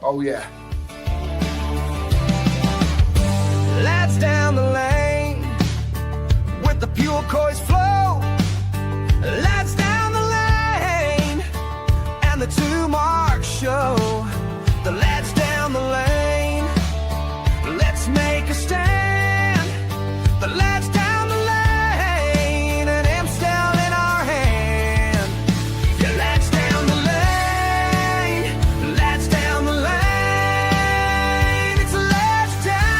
Oh, yeah. Lads down the lane with the pure coys flow. Lads down the lane and the 2 marks show. The lads down the lane, let's make a stand. The lads down the lane, an Amstel in our hand. Yeah, lads down the lane, lads down the lane. It's lads down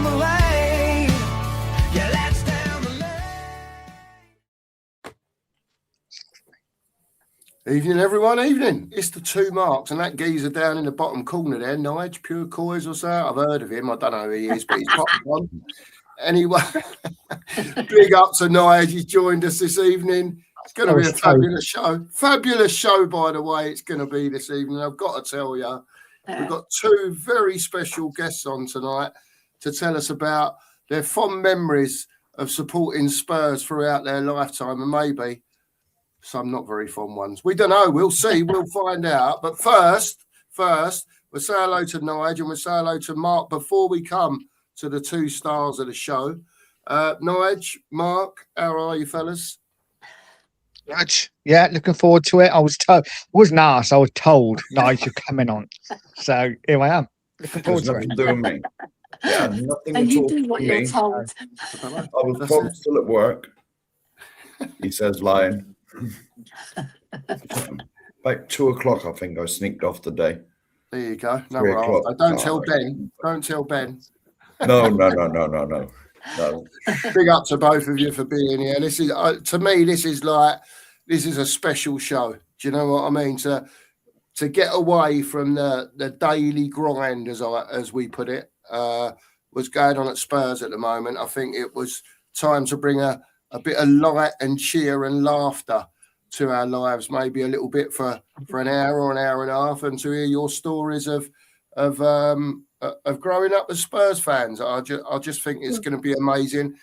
the lane. Yeah, lads down the lane. Evening, everyone. Evening. It's the 2 marks, and that geezer down in the bottom corner there, Nigel, Pure Coys or so. I've heard of him. I don't know who he is, but he's popped on. Anyway, big up to Nigel. He's joined us this evening. It's going to be a fabulous show. Fabulous show, by the way, it's going to be this evening. I've got to tell you, we've got 2 very special guests on tonight to tell us about their fond memories of supporting Spurs throughout their lifetime, and maybe some not very fond ones. We don't know. We'll see. We'll find out. But first, we'll say hello to Nigel and we'll say hello to Mark before we come to the 2 stars of the show. Nigel, Mark, how are you, fellas? Yeah, looking forward to it. I was told, wasn't asked, I was told Nigel coming on. So here I am. Looking forward to it. Nothing to do with me. Yeah, nothing And at you all do to what me. you're told. I was probably still at work. He says lying. About 2 o'clock, I think I sneaked off today. There you go. No, 3 o'clock. don't tell Ben. Don't tell Ben. No. Big up to both of you for being here. This is, to me, this is a special show. Do you know what I mean? To get away from the daily grind, as we put it, was going on at Spurs at the moment. I think it was time to bring a bit of light and cheer and laughter to our lives, maybe a little bit for an hour or an hour and a half, and to hear your stories of growing up as Spurs fans. I just think it's going to be amazing.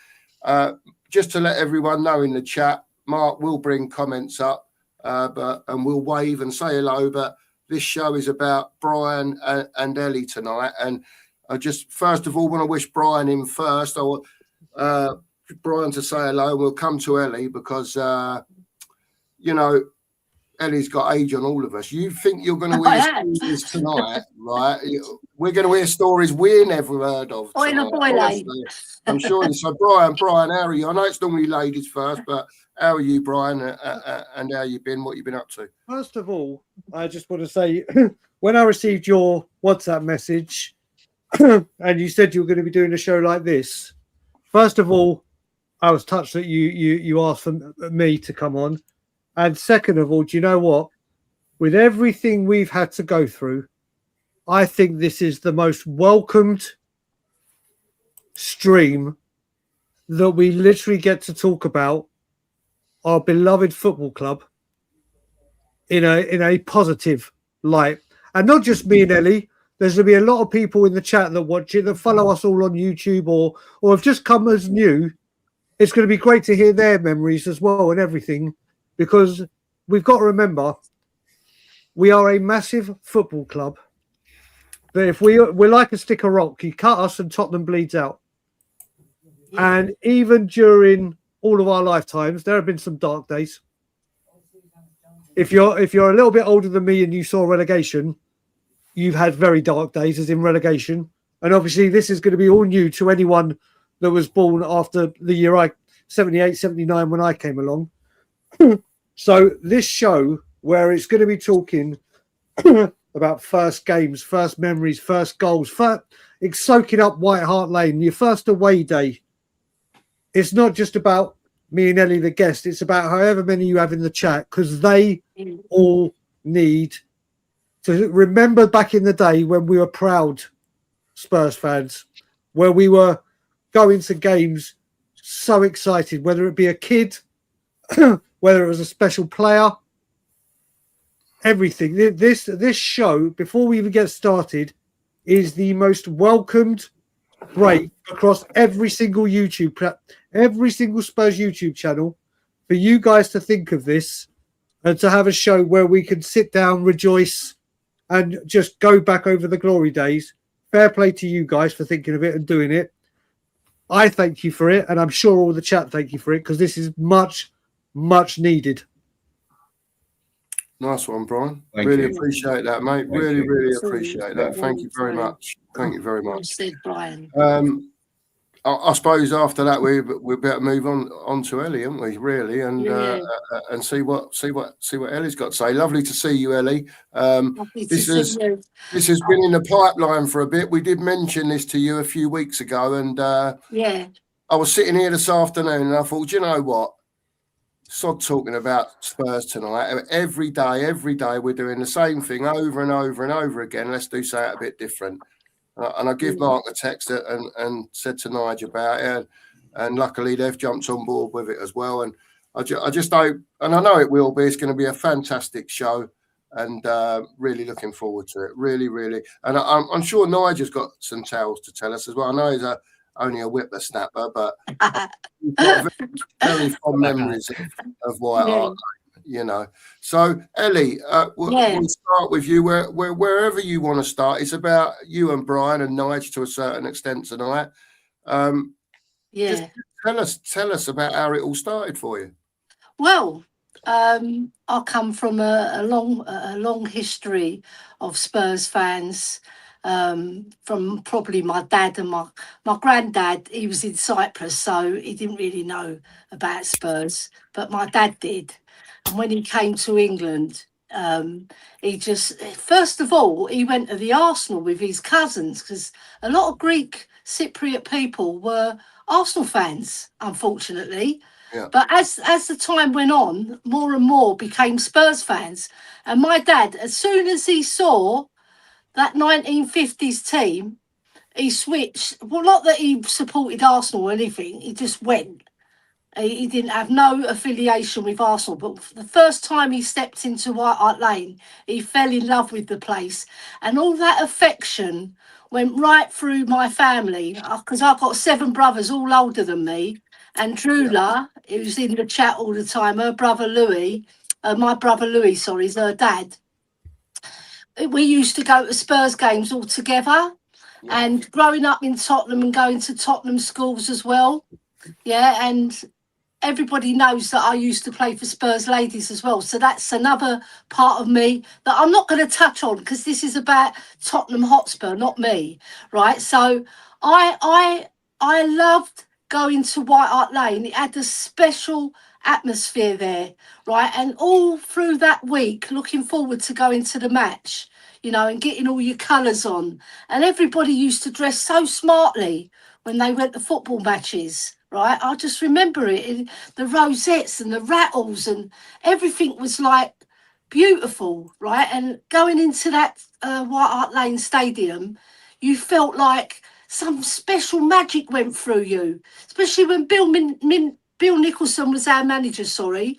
Just to let everyone know in the chat, Mark will bring comments up, and we'll wave and say hello. But this show is about Brian and Ellie tonight, and I just first of all want to wish Brian in first. I want Brian to say hello. We'll come to Ellie because Ellie's got age on all of us. You think you're going to hear stories tonight, right? We're going to hear stories we never heard of. I'm sure. So, Brian, how are you? I know it's normally ladies first, but how are you, Brian? And how you been? What you been up to? First of all, I just want to say, when I received your WhatsApp message and you said you were going to be doing a show like this, first of all, I was touched that you asked for me to come on. And second of all, do you know what? With everything we've had to go through, I think this is the most welcomed stream that we literally get to talk about our beloved football club in a positive light. And not just me and Ellie. There's going to be a lot of people in the chat that watch it, that follow us all on YouTube or have just come as new. It's going to be great to hear their memories as well and everything. Because we've got to remember, we are a massive football club. That if we're like a stick of rock, you cut us and Tottenham bleeds out. And even during all of our lifetimes, there have been some dark days. If you're a little bit older than me and you saw relegation, you've had very dark days, as in relegation. And obviously, this is going to be all new to anyone that was born after the year 78, 79 when I came along. So this show, where it's going to be talking about first games, first memories, first goals, it's soaking up White Hart Lane, your first away day. It's not just about me and Ellie, the guest. It's about however many you have in the chat, because they all need to remember back in the day when we were proud Spurs fans, where we were going to games so excited, whether it be a kid, whether it was a special player, everything. This show, before we even get started, is the most welcomed break across every single every single Spurs YouTube channel, for you guys to think of this and to have a show where we can sit down, rejoice, and just go back over the glory days. Fair play to you guys for thinking of it and doing it. I thank you for it, and I'm sure all the chat thank you for it, because this is much, much needed. Nice one, Brian. Thank Really you. appreciate that, mate. Thank Really, you. really appreciate that. Thank you very much. Thank you very much. Said Brian. I suppose after that we better move on to Ellie, haven't we? Really, and see what Ellie's got to say. Lovely to see you, Ellie. This has been in the pipeline for a bit. We did mention this to you a few weeks ago, and I was sitting here this afternoon, and I thought, you know what? Sod talking about Spurs tonight. Every day we're doing the same thing over and over and over again. Let's do something a bit different. And I give Mark a text and said to Nigel about it, and luckily they've jumped on board with it as well. And I just hope, and I know it will be. It's going to be a fantastic show, and really looking forward to it. Really, really. And I'm sure Nigel's got some tales to tell us as well. I know he's only a whippersnapper, but he's got very fond memories of White Hart. You know, so Ellie, we'll start with you. Wherever you want to start, it's about you and Brian and Nigel to a certain extent tonight. Just tell us about how it all started for you. Well, I come from a long history of Spurs fans. From probably my dad and my granddad. He was in Cyprus, so he didn't really know about Spurs, but my dad did. And when he came to England, he just, first of all, he went to the Arsenal with his cousins, because a lot of Greek Cypriot people were Arsenal fans, unfortunately. Yeah. But as the time went on, more and more became Spurs fans. And my dad, as soon as he saw that 1950s team, he switched. Well, not that he supported Arsenal or anything, he just went. He didn't have no affiliation with Arsenal, but the first time he stepped into White Hart Lane, he fell in love with the place. And all that affection went right through my family, because I've got 7 brothers, all older than me. And Drula, who's in the chat all the time, her brother Louis, my brother Louis, sorry, is her dad. We used to go to Spurs games all together. Yeah. And growing up in Tottenham and going to Tottenham schools as well. Yeah, and everybody knows that I used to play for Spurs ladies as well. So that's another part of me that I'm not going to touch on, because this is about Tottenham Hotspur, not me, right? So I loved going to White Hart Lane. It had a special atmosphere there, right? And all through that week, looking forward to going to the match, you know, and getting all your colours on. And everybody used to dress so smartly when they went to football matches, right? I just remember it, in the rosettes and the rattles, and everything was like beautiful, right? And going into that White Hart Lane Stadium, you felt like some special magic went through you, especially when Bill Nicholson was our manager, sorry.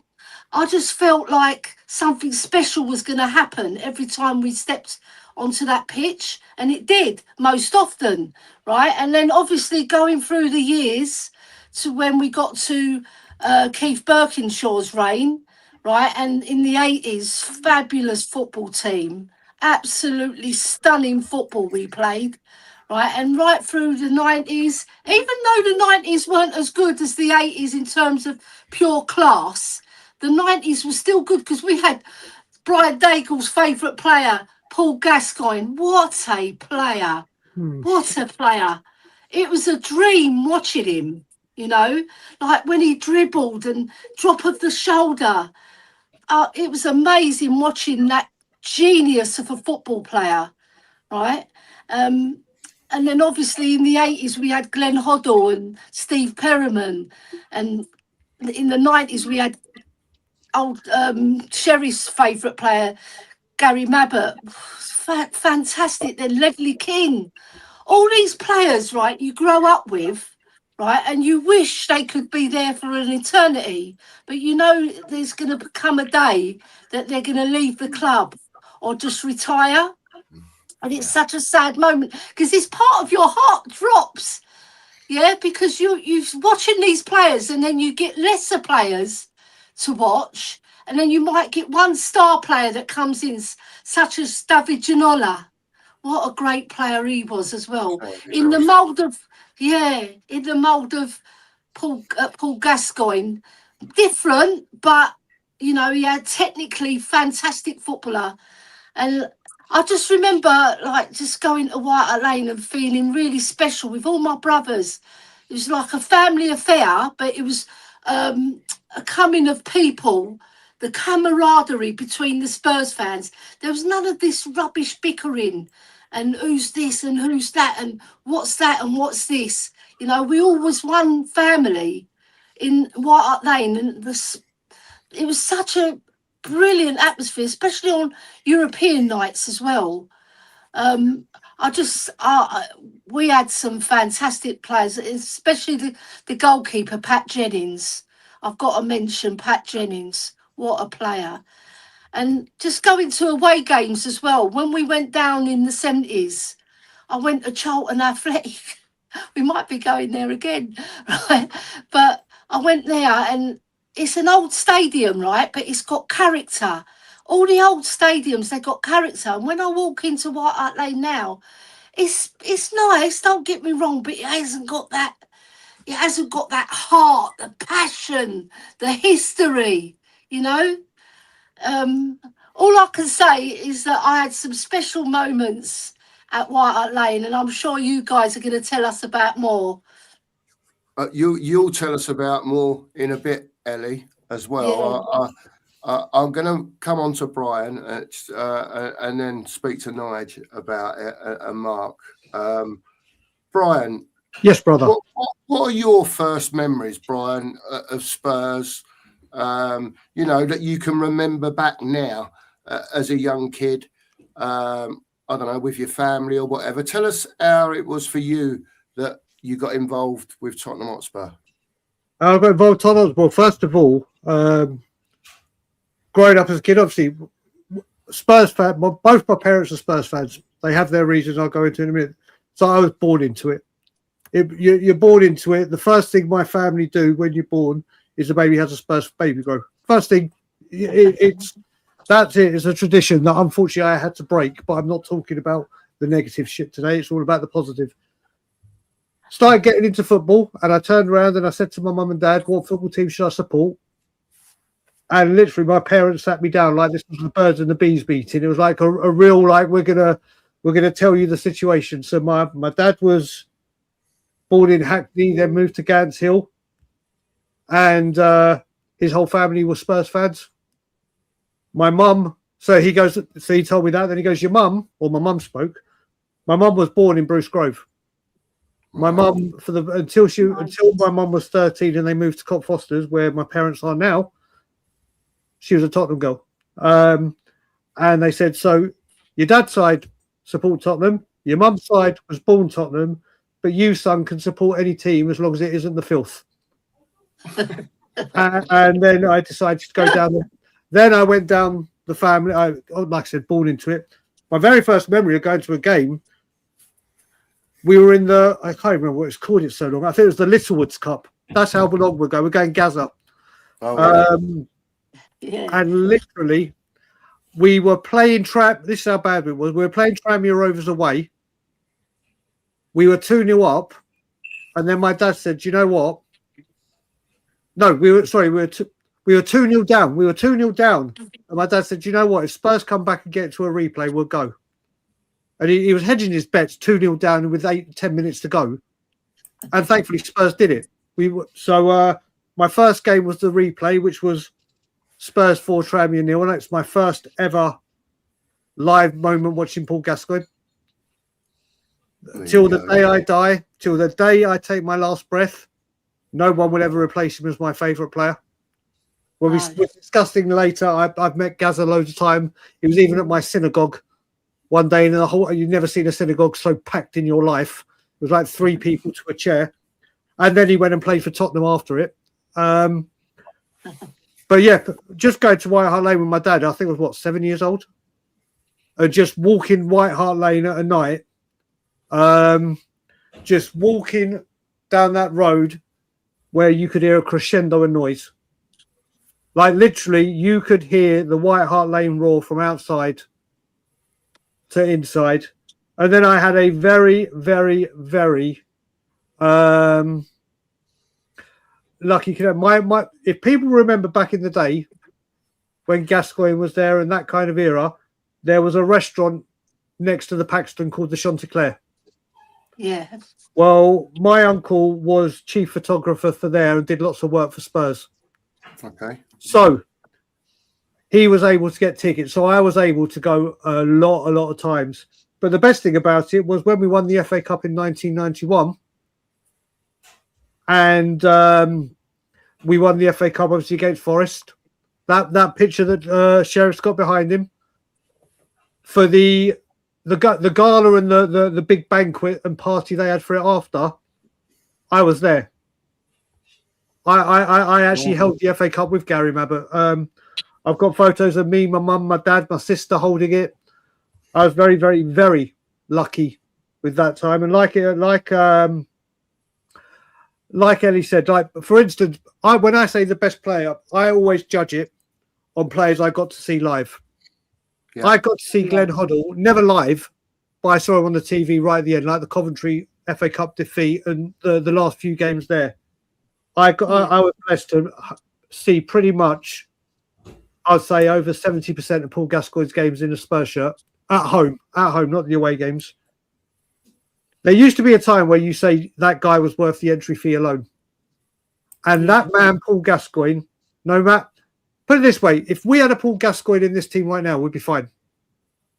I just felt like something special was going to happen every time we stepped onto that pitch, and it did most often, right? And then obviously going through the years to when we got to Keith Birkinshaw's reign, right? And in the 80s, fabulous football team, absolutely stunning football we played. Right, and right through the 90s, even though the 90s weren't as good as the 80s in terms of pure class, the 90s was still good, because we had Brian Daigle's favourite player, Paul Gascoigne. What a player. What a player. It was a dream watching him, you know, like when he dribbled and drop of the shoulder. It was amazing watching that genius of a football player, right? And then obviously in the 80s, we had Glenn Hoddle and Steve Perriman. And in the 90s, we had old Sherry's favourite player, Gary Mabbutt. Fantastic. Then Ledley King. All these players, right, you grow up with, right, and you wish they could be there for an eternity. But you know there's going to come a day that they're going to leave the club or just retire. And it's such a sad moment, because this part of your heart drops, yeah, because you're watching these players, and then you get lesser players to watch, And then you might get one star player that comes in, such as David Ginola. What a great player he was as well. In the mould of, Paul Gascoigne. Different, but, you know, he had technically fantastic footballer. And I just remember, like, just going to White Hart Lane and feeling really special with all my brothers. It was like a family affair, but it was a coming of people, the camaraderie between the Spurs fans. There was none of this rubbish bickering and who's this and who's that and what's this. You know, we all was one family in White Hart Lane, and it was such a brilliant atmosphere, especially on European nights as well. We had some fantastic players, especially the goalkeeper, Pat Jennings. I've got to mention Pat Jennings. What a player. And just going to away games as well. When we went down in the 70s, I went to Charlton Athletic. We might be going there again, right? But I went there, and it's an old stadium, right? But it's got character. All the old stadiums, they got character. And when I walk into White Hart Lane now, it's nice, don't get me wrong, but it hasn't got that heart, the passion, the history, you know. All I can say is that I had some special moments at White Hart Lane, and I'm sure you guys are going to tell us about more. You'll tell us about more in a bit, Ellie, as well. Yeah. I'm going to come on to Brian and then speak to Nigel about it and Mark. Brian. Yes, brother. What are your first memories, Brian, of Spurs? You know, that you can remember back now as a young kid, I don't know, with your family or whatever. Tell us how it was for you that you got involved with Tottenham Hotspur. I got involved with Tottenham Hotspur. Well, first of all, growing up as a kid, obviously, Spurs fan. Both my parents are Spurs fans. They have their reasons. I'll go into in a minute. So I was born into it. You're born into it. The first thing my family do when you're born is the baby has a Spurs baby grow. First thing, that's it. It's a tradition that unfortunately I had to break, but I'm not talking about the negative shit today. It's all about the positive. Started getting into football, and I turned around and I said to my mum and dad, what football team should I support? And literally my parents sat me down like this was the birds and the bees meeting. It was like a real, like, we're gonna tell you the situation. So my dad was born in Hackney, then moved to Gants Hill, and his whole family was Spurs fans. My mum, so he told me that. Then he goes, your mum, or my mum spoke. My mum was born in Bruce Grove. My mum, until my mum was 13 and they moved to Cop Fosters, where my parents are now, she was a Tottenham girl. And they said, so your dad's side support Tottenham, your mum's side was born Tottenham, but you, son, can support any team as long as it isn't the filth. And then I decided to go down. Then I went down the family. Like I said, born into it. My very first memory of going to a game, we were in I can't remember what it's called. It's so long. I think it was the Littlewoods Cup. That's how long we're going. We're going Gaza. Oh, yeah. And literally, we were playing This is how bad it was. We were playing Tranmere Rovers away. We were 2-0 up, and then my dad said, "Do you know what? No, we were 2-0 down. We were 2-0 down, and my dad said, "Do you know what? If Spurs come back and get to a replay, we'll go." And he was hedging his bets, 2-0 down with 8-10 minutes to go, and thankfully Spurs did it. My first game was the replay, which was Spurs 4, Tranmere 0, and it's my first ever live moment watching Paul Gascoigne. Till the day I die, till the day I take my last breath, no one will ever replace him as my favourite player. Well, we're discussing later. I've met Gaza loads of time. He was even at my synagogue one day, and you've never seen a synagogue so packed in your life. It was like 3 people to a chair. And then he went and played for Tottenham after it. But yeah, just going to White Hart Lane with my dad, I think I was 7 years old. And just walking White Hart Lane at a night, just walking down that road where you could hear a crescendo of noise. Like literally, you could hear the White Hart Lane roar from outside to inside. And then I had a very, very, very lucky connection. My if people remember back in the day when Gascoigne was there and that kind of era, there was a restaurant next to the Paxton called the Chanticleer. Yeah. Well, my uncle was chief photographer for there and did lots of work for Spurs. Okay. So he was able to get tickets. So I was able to go a lot of times. But the best thing about it was when we won the FA Cup in 1991 and we won the FA Cup obviously against Forest. That picture that Sheriff's got behind him for the gala and the big banquet and party they had for it after, I was there. I actually held the FA Cup with Gary Mabbutt. I've got photos of me, my mum, my dad, my sister holding it. I was very, very, very lucky with that time. And like Ellie said, like for instance, when I say the best player, I always judge it on players I got to see live. Yeah. I got to see Glenn Hoddle, never live, but I saw him on the TV right at the end, like the Coventry FA Cup defeat and the last few games there. I was blessed to see pretty much, I'd say, over 70% of Paul Gascoigne's games in a Spurs shirt at home, not the away games. There used to be a time where you say that guy was worth the entry fee alone. And that man, Paul Gascoigne, no matter, put it this way, if we had a Paul Gascoigne in this team right now, we'd be fine.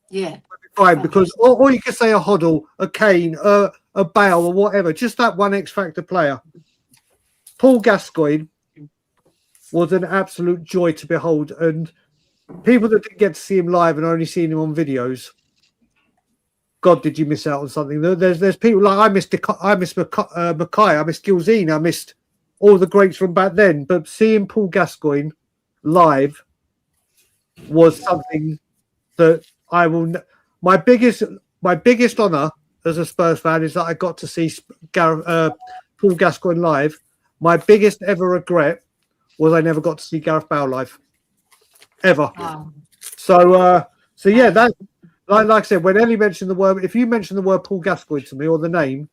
Yeah. We'd be fine because, or you could say a Hoddle, a Kane, a Bale or whatever, just that one X Factor player. Paul Gascoigne was an absolute joy to behold. And people that didn't get to see him live and only seen him on videos, God, did you miss out on something? There's people like I missed Mackay, I missed Gilzine, I missed all the greats from back then. But seeing Paul Gascoigne live was something that I will. My biggest honour as a Spurs fan is that I got to see Paul Gascoigne live. My biggest ever regret was I never got to see Gareth Bale live, ever. Wow. So yeah, that. Like I said, when Ellie mentioned the word, if you mention the word Paul Gascoigne to me or the name,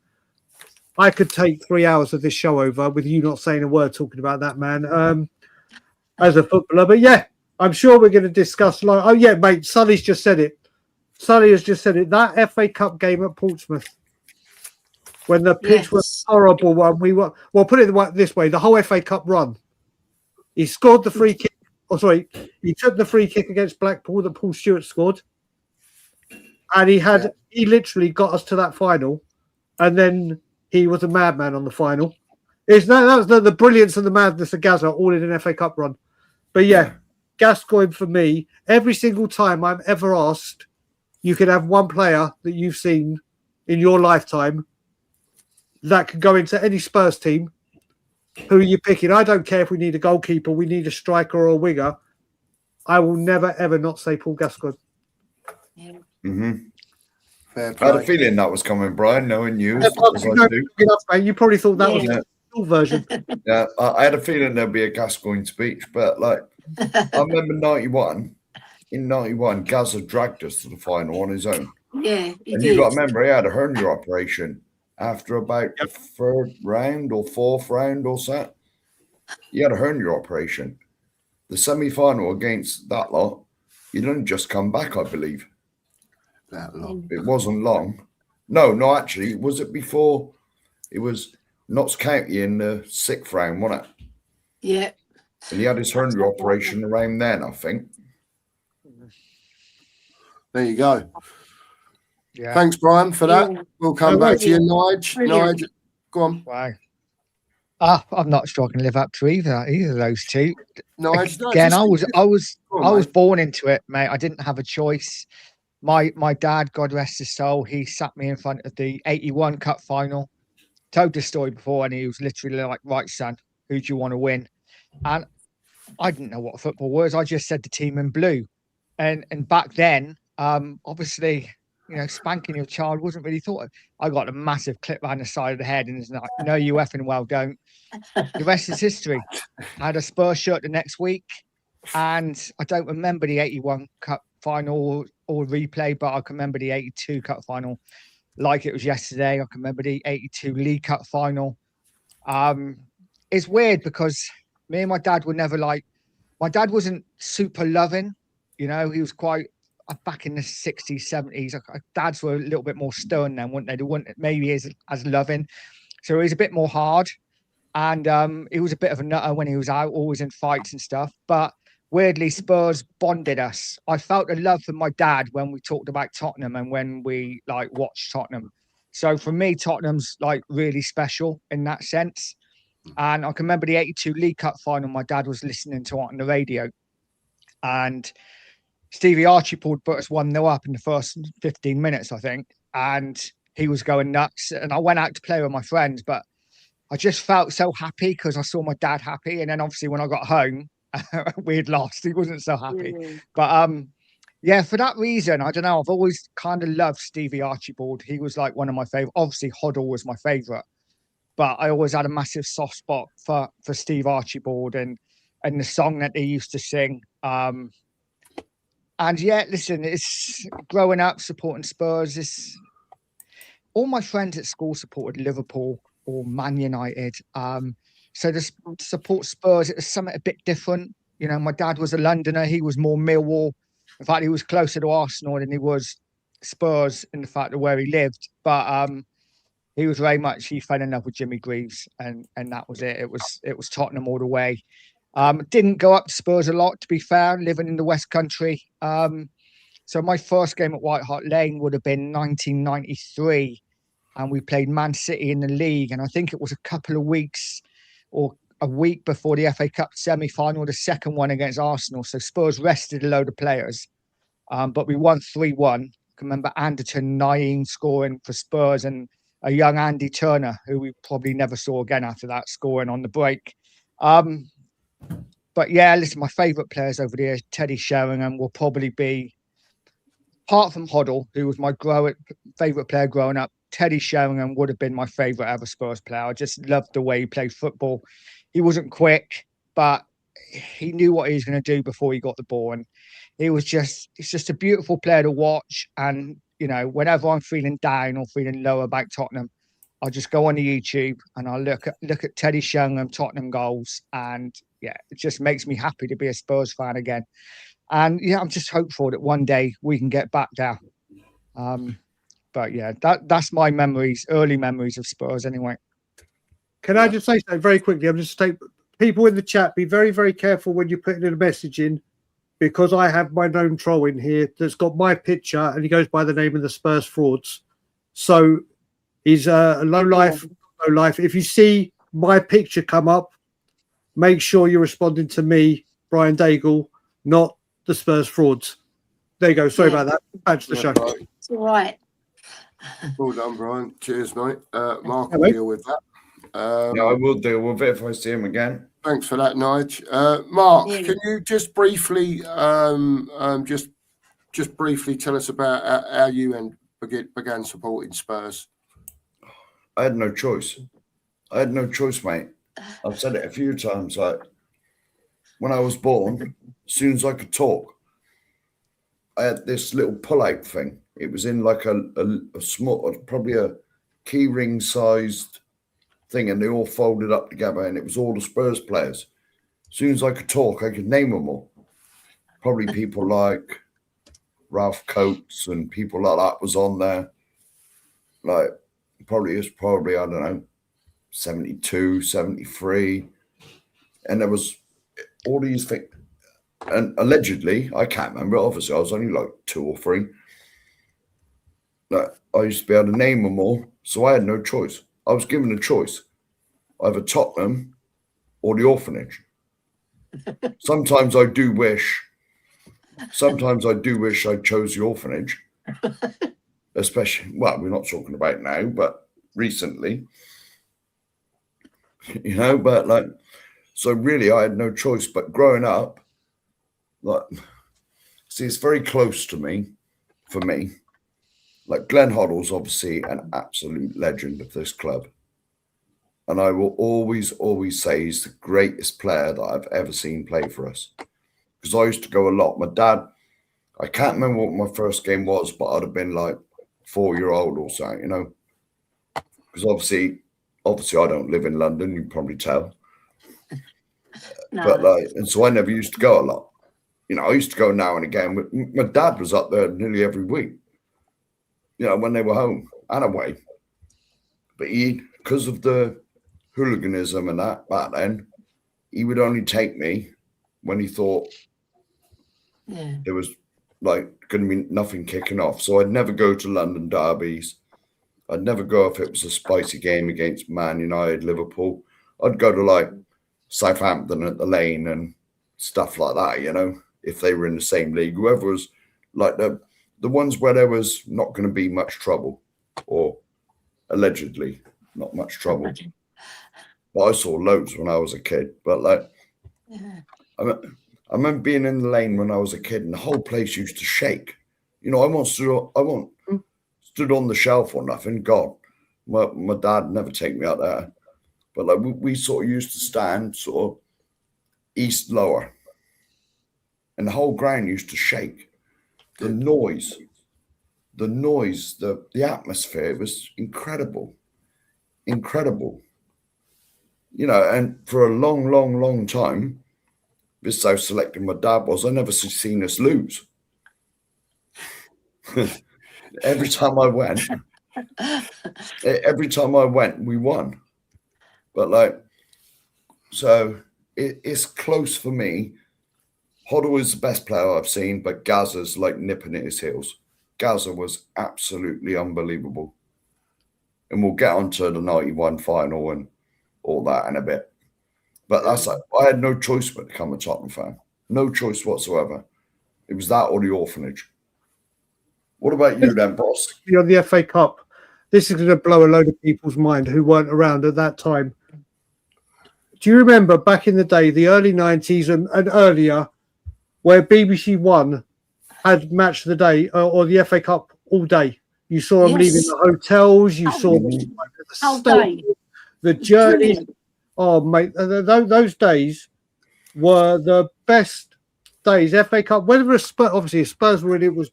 I could take 3 hours of this show over with you not saying a word talking about that man as a footballer. But yeah, I'm sure we're going to discuss. Like, oh yeah, mate, Sully's just said it. Sully has just said it. That FA Cup game at Portsmouth, when the pitch was horrible, when we were put it this way, the whole FA Cup run, he scored the free kick. Oh, sorry, he took the free kick against Blackpool that Paul Stewart scored. And he literally got us to that final, and then he was a madman on the final. That was the brilliance and the madness of Gazza all in an FA Cup run. But yeah, Gascoigne for me, every single time I'm ever asked, you could have one player that you've seen in your lifetime that could go into any Spurs team. Who are you picking? I don't care if we need a goalkeeper, we need a striker or a winger. I will never, ever not say Paul Gascoigne. Yeah. Mm-hmm. I had a feeling that was coming, Brian, knowing you. You probably thought that was the full version. Yeah, I had a feeling there'd be a Gascoigne speech, but like I remember 91. In 91, Gazza dragged us to the final on his own. Yeah, and you got to remember he had a hernia operation after about the third round or fourth round or so. He had a hernia operation. The semi-final against that lot, he didn't just come back, I believe. That long. It wasn't long. No, actually, was it before? It was Notts County in the 6th round, wasn't it? Yeah. And he had his hernia operation around then, I think. There you go. Yeah. Thanks, Brian, for that. We'll come back to you, Nigel. Go on. Wow. I'm not sure I can live up to either of those two. Nigel, again, I was born into it, mate. I didn't have a choice. My dad, God rest his soul, he sat me in front of the 81 Cup final. Told the story before, and he was literally like, right, son, who do you want to win? And I didn't know what football was. I just said the team in blue. And back then, obviously, spanking your child wasn't really thought of. I got a massive clip behind the side of the head, and it's like, no, you effing well don't. The rest is history. I had a Spurs shirt the next week. And I don't remember the 81 Cup final or replay, but I can remember the 82 Cup final like it was yesterday. I can remember the 82 League Cup final. It's weird because me and my dad were never like, my dad wasn't super loving, he was quite back in the 60s, 70s. Dads were a little bit more stern then, weren't they? They weren't maybe as loving. So he was a bit more hard. And he was a bit of a nutter when he was out, always in fights and stuff. But weirdly, Spurs bonded us. I felt a love for my dad when we talked about Tottenham and when we watched Tottenham. So for me, Tottenham's really special in that sense. And I can remember the 82 League Cup final. My dad was listening to it on the radio. And Stevie Archibald put us 1-0 up in the first 15 minutes, I think. And he was going nuts. And I went out to play with my friends, but I just felt so happy because I saw my dad happy. And then obviously when I got home, we had lost. He wasn't so happy. Mm-hmm. But yeah, for that reason, I don't know. I've always kind of loved Stevie Archibald. He was one of my favorite. Obviously, Hoddle was my favorite. But I always had a massive soft spot for Steve Archibald and the song that they used to sing. And yeah, listen, it's growing up supporting Spurs. All my friends at school supported Liverpool or Man United. So to support Spurs, it was something a bit different. My dad was a Londoner. He was more Millwall. In fact, he was closer to Arsenal than he was Spurs in the fact of where he lived. But he was very much, he fell in love with Jimmy Greaves and that was it. It was Tottenham all the way. Didn't go up to Spurs a lot, to be fair, living in the West Country. So my first game at White Hart Lane would have been 1993. And we played Man City in the league. And I think it was a couple of weeks or a week before the FA Cup semi-final, the second one against Arsenal. So Spurs rested a load of players. But we won 3-1. I can remember Anderton, Naeem scoring for Spurs and a young Andy Turner, who we probably never saw again after that, scoring on the break. But yeah, listen, my favourite players over there, Teddy Sheringham will probably be, apart from Hoddle, who was my favourite player growing up, Teddy Sheringham would have been my favourite ever Spurs player. I just loved the way he played football. He wasn't quick, but he knew what he was going to do before he got the ball. And it's just a beautiful player to watch. And, whenever I'm feeling down or feeling low about Tottenham, I'll just go on the YouTube and I'll look at Teddy Sheringham Tottenham goals. And yeah, it just makes me happy to be a Spurs fan again. And yeah, I'm just hopeful that one day we can get back there. But yeah, that's my early memories of Spurs anyway. Can I just say something very quickly? I'm just saying, people in the chat, be very, very careful when you're putting in a message in, because I have my known troll in here that's got my picture and he goes by the name of the Spurs Frauds. So he's a low life. If you see my picture come up, make sure you're responding to me, Brian Daigle, not the Spurs Frauds. There you go. Sorry about that. Back to the show. Right. It's all right. Well done, Brian. Cheers, mate. Mark will deal with that. Yeah, I will deal with it if I see him again. Thanks for that, Nigel. Mark, can you just briefly, just briefly tell us about how you began supporting Spurs? I had no choice. Mate. I've said it a few times. When I was born, as soon as I could talk, I had this little pull-out thing. It was in a small, probably a key ring sized thing, and they all folded up together, and it was all the Spurs players. As soon as I could talk, I could name them all. Probably people like Ralph Coates and people like that was on there. Probably, I don't know, 72, 73. And there was all these things. And allegedly, I can't remember, obviously, I was only 2 or 3. I used to be able to name them all, so I had no choice. I was given a choice, either Tottenham or the orphanage. Sometimes I do wish I chose the orphanage, especially, well, we're not talking about now, but recently, so really I had no choice. But growing up, it's very close to me, for me. Glenn Hoddle's obviously an absolute legend of this club. And I will always, always say he's the greatest player that I've ever seen play for us. because I used to go a lot. My dad, I can't remember what my first game was, but I'd have been like 4-year-old or something, you know, because obviously I don't live in London, you can probably tell. No. But like, and so I never used to go a lot. You know, I used to go now and again. But my dad was up there nearly every week, you know, when they were home and away. But he, because of the hooliganism and that back then, he would only take me when he thought there was like going to be nothing kicking off. So I'd never go to London derbies. I'd never go if it was a spicy game against Man United, Liverpool. I'd go to like Southampton at the Lane and stuff like that, you know, if they were in the same league. Whoever was like the ones where there was not going to be much trouble, or allegedly not much trouble. But I saw loads when I was a kid. But like, I remember being in the Lane when I was a kid, and the whole place used to shake. You know, I once stood on the shelf or nothing. God, my dad never take me out there. But like we sort of used to stand sort of east lower, and the whole ground used to shake. The noise, the atmosphere, it was incredible. You know, and for a long time, this is how selective my dad was. I never seen us lose. Every time I went, we won. But like, so it's close for me. Hoddle is the best player I've seen, but Gazza's like nipping at his heels. Gazza was absolutely unbelievable. And we'll get on to the 91 final and all that in a bit. But that's like, I had no choice but to become a Tottenham fan. No choice whatsoever. It was that or the orphanage. What about you then, boss? On the FA Cup, this is going to blow a load of people's mind who weren't around at that time. Do you remember back in the day, the early 90s and earlier, where BBC One had match of the day or the FA Cup all day? You saw them leaving the hotels. You saw them at the stadium, the journey. Brilliant. Oh, mate, those days were the best days. FA Cup, whether a Spurs, obviously Spurs were in it was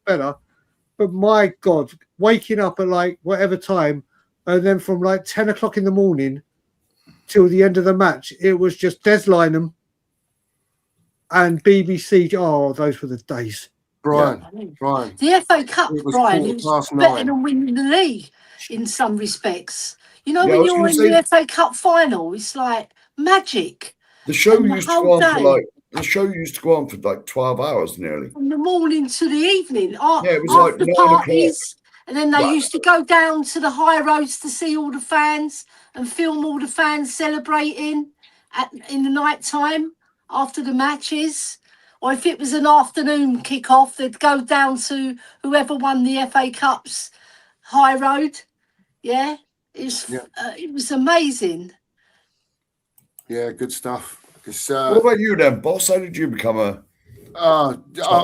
better, but my God, waking up at like whatever time, and then from like 10 o'clock in the morning till the end of the match, it was just Des Lynam and BBC. Oh, those were the days. Brian. The FA Cup, Brian, it was better than winning the league in some respects. You know, when you're in the FA Cup final, it's like magic. The show used to go on for like 12 hours nearly. From the morning to the evening. It was after like parties. And then they used to go down to the high roads to see all the fans and film all the fans celebrating in the night time after the matches. Or if it was an afternoon kick-off, they'd go down to whoever won the FA Cup's high road. Yeah, it was amazing. Yeah, good stuff. What about you then, boss? How did you become a...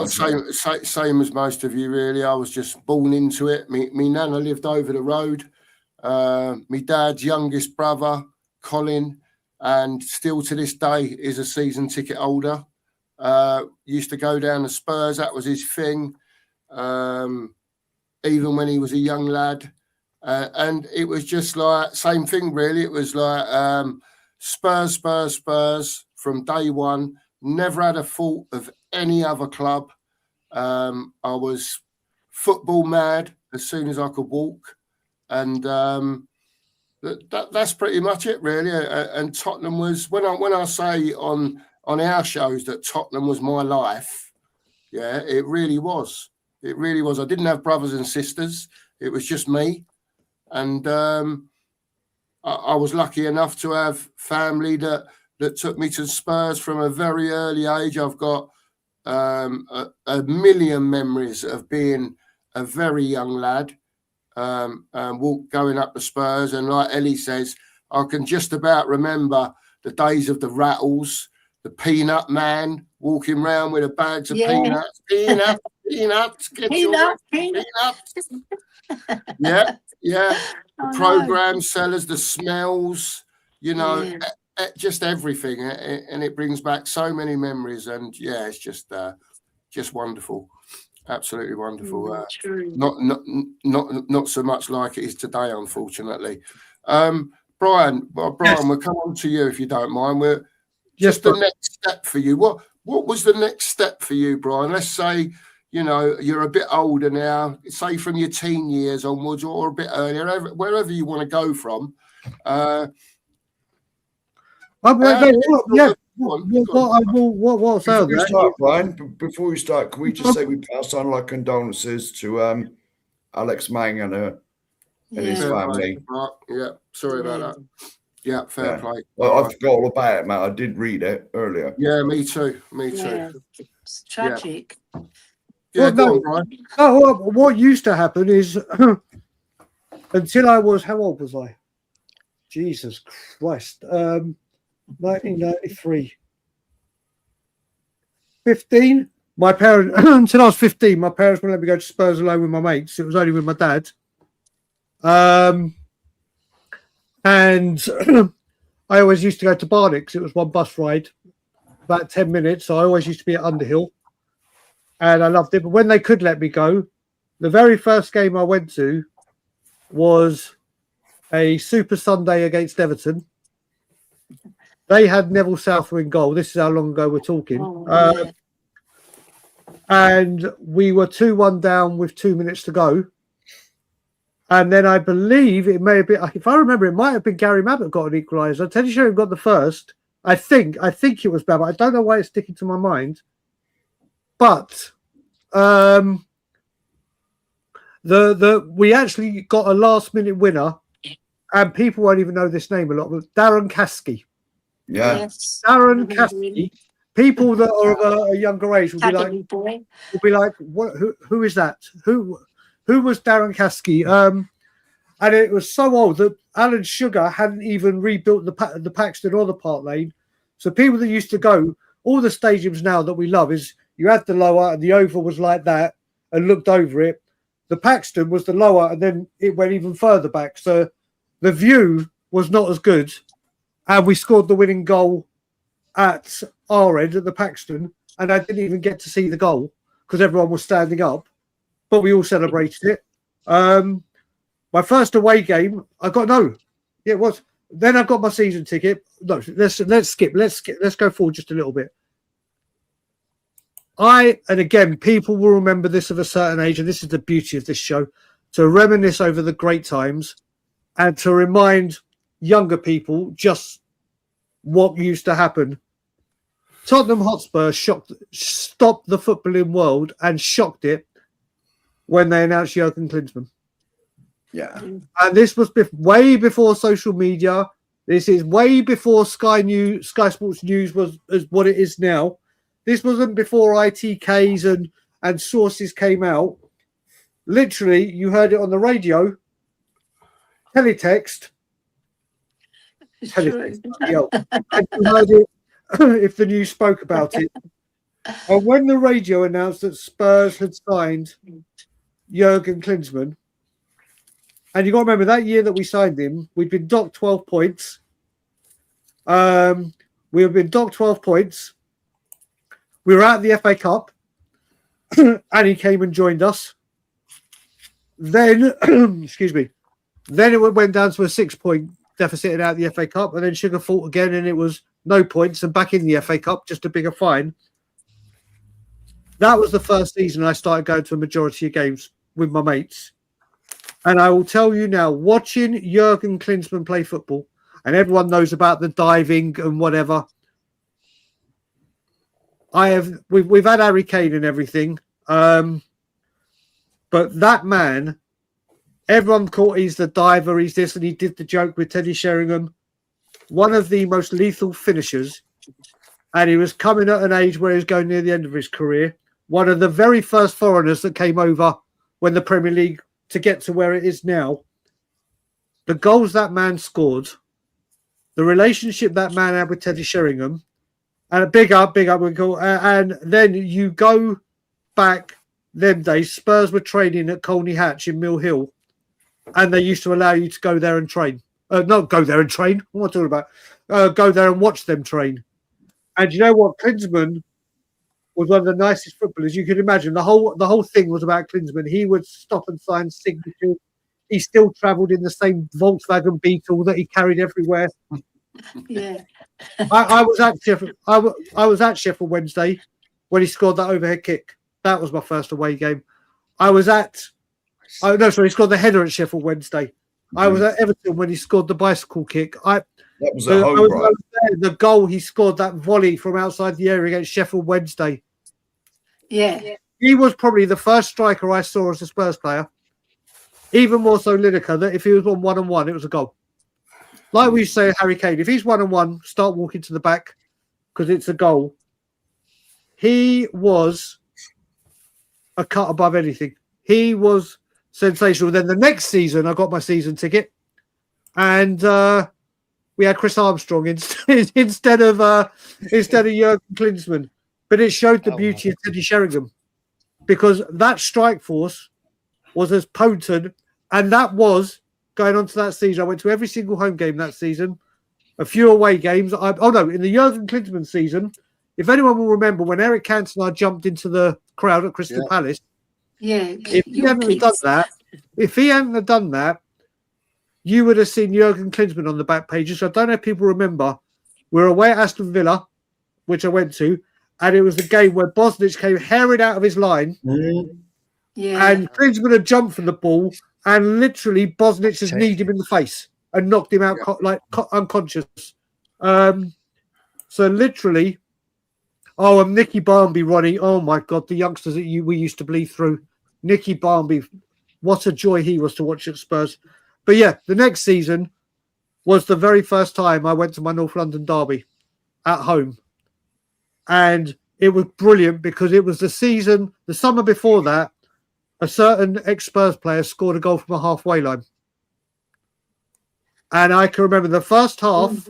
same as most of you, really. I was just born into it. Me nana lived over the road. Me dad's youngest brother, Colin, and still to this day is a season ticket holder. Used to go down to Spurs. That was his thing. Even when he was a young lad. And it was just like, same thing, really. It was like Spurs from day one. Never had a thought of any other club. I was football mad as soon as I could walk. And that's pretty much it, really. And Tottenham was, when I say on our shows that Tottenham was my life, yeah, it really was. It really was. I didn't have brothers and sisters. It was just me. And I was lucky enough to have family that took me to Spurs from a very early age. I've got a million memories of being a very young lad and going up the Spurs. And like Ellie says, I can just about remember the days of the Rattles, the Peanut Man, walking around with the bags of peanuts. Peanuts. Yeah. The programme sellers, the smells, you know, just everything, and it brings back so many memories. And yeah, it's just wonderful, absolutely wonderful. True. Not so much like it is today, unfortunately. Brian, Yes. we'll come on to you if you don't mind. We're Yes, just the next step for you. What was the next step for you, Brian? Let's say, you know, you're a bit older now, say from your teen years onwards or a bit earlier, wherever you want to go from. What I'll say on Before we that, start, Brian, before we start, can we just say we pass on our condolences to Alex Mang and his Yeah. family. Yeah, sorry about that. Yeah, fair play. Well, I forgot all about it, Matt. I did read it earlier. Yeah, me too. Yeah. It's tragic. Yeah, Well, go no. on, Brian. What used to happen is until I was, how old was I? Jesus Christ. 1993. 15. My parents, until I was 15, my parents wouldn't let me go to Spurs alone with my mates. It was only with my dad. And I always used to go to Barnet because it was one bus ride, about 10 minutes. So I always used to be at Underhill. And I loved it. But when they could let me go, the very first game I went to was a Super Sunday against Everton. They had Neville Southall in goal. This is how long ago we're talking. And we were 2-1 down with 2 minutes to go. And then I believe it may have been, if I remember, it might have been Gary Mabbutt got an equaliser. Teddy Sheringham got the first. I think it was Mabbutt. I don't know why it's sticking to my mind. But we actually got a last minute winner, and people won't even know this name a lot, but Darren Caskey. Yeah. Yes. Darren Caskey. People that are of a younger age will be like, what? Who is that? Who was Darren Caskey? And it was so old that Alan Sugar hadn't even rebuilt the Paxton or the Park Lane. So people that used to go, all the stadiums now that we love is you had the lower and the oval was like that and looked over it. The Paxton was the lower and then it went even further back. So the view was not as good. And we scored the winning goal at our end at the Paxton. And I didn't even get to see the goal because everyone was standing up. But we all celebrated it. My first away game, it was. Then I got my season ticket. No, let's skip. Let's go forward just a little bit. And again, people will remember this of a certain age, and this is the beauty of this show, to reminisce over the great times and to remind younger people just what used to happen. Tottenham Hotspur stopped the footballing world and shocked it when they announced Jurgen Klinsmann. Yeah. And this was way before social media. This is way before Sky Sports News was what it is now. This wasn't before ITKs and sources came out. Literally, you heard it on the radio, teletext. And you heard it if the news spoke about it. And when the radio announced that Spurs had signed Jurgen Klinsmann, and you got to remember that year that we signed him, we'd been docked 12 points. We had been docked 12 points. We were at the FA Cup, and he came and joined us. Then, excuse me, then it went down to a 6-point deficit and out the FA Cup, and then Sugar fought again, and it was no points and back in the FA Cup, just a bigger fine. That was the first season I started going to a majority of games with my mates. And I will tell you now, watching Jurgen Klinsmann play football, and everyone knows about the diving and whatever. We've had Harry Kane and everything, but that man, everyone thought he's the diver, he's this, and he did the joke with Teddy Sheringham. One of the most lethal finishers, and he was coming at an age where he was going near the end of his career. One of the very first foreigners that came over when the Premier League to get to where it is now. The goals that man scored, the relationship that man had with Teddy Sheringham, and a big up, and then you go back them days, Spurs were training at Colney Hatch in Mill Hill, and they used to allow you to go there and train. Not go there and train. What am I talking about? Go there and watch them train. And you know what? Klinsmann was one of the nicest footballers you could imagine. The whole thing was about Klinsmann. He would stop and sign signatures. He still travelled in the same Volkswagen Beetle that he carried everywhere. Yeah. I was at Sheffield. I was at Sheffield Wednesday when he scored that overhead kick. That was my first away game. I was at. Oh no, sorry, he scored the header at Sheffield Wednesday. I was at Everton when he scored the bicycle kick. That was at home, right? The goal he scored, that volley from outside the area against Sheffield Wednesday. Yeah. He was probably the first striker I saw as a Spurs player. Even more so Lineker, that if he was on 1-on-1, it was a goal. Like we say, Harry Kane, if he's 1-on-1, start walking to the back because it's a goal. He was a cut above anything. He was sensational. Then the next season, I got my season ticket, and we had Chris Armstrong instead of Jurgen Klinsmann. But it showed the beauty of Teddy Sheringham, because that strike force was as potent, and that was going on to that season. I went to every single home game that season, a few away games. In the Jurgen Klinsmann season, if anyone will remember, when Eric Cantona jumped into the crowd at Crystal Palace, if he hadn't done that, you would have seen Jurgen Klinsmann on the back pages. So I don't know if people remember. We were away at Aston Villa, which I went to, and it was the game where Bosnich came herring out of his line, and Klinsmann had jumped from the ball, and literally Bosnich has kneed him in the face and knocked him out unconscious. So literally, and Nicky Barmby, Ronnie, oh my God, the youngsters that we used to bleed through. Nicky Barmby, what a joy he was to watch at Spurs. But yeah, the next season was the very first time I went to my North London derby at home. And it was brilliant because it was the summer before that, a certain ex-Spurs player scored a goal from a halfway line. And I can remember the first half,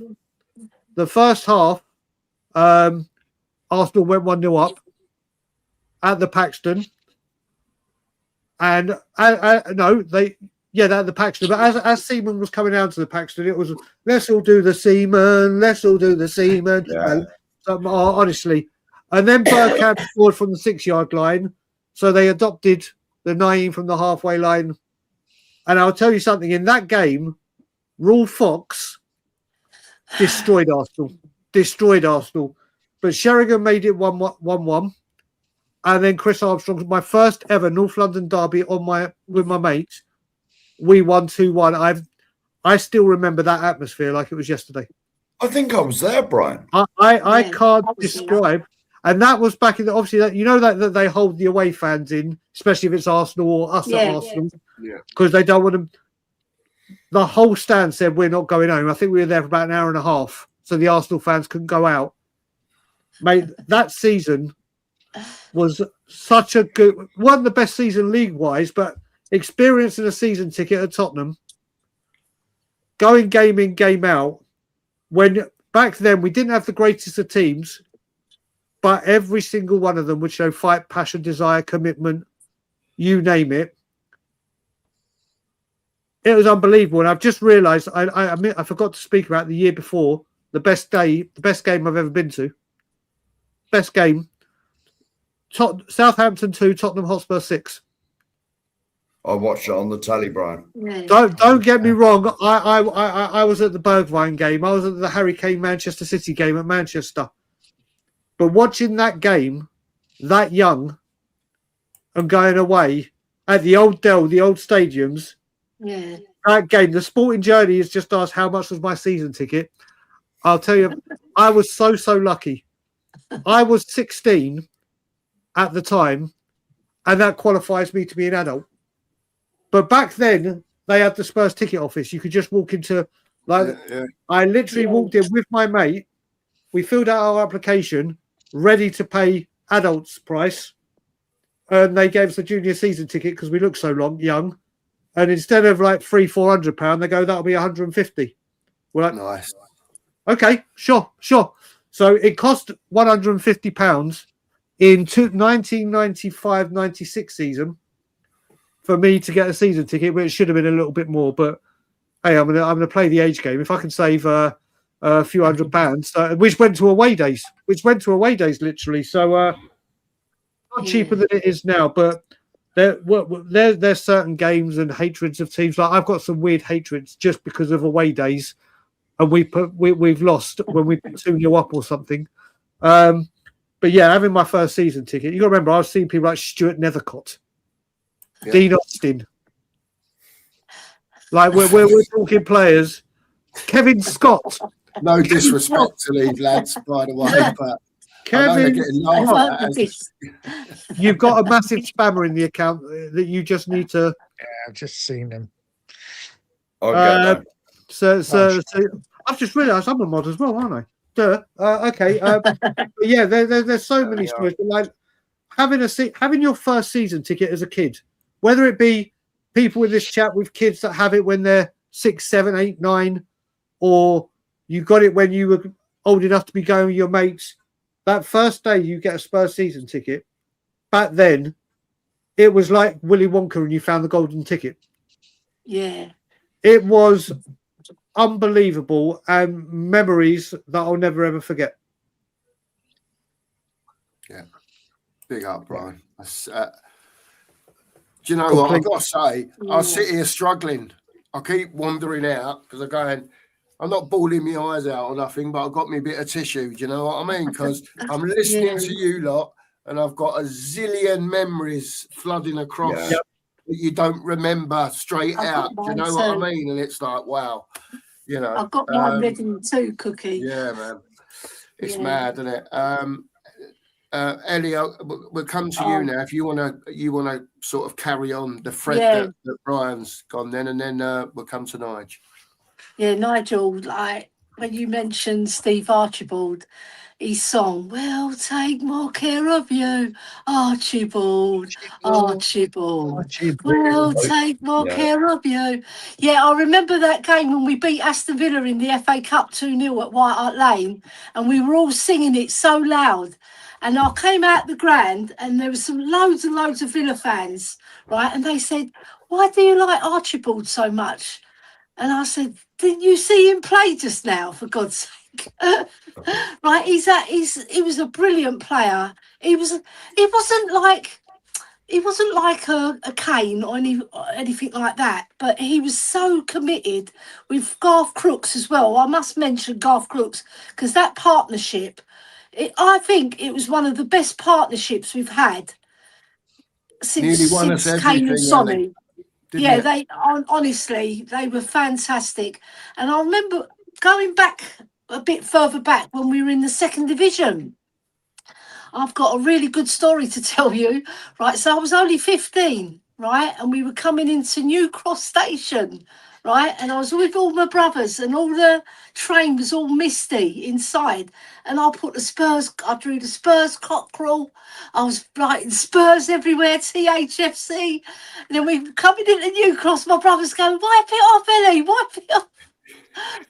Arsenal went 1-0 up at the Paxton. And at the Paxton. But as Seaman was coming down to the Paxton, it was, let's all do the Seaman, let's all do the Seaman. Yeah. Honestly. And then Bergkamp scored from the 6-yard line. So they adopted the 9 from the halfway line. And I'll tell you something, in that game, Raul Fox destroyed Arsenal. But Sheringham made it 1-1. And then Chris Armstrong, my first ever North London derby with my mates, we won 2-1. I still remember that atmosphere like it was yesterday. I think I was there, Brian. I can't describe. And that was back in obviously that they hold the away fans in, especially if it's Arsenal or us at Arsenal, because they don't want them. The whole stand said we're not going home. I think we were there for about an hour and a half, so the Arsenal fans couldn't go out. Mate, that season was such a good, wasn't the best season league-wise, but experiencing a season ticket at Tottenham, going game in, game out, when back then we didn't have the greatest of teams, but every single one of them would show fight, passion, desire, commitment, you name it. It was unbelievable. And I've just realised, I forgot to speak about the year before, the best game I've ever been to. Best game. Southampton 2, Tottenham Hotspur 6. I watched it on the telly, Brian. Don't get me wrong. I was at the Bergwijn game. I was at the Harry Kane Manchester City game at Manchester. But watching that game, that young, and going away at the old Dell, the old stadiums, that game, the Sporting Journey has just asked how much was my season ticket. I'll tell you, I was so lucky. I was 16 at the time, and that qualifies me to be an adult. But back then, they had the Spurs ticket office. You could just walk into, I literally walked in with my mate. We filled out our application, ready to pay adults price. And they gave us a junior season ticket because we looked so young. And instead of like £300-400, they go, that'll be 150. We're like, nice. Okay, sure. So it cost £150 in 1995-96 season for me to get a season ticket, but it should have been a little bit more. But hey, I'm gonna play the age game. If I can save a few £100, which went to away days, literally. So not cheaper than it is now, but there's certain games and hatreds of teams. Like I've got some weird hatreds just because of away days, and we've lost when we put 2-0 up or something. But yeah, having my first season ticket, you got to remember, I've seen people like Stuart Nethercott, Dean Austin. Like we're talking players. Kevin Scott. No disrespect to these lads, by the way, but Kevin, you've got a massive spammer in the account that you just need to. Yeah, I've just seen him. So I've just realised I'm a mod as well, aren't I? Okay. Yeah, there's so many stories. But like having your first season ticket as a kid, whether it be people in this chat with kids that have it when they're 6, 7, 8, 9, or you got it when you were old enough to be going with your mates. That first day you get a Spurs season ticket. Back then, it was like Willy Wonka and you found the golden ticket. Yeah. It was unbelievable and memories that I'll never ever forget. Yeah, big up, Brian. Do you know what I've got to say? I sit here struggling. I keep wandering out because I'm going. I'm not bawling my eyes out or nothing, but I've got me a bit of tissue. Do you know what I mean? Because I'm listening to you lot, and I've got a zillion memories flooding across that you don't remember straight out. Do you know what I mean? And it's like, wow. You know, I've got mine ready too, Cookie. Yeah, man, it's mad, isn't it? Ellie, we'll come to you now. If you wanna sort of carry on the thread that Brian's gone, then and then we'll come to Nigel. Yeah, Nigel. Like when you mentioned Steve Archibald, his song, "We'll take more care of you, Archibald, Archibald. We'll take more care of you." Yeah, I remember that game when we beat Aston Villa in the FA Cup 2-0 at White Hart Lane, and we were all singing it so loud. And I came out the ground, and there was loads and loads of Villa fans, right? And they said, "Why do you like Archibald so much?" And I said, "Didn't you see him play just now, for God's sake?" Right, he was a brilliant player. He wasn't like a Kane or anything like that, but he was so committed with Garth Crooks as well. I must mention Garth Crooks because that partnership, I think it was one of the best partnerships we've had since Kane and Sonny. Yeah, they honestly, they were fantastic. And I remember going back a bit further back when we were in the second division. I've got a really good story to tell you, right? So I was only 15, right? And we were coming into New Cross Station, right? And I was with all my brothers and all the train was all misty inside. And I drew the Spurs cockerel. I was writing Spurs everywhere, THFC. And then we were coming into New Cross, my brothers going, "Wipe it off, Ellie, wipe it off.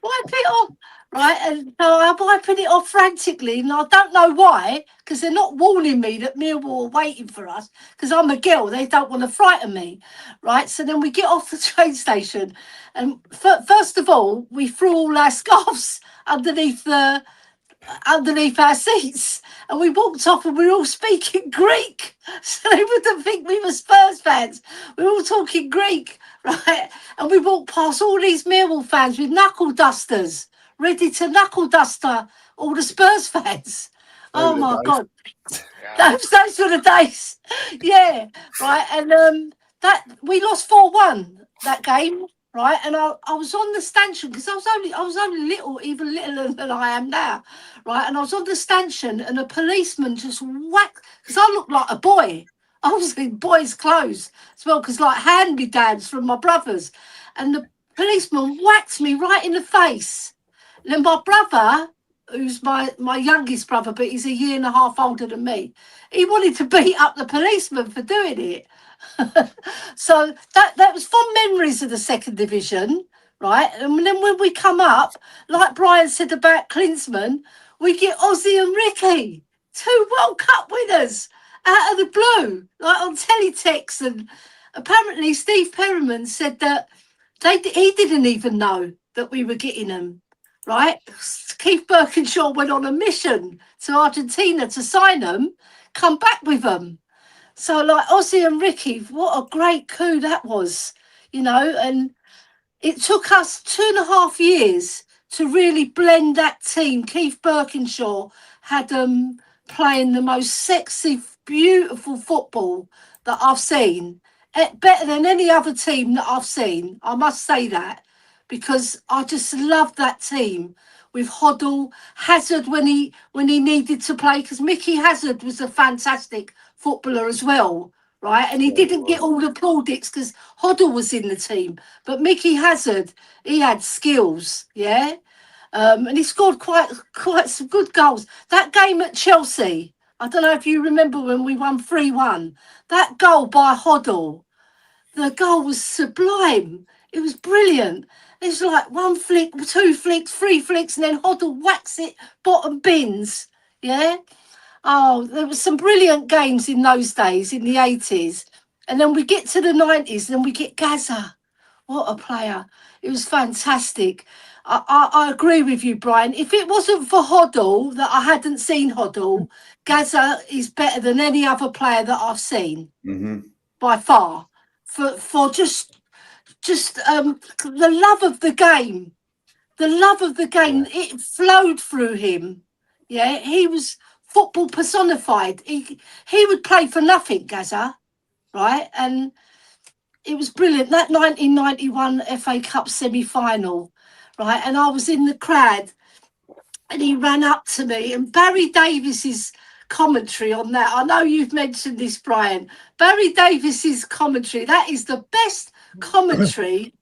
Wipe it off." Right, and so I'm wiping it off frantically, and I don't know why, because they're not warning me that Millwall are waiting for us, because I'm a girl, they don't want to frighten me, right? So then we get off the train station, and first of all, we threw all our scarves underneath our seats, and we walked off, and we were all speaking Greek, so they wouldn't think we were Spurs fans. We were all talking Greek, right? And we walked past all these Millwall fans with knuckle dusters, ready to knuckle duster all the Spurs fans. Oh my God. Those were the days. Yeah, right. And that we lost 4-1 that game, right? And I was on the stanchion because I was only little, even littler than I am now, right? And I was on the stanchion and a policeman just whacked, because I looked like a boy. I was in boys' clothes as well, because like hand-me-downs from my brothers. And the policeman whacked me right in the face. And then my brother, who's my youngest brother, but he's a year and a half older than me, he wanted to beat up the policeman for doing it. So that was fond memories of the second division, right? And then when we come up, like Brian said about Klinsmann, we get Ozzy and Ricky, 2 World Cup winners out of the blue, like on teletext. And apparently Steve Perryman said that He didn't even know that we were getting them, right? Keith Birkinshaw went on a mission to Argentina to sign them, come back with them. So, like, Ozzy and Ricky, what a great coup that was, you know, and it took us 2.5 years to really blend that team. Keith Birkinshaw had them playing the most sexy, beautiful football that I've seen. Better than any other team that I've seen. I must say that, because I just love that team with Hoddle, Hazard when he needed to play, because Mickey Hazard was a fantastic footballer as well, right? And he didn't get all the plaudits because Hoddle was in the team, but Mickey Hazard, he had skills, yeah. And he scored quite some good goals. That game at Chelsea, I don't know if you remember when we won 3-1. That goal by Hoddle, the goal was sublime. It was brilliant. It was like 1 flick, 2 flicks, 3 flicks, and then Hoddle whacks it bottom bins. Yeah. Oh, there were some brilliant games in those days, in the 80s. And then we get to the 90s, and then we get Gaza. What a player. It was fantastic. I agree with you, Brian. If it wasn't for Hoddle, that I hadn't seen Hoddle, Gaza is better than any other player that I've seen, by far. For just the love of the game. The love of the game, it flowed through him. Yeah, he was football personified. He would play for nothing, Gaza, right? And it was brilliant. That 1991 FA Cup semi-final, right? And I was in the crowd, and he ran up to me, and Barry Davies's commentary on that. I know you've mentioned this, Brian. Barry Davies's commentary, that is the best commentary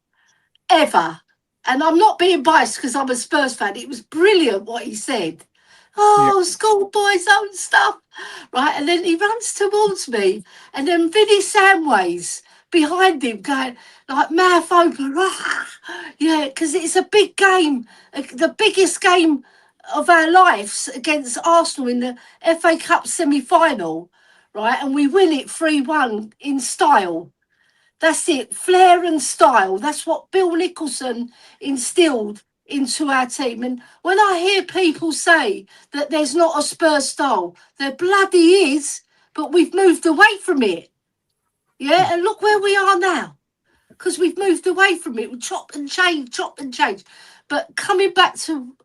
ever. And I'm not being biased because I'm a Spurs fan. It was brilliant what he said. Oh, schoolboys own stuff, right? And then he runs towards me, and then Vinnie Samways behind him going like mouth open. Yeah, because it's a big game, the biggest game of our lives against Arsenal in the FA Cup semi-final, right? And we win it 3-1 in style. That's it, flair and style. That's what Bill Nicholson instilled into our team. And when I hear people say that there's not a Spurs style, there bloody is, but we've moved away from it. Yeah, and look where we are now, because we've moved away from it. We chop and change. But coming back to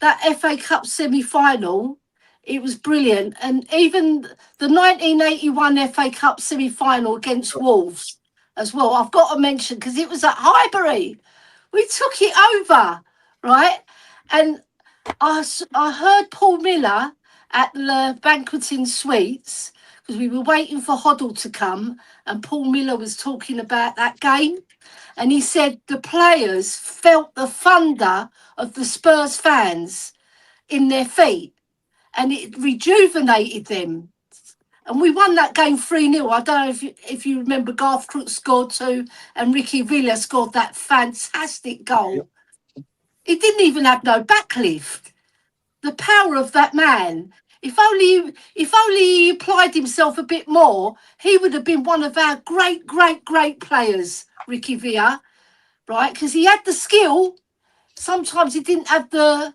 that FA Cup semi-final, it was brilliant. And even the 1981 FA Cup semi-final against Wolves as well, I've got to mention, because it was at Highbury. We took it over, right? And I heard Paul Miller at the banqueting suites, because we were waiting for Hoddle to come, and Paul Miller was talking about that game. And he said the players felt the thunder of the Spurs fans in their feet, and it rejuvenated them. And we won that game 3-0. I don't know if you remember, Garth Crooks scored 2 and Ricky Villa scored that fantastic goal. He didn't even have no backlift. The power of that man. If only he applied himself a bit more, he would have been one of our great players, Ricky Villa, right? Because he had the skill. Sometimes he didn't have the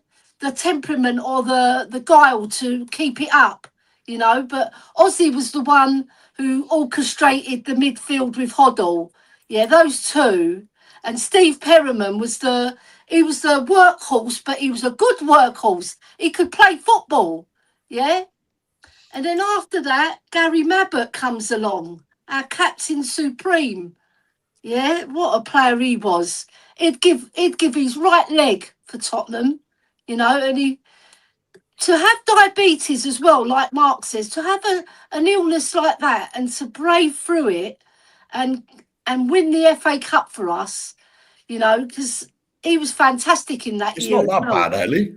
temperament or the guile to keep it up, you know. But Ozzy was the one who orchestrated the midfield with Hoddle. Yeah, those two. And Steve Perriman was the workhorse, but he was a good workhorse. He could play football. Yeah. And then after that, Gary Mabbutt comes along, our captain supreme. Yeah, what a player he was. He'd give his right leg for Tottenham, you know, and to have diabetes as well, like Mark says, to have an illness like that and to brave through it and win the FA Cup for us, you know, because he was fantastic in that year. It's not that bad, Ellie.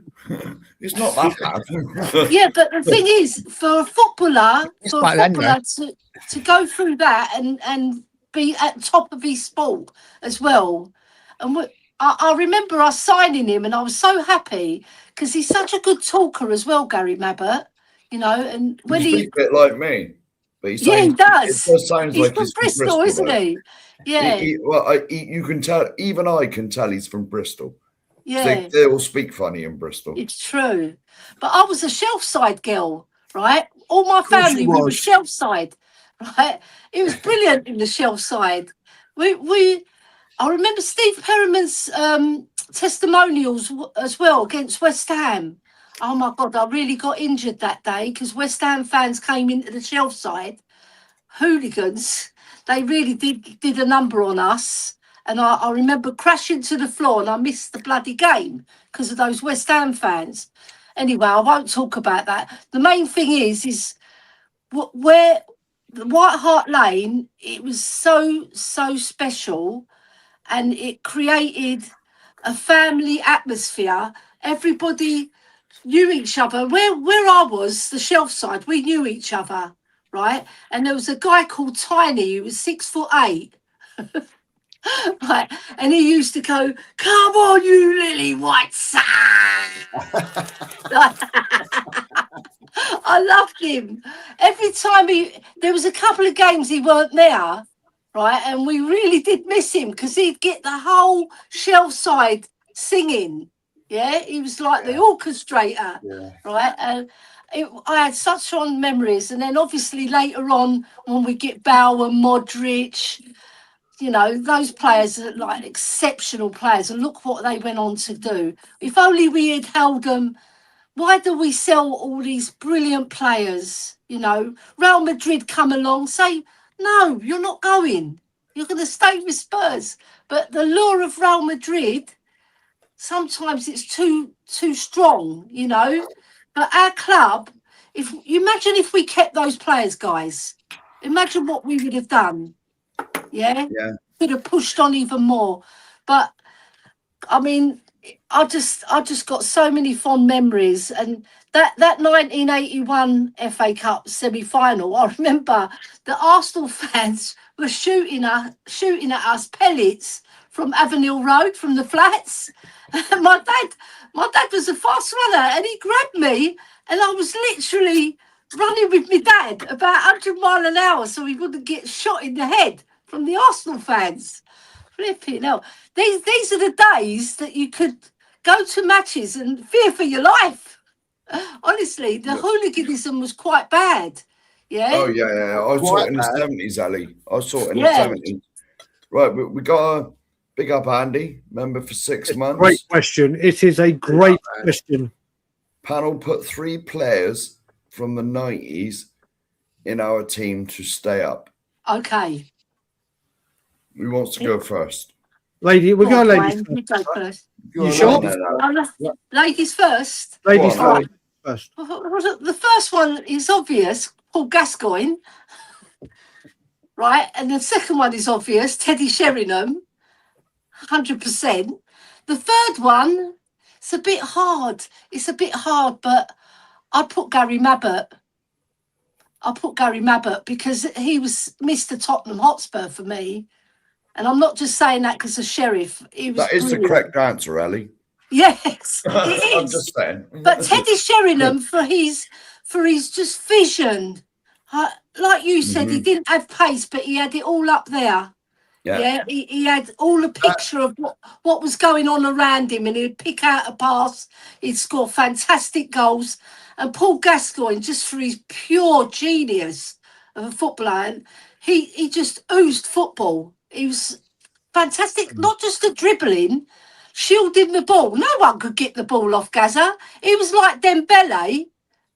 It's not that bad. Yeah, but the thing is, for a footballer to go through that and be at the top of his sport as well. And I remember us signing him, and I was so happy because he's such a good talker as well, Gary Mabbutt. You know, and when he's a bit like me. But Yeah, he does. It does sound He's like from he's Bristol, isn't though. he? Yeah. You can tell. Even I can tell he's from Bristol. Yeah. They all speak funny in Bristol. It's true. But I was a shelf side girl, right? All my course family, you we were was. shelf side, right? It was brilliant in the shelf side. I remember Steve Perriman's testimonials as well against West Ham. Oh my God, I really got injured that day because West Ham fans came into the shelf side, hooligans. They really did a number on us. And I remember crashing to the floor and I missed the bloody game because of those West Ham fans. Anyway, I won't talk about that. The main thing is where the White Hart Lane, it was so special, and it created a family atmosphere. Everybody knew each other. Where I was, the shelf side, we knew each other, right? And there was a guy called Tiny who was 6'8". Right, and he used to go, "Come on, you lily white son." I loved him. Every time there was a couple of games he weren't there, right, and we really did miss him because he'd get the whole shelf side singing. Yeah, he was like the orchestrator, right? And I had such fond memories. And then obviously later on, when we get Bowen, Modric, you know, those players are like exceptional players, and look what they went on to do. If only we had held them. Why do we sell all these brilliant players? You know, Real Madrid come along, say, no, you're not going. You're going to stay with Spurs. But the lure of Real Madrid, sometimes it's too strong, you know. But our club, if you imagine if we kept those players, guys, imagine what we would have done. Yeah, could have pushed on even more. But I mean, I just got so many fond memories. And that 1981 FA Cup semi-final, I remember the Arsenal fans were shooting at us pellets from Avenue Road, from the flats. And my dad was a fast runner, and he grabbed me, and I was literally running with my dad about 100 miles an hour so he wouldn't get shot in the head from the Arsenal fans. Flipping hell. These are the days that you could go to matches and fear for your life. Honestly, the hooliganism was quite bad. Yeah. Oh yeah. I saw it in the 70s, Ellie. I saw it in the 70s. Right, we got a big up Andy, member for 6 months. Great question. It is a great question. Panel put 3 players from the 90s in our team to stay up. Okay. Who wants to go first? Lady, we're going ladies first. You go first. You sure? Ladies first. Ladies first. The first one is obvious, Paul Gascoigne. Right, and the second one is obvious, Teddy Sheringham, 100%. The third one, it's a bit hard. But I'd put Gary Mabbutt. Because he was Mr. Tottenham Hotspur for me. And I'm not just saying that because of Sheriff. That is the correct answer, Ellie. Yes, it is. I'm just saying. But Teddy Sheringham, for his just vision, like you said, he didn't have pace, but he had it all up there. Yeah, he had all the picture of what was going on around him, and he'd pick out a pass. He'd score fantastic goals. And Paul Gascoigne, just for his pure genius of a footballer, and he just oozed football. He was fantastic, not just the dribbling, shielding the ball. No one could get the ball off Gaza. He was like Dembele,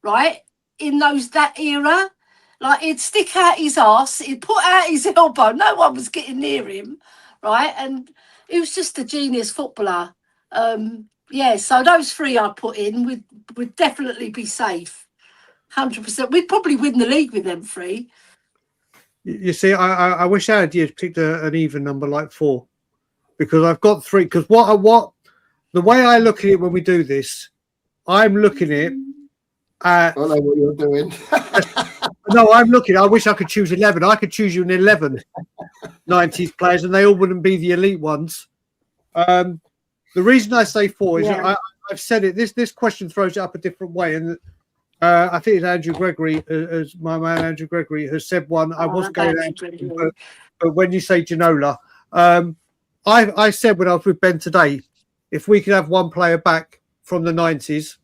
right, in that era. Like, he'd stick out his arse, he'd put out his elbow. No one was getting near him, right? And he was just a genius footballer. So those 3 I'd put in would definitely be safe. 100%. We'd probably win the league with them 3. You see, I wish I had picked an even number like 4, because I've got 3. Because what the way I look at it when we do this, I'm looking at it. I know what you're doing. No, I'm looking. I wish I could choose 11. I could choose you an 11 90s players, and they all wouldn't be the elite ones. The reason I say 4 is I've said it. This question throws it up a different way, and I think it's Andrew Gregory, as my man Andrew Gregory has said one. I was going out, but when you say Ginola, I said when I was with Ben today, if we could have one player back from the 90s.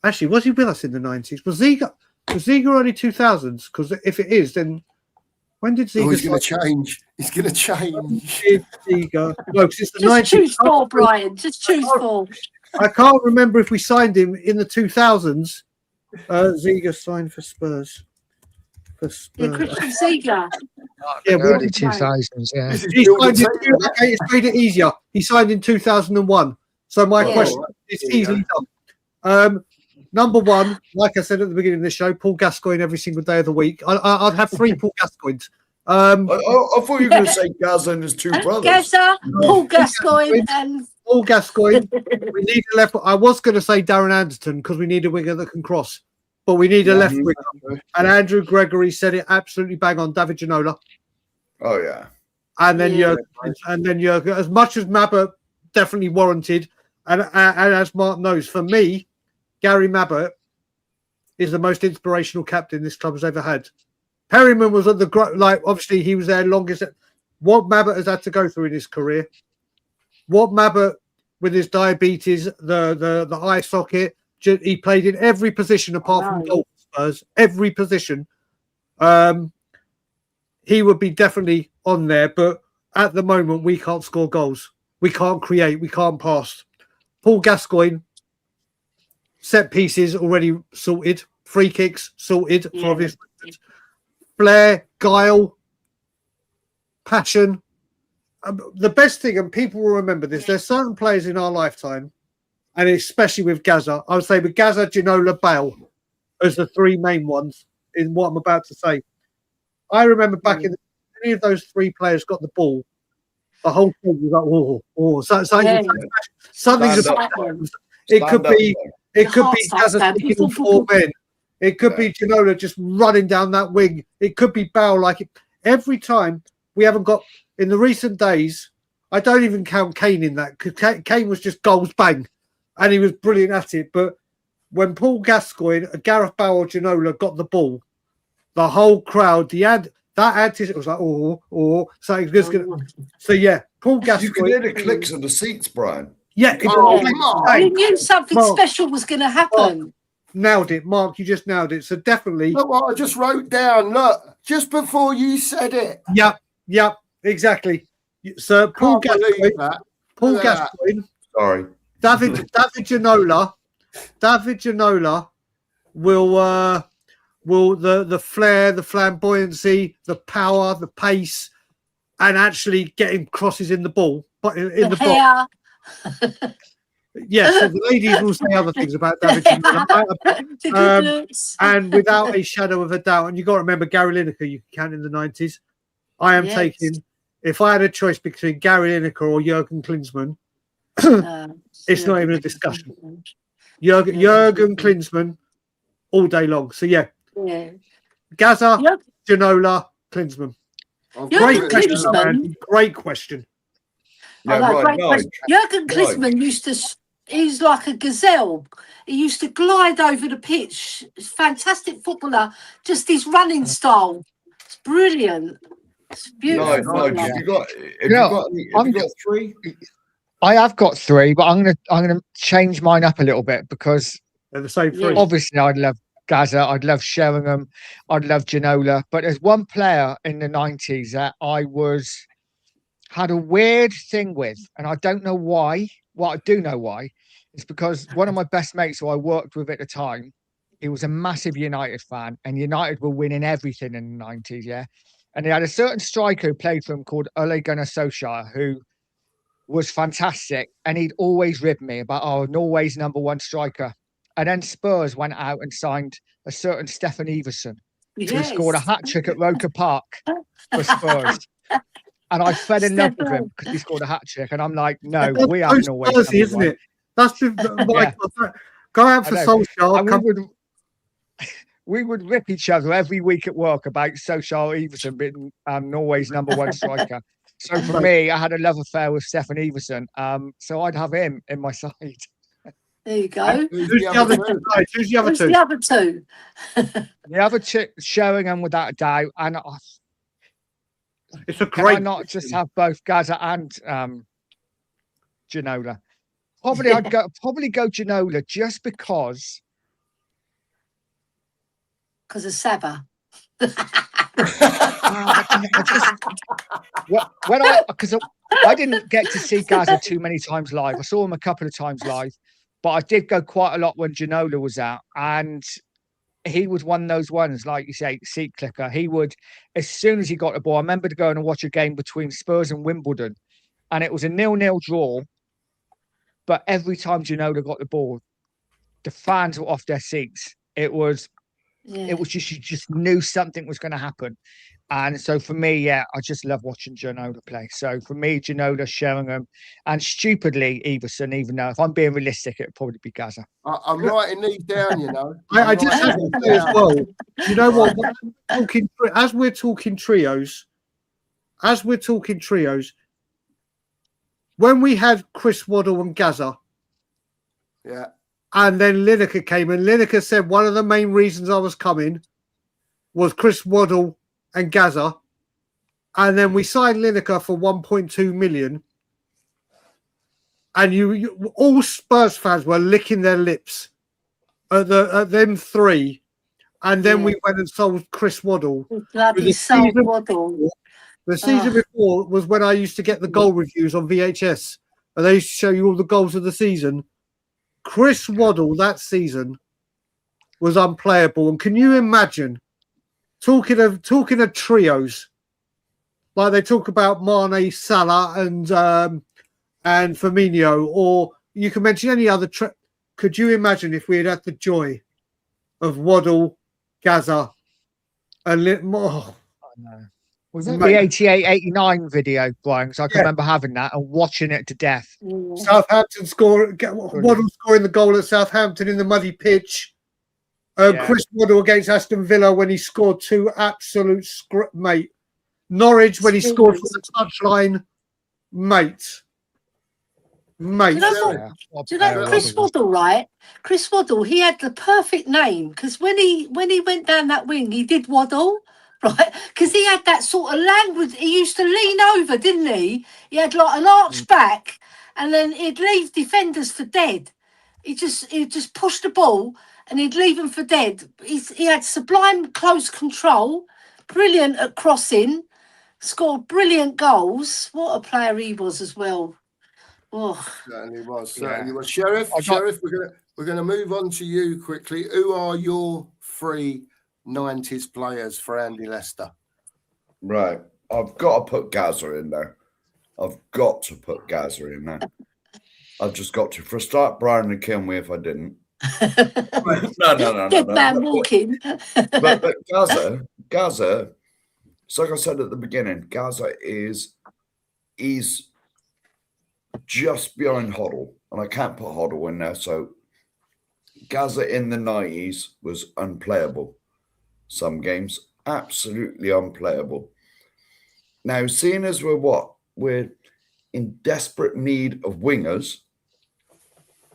Actually, was he with us in the 90s? Was Ziga early 2000s? Because if it is, then when did Ziga? Oh, he's going to change. He's going to change. Ziga? No, because it's the Just 90s. choose 4, Brian. Just choose 4. I can't remember if we signed him in the 2000s. Ziga signed for Spurs. Yeah, Christian Ziga. Yeah, early 2000s. Yeah, it's made it easier. He signed in 2001. So my question is easily done. Number 1, like I said at the beginning of the show, Paul Gascoigne every single day of the week. I'd have 3 Paul Gascoignes. I thought you were going to say Gaza and his 2 brothers. Gaza, Paul Gascoigne, and Paul Gascoigne. We need a left. I was going to say Darren Anderton because we need a winger that can cross, but we need a left winger. And Andrew Gregory said it absolutely bang on. David Ginola. Oh yeah. And then Jurgen. As much as Mabbutt definitely warranted, and as Mark knows, for me, Gary Mabbutt is the most inspirational captain this club has ever had. Perryman was at obviously he was there longest. What Mabbutt has had to go through in his career, what Mabbutt with his diabetes, the eye socket, he played in every position apart from goal for Spurs, every position. He would be definitely on there, but at the moment we can't score goals, we can't create, we can't pass. Paul Gascoigne, set pieces already sorted, free kicks sorted for obvious reasons. Flair, guile, passion. The best thing, and people will remember this, there's certain players in our lifetime, and especially with Gaza, I would say with Gaza, Ginola, Bale as the 3 main ones in what I'm about to say. I remember back in any of those 3 players got the ball, the whole thing was like, something's about that. It could be Gaza taking on 4 men. It could be Ginola just running down that wing. It could be Bale. Every time we haven't got in the recent days, I don't even count Kane in that because Kane was just goals bang, and he was brilliant at it. But when Paul Gascoigne, Gareth Bale, or Ginola got the ball, the whole crowd, that it was like something's just gonna. So yeah, Paul Gascoigne. You could hear the clicks of the seats, Brian. Yeah, you knew something special was going to happen. Nailed it, Mark. You just nailed it. So definitely. Look what I just wrote down. Look, just before you said it. Yep, exactly. So Paul Gascoigne. Paul Gascoigne. Sorry, David Ginola. David Ginola will the flair, the flamboyancy, the power, the pace, and actually getting crosses in the ball, but in the box. Yes, so the ladies will say other things about David Ginola. And without a shadow of a doubt, and you've got to remember Gary Lineker, you can count in the 90s. I am taking, if I had a choice between Gary Lineker or Jurgen Klinsmann, it's not even a discussion. Jurgen Klinsmann all day long. So Gaza, Ginola, Klinsmann. Great question. Jurgen Klinsmann he's like a gazelle. He used to glide over the pitch. Fantastic footballer. Just his running style. It's brilliant. It's beautiful. Have you got 3? I have got 3, but I'm gonna change mine up a little bit because they're the same 3. Obviously, I'd love Gaza, I'd love Sheringham, I'd love Ginola, but there's one player in the 90s that I had a weird thing with, and I don't know why. Well, I do know why. It's because one of my best mates who I worked with at the time, he was a massive United fan, and United were winning everything in the 90s, yeah? And he had a certain striker who played for him called Ole Gunnar Solskjaer, who was fantastic, and he'd always rib me about, Norway's #1 striker. And then Spurs went out and signed a certain Stefan Everson, who scored a hat-trick at Roker Park for Spurs. And I fell in love with him because he scored a hat-trick. And I'm like, no, we are Norway. Isn't it? That's go out for Solskjaer. We would rip each other every week at work about Solskjaer Everson being Norway's #1 striker. So for me, I had a love affair with Stefan Everson. So I'd have him in my side. There you go. Who's Who's the the other other two? two? Right, who's the other Who's two? the other two? The other two, Sheringham without a doubt, and It's a can I great. not just have both Gaza and Ginola? Probably I'd go Ginola just because. Because of Saba. Because I didn't get to see Gaza too many times live. I saw him a couple of times live, but I did go quite a lot when Ginola was out, and he was one of those ones, like you say, seat clicker. He would, as soon as he got the ball, I remember going and watch a game between Spurs and Wimbledon, and it was a 0-0 draw. But every time Ginola got the ball, the fans were off their seats. It was just, you just knew something was going to happen. And so for me, I just love watching Ginola play. So for me, Ginola, Sheringham, and stupidly Everson, even though if I'm being realistic, it'd probably be Gaza. I'm writing these down, you know. I just have to say as well. You know what? As we're talking trios, when we had Chris Waddle and Gaza, yeah, and then Lineker came, and Lineker said one of the main reasons I was coming was Chris Waddle and Gaza, and then we signed Lineker for 1.2 million, and you all Spurs fans were licking their lips at them three, and then we went and sold Chris Waddle. Bloody sold Waddle. The season before was when I used to get the goal reviews on VHS, and they used to show you all the goals of the season. Chris Waddle that season was unplayable, and can you imagine talking of trios like they talk about Mane, Salah, and Firmino, or you can mention any other. Could you imagine if we had the joy of Waddle, Gaza, and Was that the 88-89 video, Brian? Because I can remember having that and watching it to death. Southampton Waddle scoring the goal at Southampton in the muddy pitch. Chris Waddle against Aston Villa when he scored two absolute mate. Norwich when he scored from the touchline, mate. Do you know Chris Waddle, right? Chris Waddle, he had the perfect name because when he went down that wing, he did waddle. Right, because he had that sort of language. He used to lean over, didn't he? He had like an arched back, and then he'd leave defenders for dead. He'd just push the ball, and he'd leave them for dead. He had sublime close control, brilliant at crossing, scored brilliant goals. What a player he was as well. Oh, certainly was. Sheriff, we're gonna move on to you quickly. Who are your three 90s players for Andy Lester? Right. I've got to put Gaza in there. I've just got to. For a start, Brian would kill me if I didn't. No. Dead man walking. But Gaza, so like I said at the beginning, Gaza is just behind Hoddle. And I can't put Hoddle in there. So Gaza in the 90s was unplayable. Some games absolutely unplayable. Now, seeing as we're in desperate need of wingers,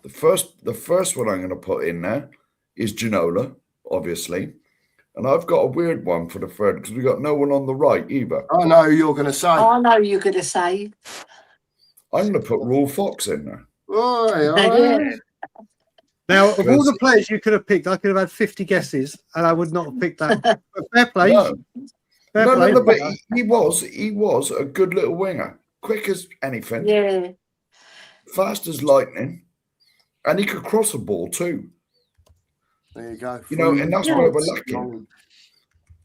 the first one I'm going to put in there is Ginola, obviously, and I've got a weird one for the third because we got no one on the right either. I know who you're going to say. I know you're going to say. I'm going to put Raw Fox in there. Oh. Now, of all the players you could have picked, I could have had 50 guesses, and I would not have picked that. But fair play. No, but he was a good little winger, quick as anything, fast as lightning, and he could cross a ball too. There you go. You know, and that's where we're lacking.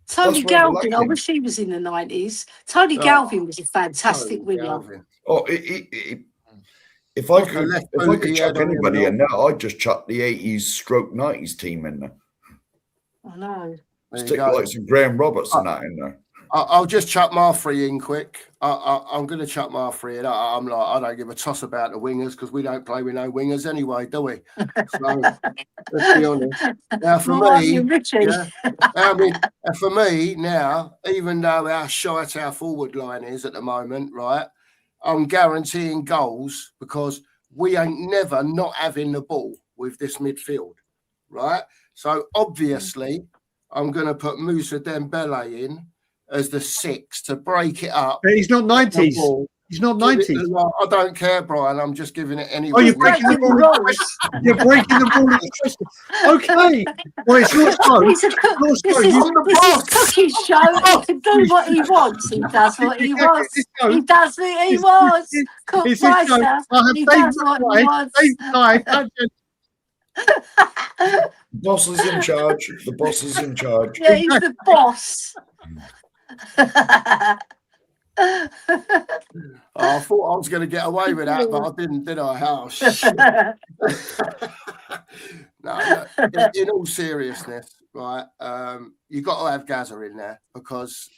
Tony Galvin, I wish he was in the 90s. Tony Galvin was a fantastic winger. If I could chuck anybody in there, I'd just chuck the 80s stroke 90s team in there. I know. Stick like some Graham Roberts and that in there. I'll just chuck my three in quick. I'm going to chuck my three in. I don't give a toss about the wingers because we don't play with no wingers anyway, do we? So let's be honest. Now for me, now, even though how shite our forward line is at the moment, right? I'm guaranteeing goals because we ain't never not having the ball. with this midfield, right? So obviously, I'm going to put Moussa Dembele in as the 6 to break it up. But he's not 90s. He's not 90s. I don't care, Brian. I'm just giving it anyway. Oh, you're breaking the ball. You're breaking the ball. Okay. Well, it's your show. This is Cookie's show. He can do what he wants. He does what he wants. He does what he wants. Cook Meister. He does what he wants. The boss is in charge. The boss is in charge. Yeah, he's the boss. I thought I was going to get away with that, but I didn't, did I? Oh, shit. No, in all seriousness, right, you got to have Gaza in there because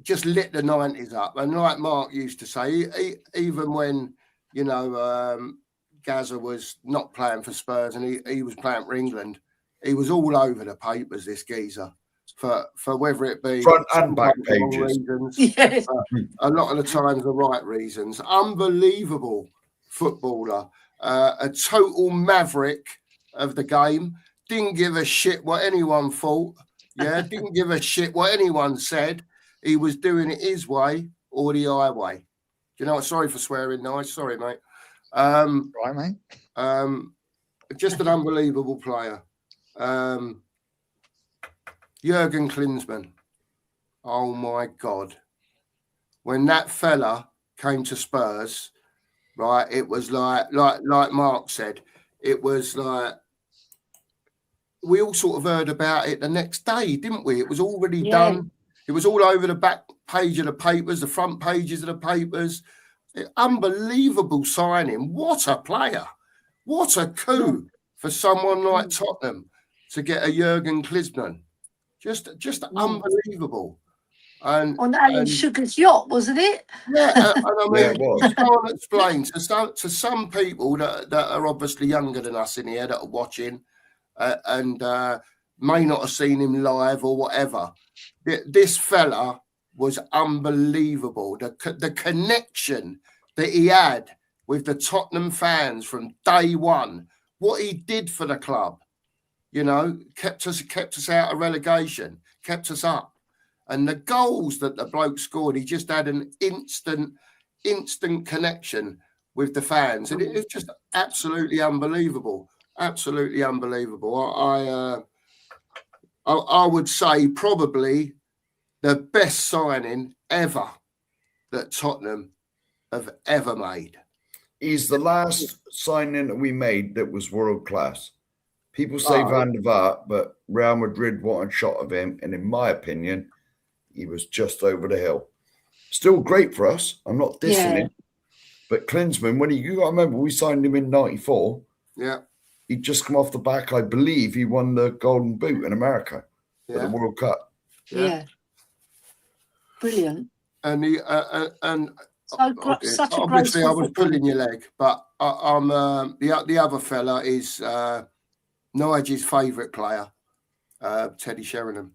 just lit the 90s up. And like Mark used to say, even when, you know, Gaza was not playing for Spurs and he was playing for England, he was all over the papers, this geezer. For whether it be front and back pages, reasons, a lot of the times the right reasons. Unbelievable footballer, a total maverick of the game. Didn't give a shit what anyone thought. Yeah, didn't give a shit what anyone said. He was doing it his way or the highway. You know what? Sorry for swearing, Nigel. Sorry, mate. Right, mate. Just an unbelievable player. Jurgen Klinsmann. Oh my God. When that fella came to Spurs, right, it was like Mark said, it was like we all sort of heard about it the next day, didn't we? It was already done. It was all over the back page of the papers, the front pages of the papers. Unbelievable signing. What a player. What a coup for someone like Tottenham to get a Jurgen Klinsmann. Just unbelievable. And on Alan Sugar's yacht, wasn't it? Yeah, and I mean, Yeah, I can't explain to some people that are obviously younger than us in here that are watching and may not have seen him live or whatever. This fella was unbelievable. The connection that he had with the Tottenham fans from day one, what he did for the club. You know, kept us out of relegation, kept us up. And the goals that the bloke scored, he just had an instant connection with the fans. And it's just absolutely unbelievable. Absolutely unbelievable. I would say probably the best signing ever that Tottenham have ever made. He's the last signing that we made that was world class. People say Van der Vaart, but Real Madrid wanted a shot of him. And in my opinion, he was just over the hill. Still great for us. I'm not dissing him. But Klinsmann, you got to remember, we signed him in 94. Yeah. He'd just come off the back. I believe he won the Golden Boot in America for the World Cup. Yeah. Brilliant. And he, such a obviously I was pulling your leg, but I'm the other fella is Nigel's favourite player, Teddy Sheringham.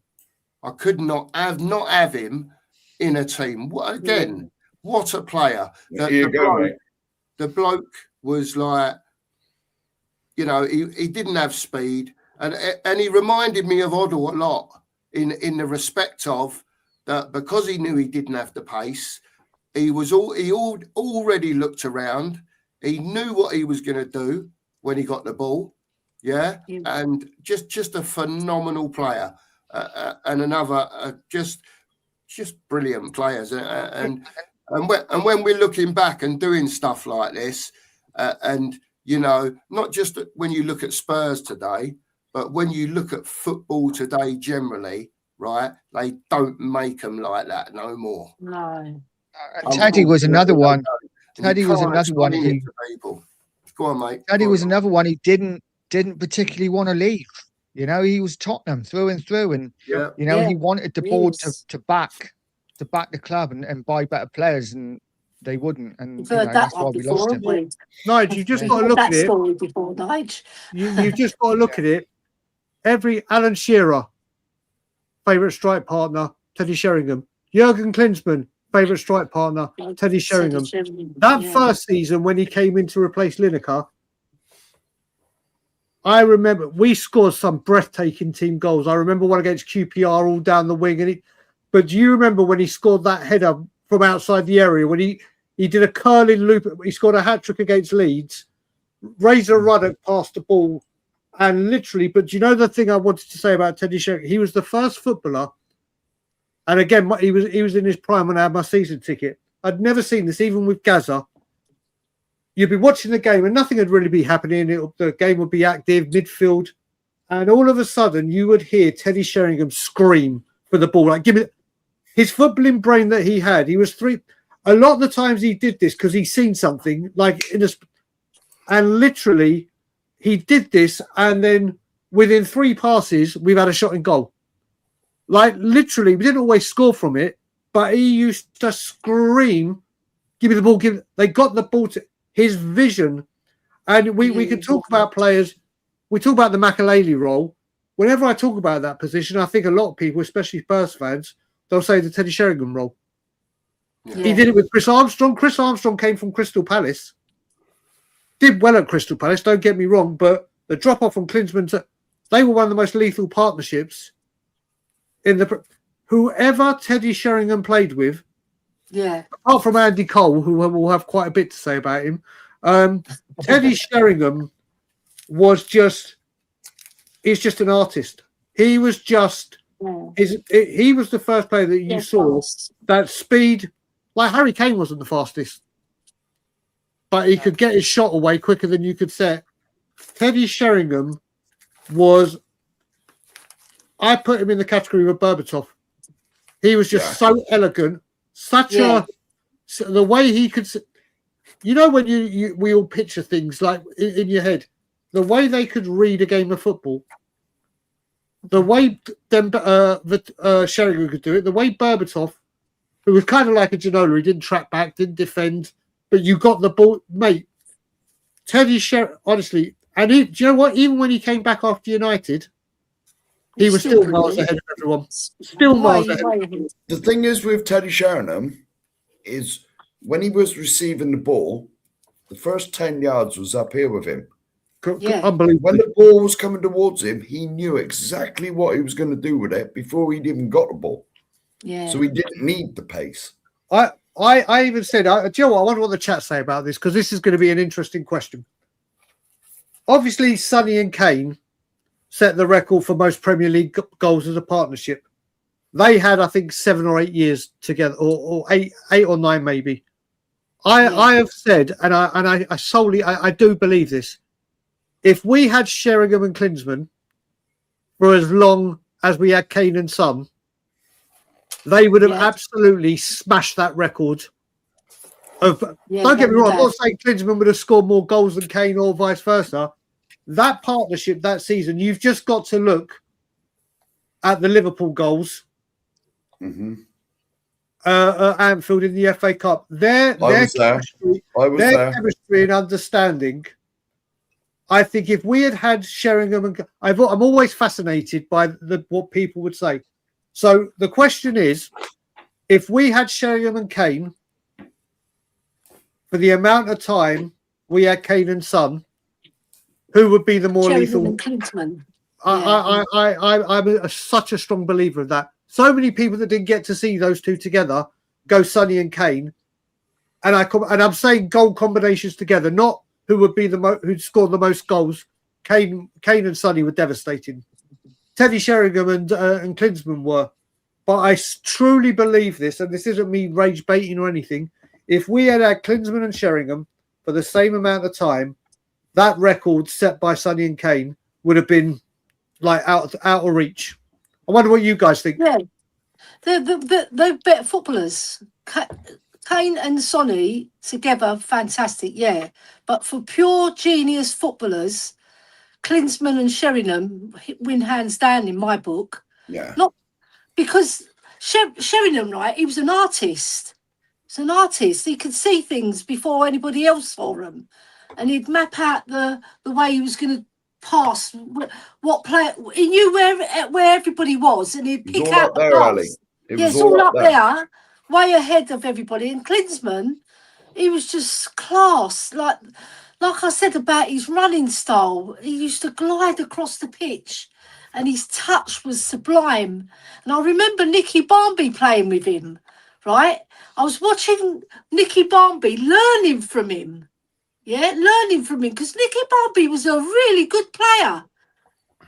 I could not have him in a team. What a player. The bloke was like, you know, he didn't have speed, and he reminded me of Oddle a lot in the respect of that because he knew he didn't have the pace. He already looked around. He knew what he was going to do when he got the ball. Yeah. And just a phenomenal player, and another just brilliant players. And when we're looking back and doing stuff like this, and you know, not just when you look at Spurs today, but when you look at football today generally, right? They don't make them like that no more. No. Teddy was another one. Teddy was another one. Go on, mate. Teddy was another one. He didn't particularly want to leave. You know, he was Tottenham through and through, and you know he wanted the board to back the club and buy better players, and they wouldn't. And you know, that's why we lost him. Nigel, you just got to look at it. Before, Nigel. You've just got to look at it. Every Alan Shearer, favourite strike partner, Teddy Sheringham. Jurgen Klinsmann, favourite strike partner, Teddy Sheringham. That first season when he came in to replace Lineker, I remember we scored some breathtaking team goals. I remember one against QPR all down the wing. But do you remember when he scored that header from outside the area, when he did a curling loop? He scored a hat-trick against Leeds. Razor Ruddock passed the ball. And literally, but do you know the thing I wanted to say about Teddy Sheringham? He was the first footballer. And again, he was in his prime when I had my season ticket. I'd never seen this, even with Gaza. You'd be watching the game and nothing would really be happening. The game would be active, midfield. And all of a sudden, you would hear Teddy Sheringham scream for the ball. Like, give me his footballing brain that he had. He was a lot of the times he did this because he'd seen something like and literally he did this. And then within 3 passes, we've had a shot in goal. Like literally, we didn't always score from it, but he used to scream, give me the ball. They got the ball to his vision. And we could talk about players. We talk about the Makelele role. Whenever I talk about that position, I think a lot of people, especially Spurs fans, they'll say the Teddy Sheringham role. Yeah. He did it with Chris Armstrong. Chris Armstrong came from Crystal Palace. Did well at Crystal Palace, don't get me wrong, but the drop-off from Klinsmann, they were one of the most lethal partnerships in whoever Teddy Sheringham played with. Yeah. Apart from Andy Cole, who will have quite a bit to say about him. Teddy Sheringham he's just an artist. He was just, he was the first player that you saw that speed, like Harry Kane wasn't the fastest, but he could get his shot away quicker than you could set. Teddy Sheringham I put him in the category of Berbatov. He was just so elegant, the way he could, when we all picture things like in your head, the way they could read a game of football, the way Sheringham could do it, the way Berbatov, who was kind of like a Ginola, he didn't track back, didn't defend, but you got the ball, mate. Teddy Sheringham, honestly, and do you know what? Even when he came back after United, he was still miles ahead of everyone. Still miles ahead. The thing is with Teddy Sheringham is when he was receiving the ball, the first 10 yards was up here with him. Unbelievable. When the ball was coming towards him, he knew exactly what he was going to do with it before he'd even got the ball. Yeah. So he didn't need the pace. I even said, do you know what? I wonder what the chat say about this, because this is going to be an interesting question. Obviously, Sonny and Kane set the record for most Premier League goals as a partnership. They had, I think, 7 or 8 years together, or eight or nine maybe. I have said, and I do believe this. If we had Sheringham and Klinsmann for as long as we had Kane and Son, they would have absolutely smashed that record. Don't get me wrong, I'm not saying Klinsmann would have scored more goals than Kane or vice versa. That partnership that season, you've just got to look at the Liverpool goals at Anfield in the FA Cup. Their chemistry and understanding. I think if we had Sheringham and I'm always fascinated by what people would say. So the question is, if we had Sheringham and Kane for the amount of time we had Kane and Son, who would be the more lethal? And Klinsmann. I'm such a strong believer of that. So many people that didn't get to see those two together go Sonny and Kane, and I'm saying goal combinations together, not who would be who'd score the most goals. Kane and Sonny were devastating. Teddy Sheringham and Klinsmann were, but I truly believe this, and this isn't me rage baiting or anything. If we had Klinsmann and Sheringham for the same amount of time, that record set by Sonny and Kane would have been like out of reach. I wonder what you guys think. Yeah, they're better footballers. Kane and Sonny together, fantastic, yeah. But for pure genius footballers, Klinsmann and Sheringham win hands down in my book. Yeah. Not because Sheringham, right? He was an artist. He was an artist. He could see things before anybody else saw them, and he'd map out the way he was going to pass. What player he knew where everybody was, and he'd pick out the pass. It was all up there. way ahead of everybody. And Klinsmann, he was just class. Like I said about his running style, he used to glide across the pitch and his touch was sublime. And I remember Nicky Barmby playing with him, right? I was watching Nicky Barmby, learning from him. Yeah, learning from him, because Nicky Barmby was a really good player,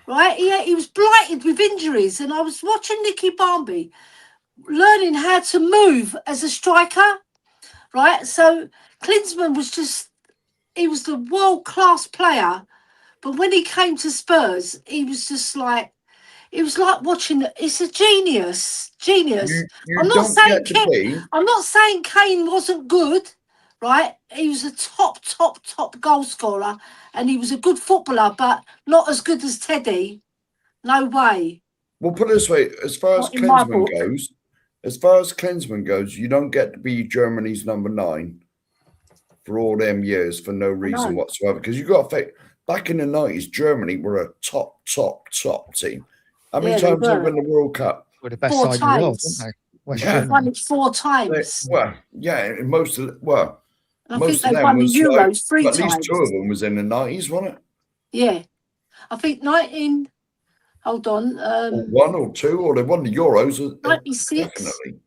right? He was blighted with injuries, and I was watching Nicky Barmby learning how to move as a striker, right? So Klinsmann was he was the world-class player, but when he came to Spurs, he was just like, it was like watching, it's a genius. I'm not saying Kane wasn't good, right? He was a top goal scorer, and he was a good footballer, but not as good as Teddy. No way. Well, put it this way: as far as Klinsmann goes, you don't get to be Germany's number 9 for all them years for no reason whatsoever. Because you got to think, back in the 90s, Germany were a top team. How many times have they won the World Cup? Were the best side in the world, weren't they? They've won it 4 times. Most of them they've won the Euros 3 times. At least 2 of them was in the 90s, wasn't it? Yeah. I think 1 or 2, or they won the Euros. 96. Definitely.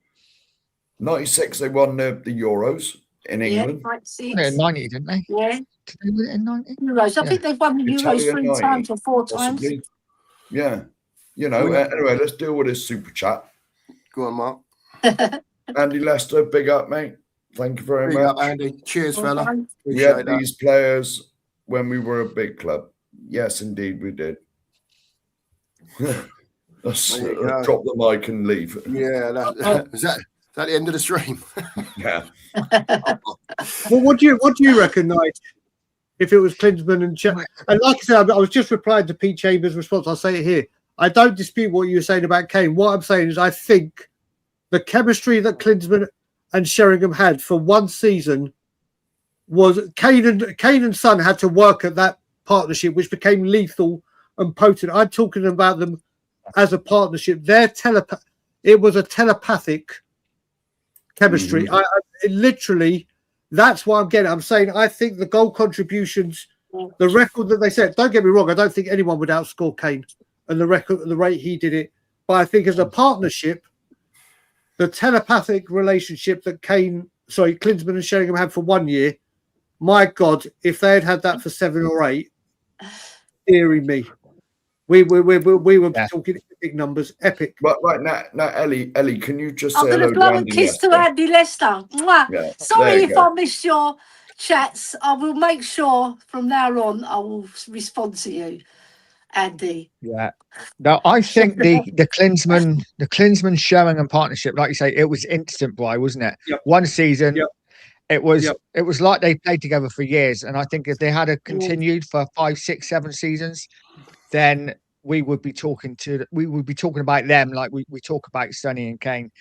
96, they won the Euros in England. Yeah, 96. Yeah, 90, didn't they? Yeah. Did they win it in 90? Euros. I think they've won the Euros 3 times or 4 times. Yeah. Anyway, let's deal with this super chat. Go on, Mark. Andy Lester, big up, mate. Thank you very much. Big up, Andy. Cheers, fella. We had these players when we were a big club. Yes, indeed, we did. Let's drop the mic and leave. Yeah, is that the end of the stream? Yeah. Well, what do you reckon, Nigel? If it was Klinsmann and like I said, I was just replying to Pete Chambers' response. I'll say it here. I don't dispute what you were saying about Kane. What I'm saying is I think the chemistry that Klinsmann and Sheringham had for one season was Kane and Son had to work at that partnership, which became lethal and potent. I'm talking about them as a partnership. It was a telepathic chemistry. Literally, that's what I'm getting. I'm saying I think the goal contributions, the record that they set. Don't get me wrong. I don't think anyone would outscore Kane and the rate he did it. But I think as a partnership, the telepathic relationship that Klinsmann and Sheringham had for 1 year, my God, if they had that for 7 or 8, dearie me, we were talking big numbers, epic. But right now, Ellie, can you just I'm say going to blow a kiss to Andy Lester. Yeah, sorry if I missed your chats. I will make sure from now on I will respond to you, Andy. Yeah. No, I think the Klinsmann Sheringham partnership, like you say, it was instant, Bri, wasn't it? Yep. One season. Yep. It was like they played together for years. And I think if they had continued for 5, 6, 7 seasons, then we would be talking about them like we talk about Sonny and Kane.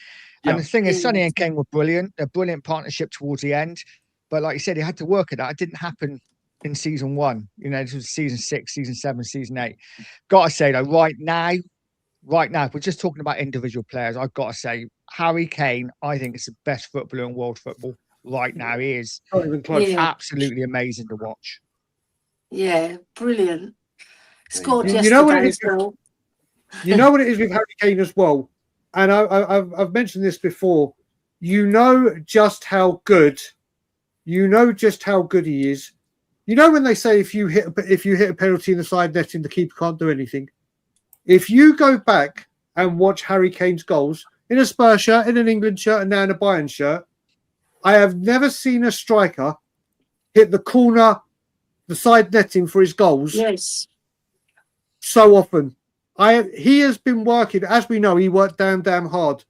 And the thing is, Sonny and Kane were brilliant. A brilliant partnership towards the end. But like you said, he had to work at that. It didn't happen in season 1. This was season 6, season 7, season 8. Gotta say though, right now, if we're just talking about individual players, I've got to say Harry Kane, I think is the best footballer in world football right now. He is absolutely amazing to watch. Yeah, brilliant. Scored yesterday. You know what it is with Harry Kane as well, and I've mentioned this before. You know just how good he is. You know when they say if you hit a penalty in the side netting, the keeper can't do anything. If you go back and watch Harry Kane's goals in a Spurs shirt, in an England shirt, and now in a Bayern shirt, I have never seen a striker hit the corner, the side netting for his goals. Yes. So often. He has been working, as we know, he worked damn hard.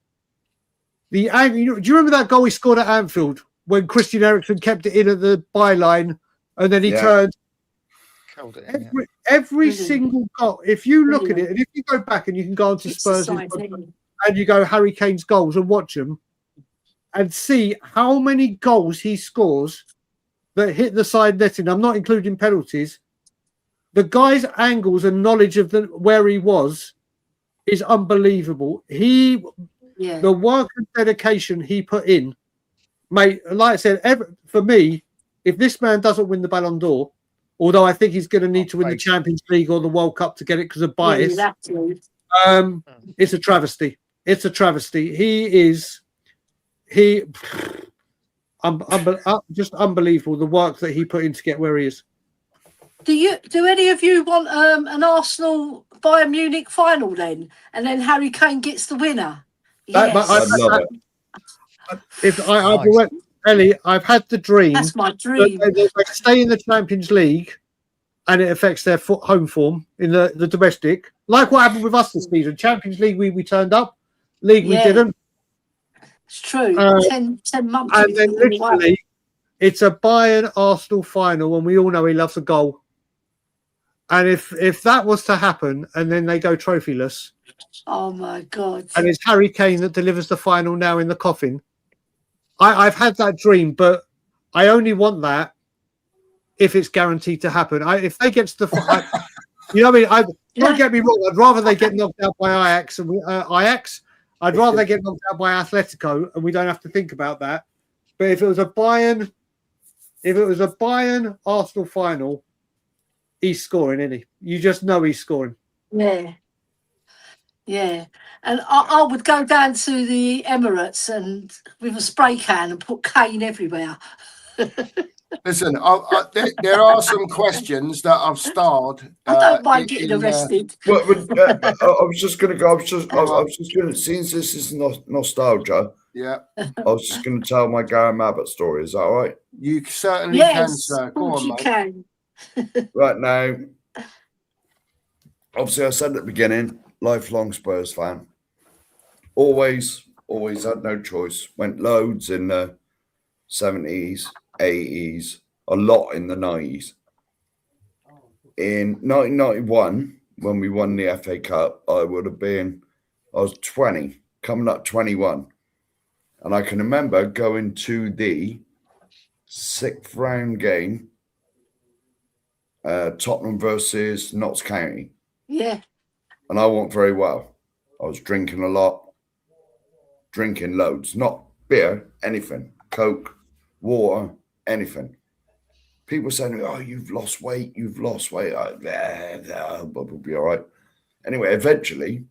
Do you remember that goal he scored at Anfield when Christian Eriksen kept it in at the byline and then he turned? Every single goal, if you look at it, and if you go back and you can go onto Spurs and you go Harry Kane's goals and watch them and see how many goals he scores that hit the side netting, I'm not including penalties. The guy's angles and knowledge of where he was is unbelievable. He Yeah. The work and dedication he put in, mate, like I said, for me, if this man doesn't win the Ballon d'Or, although I think he's going to need to win the Champions League or the World Cup to get it because of bias, it's a travesty. It's a travesty. Just unbelievable, the work that he put in to get where he is. Do any of you want an Arsenal Bayern Munich final then, and then Harry Kane gets the winner? Yes. I'd love it. Ellie, I've had the dream. That's my dream. They stay in the Champions League, and it affects their home form in the domestic. Like what happened with us this season. Champions League, we turned up. League, we didn't. It's true. 10 months. And then literally, it's a Bayern Arsenal final, and we all know he loves a goal. And if that was to happen, and then they go trophyless, oh my God! And it's Harry Kane that delivers the final now in the coffin. I've had that dream, but I only want that if it's guaranteed to happen. If they get to the, you know what I mean? Don't get me wrong. I'd rather they get knocked out by Ajax and Ajax. I'd rather they get knocked out by Atletico, and we don't have to think about that. But if it was a Bayern Arsenal final, he's scoring, isn't he? You just know he's scoring. Yeah. Yeah. And I would go down to the Emirates and with a spray can and put Kane everywhere. Listen, there are some questions that I've starred. I don't mind getting arrested. I was just going to go. I was just going to, since this is nostalgia. Yeah. I was just going to tell my Gary Mabbutt story. Is that all right? You certainly can, sir. Go on, you mate. can. Right now, obviously, I said at the beginning, lifelong Spurs fan. Always had no choice. Went loads in the 70s, 80s, a lot in the 90s. In 1991, when we won the FA Cup, I was 20, coming up 21. And I can remember going to the 6th round game, Tottenham versus Notts County. Yeah. And I wasn't very well. I was drinking a lot, drinking loads, not beer, anything, Coke, water, anything. People saying, "Oh, you've lost weight. We'll be all right." Anyway, eventually,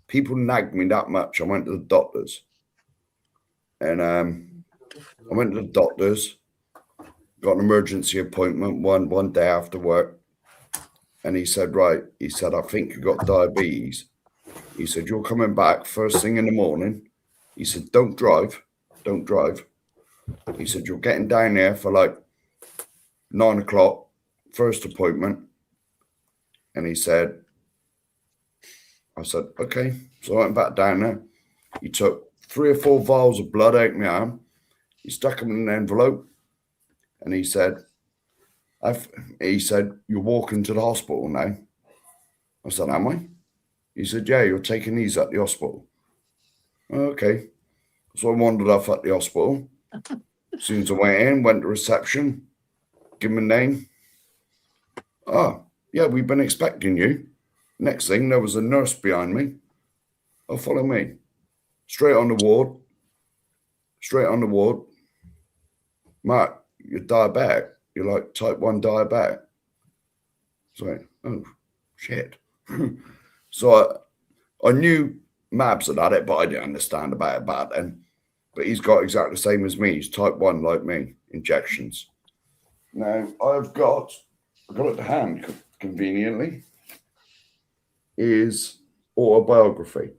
people nagged me that much. I went to the doctors, and I went to the doctors, got an emergency appointment one day after work, and he said, "Right," he said, "I think you got diabetes." He said, "You're coming back first thing in the morning." He said, Don't drive. He said, "You're getting down there for like 9 o'clock, first appointment." And I said, "Okay." So I went back down there. He took 3 or 4 vials of blood out of my arm. He stuck them in an envelope. And he said, "You're walking to the hospital now." I said, "Am I?" He said, "Yeah, you're taking these at the hospital." Okay. So I wandered off at the hospital. As soon as I went in, went to reception, give him a name. "Oh, yeah, we've been expecting you." Next thing, there was a nurse behind me. "Oh, follow me." Straight on the ward. "Mark, you're diabetic. You're like type 1 diabetic." It's like, oh, shit. So I knew Mabs had it, but I didn't understand about it back then. But he's got exactly the same as me. He's type 1 like me, injections. Now, I've got it to hand conveniently, is autobiography.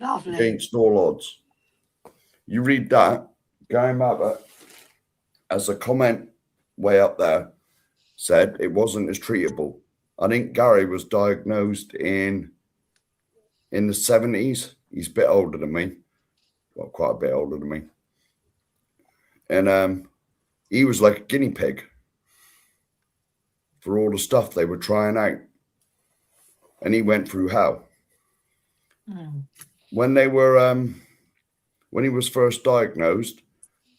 Lovely. Against All Odds. You read that, Gary Mabbutt, as a comment way up there, said it wasn't as treatable. I think Gary was diagnosed in the 70s. He's a bit older than me. Well, quite a bit older than me. And he was like a guinea pig for all the stuff they were trying out. And he went through hell. When he was first diagnosed,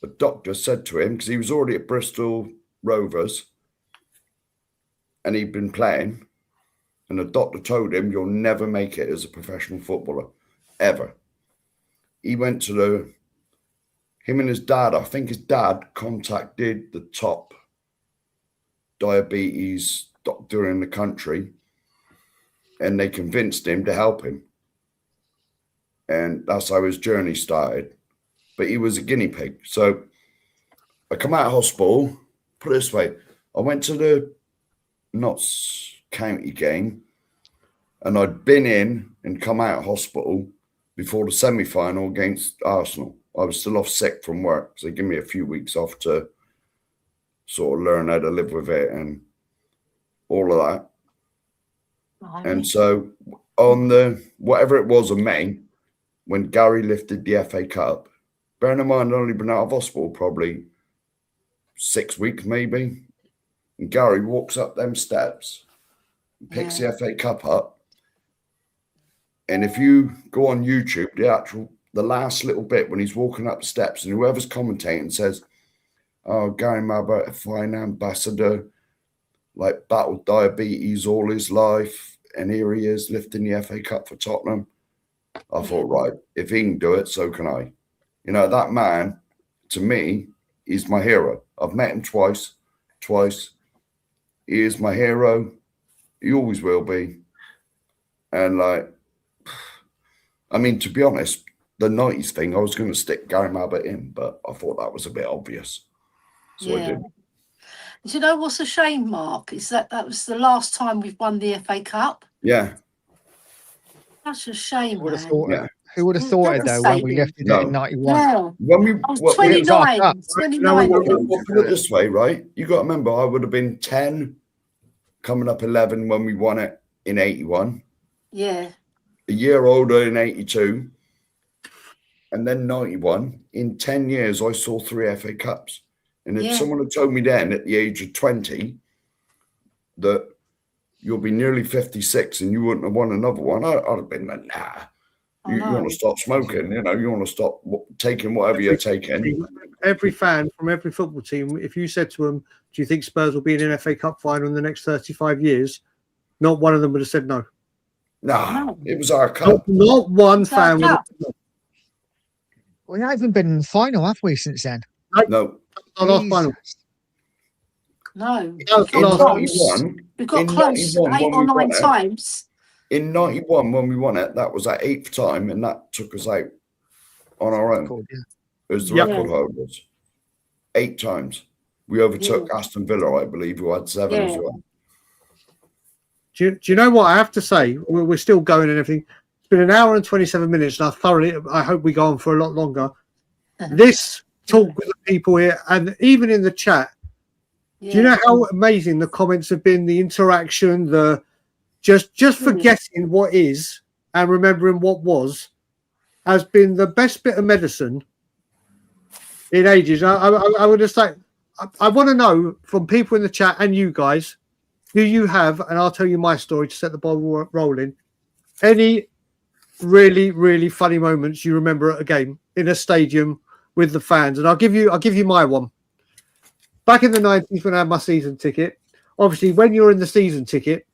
the doctor said to him, because he was already at Bristol Rovers and he'd been playing, and the doctor told him, "You'll never make it as a professional footballer, ever." he went to him and his dad, I think his dad contacted the top diabetes doctor in the country, and they convinced him to help him. And that's how his journey started. But he was a guinea pig. So I come out of hospital, put it this way, I went to the Notts County game, and I'd been in and come out of hospital before the semi-final against Arsenal. I was still off sick from work, so they gave me a few weeks off to sort of learn how to live with it and all of that. And so on the, whatever it was of May, when Gary lifted the FA Cup, bearing in mind I'd only been out of hospital probably 6 weeks maybe, and Gary walks up them steps, picks the FA Cup up, and if you go on YouTube, the last little bit when he's walking up the steps, and whoever's commentating says, "Oh, Gary Mabbutt, a fine ambassador, like battled diabetes all his life, and here he is lifting the FA Cup for Tottenham." I thought, right, if he can do it, so can I. You know, that man, to me, is my hero. I've met him twice. He is my hero. He always will be. And like, I mean, to be honest, the 90s thing, I was going to stick Gary Mabbutt in, but I thought that was a bit obvious. So I did. Do you know what's a shame, Mark? Is that was the last time we've won the FA Cup. Yeah. That's a shame. Who would have thought it? Who would have thought it though when we lifted it in '91? Yeah. When we, I was 29. 29. We'll put it this way, right? You got to remember, I would have been 10, coming up 11 when we won it in '81. Yeah. A year older in '82, and then '91. In 10 years, I saw 3 FA Cups. And if someone had told me then at the age of 20 that you'll be nearly 56 and you wouldn't have won another one, I'd have been like, nah. You want to stop smoking, you know, you want to stop taking whatever you're taking. Every fan from every football team, if you said to them, do you think Spurs will be in an FA Cup final in the next 35 years? Not one of them would have said no. Nah, it was our cup. Not one fan would have said no. We haven't even been in the final, have we, since then? No. Not our final. No. We got close 8 or 9 times. In '91, when we won it, that was our 8th time, and that took us out on our own. It was the record holders. 8 times. We overtook Aston Villa, I believe, who had 7 as well. Do you know what I have to say? We're still going and everything. It's been an hour and 27 minutes, and I hope we go on for a lot longer. This talk with the people here, and even in the chat, do you know how amazing the comments have been, the interaction, the just forgetting what is and remembering what was has been the best bit of medicine in ages. I would just say, I want to know from people in the chat and you guys, do you have, and I'll tell you my story to set the ball rolling, any really, really funny moments you remember at a game in a stadium with the fans? And I'll give you my one. Back in the 90s when I had my season ticket, obviously when you're in the season ticket,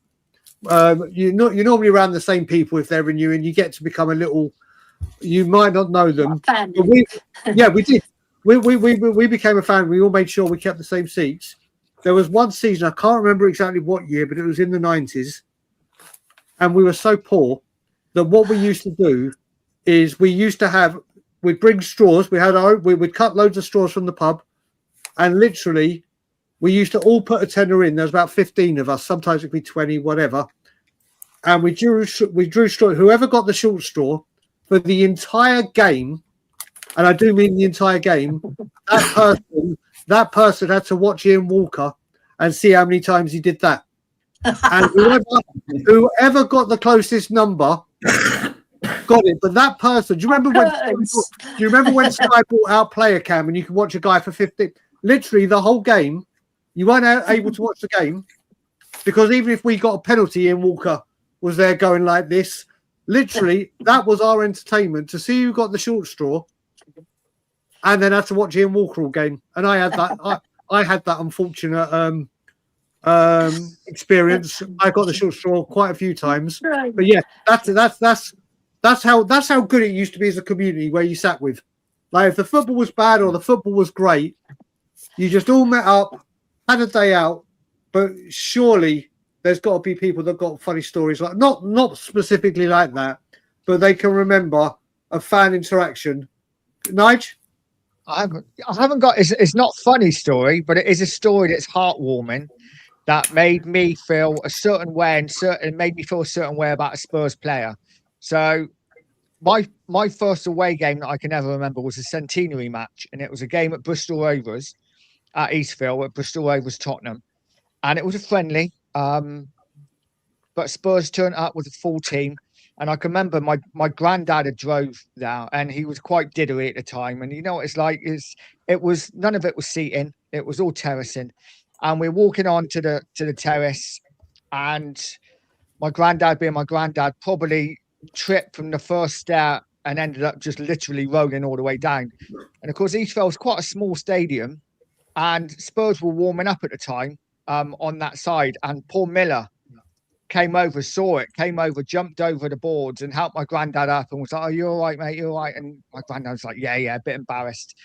you're normally around the same people if they're renewing. You get to become a little. You might not know them. But we did. We became a fan. We all made sure we kept the same seats. There was one season, I can't remember exactly what year, but it was in the 90s, and we were so poor that what we used to do is we'd bring straws. We'd cut loads of straws from the pub, and literally. We used to all put a tenner in. There was about 15 of us. Sometimes it'd be 20, whatever. And we drew straw. Whoever got the short straw for the entire game, and I do mean the entire game, that person had to watch Ian Walker and see how many times he did that. And whoever got the closest number got it. But that person, do you remember when Sky brought out Player Cam and you could watch a guy for 15? Literally the whole game. You weren't able to watch the game because even if we got a penalty, Ian Walker was there going like this. Literally, that was our entertainment to see who got the short straw, and then had to watch Ian Walker all game. And I had that. I had that unfortunate experience. I got the short straw quite a few times. But yeah, that's That's how good it used to be as a community where you sat with. Like if the football was bad or the football was great, you just all met up, had a day out. But surely there's got to be people that got funny stories, like not specifically like that, but they can remember a fan interaction. Nigel? I haven't got. It's not a funny story, but it is a story that's heartwarming. That made me feel a certain way and made me feel a certain way about a Spurs player. So my first away game that I can ever remember was a centenary match, and it was a game at Bristol Rovers at Eastville at Bristol Rovers Tottenham, and it was a friendly. But Spurs turned up with a full team, and I can remember my granddad had drove there, and he was quite diddery at the time. And you know what it's like? It was none of it was seating; it was all terracing. And we're walking on to the terrace, and my granddad, being my granddad, probably tripped from the first stair and ended up just literally rolling all the way down. And of course, Eastville was quite a small stadium, and Spurs were warming up at the time on that side. And Paul Miller came over, saw it, came over, jumped over the boards and helped my granddad up and was like, "Oh, you're all right, mate, you're all right." And my granddad was like, yeah, a bit embarrassed.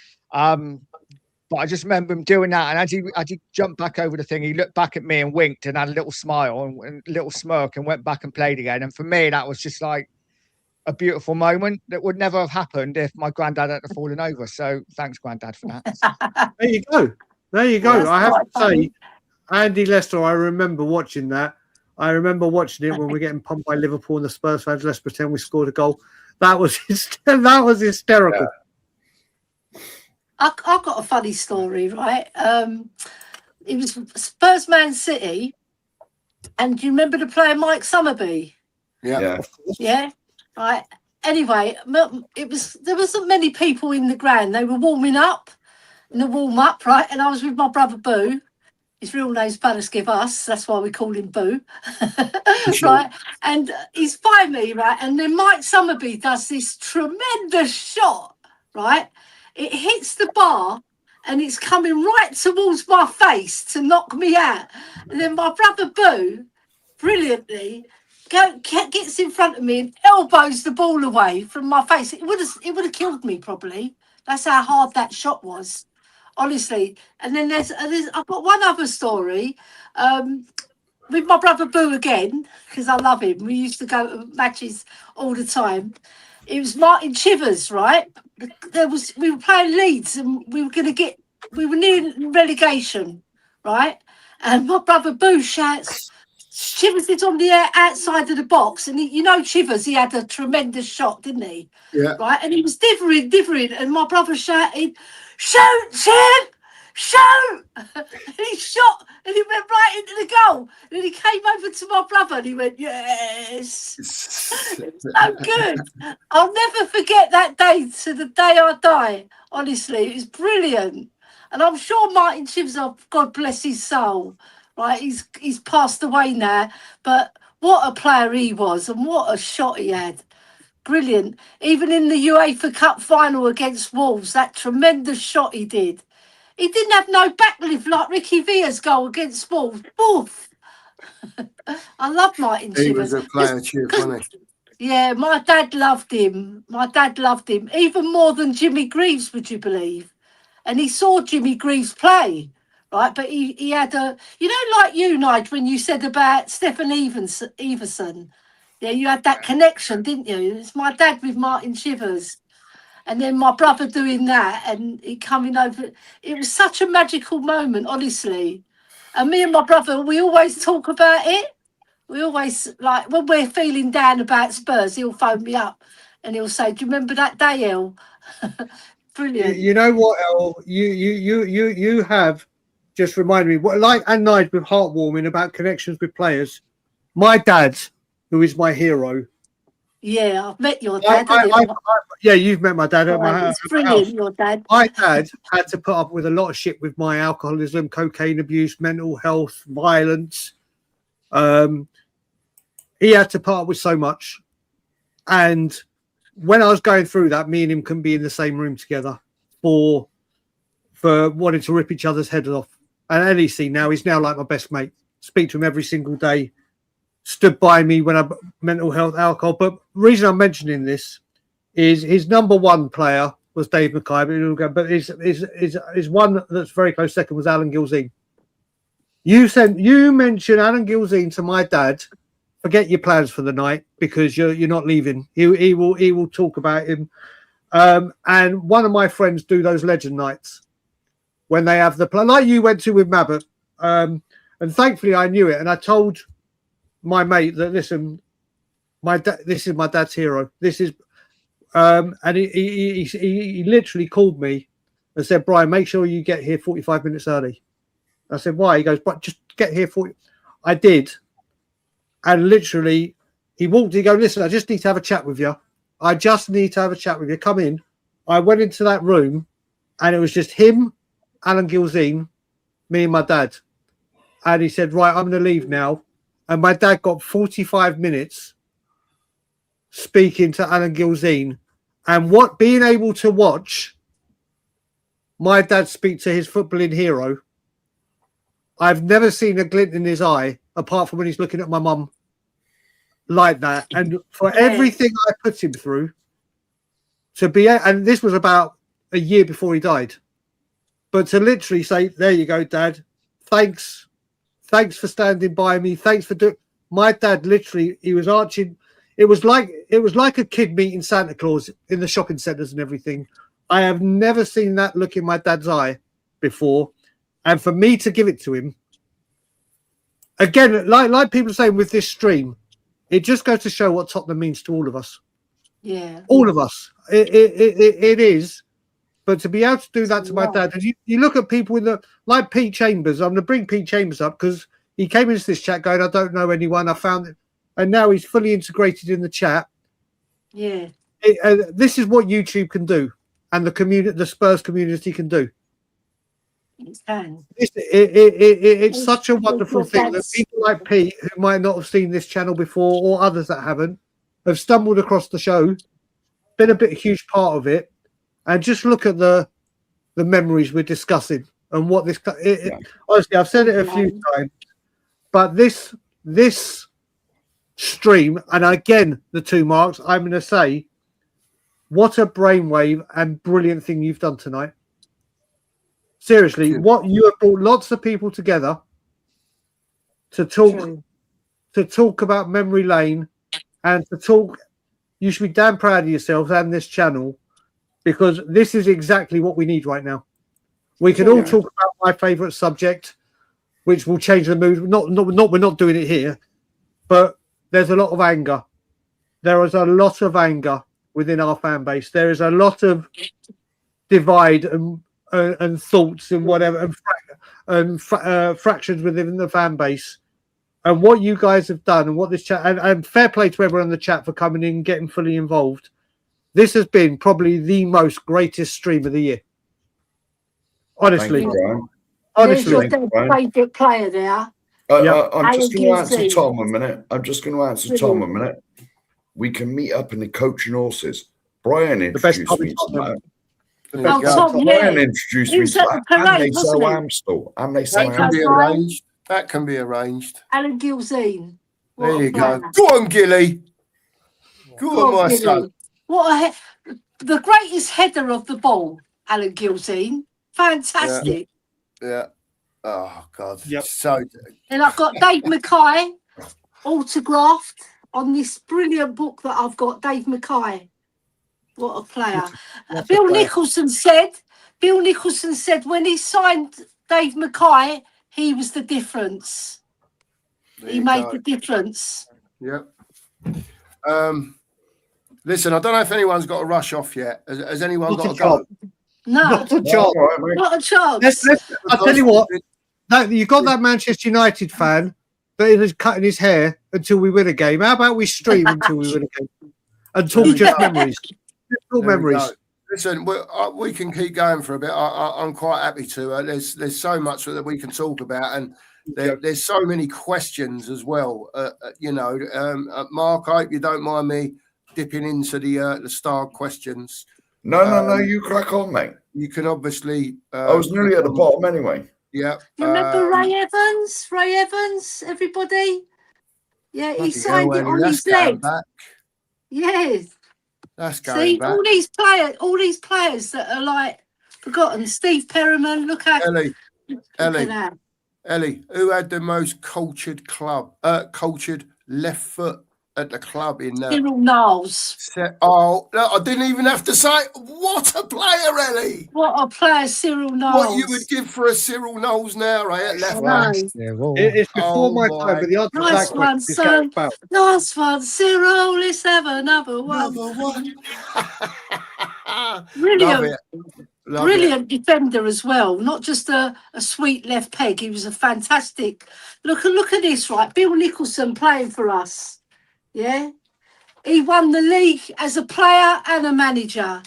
But I just remember him doing that. And as he jumped back over the thing, he looked back at me and winked and had a little smile and a little smirk and went back and played again. And for me, that was just like a beautiful moment that would never have happened if my granddad hadn't fallen over. So thanks, Granddad, for that. There you go. That's I have to funny. say, Andy Lester, I remember watching that. I remember watching it when we're getting pumped by Liverpool and the Spurs fans. Let's pretend we scored a goal. That was hysterical. Yeah. I've got a funny story, right? It was Spurs Man City, and do you remember the player Mike Summerby? Yeah. Right. Anyway, there wasn't many people in the ground. They were warming up in the warm up, right? And I was with my brother Boo. His real name's Ballas Give Us. That's why we call him Boo. Right. And he's by me, right? And then Mike Summerby does this tremendous shot, right? It hits the bar and it's coming right towards my face to knock me out. And then my brother Boo, brilliantly, gets in front of me and elbows the ball away from my face. It would have killed me probably. That's how hard that shot was, honestly. And then I've got one other story with my brother Boo again, because I love him. We used to go to matches all the time. It was Martin Chivers, right? We were playing Leeds and we were near relegation, right? And my brother Boo shouts, Chivers is on the outside of the box, and Chivers, he had a tremendous shot, didn't he? Yeah. Right, and he was differing, and my brother shouted, "Shoot, Chiv! Shoot!" And he shot, and he went right into the goal. And then he came over to my brother, and he went, "Yes!" It was so good. I'll never forget that day to the day I die. Honestly, it was brilliant, and I'm sure Martin Chivers, God bless his soul. Right, he's passed away now, but what a player he was and what a shot he had. Brilliant. Even in the UEFA Cup final against Wolves, that tremendous shot he did. He didn't have no backlift like Ricky Villa's goal against Wolves. Oof. I love Martin Chivers. He was a player, Chief, wasn't he? Yeah, my dad loved him. Even more than Jimmy Greaves, would you believe? And he saw Jimmy Greaves play. Right, but he had like you, Nigel, when you said about Stephen Everson. Yeah, you had that connection, didn't you? It's my dad with Martin Chivers. And then my brother doing that and he coming over. It was such a magical moment, honestly. And me and my brother, we always talk about it. We always, like, when we're feeling down about Spurs, he'll phone me up and he'll say, "Do you remember that day, El?" Brilliant. You know what, El? You have just reminded me, and Nigel with heartwarming about connections with players. My dad, who is my hero. Yeah, I've met your dad. Yeah, you've met my dad at my house. It's brilliant, your dad. My dad had to put up with a lot of shit with my alcoholism, cocaine abuse, mental health, violence. He had to put up with so much. And when I was going through that, me and him couldn't be in the same room together for wanting to rip each other's heads off. And Ellie, now, he's now like my best mate. Speak to him every single day. stood by me when I mental health, alcohol. But the reason I'm mentioning this is his number one player was Dave Mackay, but his one that's very close second was Alan Gilzine. You mentioned Alan Gilzine to my dad. Forget your plans for the night because you're not leaving. He will talk about him. And one of my friends do those legend nights when they have the plan, like you went to with Mabbutt. And thankfully I knew it, and I told my mate that listen, this is my dad's hero. This is, and he literally called me and said, Brian, make sure you get here 45 minutes early. I said, why? He goes, but just get here 40. I did. And literally, he walked, he goes, listen, I just need to have a chat with you. I just need to have a chat with you. Come in. I went into that room, and it was just him, Alan Gilzine, me and my dad. And he said, right, I'm going to leave now. And my dad got 45 minutes speaking to Alan Gilzine. And being able to watch my dad speak to his footballing hero, I've never seen a glint in his eye, apart from when he's looking at my mum like that. And for everything I put him through, and this was about a year before he died, but to literally say, there you go, Dad, thanks for standing by me, thanks for doing. My dad literally, he was arching. It was like a kid meeting Santa Claus in the shopping centres and everything. I have never seen that look in my dad's eye before. And for me to give it to him, again, like people are saying with this stream, it just goes to show what Tottenham means to all of us. Yeah. All of us. It is. But to be able to do that to my dad, and you look at people like Pete Chambers. I'm going to bring Pete Chambers up because he came into this chat going, I don't know anyone. I found it. And now he's fully integrated in the chat. Yeah. This is what YouTube can do, and the Spurs community can do. It's such a wonderful thing that people like Pete, who might not have seen this channel before, or others that haven't, have stumbled across the show, been a huge part of it, and just look at the memories we're discussing and what this. Honestly, I've said it a few times, but this stream, and again the 2 marks, I'm going to say, what a brainwave and brilliant thing you've done tonight. Seriously, what you have brought lots of people together to talk about memory lane, and to talk. You should be damn proud of yourselves and this channel, because this is exactly what we need right now. We can all talk about my favourite subject, which will change the mood. Not we're not doing it here, but there's a lot of anger. There is a lot of anger within our fan base. There is a lot of divide and thoughts and whatever, and fractions within the fan base. And what you guys have done, and what this chat, and fair play to everyone in the chat for coming in and getting fully involved. This has been probably the most greatest stream of the year. Honestly. Honestly. There's your favourite player there. I'm just going to answer Tom a minute. We can meet up in the coaching horses. Brian introduced me to that. Brian introduced me to that. And they sell Amstel. That can be arranged. Alan Gilzine. There you go. Go on, Gilly. Go on, my son. The greatest header of the ball, Alan Gilzine. Fantastic. Yeah. Oh, God. Yep. So. And I've got Dave Mackay autographed on this brilliant book that I've got. Dave Mackay. What a player. Bill Nicholson said when he signed Dave Mackay, he was the difference. He made the difference. Yep. Listen, I don't know if anyone's got a rush off yet. Has anyone got to go? No. Not a chance. Not a chance. I'll tell you what. You got that Manchester United fan that is cutting his hair until we win a game. How about we stream until we win a game and talk just memories? Talk memories. Listen, we can keep going for a bit. I'm quite happy to. There's so much that we can talk about, and there's so many questions as well. Mark, I hope you don't mind me dipping into the star questions. No, you crack on, mate. You can obviously. I was nearly at the bottom anyway. Yeah. Remember Ray Evans? Everybody. Yeah, he Bloody signed hell, it Ellie, on that's his going leg. back. Yes. That's going See, back. all these players that are like forgotten. Steve Perriman, look at that. Ellie, who had the most cultured left foot at the club in Cyril Knowles. Oh, no, I didn't even have to say. What a player, Ellie! What a player, Cyril Knowles. What you would give for a Cyril Knowles now, right? At left back. It's before my time, but the answer's Nice that quick. one, son. Nice one, Cyril. Let's have another one. Another one. Brilliant. Love Brilliant defender as well. Not just a sweet left peg. He was a fantastic. Look at this, right? Bill Nicholson playing for us. Yeah. He won the league as a player and a manager.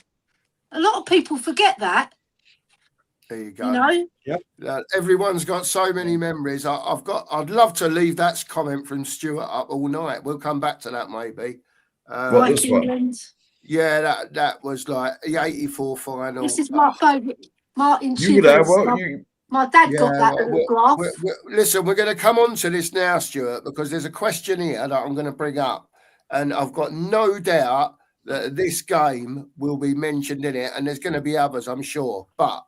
A lot of people forget that. There you go. You know? Yep. Everyone's got so many memories. I'd love to leave that comment from Stuart up all night. We'll come back to that maybe. What, this one? Yeah, that was like the 84 final. This is my favourite. Martin You were there, Chivers. weren't you? My dad got that little graph. Listen, we're going to come on to this now, Stuart, because there's a question here that I'm going to bring up. And I've got no doubt that this game will be mentioned in it. And there's going to be others, I'm sure. But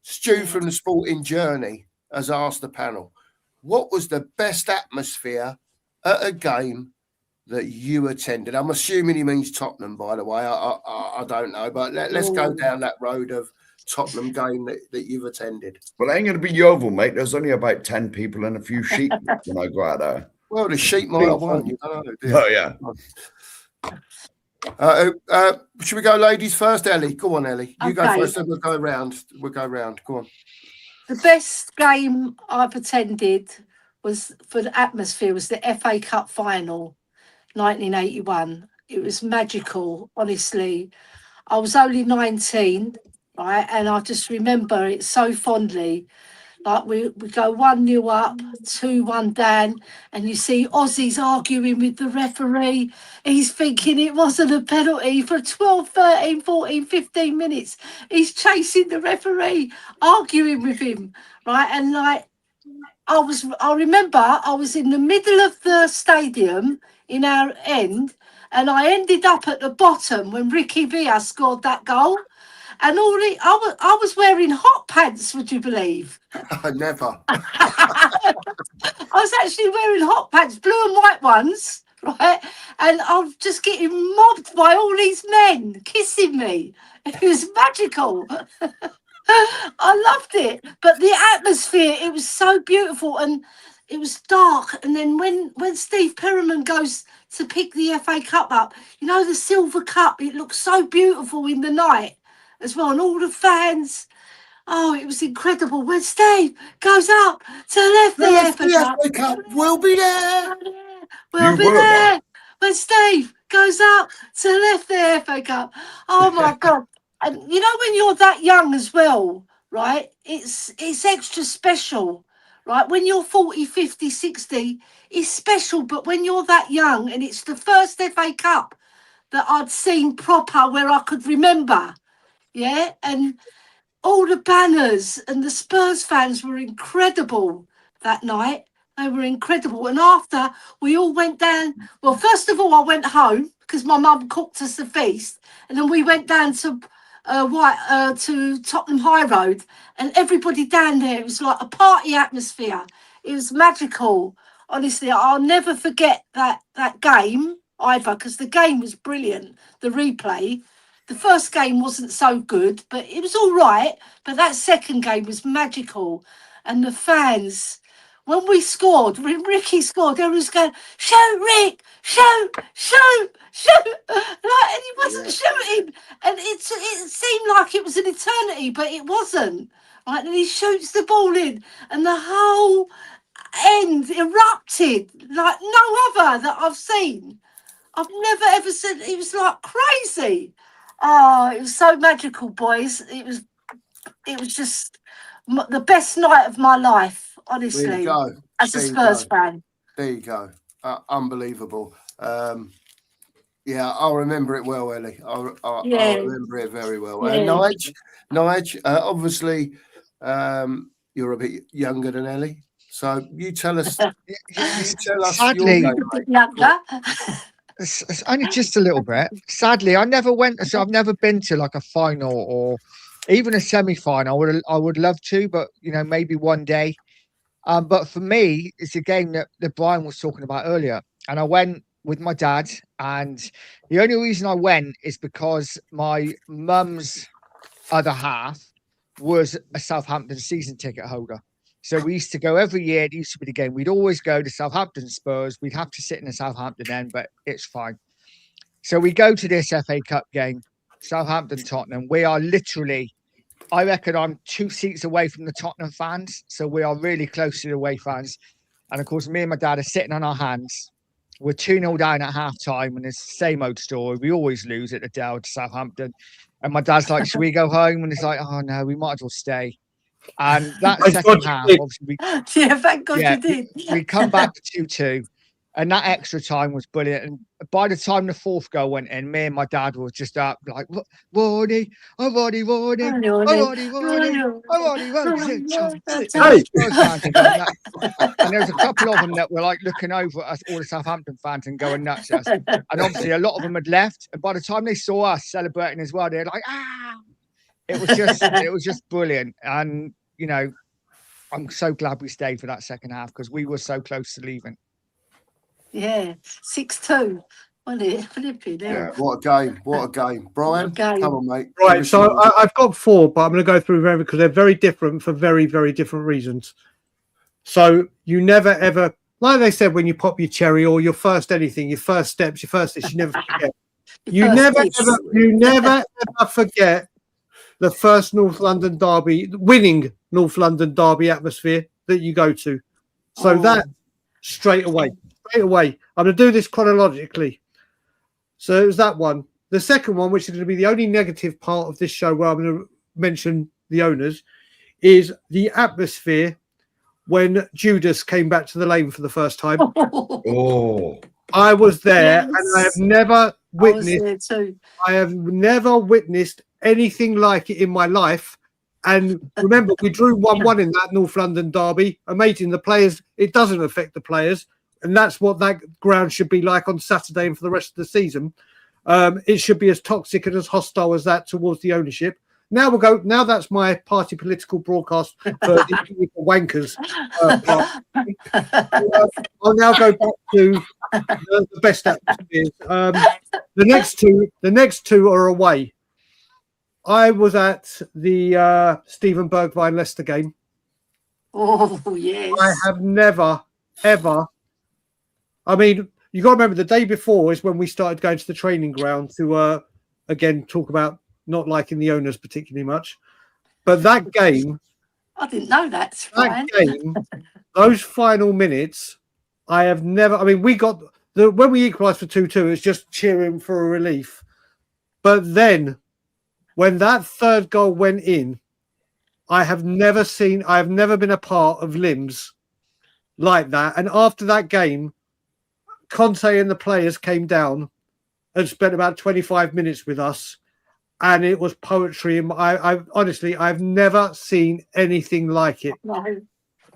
Stu from the Sporting Journey has asked the panel, what was the best atmosphere at a game that you attended? I'm assuming he means Tottenham, by the way. I don't know. But let's go down that road of Tottenham game that you've attended. Well, it ain't going to be Yeovil, mate. There's only about 10 people and a few sheep when I go out there. Well, the sheep might have won. You don't know, Oh, yeah. Should we go ladies first, Ellie? Go on, Ellie. You go Okay. first, then we'll go round. Go on. The best game I've attended was for the atmosphere was the FA Cup final, 1981. It was magical, honestly. I was only 19, right? And I just remember it so fondly. Like we go 1-0 up, 2-1 down, and you see Aussies arguing with the referee. He's thinking it wasn't a penalty for 12, 13, 14, 15 minutes. He's chasing the referee, arguing with him, right? And like I remember I was in the middle of the stadium in our end, and I ended up at the bottom when Ricky Villa scored that goal. And I was wearing hot pants, would you believe? Never. I was actually wearing hot pants, blue and white ones, right? And I was just getting mobbed by all these men kissing me. It was magical. I loved it. But the atmosphere, it was so beautiful and it was dark. And then when Steve Perriman goes to pick the FA Cup up, you know, the silver cup, it looks so beautiful in the night as well. And all the fans, oh, it was incredible. When Steve goes up to lift the FA Cup, we'll be there. We'll be there. When Steve goes up to lift the FA Cup. Oh my God. And you know, when you're that young as well, right, it's extra special, right? When you're 40, 50, 60, it's special. But when you're that young and it's the first FA Cup that I'd seen proper where I could remember, yeah, and all the banners and the Spurs fans were incredible that night. They were incredible. And after we all went down, well, first of all, I went home because my mum cooked us a feast. And then we went down to Tottenham High Road, and everybody down there, it was like a party atmosphere. It was magical. Honestly, I'll never forget that game either, because the game was brilliant, the replay. The first game wasn't so good, but it was all right. But that second game was magical. And the fans, when we scored, when Ricky scored, everyone was going, shoot, Rick, shoot, shoot, shoot. Like, and he wasn't shooting. And it seemed like it was an eternity, but it wasn't. Right? And he shoots the ball in, and the whole end erupted like no other that I've seen. I've never ever seen. It was like crazy. Oh, it was so magical, boys. It was just the best night of my life, honestly. There you go. As a Spurs fan. There you go. Unbelievable. Yeah, I'll remember it well, Ellie. I'll remember it very well. Yeah. And Nige, obviously, you're a bit younger than Ellie. So you tell us. You tell us Sadly, your game, mate. it's only just a little bit. Sadly, I never went. So I've never been to like a final or even a semi-final. I would love to, but maybe one day. But for me, it's a game that Brian was talking about earlier, and I went with my dad. And the only reason I went is because my mum's other half was a Southampton season ticket holder. So we used to go every year. It used to be the game. We'd always go to Southampton Spurs. We'd have to sit in the Southampton end, but it's fine. So we go to this FA Cup game, Southampton Tottenham. We are literally, I reckon I'm 2 seats away from the Tottenham fans. So we are really close to the away fans. And of course, me and my dad are sitting on our hands. We're 2-0 down at half time, and it's the same old story. We always lose at the Dell to Southampton. And my dad's like, should we go home? And it's like, oh no, we might as well stay. And that second half, obviously, thank God you did. We come back to 2-2, and that extra time was brilliant. And by the time the fourth goal went in, me and my dad was just up like, Wardy, Wardy. And there was a couple of them that were like looking over at us, all the Southampton fans, and going nuts at us. And obviously, a lot of them had left. And by the time they saw us celebrating as well, they're like, ah! It was just brilliant. And, I'm so glad we stayed for that second half because we were so close to leaving. Yeah, 6-2. Flipping. Yeah, what a game. What a game. Brian, come on, mate. Right, so I've got 4, but I'm going to go through them because they're very different for very, very different reasons. So you never, ever, like they said, when you pop your cherry or your first anything, your first steps, you never forget. You never, ever forget the first North London derby, winning North London derby atmosphere that you go to. So that straight away. I'm going to do this chronologically. So it was that one. The second one, which is going to be the only negative part of this show where I'm going to mention the owners, is the atmosphere when Judas came back to the lane for the first time. Oh, I was there, and I have never witnessed. I have never witnessed anything like it in my life. And remember, we drew 1-1 in that North London derby. Amazing. The players, it doesn't affect the players. And that's what that ground should be like on Saturday and for the rest of the season. It should be as toxic and as hostile as that towards the ownership. Now we'll go. Now that's my party political broadcast for the wankers. I'll now go back to the best atmospheres. The next two are away. I was at the Stephen Bergwijn Leicester game. Oh yes. I have never ever. I mean, you got to remember the day before is when we started going to the training ground to again talk about not liking the owners particularly much. But that game, I didn't know that. That game, those final minutes, I have never. I mean, we got when we equalised for 2-2, it was just cheering for a relief. But then, when that third goal went in, I have never been a part of limbs like that. And after that game, Conte and the players came down and spent about 25 minutes with us, and it was poetry. And I honestly, I've never seen anything like it. No.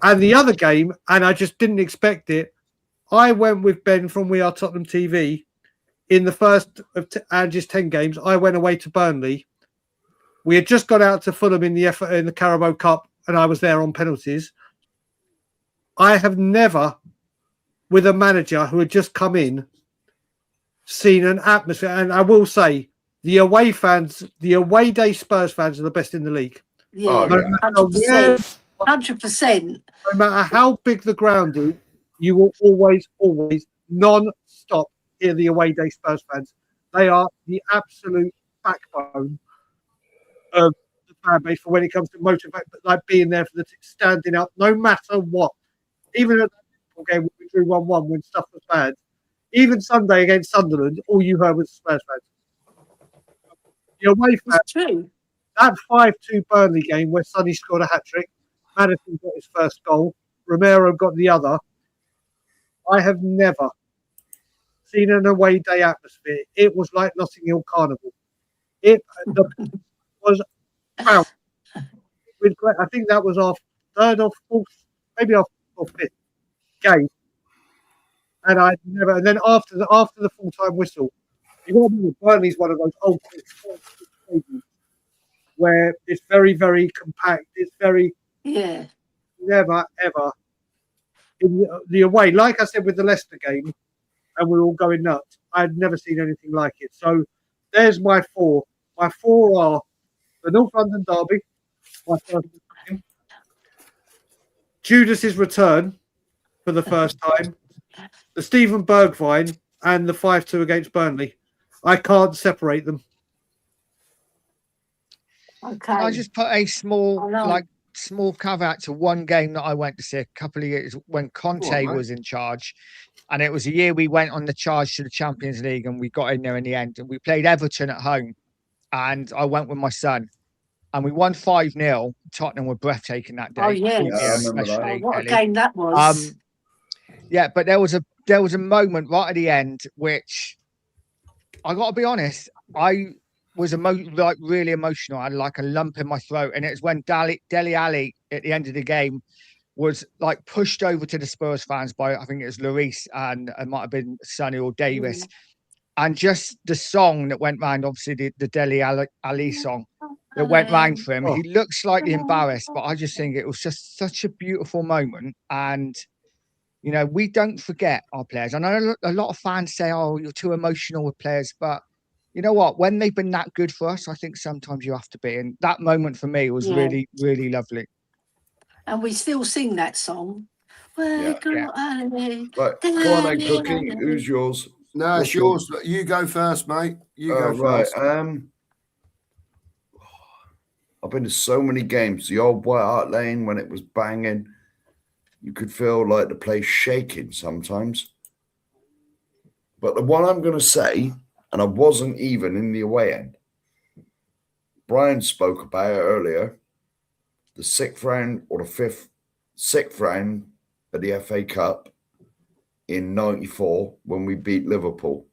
And the other game, and I just didn't expect it, I went with Ben from We Are Tottenham TV in the first of Angie's 10 games. I went away to Burnley. We had just got out to Fulham in the Carabao Cup, and I was there on penalties. I have never, with a manager who had just come in, seen an atmosphere. And I will say, the away day Spurs fans are the best in the league. Yeah, 100%. No matter how big the ground is, you will always non-stop hear the away day Spurs fans. They are the absolute backbone of the fan base for when it comes to motivate, like being there for the standing up, no matter what. Even at that game when we drew 1-1 when stuff was bad, even Sunday against Sunderland, all you heard was Spurs fans. The away fans, that 5-2 Burnley game where Sonny scored a hat-trick, Maddison got his first goal, Romero got the other. I have never seen an away day atmosphere. It was like Notting Hill Carnival. It was wow. I think that was our third or fourth, maybe our or fifth game, and I never. And then after the full time whistle, you got to remember Burnley's one of those old stadiums where it's very, very compact. It's very never ever in the away. Like I said with the Leicester game, and we're all going nuts. I'd never seen anything like it. So there's my four. My four are the North London derby, my first game, Judas's return for the first time, the Stephen Bergwijn, and the 5-2 against Burnley. I can't separate them. Okay. Can I just put a small caveat to one game that I went to see a couple of years when Conte was in charge, and it was a year we went on the charge to the Champions League and we got in there in the end, and we played Everton at home, and I went with my son, and we won 5-0. Tottenham were breathtaking that day. Oh yeah, what a game that was. Yeah, but there was a moment right at the end which I got to be honest, I was really emotional. I had like a lump in my throat, and it's when Dele Alli at the end of the game was like pushed over to the Spurs fans by, I think it was Lloris and it might have been Sonny or Davis, and just the song that went round, obviously the Dele Alli song that went round for him. He looked slightly embarrassed, but I just think it was just such a beautiful moment. And you know, we don't forget our players. I know a lot of fans say, "Oh, you're too emotional with players," but you know what? When they've been that good for us, I think sometimes you have to be. And that moment for me was really, really lovely. And we still sing that song. Right, come on then, Cookie. Who's yours? No, it's yours. You go first, mate. You go first. I've been to so many games. The old White Hart Lane, when it was banging, you could feel like the place shaking sometimes. But the one I'm going to say, and I wasn't even in the away end, Brian spoke about it earlier, the sixth round of the FA Cup in '94 when we beat Liverpool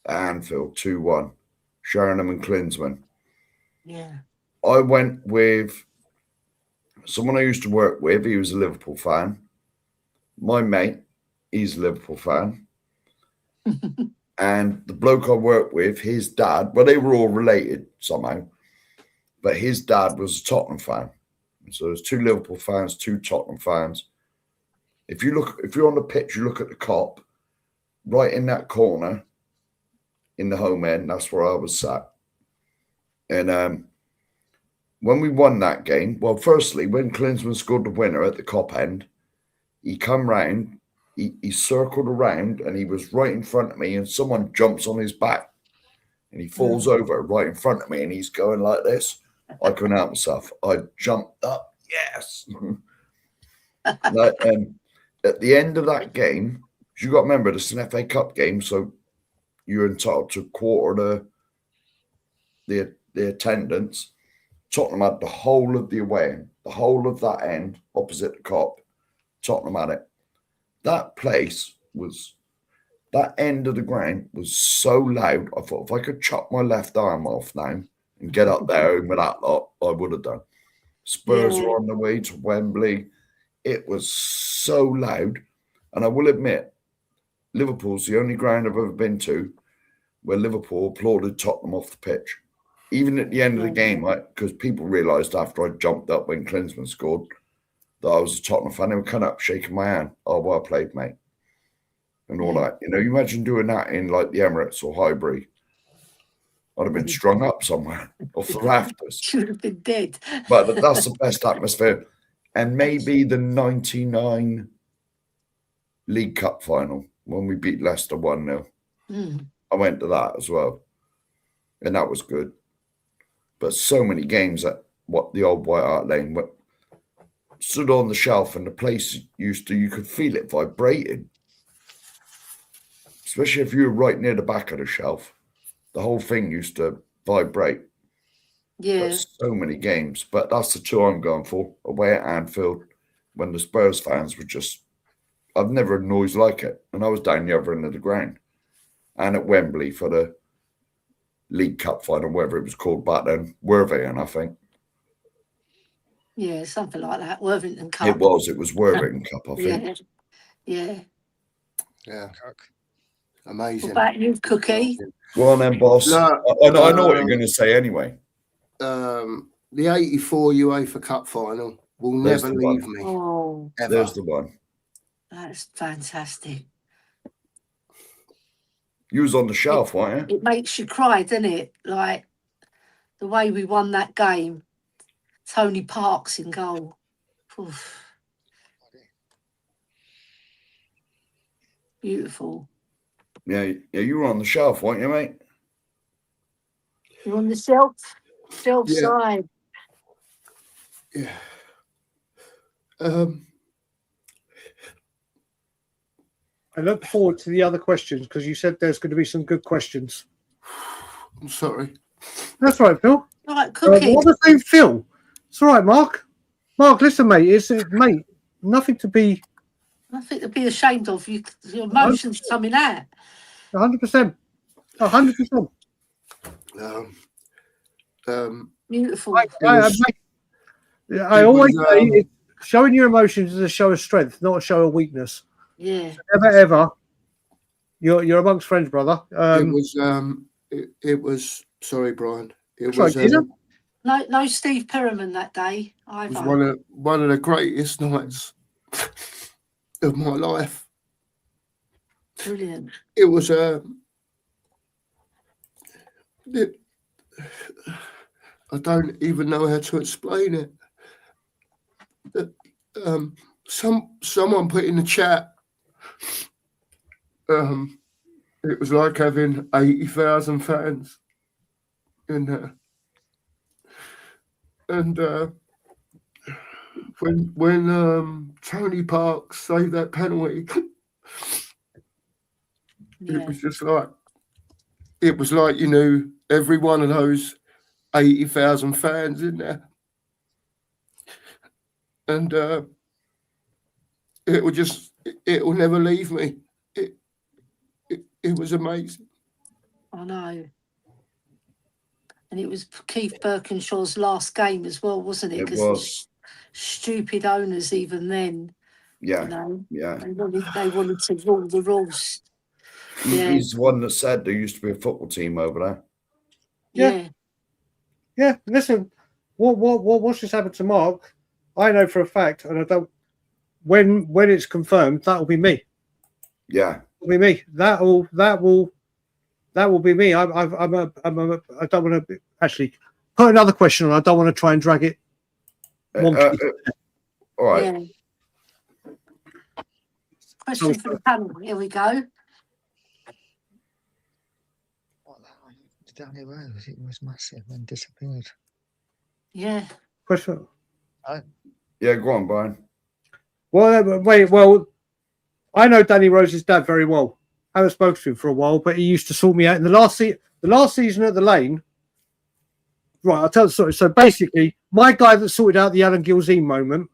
at Anfield 2-1, Sheringham and Klinsmann. Yeah. I went with someone I used to work with. He was a Liverpool fan. My mate, he's a Liverpool fan. And the bloke I worked with, his dad, well, they were all related somehow, but his dad was a Tottenham fan. So there's two Liverpool fans, two Tottenham fans. If you're on the pitch, you look at the Kop, right in that corner, in the home end, that's where I was sat. And when we won that game, well, firstly, when Klinsmann scored the winner at the Kop end, he come round, he circled around, and he was right in front of me, and someone jumps on his back, and he falls over right in front of me, and he's going like this. I couldn't help myself. I jumped up. Yes. At the end of that game, you got to remember, this is an FA Cup game, so you're entitled to quarter the attendance. Tottenham had the whole of the away end, the whole of that end opposite the Kop. Tottenham had it. That place was, that end of the ground was so loud. I thought if I could chop my left arm off now and get up there with that lot, I would have done. Spurs were on the way to Wembley. It was so loud. And I will admit, Liverpool's the only ground I've ever been to where Liverpool applauded Tottenham off the pitch. Even at the end of the game, because people realised after I jumped up when Klinsmann scored that I was a Tottenham fan, they would come up shaking my hand. Oh, well played, mate. And all that. You know, you imagine doing that in like the Emirates or Highbury. I'd have been strung up somewhere off the rafters. Should have been dead. But that's the best atmosphere. And maybe the 99 League Cup final when we beat Leicester 1-0. I went to that as well. And that was good. But so many games at the old White Hart Lane stood on the shelf, and the place you could feel it vibrating. Especially if you were right near the back of the shelf. The whole thing used to vibrate. Yeah. But so many games. But that's the two I'm going for. Away at Anfield, when the Spurs fans were just, I've never heard noise like it. And I was down the other end of the ground. And at Wembley for the League Cup final, whatever it was called back then, Worthing, I think. Yeah, something like that. Worthington Cup. It was Worthington Cup, I think. Yeah. Yeah. Cook. Amazing. What about you, Cookie? Go on then, boss. No, I know what you're going to say anyway. The 84 UEFA Cup final will There's never the leave one. me. Oh, Ever. There's the one. that's fantastic. You was on the shelf, weren't you? It makes you cry, doesn't it? Like the way we won that game. Tony Parks in goal. Oof. Beautiful. Yeah, you were on the shelf, weren't you, mate? You're on the shelf Yeah. side. Yeah. I look forward to the other questions because you said there's going to be some good questions. I'm sorry. That's right, Phil. Right, Cookie. What was name, Phil? It's all right, Mark. Mark, listen, mate. Mate, nothing to be. Nothing to be ashamed of. Your emotions coming out. 100%. 100%. Beautiful. I always say showing your emotions is a show of strength, not a show of weakness. Yeah. Never ever. You're amongst friends, brother. It was. Sorry, Brian. It sorry, was. No Steve Perriman that day either. It was one of the greatest nights of my life. Brilliant. It was I don't even know how to explain it. Someone put in the chat. It was like having 80,000 fans in there. And when Tony Parks saved that penalty, it was like you knew every one of those 80,000 fans in there, and it will never leave me. It was amazing. I know. And it was Keith Birkinshaw's last game as well, wasn't it? It was. Stupid owners even then. Yeah. You know, Yeah. They wanted to rule the rules. He's the one that said there used to be a football team over there. Yeah. Yeah. Listen, what's just happened to Mark? I know for a fact, and I don't. When it's confirmed, that will be me. Yeah. It'll be me. That will be me. I don't want to actually put another question on. I don't want to try and drag it. All right. Yeah. Question for the panel. Here we go. Down the road, it was massive and disappeared. Yeah. Question. Yeah, go on, Brian. Well, wait. Well, I know Danny Rose's dad very well. I haven't spoken to him for a while, but he used to sort me out in the last season at the Lane. Right, I'll tell the story. So basically, my guy that sorted out the Alan Gilzine moment,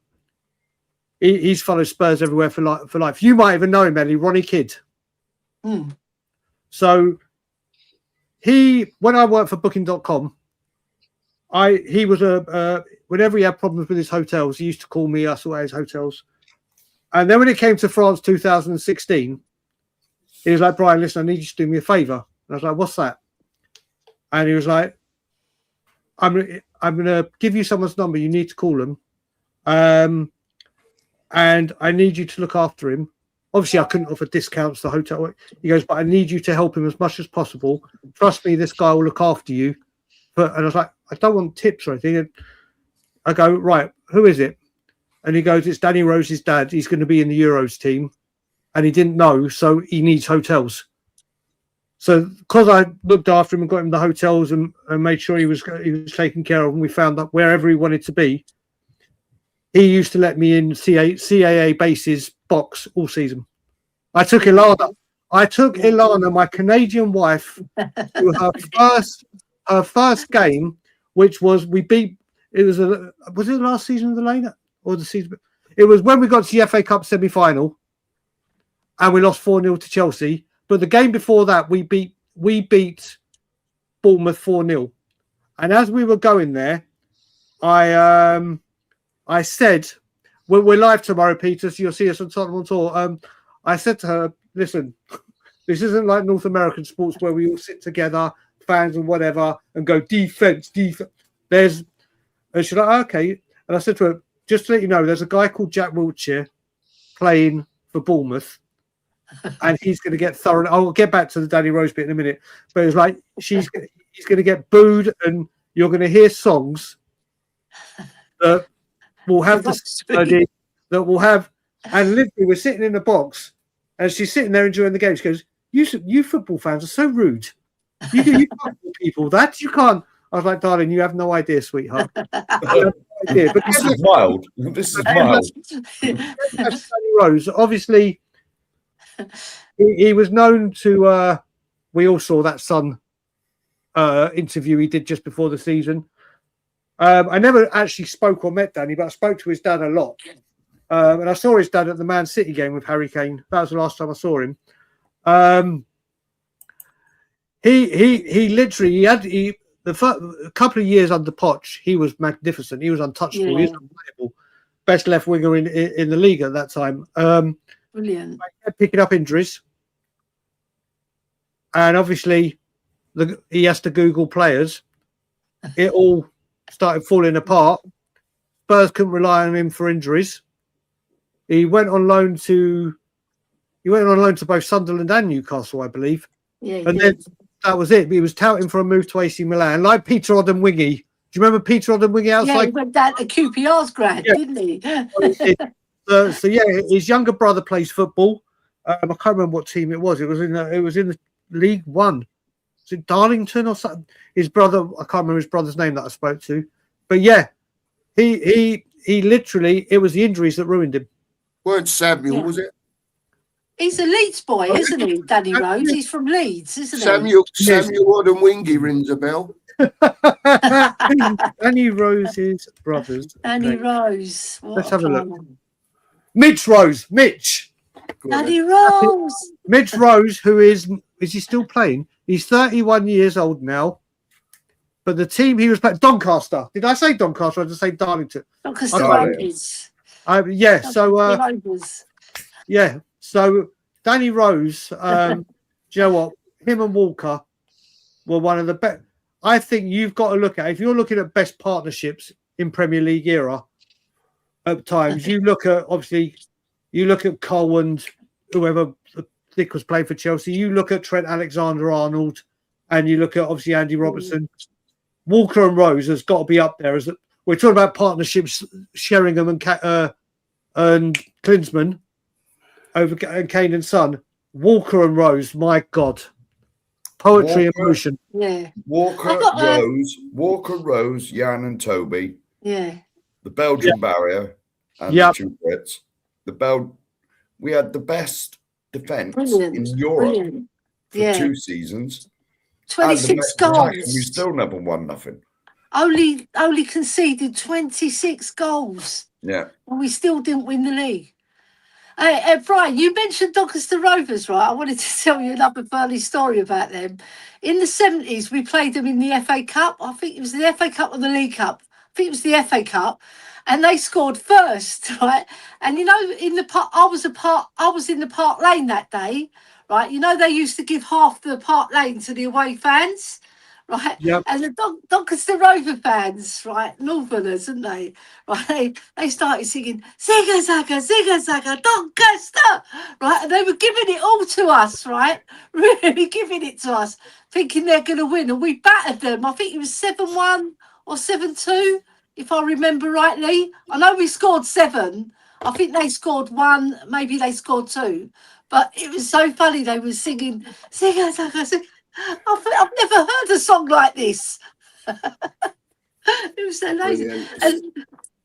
he's followed Spurs everywhere for life. You might even know him, Ellie, Ronnie Kidd. Mm. So when I worked for Booking.com, he was whenever he had problems with his hotels, he used to call me. I sort out his hotels. And then when it came to France 2016, he was like, Brian, listen, I need you to do me a favour. And I was like, what's that? And he was like, I'm going to give you someone's number. You need to call them. And I need you to look after him. Obviously, I couldn't offer discounts to the hotel. He goes, but I need you to help him as much as possible. Trust me, this guy will look after you. And I was like, I don't want tips or anything. And I go, right, who is it? And he goes, it's Danny Rose's dad. He's going to be in the Euros team. And he didn't know, so he needs hotels. So because I looked after him and got him the hotels and made sure he was taken care of, and we found that wherever he wanted to be, he used to let me in CAA bases box all season. I took Ilana, my Canadian wife, to her first game, which was was it the last season of the Lane or the season? It was when we got to the FA Cup semi-final and we lost 4-0 to Chelsea. But the game before that, we beat Bournemouth 4-0. And as we were going there, I I said, we're live tomorrow, Peter, so you'll see us on Tottenham on Tour. I said to her, listen, this isn't like North American sports where we all sit together, fans and whatever, and go defense. And she's like, okay. And I said to her, just to let you know, there's a guy called Jack Wiltshire playing for Bournemouth, and he's going to get thorough. I'll get back to the Danny Rose bit in a minute, but it's like he's going to get booed, and you're going to hear songs that will have the melody, that will have, and literally we're sitting in the box, and she's sitting there enjoying the game. She goes, "You football fans are so rude. You can't tell people that. You can't." I was like, "Darling, you have no idea, sweetheart." No idea. But this is wild. This is wild. Danny Rose, obviously, he was known to. We all saw that Sun interview he did just before the season. I never actually spoke or met Danny, but I spoke to his dad a lot. And I saw his dad at the Man City game with Harry Kane. That was the last time I saw him. He literally a couple of years under Poch, he was magnificent. He was untouchable. Yeah. He was unplayable. Best left winger in the league at that time. Brilliant. Picking up injuries, and obviously he has to Google players. It all started falling apart. Spurs couldn't rely on him for injuries. He went on loan to both Sunderland and Newcastle, I believe. Yeah, and then that was it. He was touting for a move to AC Milan, like Peter Odemwingie. Do you remember Peter Odemwingie outside? Yeah, he went down to QPR's grad, didn't he? So yeah, his younger brother plays football. I can't remember what team it was. It was in the League One. Was it Darlington or something? His brother, I can't remember his brother's name that I spoke to. But yeah, he literally, it was the injuries that ruined him. Weren't Samuel, was it? He's a Leeds boy, isn't he, Danny Rose? He's from Leeds, isn't he? Samuel Odemwingie rings a bell. Danny Rose's brothers. Danny Rose. Let's have a look. Mitch Rose. Mitch. Danny Rose. Mitch Rose, who is he still playing? He's 31 years old now. But the team he was playing, Doncaster. Did I say Doncaster or did I say Darlington? Doncaster Rovers. Yeah, so yeah. So Danny Rose, do you know what? Him and Walker were one of the best. I think you've got to look at, if you're looking at best partnerships in Premier League era at times, you look at, obviously, you look at Cole and whoever Dick was playing for Chelsea, you look at Trent Alexander-Arnold, and you look at, obviously, Andy Robertson. Walker and Rose has got to be up there. We're talking about partnerships, Sheringham and Klinsmann over Kane and Son. Walker and Rose, my God. Poetry and motion. Yeah. Walker, Rose, Jan and Toby. Yeah. The Belgian barrier and the two Brits. We had the best defence in Europe for 2 seasons. 26 goals. We still never won nothing. Only conceded 26 goals. Yeah. And we still didn't win the league. Brian, you mentioned Doncaster Rovers, right? I wanted to tell you another funny story about them. In the 70s, we played them in the FA Cup. I think it was the FA Cup or the League Cup. I think it was the FA Cup. And they scored first, right? And you know, I was in the Park Lane that day, right? You know, they used to give half the Park Lane to the away fans, right? Yep. And the Doncaster Rover fans, right, Northerners, didn't they? Right, they started singing "Zigga Zagga, Doncaster," right, and they were giving it all to us, right, really giving it to us, thinking they're going to win, and we battered them. I think it was 7-1 or 7-2, if I remember rightly. I know we scored 7. I think they scored 1, maybe they scored 2, but it was so funny. They were singing "Zigga Zagga, Zigga." I've never heard a song like this. It was so amazing. And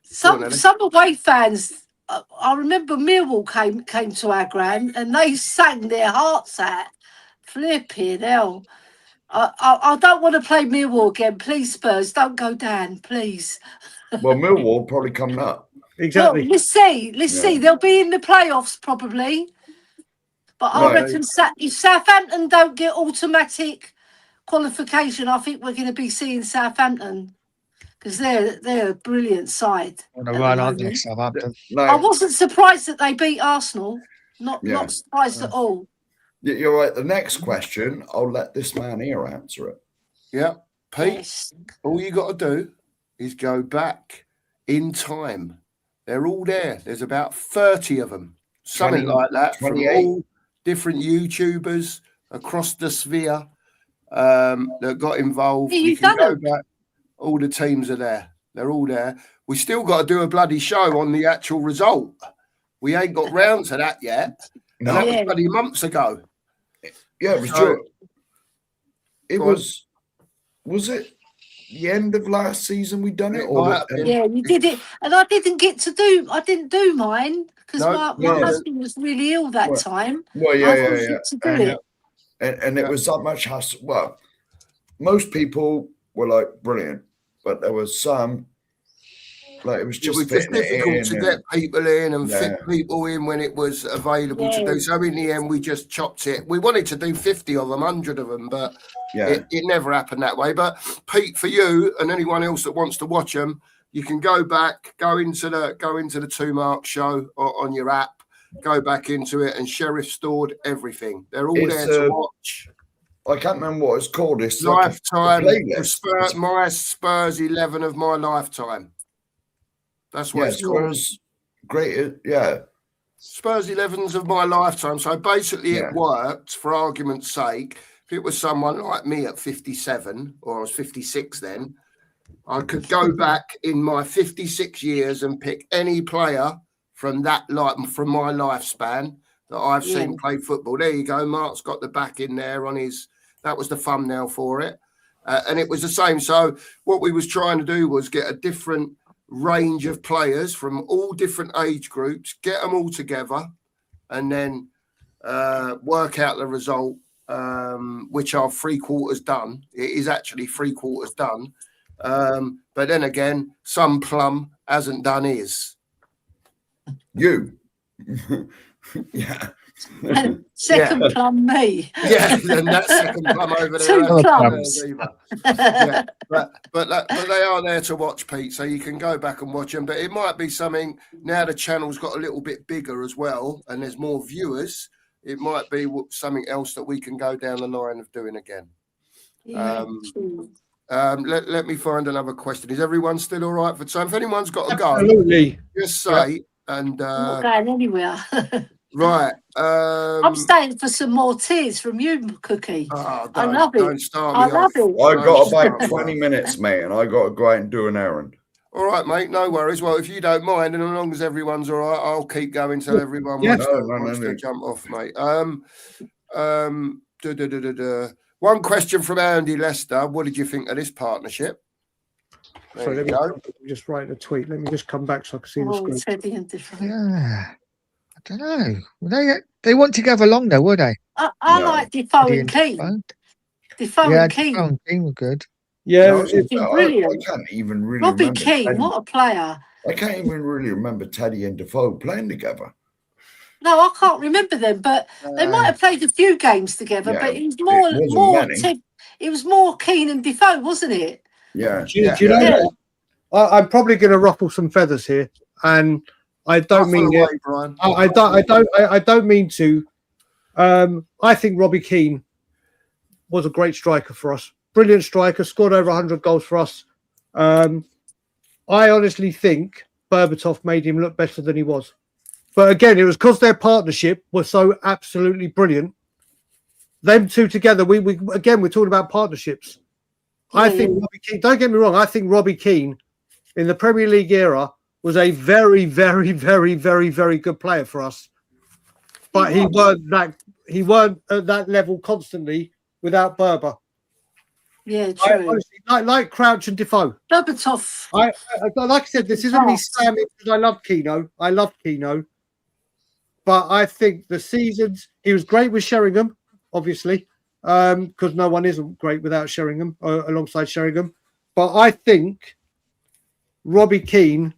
some away fans, I remember Millwall came to our ground and they sang their hearts out. Flipping hell. I don't want to play Millwall again. Please, Spurs, don't go down, please. Well, Millwall probably coming up. Exactly. Well, let's see. They'll be in the playoffs probably. But I reckon if Southampton don't get automatic qualification, I think we're going to be seeing Southampton because they're a brilliant side. On a at run, the aren't they, moment. Southampton? I No, wasn't surprised that they beat Arsenal. Not Yeah. surprised at all. you're right. The next question, I'll let this man here answer it. Yeah, Pete. Yes. All you got to do is go back in time. They're all there. There's about 30 of them, something 20, like that, from 28. all different YouTubers across the sphere that got involved. Yeah, You you've can done go it. back. All the teams are there. They're all there. We still got to do a bloody show on the actual result. We ain't got round to that yet. And No, that Yeah. was bloody months ago. yeah, it was. So- It Go on. was it the end of last season we done it, It or might have been. Yeah, you did it, and I didn't do mine because No, my no. husband was really ill that Well, time. well, I yeah, yeah, wanted yeah. to do And, it. and it Yeah. was that much hassle. Well, most people were like brilliant, but there was some like it was It just was just fitting it difficult in to and- get people in and Yeah. fit people in when it was available to Yeah. do. So in the end, we just chopped it. We wanted to do 50 of them, 100 of them, but yeah. it never happened that way. But Pete, for you and anyone else that wants to watch them, you can go back, go into the 2 Mark show on your app, go back into it, and Sheriff stored everything. They're all It's, there to watch. I can't remember what it's called. It's like Lifetime, playlist. my Spurs 11 of my lifetime. That's what Yeah, it's called. Spurs, great. Yeah, Spurs 11s of my lifetime. So basically, Yeah. it worked for argument's sake. If it was someone like me at 57, or I was 56 then, I could go back in my 56 years and pick any player from my lifespan that I've seen Yeah. play football. There you go. Mark's got the back in there on his. That was the thumbnail for it, and it was the same. So what we was trying to do was get a different range of players from all different age groups, get them all together, and then work out the result, which are 3/4 done. It is actually 3/4 done. But then again, some plum hasn't done his. you. Yeah. And second plum me. Yeah, and that second plum over there. 2 hasn't done plums. hers either. Yeah, but they are there to watch, Pete. So you can go back and watch them. But it might be something now. The channel's got a little bit bigger as well, and there's more viewers. It might be something else that we can go down the line of doing again. Yeah. Let me find another question. Is everyone still all right for time? If anyone's got to go, Absolutely. just say. And I'm not going anywhere. right, I'm staying for some more tears from you, Cookie. oh, I love it. Don't start me I love off. it. I got Don't about start 20 me off. minutes, mate, and I got to go out and do an errand. All right, mate. No worries. Well, if you don't mind, and as long as everyone's all right, I'll keep going till everyone Yeah. wants to jump off, mate. One question from Andy Lester. What did you think of this partnership? There Sorry, you let go. me just write a tweet. Let me just come back so I can see the Oh, screen. Teddy and different. Yeah. I don't know. They weren't together long though, were they? I No. like Defoe Eddie and Keane. Defoe? Defoe Yeah, and Keane. Defoe and Keane were good. Yeah, No, it- He's I brilliant. can't even really Robbie remember. Keane, Teddy. what a player. I can't even really remember Teddy and Defoe playing together. No, I can't remember them, but they might have played a few games together. Yeah, but it was wasn't many. it was more Keane and Defoe, wasn't it? Yeah. do you know Yeah. what? I'm probably going to ruffle some feathers here, and I don't mean Ruffle it. away, Brian. I don't mean to. I think Robbie Keane was a great striker for us. Brilliant striker, scored over 100 goals for us. I honestly think Berbatov made him look better than he was. But again, it was because their partnership was so absolutely brilliant. Them two together, we're talking about partnerships. I think Robbie Keane, don't get me wrong, I think Robbie Keane in the Premier League era was a very, very, very, very, very good player for us. But he weren't at that level constantly without Berber. Yeah, I true. honestly, like Crouch and Defoe. Berbatov. Like I said, this isn't me slamming because I love Keno. I love Keno. But I think the seasons, he was great with Sheringham, obviously, because no one isn't great without Sheringham, alongside Sheringham. But I think Robbie Keane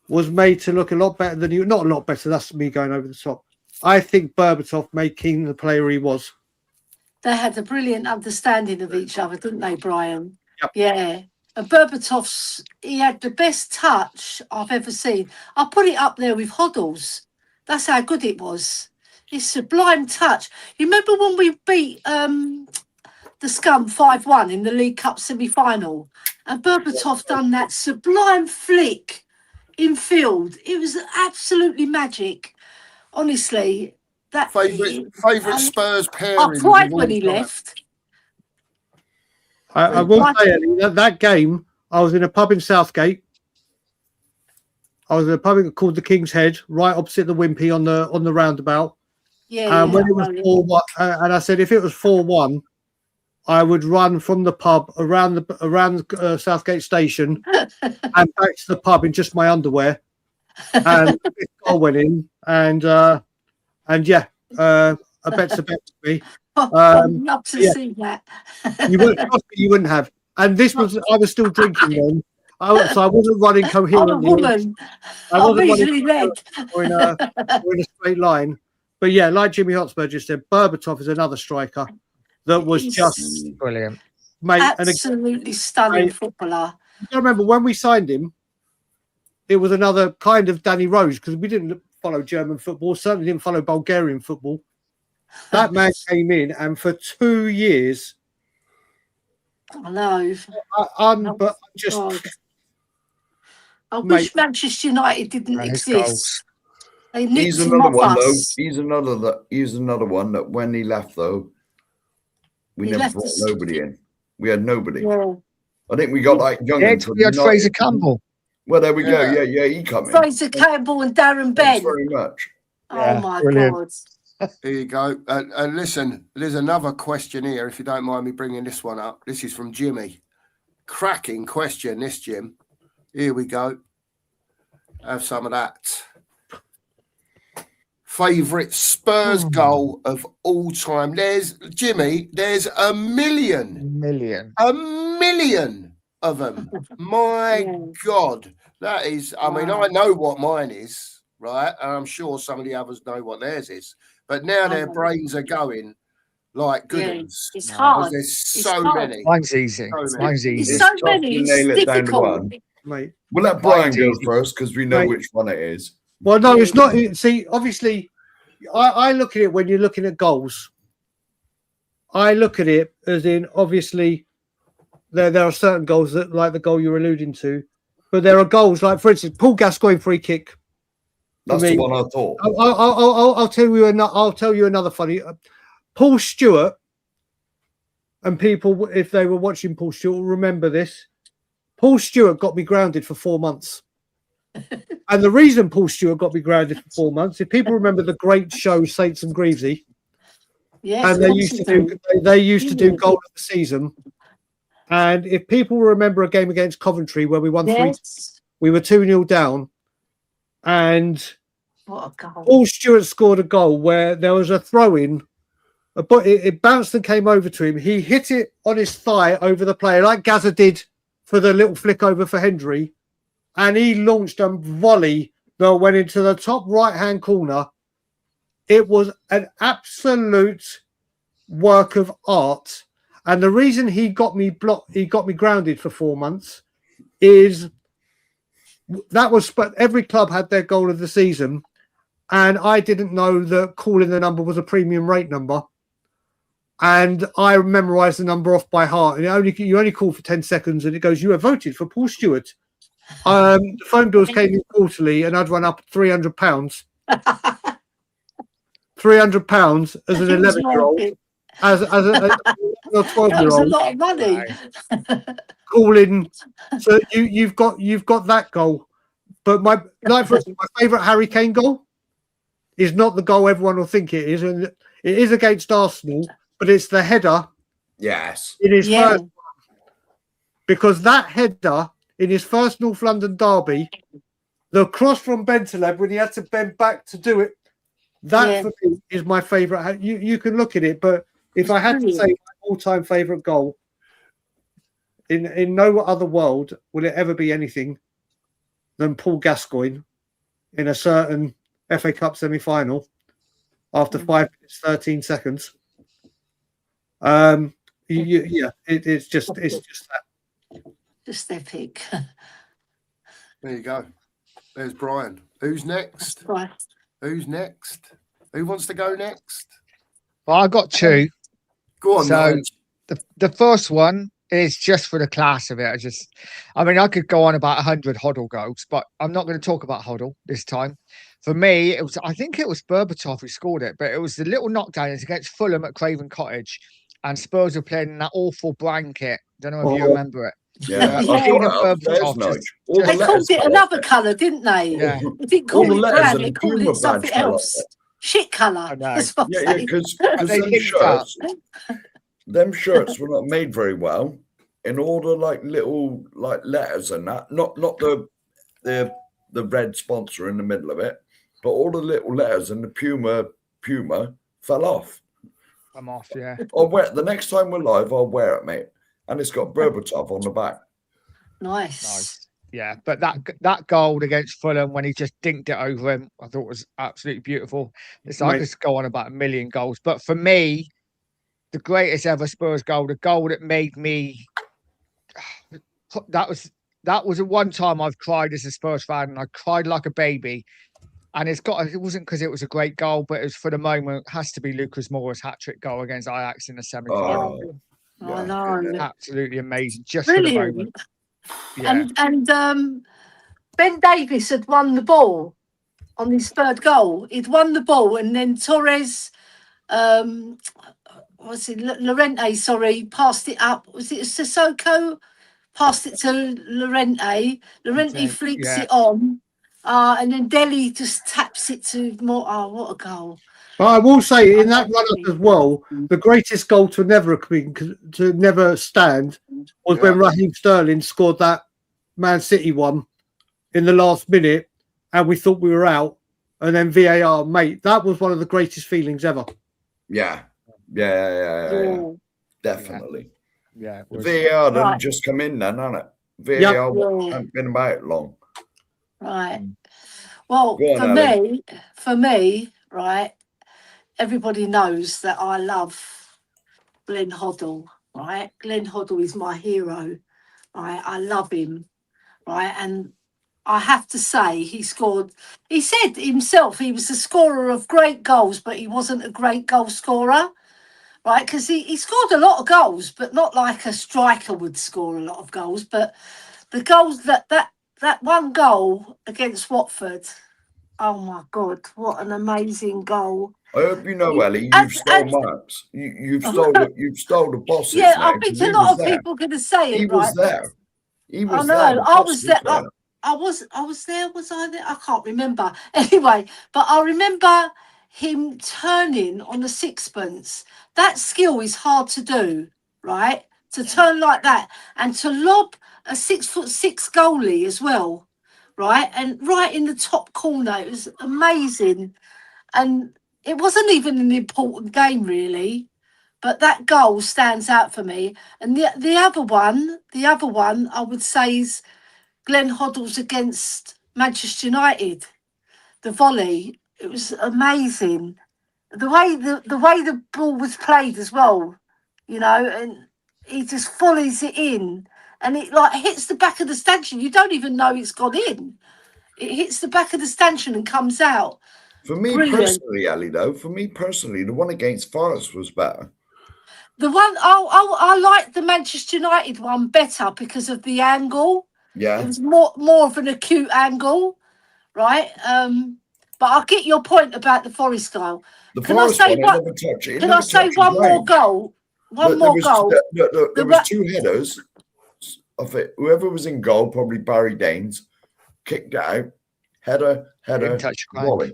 was made to look a lot better than he, not a lot better, that's me going over the top. I think Berbatov made Keane the player he was. They had a brilliant understanding of each other, didn't they, Brian? Yep. Yeah. And Berbatov's, he had the best touch I've ever seen. I put it up there with Hoddle's. That's how good it was. His sublime touch. You remember when we beat the Scum 5-1 in the League Cup semi-final? And Berbatov done that sublime flick in field. It was absolutely magic. Honestly, that Favourite Spurs pairing. I cried when he left. I will say, Ellie, that game, I was in a pub in Southgate. I was in a pub called the King's Head, right opposite the Wimpy on the roundabout. Yeah. And when it was 4-1, and I said if it was 4-1, I would run from the pub around Southgate Station and back to the pub in just my underwear. And the goal went in, and yeah, a bet's a bet to me. I'd love to see that. You wouldn't have. And this was, I was still drinking then. So I wasn't running coherently. I'm a woman. I wasn't easily led. Or in a straight line. But yeah, like Jimmy Hotspur just said, Berbatov is another striker that was just brilliant. Mate, absolutely stunning footballer. I remember when we signed him, it was another kind of Danny Rose, because we didn't follow German football, certainly didn't follow Bulgarian football. That man came in, and for 2 years, I know. But just. I wish Manchester United didn't exist. He's another one, though. He's another one that when he left, though, we never brought nobody in. We had nobody. Yeah. I think we got like young. We had Fraser Campbell. Well, there we go. Yeah, he come in. Fraser Campbell and Darren Ben. Thanks very much. Oh my God. Here you go. And listen, there's another question here, if you don't mind me bringing this one up. This is from Jimmy. Cracking question, this, Jim. Here we go. Have some of that. Favourite Spurs goal of all time. There's a million of them. My God. That is, I mean, I know what mine is, right? And I'm sure some of the others know what theirs is. But now their brains are going like good ones. It's hard. There's so many. Mine's easy. It's so many. It's difficult. Mate. We'll let Brian go first because we know which one it is. Well, no, it's not. See, obviously, I look at it when you're looking at goals. I look at it as in, obviously, there are certain goals that, like the goal you're alluding to, but there are goals like, for instance, Paul Gascoigne free kick. That's the one I thought. I'll tell you another funny. Paul Stewart, and people, if they were watching Paul Stewart, will remember this. Paul Stewart got me grounded for 4 months. And the reason Paul Stewart got me grounded for 4 months, if people remember the great show Saints and Greavesy, and they used to do goal of the season. And if people remember a game against Coventry where we won 3, we were 2-0 down, and what a goal. Paul Stewart scored a goal where there was a throw-in, but it bounced and came over to him. He hit it on his thigh over the player, like Gazza did for the little flick over for Hendry, and he launched a volley that went into the top right-hand corner. It was an absolute work of art. And the reason he got me grounded for 4 months is that was, but every club had their goal of the season, and I didn't know that calling the number was a premium rate number, and I memorised the number off by heart. And you only call for 10 seconds, and it goes, "You have voted for Paul Stewart." The phone bills came in quarterly, and I'd run up £300. £300 as an 11-year-old, as a 12-year-old. That was a lot of money. Calling, so you've got that goal. But my favourite Harry Kane goal is not the goal everyone will think it is, and it is against Arsenal, but it's the header. Yes, in his first one, because that header in his first North London derby, the cross from Bentaleb when he had to bend back to do it, that for me is my favourite. You can look at it, but if I had to say my all-time favourite goal, in no other world will it ever be anything than Paul Gascoigne in a certain FA Cup semi-final after 5 minutes 13 seconds. It's just that. Just epic. There you go. There's Brian. Who's next? Right. Who's next? Who wants to go next? Well, I got two. Go on, So Nigel. the first one is just for the class of it. I mean, I could go on about 100 Hoddle goals, but I'm not going to talk about Hoddle this time. For me, I think it was Berbatov who scored it, but it was the little knockdown against Fulham at Craven Cottage, and Spurs were playing in that awful blanket. Don't know if you remember it. Yeah, Yeah. I've got it upstairs, Berbatov Nigel. All the They called letters it fell another off colour, didn't they? Yeah. They didn't All call the it letters brown, in they the called Puma it something badge fell else. off. Shit colour. I know. That's what I'm Yeah, saying. because They them linked up. shirts were not made very well. In all the like little like letters and that, not the red sponsor in the middle of it, but all the little letters and the Puma fell off. I'm off, yeah. I'll wear it the next time we're live. I'll wear it, mate. And it's got Berbatov on the back. Nice. Yeah, but that goal against Fulham when he just dinked it over him, I thought was absolutely beautiful. It's like I could go on about a million goals, but for me, the greatest ever Spurs goal, the goal that made me, that was the one time I've cried as a Spurs fan, and I cried like a baby. And it wasn't because it was a great goal, but it was for the moment. It has to be Lucas Moura's hat-trick goal against Ajax in the semi-final. I know. Absolutely amazing, just for the moment. Yeah. And Ben Davies had won the ball on his third goal. He'd won the ball, and then Torres, Llorente, passed it up. Was it Sissoko? Passed it to Llorente. Llorente flicks it on. And then Dele just taps it to more. Oh, what a goal! But I will say, in that run-up as well, the greatest goal to never stand was when Raheem Sterling scored that Man City one in the last minute, and we thought we were out, and then VAR, mate. That was one of the greatest feelings ever. Yeah. Definitely. Yeah. VAR didn't just come in then, hasn't it? VAR hasn't been about long. Right. Well, for me, right, everybody knows that I love Glenn Hoddle, right? Glenn Hoddle is my hero, right? I love him, right? And I have to say, he said himself he was a scorer of great goals, but he wasn't a great goal scorer, right? Because he scored a lot of goals, but not like a striker would score a lot of goals. But the goals that one goal against Watford, oh my God, what an amazing goal. I hope you know, Ellie, you've stole Mark's. You've stole the boss's. Yeah, I think a lot of people are going to say it. He was there. He was there. I was there. I was there. Was I there? I can't remember. Anyway, but I remember him turning on the sixpence. That skill is hard to do, right? To turn like that and to lob a 6'6" goalie as well, right? And right in the top corner. It was amazing. And it wasn't even an important game, really. But that goal stands out for me. And the other one, I would say is Glenn Hoddle's against Manchester United. The volley, it was amazing. The way the ball was played as well, you know, and he just volleys it in, and it like hits the back of the stanchion. You don't even know it's gone in. It hits the back of the stanchion and comes out. For me personally, Ellie, though, the one against Forest was better. The one I like the Manchester United one better because of the angle. Yeah, it was more of an acute angle, right? But I'll get your point about the Forest goal. Can I say one more goal? One more goal. There was two headers of it. Whoever was in goal, probably Barry Daines, kicked out. Header, volley.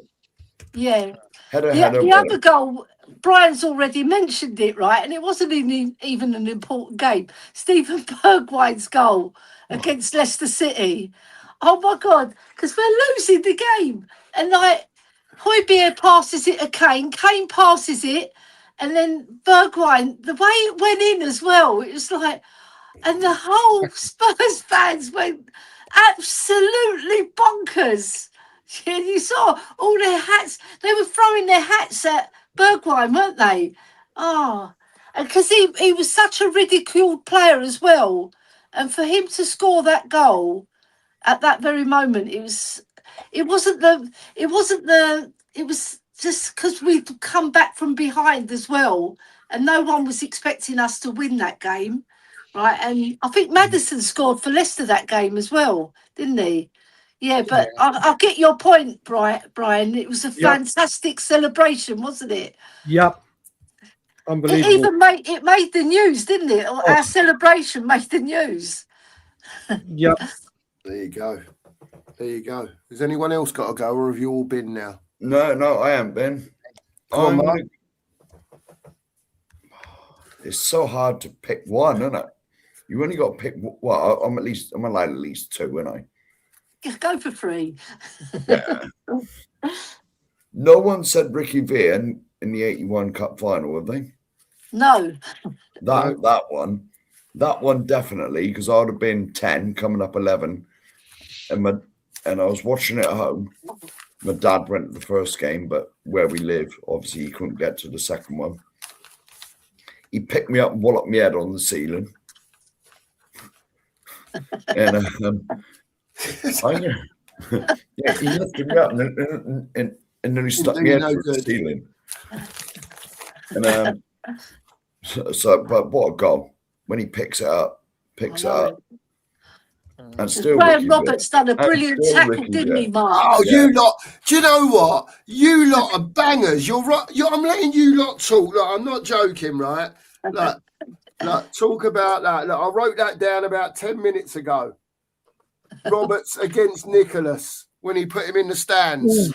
Yeah. Header. The other goal, Brian's already mentioned it, right? And it wasn't even an important game. Stephen Bergwijn's goal against Leicester City. Oh my God, because we're losing the game. And like Højbjerg passes it to Kane passes it, and then Bergwijn, the way it went in as well, it was like, and the whole Spurs fans went absolutely bonkers. And you saw all their hats, they were throwing their hats at Bergwijn, weren't they? Oh, and because he was such a ridiculed player as well. And for him to score that goal at that very moment, it was just because we'd come back from behind as well, and no one was expecting us to win that game, right? And I think Maddison scored for Leicester that game as well, didn't he? Yeah, but I get your point, Brian. It was a fantastic celebration, wasn't it? Yep. Unbelievable. It even made the news, didn't it? Our celebration made the news. Yep. There you go. There you go. Has anyone else got to go, or have you all been now? No, I haven't been. It's so hard to pick one, isn't it? You only got to pick. Well, I'm allowed at least two, aren't I? Go for 3. Yeah. No one said Ricky Villa in the 81 Cup final, have they? No. That one definitely, because I would have been 10, coming up 11, and I was watching it at home. My dad went to the first game, but where we live, obviously he couldn't get to the second one. He picked me up and walloped my head on the ceiling. And he lifted me up and then he stuck me head through the ceiling. And but what a goal when he picks it up. And still, Graham Roberts done a brilliant tackle, didn't he, Mark? Oh, you lot! Do you know what? You lot are bangers. You're right. I'm letting you lot talk. Look, I'm not joking, right? Look, talk about that. Look, I wrote that down about 10 minutes ago. Roberts against Nicholas when he put him in the stands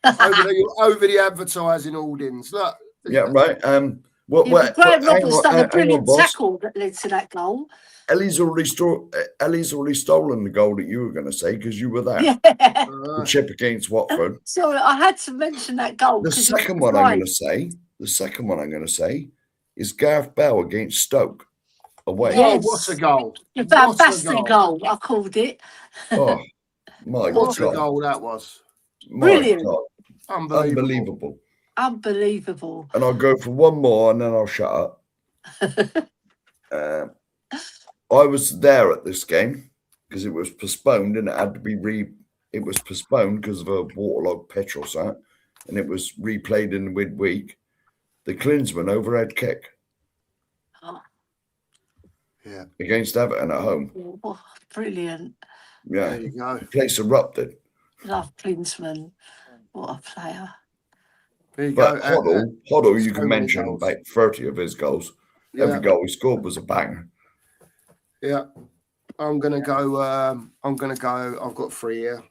over the advertising audience. Look. Yeah, right. Graham Roberts done a brilliant tackle that led to that goal. Ellie's already stolen the goal that you were going to say because you were there. Yeah. The chip against Watford. Sorry, I had to mention that goal. The second one I'm going to say is Gareth Bale against Stoke away. Yes. Oh, what a goal! The Van Basten goal, I called it. Oh my what God! A goal that was! Brilliant. Unbelievable. Unbelievable. And I'll go for one more and then I'll shut up. I was there at this game because it was postponed and it had to be it was postponed because of a waterlogged pitch or something, and it was replayed in the midweek. The Klinsmann overhead kick. Yeah. Against Everton at home. Oh, brilliant. Yeah. There you go. The place erupted. Love Klinsmann. What a player. There you But go. Hoddle, you so can many mention goals. about 30 of his goals. Yeah. Every goal he scored was a banger. Yeah. I'm gonna go. I've got 3 here.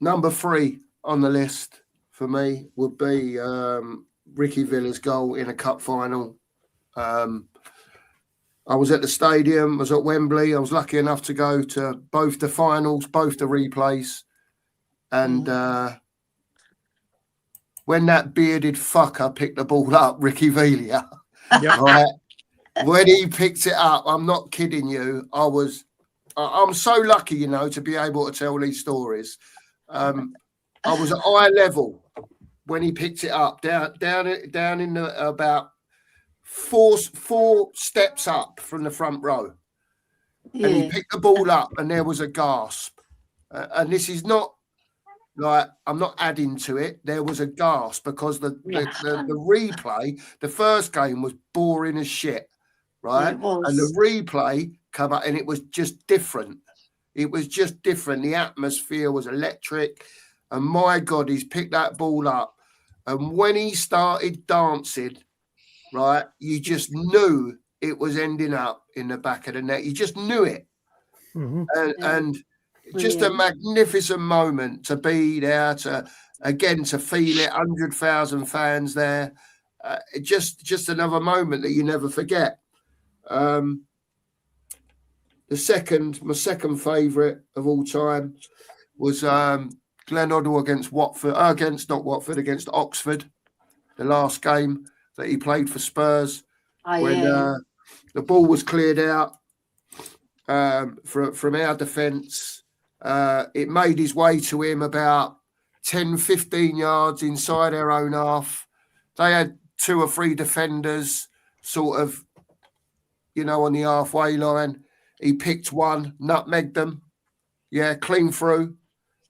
Number 3 on the list for me would be Ricky Villa's goal in a cup final. I was at the stadium. I was at Wembley. I was lucky enough to go to both the finals, both the replays, and when that bearded fucker picked the ball up, Ricky Villa, right? When he picked it up, I'm not kidding you. I'm so lucky, to be able to tell these stories. I was at eye level when he picked it up, down in the about four steps up from the front row, and he picked the ball up, and there was a gasp. And this is not like I'm not adding to it. There was a gasp because the replay, the first game was boring as shit. Right, and the replay come up, and it was just different. It was just different. The atmosphere was electric, and my God, he's picked that ball up. And when he started dancing, right, you just knew it was ending up in the back of the net. You just knew it, and just a magnificent moment to be there, to feel it. 100,000 fans there. Just another moment that you never forget. My second favourite of all time was Glenn Hoddle against against Oxford, the last game that he played for Spurs, when the ball was cleared out from our defence. It made his way to him about 10, 15 yards inside our own half. They had 2 or 3 defenders sort of, on the halfway line. He picked one, nutmegged them. Yeah, clean through.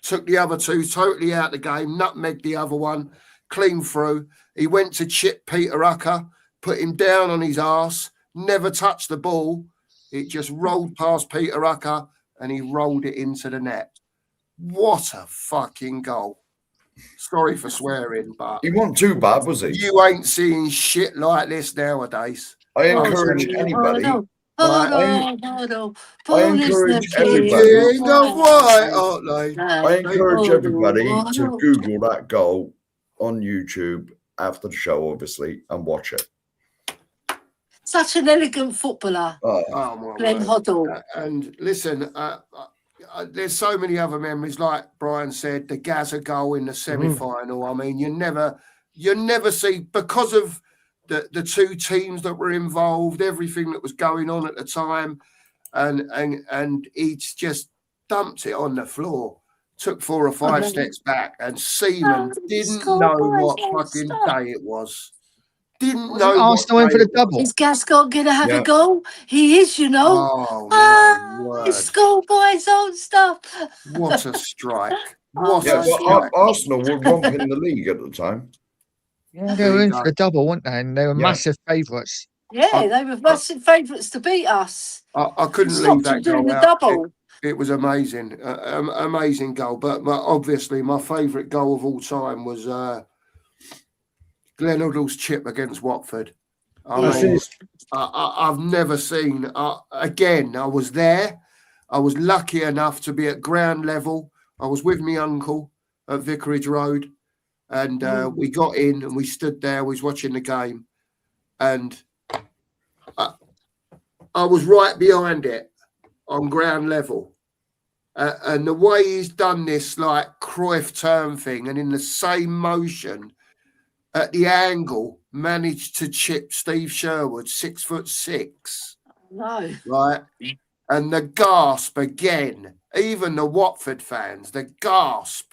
Took the other two totally out of the game, nutmegged the other one, clean through. He went to chip Peter Rucker, put him down on his arse, never touched the ball. It just rolled past Peter Rucker and he rolled it into the net. What a fucking goal. Sorry for swearing, but he wasn't too bad, was he? You ain't seeing shit like this nowadays. I encourage anybody. I encourage everybody to Google that goal on YouTube after the show, obviously, and watch it. Such an elegant footballer, Glenn Hoddle. And listen, there's so many other memories, like Brian said, the Gaza goal in the semi-final. I mean, you never see, because of the two teams that were involved, everything that was going on at the time, and he's just dumped it on the floor, took 4 or 5 steps back, and Seaman didn't know what fucking day it was. Didn't know. Arsenal in for the double. Is Gascoigne going to have a goal? He is, you know. Oh, he's schoolboy's own stuff. What a strike. Arsenal were romping the league at the time. Yeah, they were in for the double, weren't they? And they were massive favourites. Yeah, they were massive favourites to beat us. I couldn't leave that goal out. Double. It was amazing. Amazing goal. But obviously, my favourite goal of all time was Glenn Hoddle's chip against Watford. I've never seen. Again, I was there. I was lucky enough to be at ground level. I was with my uncle at Vicarage Road. And we got in and we stood there. We was watching the game. And I was right behind it on ground level. And the way he's done this, like, Cruyff turn thing, and in the same motion, at the angle, managed to chip Steve Sherwood, 6'6". No. Right? And the gasp again, even the Watford fans, the gasp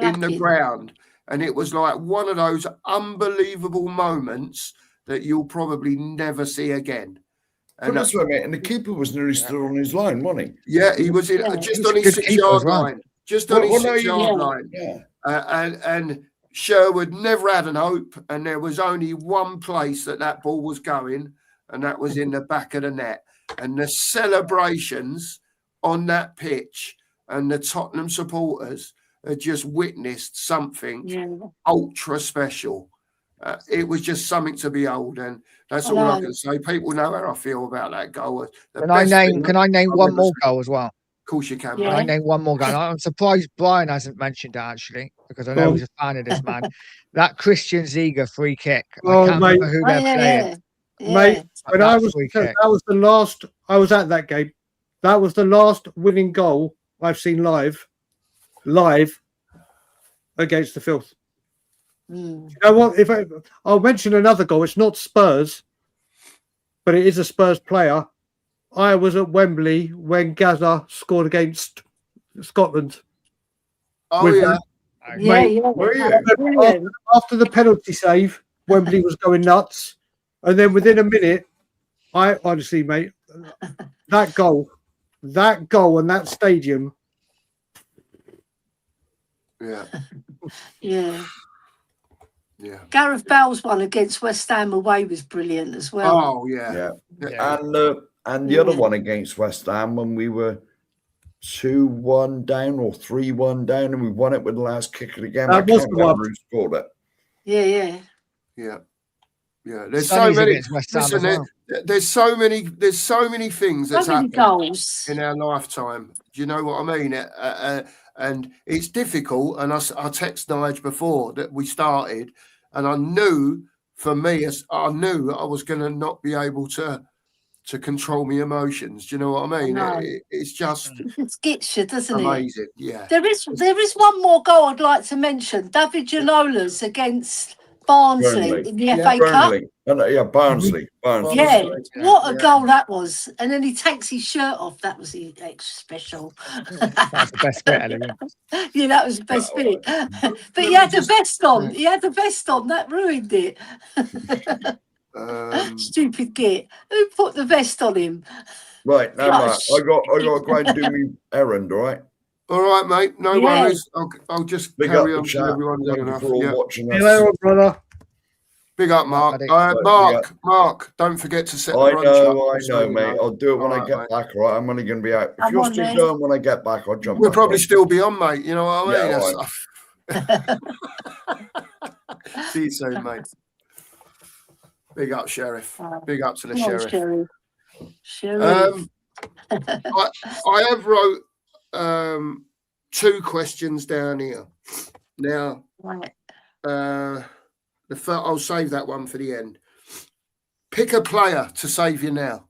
in the ground. And it was like one of those unbelievable moments that you'll probably never see again. And that's what I mean. And the keeper was nearly still on his line, wasn't he? Yeah, he was just on his 6-yard line. Just on his 6-yard line. Yeah. And Sherwood never had an hope, and there was only one place that ball was going, and that was in the back of the net. And the celebrations on that pitch and the Tottenham supporters had just witnessed something ultra special. It was just something to behold, and that's all I can say. People know how I feel about that goal. Can I name one more goal as well? Of course you can. Can I name one more goal? I'm surprised Brian hasn't mentioned that, actually, because I know he's a fan of this man. That Christian Ziege free kick. I can't remember who they're playing. Mate, when I was the last. I was at that game. That was the last winning goal I've seen live against the Filth. You know what? I'll mention another goal. It's not Spurs, but it is a Spurs player. I was at Wembley when Gaza scored against Scotland. Oh, After the penalty save, Wembley was going nuts. And then within a minute, I honestly, mate, that goal and that stadium. Yeah. Gareth Bale's one against West Ham away was brilliant as well. Oh, yeah. And the other one against West Ham when we were 2-1 down or 3-1 down, and we won it with the last kick of the game. I can't remember who scored it. Yeah. There's so many. There's so many things that's happened in our lifetime. Do you know what I mean? And it's difficult. And I text Nigel before that we started, and I knew for me, I knew I was going to not be able to control my emotions. Do you know what I mean? It's just it gets you, doesn't it? Amazing. Yeah. There is one more goal I'd like to mention. David Janola's against Barnsley in the FA Cup. Barnsley. Yeah, what a goal that was. And then he takes his shirt off. That was the extra special. That's the best bit, Ellie. Yeah, that was the best bit. But he had the vest on. He had the vest on. That ruined it. Stupid git. Who put the vest on him? Right, now, Matt, Gosh. I got to go and do my errand, all right? All right, mate. No Yeah. worries. I'll just Big carry up on the till chat. everyone's had Thank you enough. for all Yeah. watching See us. you later, brother. Big up, Mark. buddy. Mark, don't forget to set the I brunch know, up. I so know, you mate. I'll do it when All I right, get mate. back, all right? I'm only going to be out. If Come you're on, still then. going when I get back, I'll jump We'll back probably on. still be on, mate. You know what I mean? Yeah, See you soon, mate. Big up, Sheriff. Big up to the Come on, Sheriff. Sheriff. I have wrote 2 questions down here. Now, Right. I'll save that one for the end. Pick a player to save you now.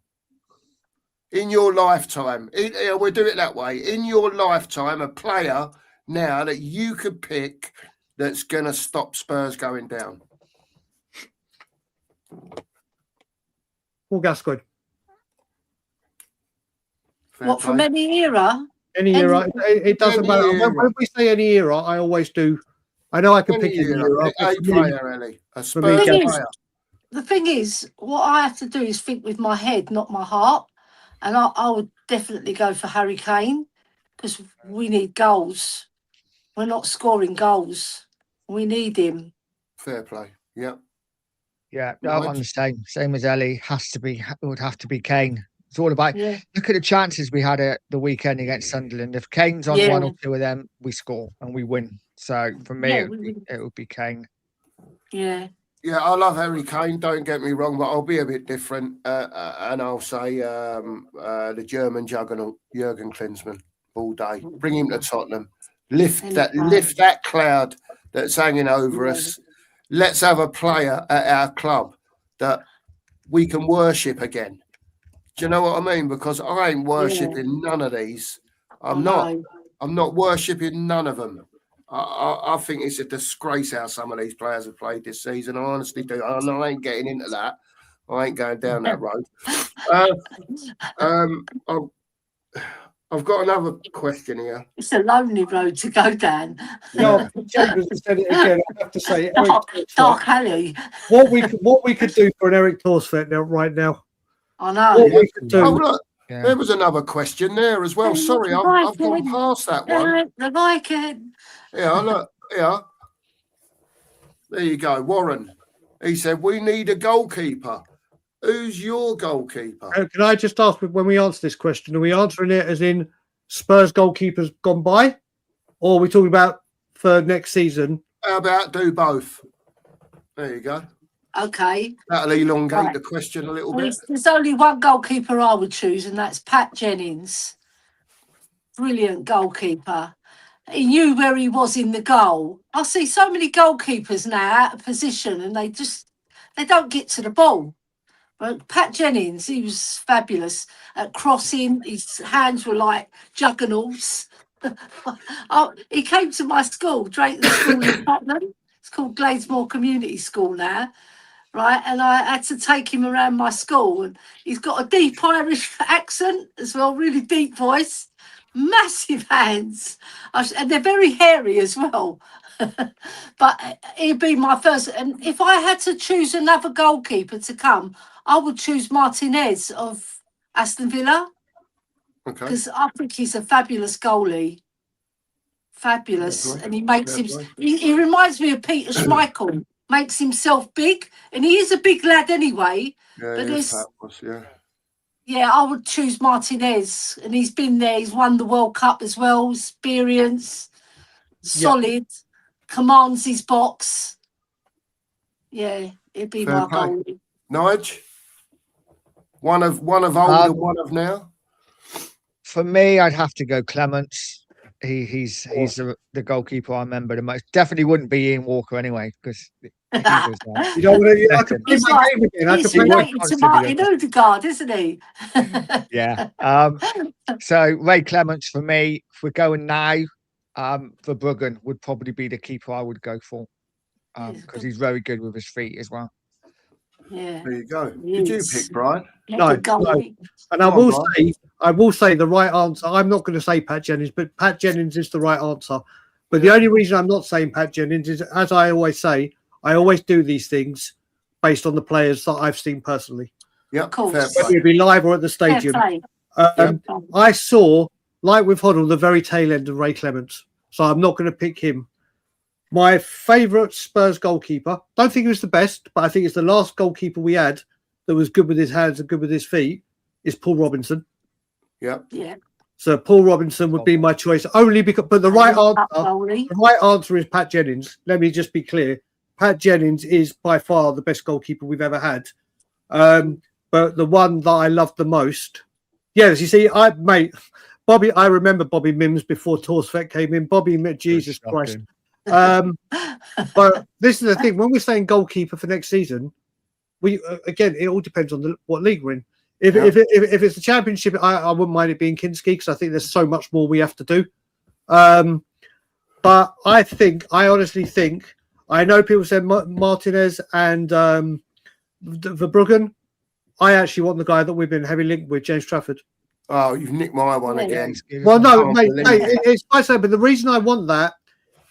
In your lifetime, we'll do it that way. In your lifetime, a player now that you could pick that's going to stop Spurs going down. Paul Gascoigne. What, from any era? Any era. It doesn't matter. When we say any era, I always do. I know I can pick any era. A player, Ellie. A for me, Spurs player. The thing is, what I have to do is think with my head, not my heart. And I would definitely go for Harry Kane because we need goals. We're not scoring goals. We need him. Fair play. Yeah. Yeah, no, I'm the same as Ellie. It would have to be Kane. It's all about look at the chances we had at the weekend against Sunderland. If Kane's on 1 or 2 of them, we score and we win. So for me, it would be Kane. Yeah. Yeah, I love Harry Kane, don't get me wrong, but I'll be a bit different. And I'll say the German juggernaut, Jurgen Klinsmann, all day. Bring him to Tottenham. Lift that cloud that's hanging over us. Let's have a player at our club that we can worship again. Do you know what I mean? Because I ain't worshipping none of these. I'm not worshipping none of them. I think it's a disgrace how some of these players have played this season. I honestly do. I ain't getting into that. I ain't going down that road. I've got another question here. It's a lonely road to go down. No, Chambers has said it again. I have to say, Dark alley. What we could do for an Eric Torsfet now, right now. I know. What we could do. Oh, look, there was another question there as well. Sorry, I've gone past that one. The Viking. Yeah, look, yeah. There you go, Warren. He said, we need a goalkeeper. Who's your goalkeeper? Can I just ask, when we answer this question, are we answering it as in Spurs goalkeepers gone by? Or are we talking about for next season? How about do both? There you go. Okay. That'll elongate the question a little bit. There's only one goalkeeper I would choose, and that's Pat Jennings. Brilliant goalkeeper. He knew where he was in the goal. I see so many goalkeepers now out of position and they don't get to the ball. But Pat Jennings, he was fabulous at crossing. His hands were like juggernauts. He came to my school, Drayton School in Tottenham. It's called Gladesmore Community School now. Right, and I had to take him around my school, and he's got a deep Irish accent as well, really deep voice, massive hands, and they're very hairy as well. But he'd be my first. And if I had to choose another goalkeeper to come, I would choose Martinez of Aston Villa, because I think he's a fabulous goalie. Fabulous, and he makes him. He reminds me of Peter Schmeichel. Makes himself big, and he is a big lad anyway. Yeah, I would choose Martinez, and he's been there. He's won the World Cup as well. Experience, solid, commands his box. Yeah, it'd be my goal. Nigel, one of old and one of now. For me, I'd have to go Clements. He's the goalkeeper I remember the most. Definitely wouldn't be Ian Walker anyway, because you don't want to. I can play my game again. He's related to Martin Odegaard, isn't he? Yeah. So Ray Clements for me. If we're going now, for Bruggen would probably be the keeper I would go for, because he's very good with his feet as well. Yeah. There you go. Did you pick Brian? No. And I will say the right answer. I'm not going to say Pat Jennings, but Pat Jennings is the right answer. But the only reason I'm not saying Pat Jennings is, as I always say, I always do these things based on the players that I've seen personally. Yeah, course. fair Whether play. it be live or at the stadium. I saw, like with Hoddle, the very tail end of Ray Clements. So I'm not going to pick him. My favourite Spurs goalkeeper, don't think he was the best, but I think it's the last goalkeeper we had that was good with his hands and good with his feet, is Paul Robinson. Yeah. Yeah. So Paul Robinson would be my choice, only because. But the right answer is Pat Jennings. Let me just be clear: Pat Jennings is by far the best goalkeeper we've ever had. But the one that I loved the most, yes, you see, Bobby. I remember Bobby Mims before Torsvet came in. Bobby, Jesus Christ. But this is the thing: when we're saying goalkeeper for next season, we again, it all depends on what league we're in. If it's the Championship, I wouldn't mind it being Kinski because I think there's so much more we have to do. But I honestly think, I know people said Martinez and Verbruggen. I actually want the guy that we've been heavily linked with, James Trafford. Oh, you've nicked my one again. Well, no, mate, it's quite so. But the reason I want that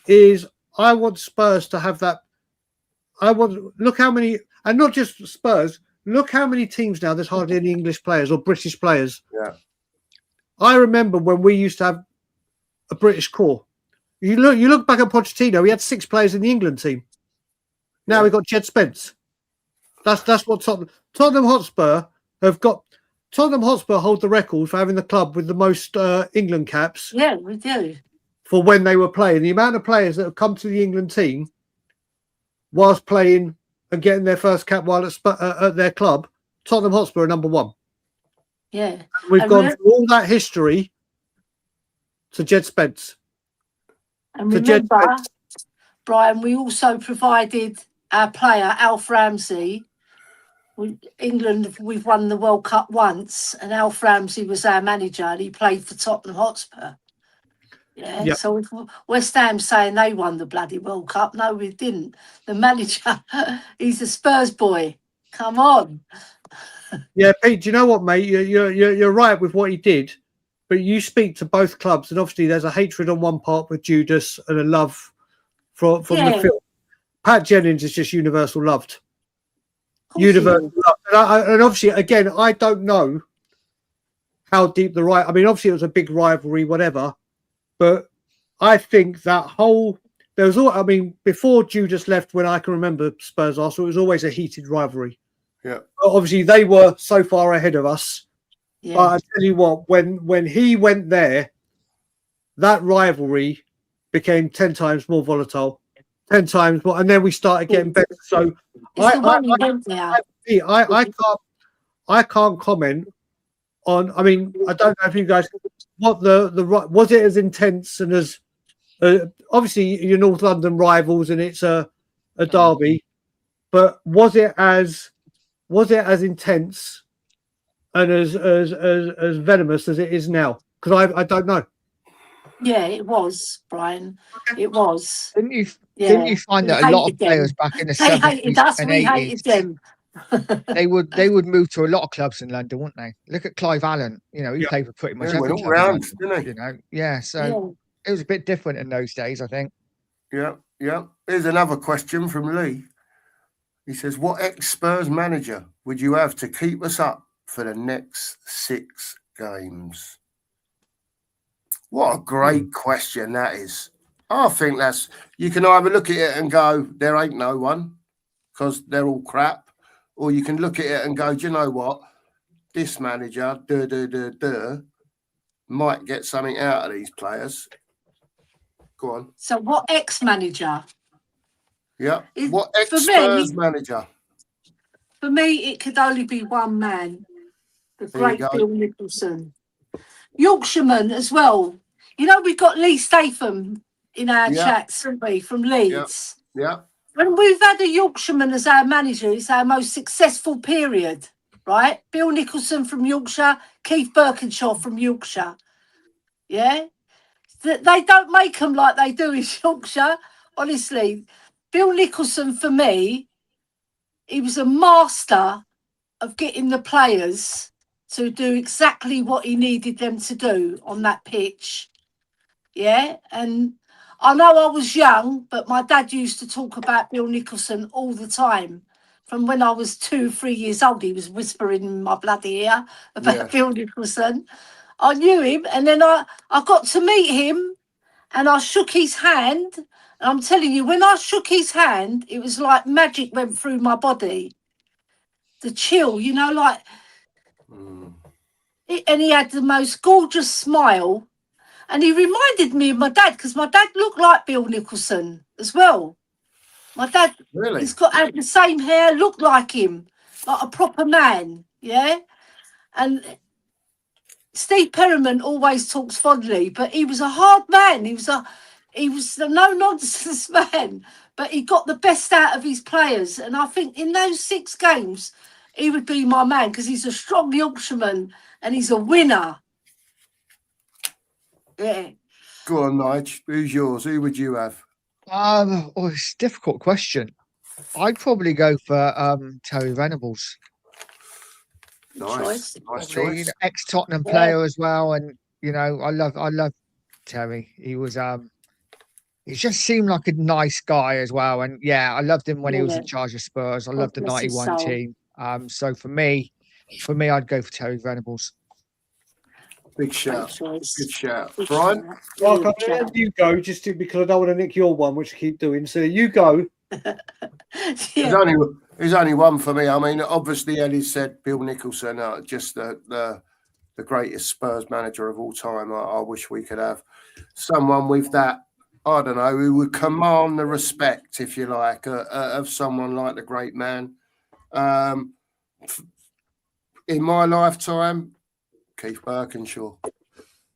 is I want Spurs to have that. Look how many, and not just Spurs. Look how many teams now there's hardly any English players or British players. Yeah. I remember when we used to have a British core. You look back at Pochettino, he had 6 players in the England team. Now we've got Jed Spence. That's what Tottenham Hotspur have got. Tottenham Hotspur hold the record for having the club with the most England caps. Yeah, we do. For when they were playing. The amount of players that have come to the England team whilst playing and getting their first cap while at their club, Tottenham Hotspur are number 1. Yeah. We've gone through all that history to Jed Spence. And remember, Brian, we also provided our player, Alf Ramsey. England, we've won the World Cup once, and Alf Ramsey was our manager, and he played for Tottenham Hotspur. Yeah, yep. So West Ham saying they won the bloody World Cup. No, we didn't. The manager, he's a Spurs boy. Come on. Yeah, Pete, do you know what, mate? You're right with what he did, but you speak to both clubs, and obviously there's a hatred on one part with Judas and a love from the film. Pat Jennings is just universal loved. Universal loved. And obviously, again, I don't know how deep the right. I mean, obviously it was a big rivalry, whatever. But I think that before Judas left, when I can remember Spurs Arsenal, it was always a heated rivalry. Yeah. But obviously, they were so far ahead of us. Yeah. But I tell you what, when he went there, that rivalry became 10 times more volatile, 10 times more, and then we started getting better. So I can't comment on. I mean, I don't know if you guys. What was it as intense and as obviously you're North London rivals and it's a derby, but was it as intense and as venomous as it is now? Because I don't know. Yeah, it was, Brian. It was. Didn't you find that a lot of players back in the 70s and 80s, they would move to a lot of clubs in London, wouldn't they? Look at Clive Allen. You know, he played for pretty much every club round, didn't he? You know, so it was a bit different in those days, I think. Yeah. Here's another question from Lee. He says, "What ex-Spurs manager would you have to keep us up for the next 6 games?" What a great question that is. I think you can either look at it and go, there ain't no one because they're all crap. Or you can look at it and go, do you know what? This manager, might get something out of these players. Go on. So what ex-manager? Yeah. What ex-Spurs manager? For me, it could only be one man. The great Bill Nicholson. Yorkshireman as well. You know, we've got Lee Statham in our chats, haven't we, from Leeds? Yeah. When we've had a Yorkshireman as our manager, it's our most successful period, right? Bill Nicholson from Yorkshire, Keith Birkinshaw from Yorkshire. Yeah? They don't make them like they do in Yorkshire. Honestly, Bill Nicholson, for me, he was a master of getting the players to do exactly what he needed them to do on that pitch. Yeah? And I know I was young, but my dad used to talk about Bill Nicholson all the time. from when I was 2, 3 years old. He was whispering in my bloody ear about Bill Nicholson. I knew him, and then I got to meet him, and I shook his hand. And I'm telling you, when I shook his hand, it was like magic went through my body. The chill, you know, like... And he had the most gorgeous smile. And he reminded me of my dad, because my dad looked like Bill Nicholson as well. My dad, Really? he's had the same hair, looked like him, like a proper man, yeah? And Steve Perryman always talks fondly, but he was a hard man. He was a no-nonsense man, but he got the best out of his players. And I think in those 6 games, he would be my man, because he's a strong Yorkshireman and he's a winner. Yeah. Go on, Nigel. Who's yours? Who would you have? It's a difficult question. I'd probably go for Terry Venables. Nice choice. Ex-Tottenham player as well, and you know, I love Terry. He was he just seemed like a nice guy as well, and yeah, I loved him when he was in charge of Spurs. I loved the '91 team. So for me, I'd go for Terry Venables. Big shout. Good shout. Brian? Mark, I'm going to let you go just because I don't want to nick your one, which I keep doing. So you go. There's only one for me. I mean, obviously, Ellie said Bill Nicholson, just the greatest Spurs manager of all time. I wish we could have someone with that, I don't know, who would command the respect, if you like, of someone like the great man. In my lifetime, Keith Birkinshaw.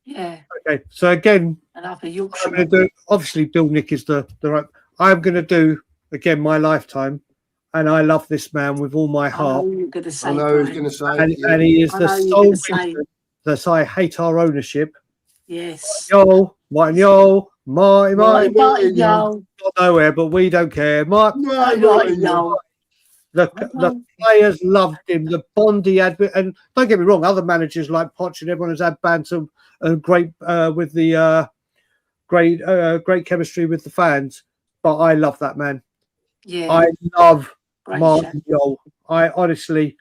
Yeah. Okay. So again, Another Yorkshire. I'm going to do, obviously, Bill Nick is the right. I'm going to do again my lifetime, and I love this man with all my heart. I know you're going to say. I know he's going to say. And he is the sole reason that I hate our ownership. Yes. Martin Yole, Martin Yole. Not nowhere, but we don't care. Martin Yole. The players loved him. The bond he had, and don't get me wrong, other managers like Poch and everyone has had banter and great with the great chemistry with the fans. But I love that man. Yeah, I love great Martin Yole. I honestly,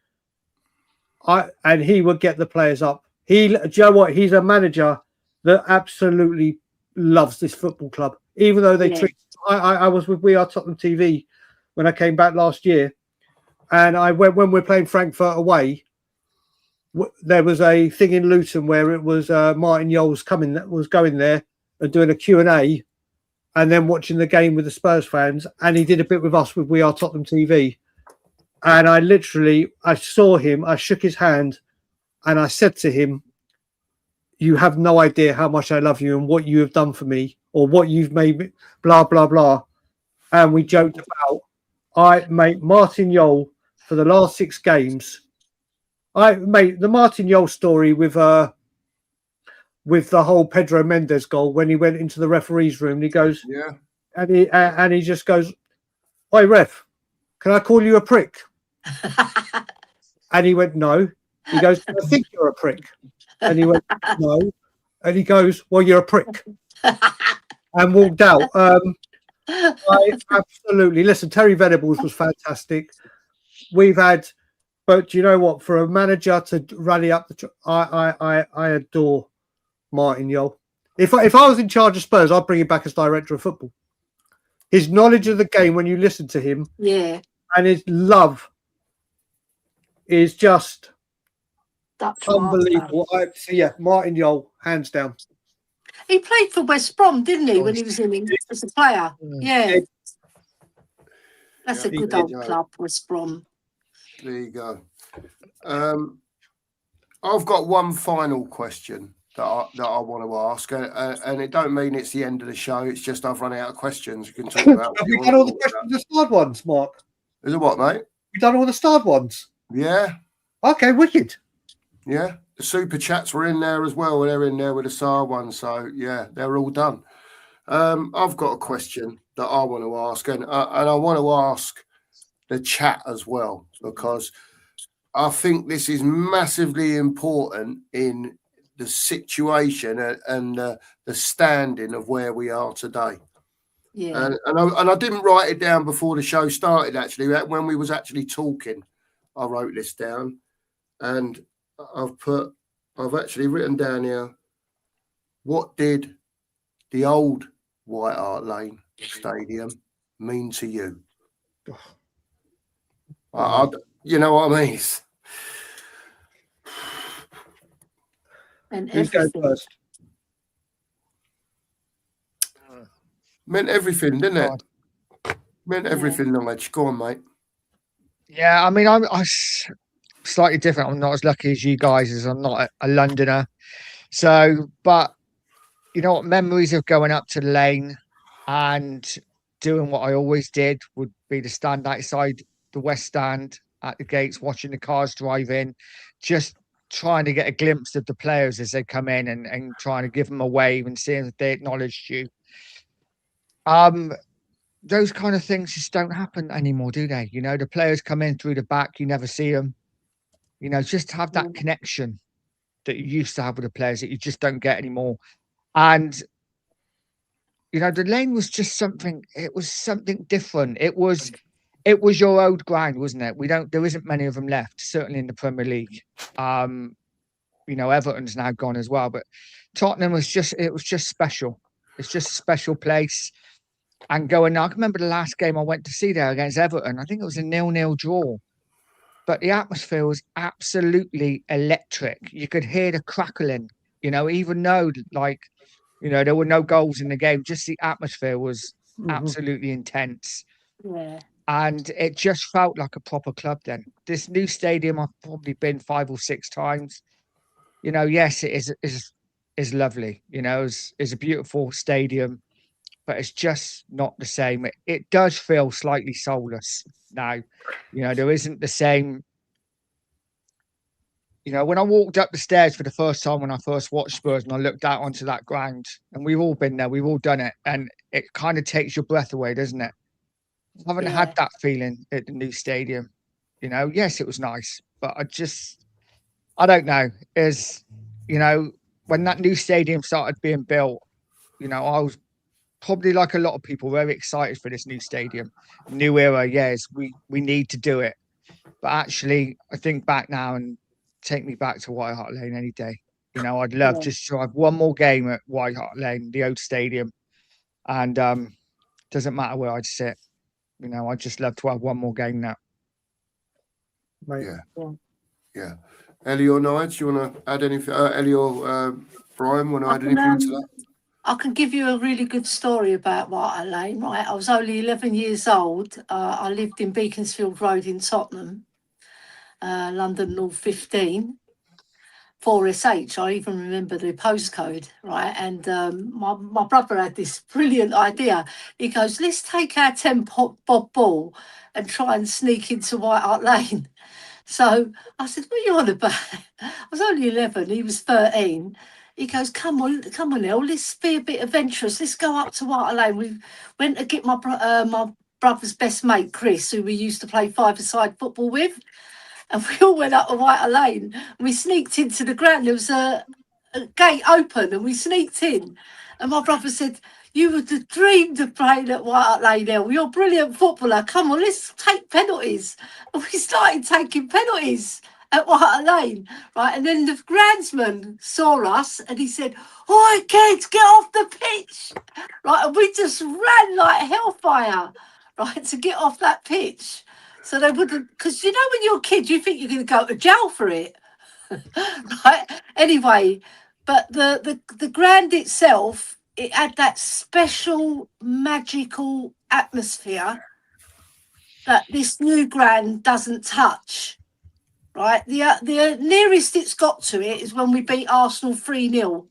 and he would get the players up. Do you know what? He's a manager that absolutely loves this football club, even though they treat. I was with We Are Tottenham TV when I came back last year. And I went when we're playing Frankfurt away. There was a thing in Luton where it was Martin Yoles going there and doing a Q&A, and then watching the game with the Spurs fans. And he did a bit with us with We Are Tottenham TV. And I saw him, I shook his hand, and I said to him, "You have no idea how much I love you and what you have done for me, or what you've made me, blah blah blah." And we joked about Martin Yole. For the last 6 games, the Martin Yole story with the whole Pedro Mendes goal when he went into the referee's room. And he goes, and he just goes, "Oi, ref, can I call you a prick?" And he went, "No." He goes, "I think you're a prick." And he went, "No." And he goes, "Well, you're a prick," and walked out. I absolutely listen. Terry Venables was fantastic. We've had, but do you know what? For a manager to rally up I adore Martin Yole. If I was in charge of Spurs, I'd bring him back as director of football. His knowledge of the game, when you listen to him, and his love is just unbelievable. Martin Yole, hands down. He played for West Brom, didn't he, when he was in England as a player? Yeah. That's a good old club, West Brom. There you go. I've got one final question that I want to ask, and it don't mean it's the end of the show. It's just I've run out of questions. You can talk about. Have we done all the questions, the starred ones, Mark? Is it what, mate? We've done all the starred ones. Yeah. Okay, wicked. Yeah, the super chats were in there as well. They're in there with the SAR one, so yeah, they're all done. I've got a question that I want to ask, and I want to ask the chat as well, because I think this is massively important in the situation and the standing of where we are today. Yeah. And I didn't write it down before the show started. Actually, when we was actually talking, I wrote this down, and I've actually written down here. What did the old White Hart Lane Stadium mean to you? You know what I mean? And Who's going everything. first? Meant everything, didn't it? God. Meant everything, Nigel. Go on, mate. Yeah, I mean, I'm slightly different. I'm not as lucky as you guys, as I'm not a Londoner. So, but you know what? Memories of going up to the lane and doing what I always did would be to stand outside the West Stand at the gates, watching the cars drive in, just trying to get a glimpse of the players as they come in and trying to give them a wave and seeing that they acknowledged you. Those kind of things just don't happen anymore, do they? You know, the players come in through the back, you never see them. You know, just have that connection that you used to have with the players that you just don't get anymore. And you know, the lane was just something. It was something different. It was your old ground, wasn't it? There isn't many of them left, certainly in the Premier League. You know, Everton's now gone as well, but Tottenham was just special. It's just a special place. And going, I can remember the last game I went to see there against Everton. I think it was a 0-0 draw. But the atmosphere was absolutely electric. You could hear the crackling, you know, even though, like, you know, there were no goals in the game. Just the atmosphere was absolutely intense. Yeah. And it just felt like a proper club then. This new stadium, I've probably been 5 or 6 times. You know, yes, it is lovely. You know, it's a beautiful stadium, but it's just not the same. It does feel slightly soulless now. You know, there isn't the same. You know, when I walked up the stairs for the first time when I first watched Spurs and I looked out onto that ground, and we've all been there, we've all done it, and it kind of takes your breath away, doesn't it? I haven't had that feeling at the new stadium. You know, yes, it was nice, but I don't know. You know, when that new stadium started being built, you know, I was probably like a lot of people very excited for this new stadium, new era. Yes, we need to do it. But actually, I think back now and take me back to White Hart Lane any day. You know, I'd love just to have one more game at White Hart Lane, the old stadium, and doesn't matter where I'd sit. You know, I'd just love to have one more game now. Right. Yeah. Ellie or Nigel, you want to add anything? Ellie or Brian, want to add anything to that? I can give you a really good story about White Hart Lane, right? I was only 11 years old. I lived in Beaconsfield Road in Tottenham, London North 15, 4SH. I even remember the postcode, right? And my brother had this brilliant idea. He goes, let's take our 10 bob ball and try and sneak into White Hart Lane. So I said, what are you on about? I was only 11, he was 13. He goes, come on, El, let's be a bit adventurous. Let's go up to White Hart Lane. We went to get my brother's best mate, Chris, who we used to play five-a-side football with. And we all went up to White Hart Lane. And we sneaked into the ground. There was a gate open and we sneaked in. And my brother said, you would have dreamed of playing at White Hart Lane, El. You're a brilliant footballer. Come on, let's take penalties. And we started taking penalties at White Hart Lane, right? And then the groundsman saw us and he said, oi, kids, get off the pitch, right? And we just ran like hellfire, right, to get off that pitch. So they wouldn't, because you know when you're a kid, you think you're going to go to jail for it, right? Anyway, but the ground itself, it had that special magical atmosphere that this new ground doesn't touch. Right, the nearest it's got to it is when we beat Arsenal 3-0.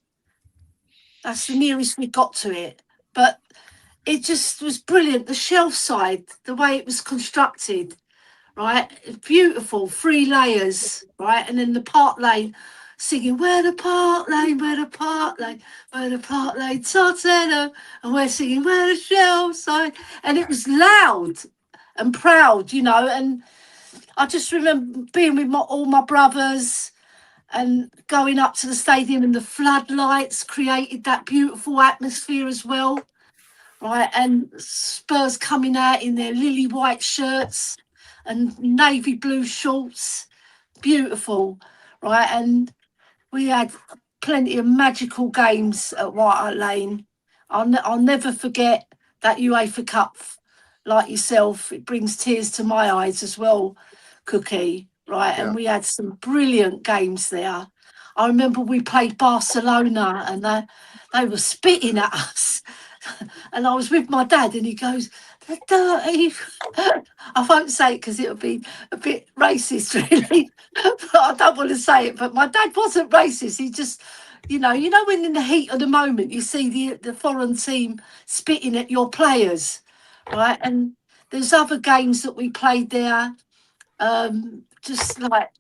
That's the nearest we got to it. But it just was brilliant. The shelf side, the way it was constructed, right? It's beautiful, 3 layers, right? And then the Park Lane singing, where the Park Lane, where the Park Lane, where the Park Lane, Tottenham. And we're singing, where the shelf side. And it was loud and proud, you know, and I just remember being with all my brothers and going up to the stadium, and the floodlights created that beautiful atmosphere as well, right? And Spurs coming out in their lily white shirts and navy blue shorts, beautiful, right? And we had plenty of magical games at White Hart Lane. I'll never forget that UEFA Cup, like yourself. It brings tears to my eyes as well, Cookie, right? Yeah. And we had some brilliant games there. I remember we played Barcelona and they were spitting at us. And I was with my dad and he goes, "They're dirty." I won't say it because it'll be a bit racist, really. But I don't want to say it. But my dad wasn't racist. He just, you know, when in the heat of the moment you see the foreign team spitting at your players, right? And there's other games that we played there. Just like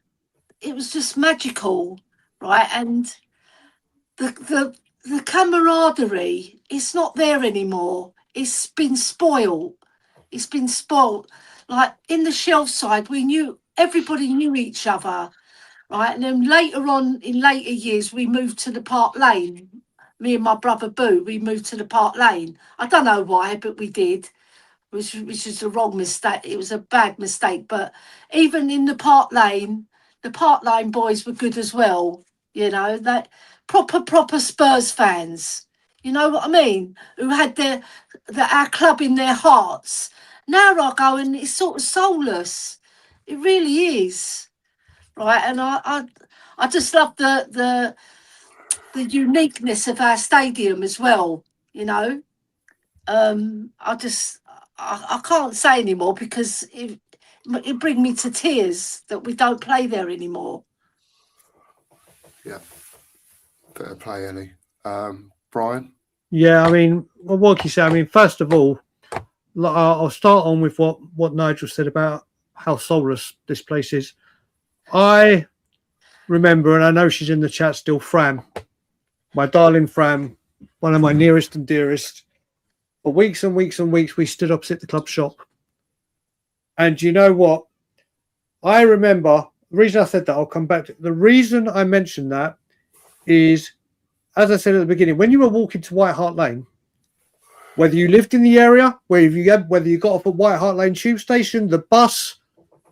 it was just magical, right? And the camaraderie, it's not there anymore. It's been spoiled. It's been spoiled. Like in the shelf side, everybody knew each other, right? And then later on, in later years, we moved to the Park Lane. Me and my brother Boo, we moved to the Park Lane. I don't know why, but we did, which is a wrong mistake. It was a bad mistake. But even in the Park Lane boys were good as well. You know, that proper Spurs fans. You know what I mean? Who had our club in their hearts. Now I go and it's sort of soulless. It really is, right? And I just love the uniqueness of our stadium as well. You know, I can't say anymore because it brings me to tears that we don't play there anymore. Yeah. Fair play, Ellie. Brian? Yeah, I mean, well, what can you say? I mean, first of all, I'll start on with what Nigel said about how soulless this place is. I remember, and I know she's in the chat still, Fran, my darling Fran, one of my nearest and dearest. For weeks and weeks and weeks, we stood opposite the club shop. And you know what? I remember, the reason I said that, I'll come back to the reason I mentioned that is, as I said at the beginning, when you were walking to White Hart Lane, whether you lived in the area, whether you got off at White Hart Lane tube station, the bus,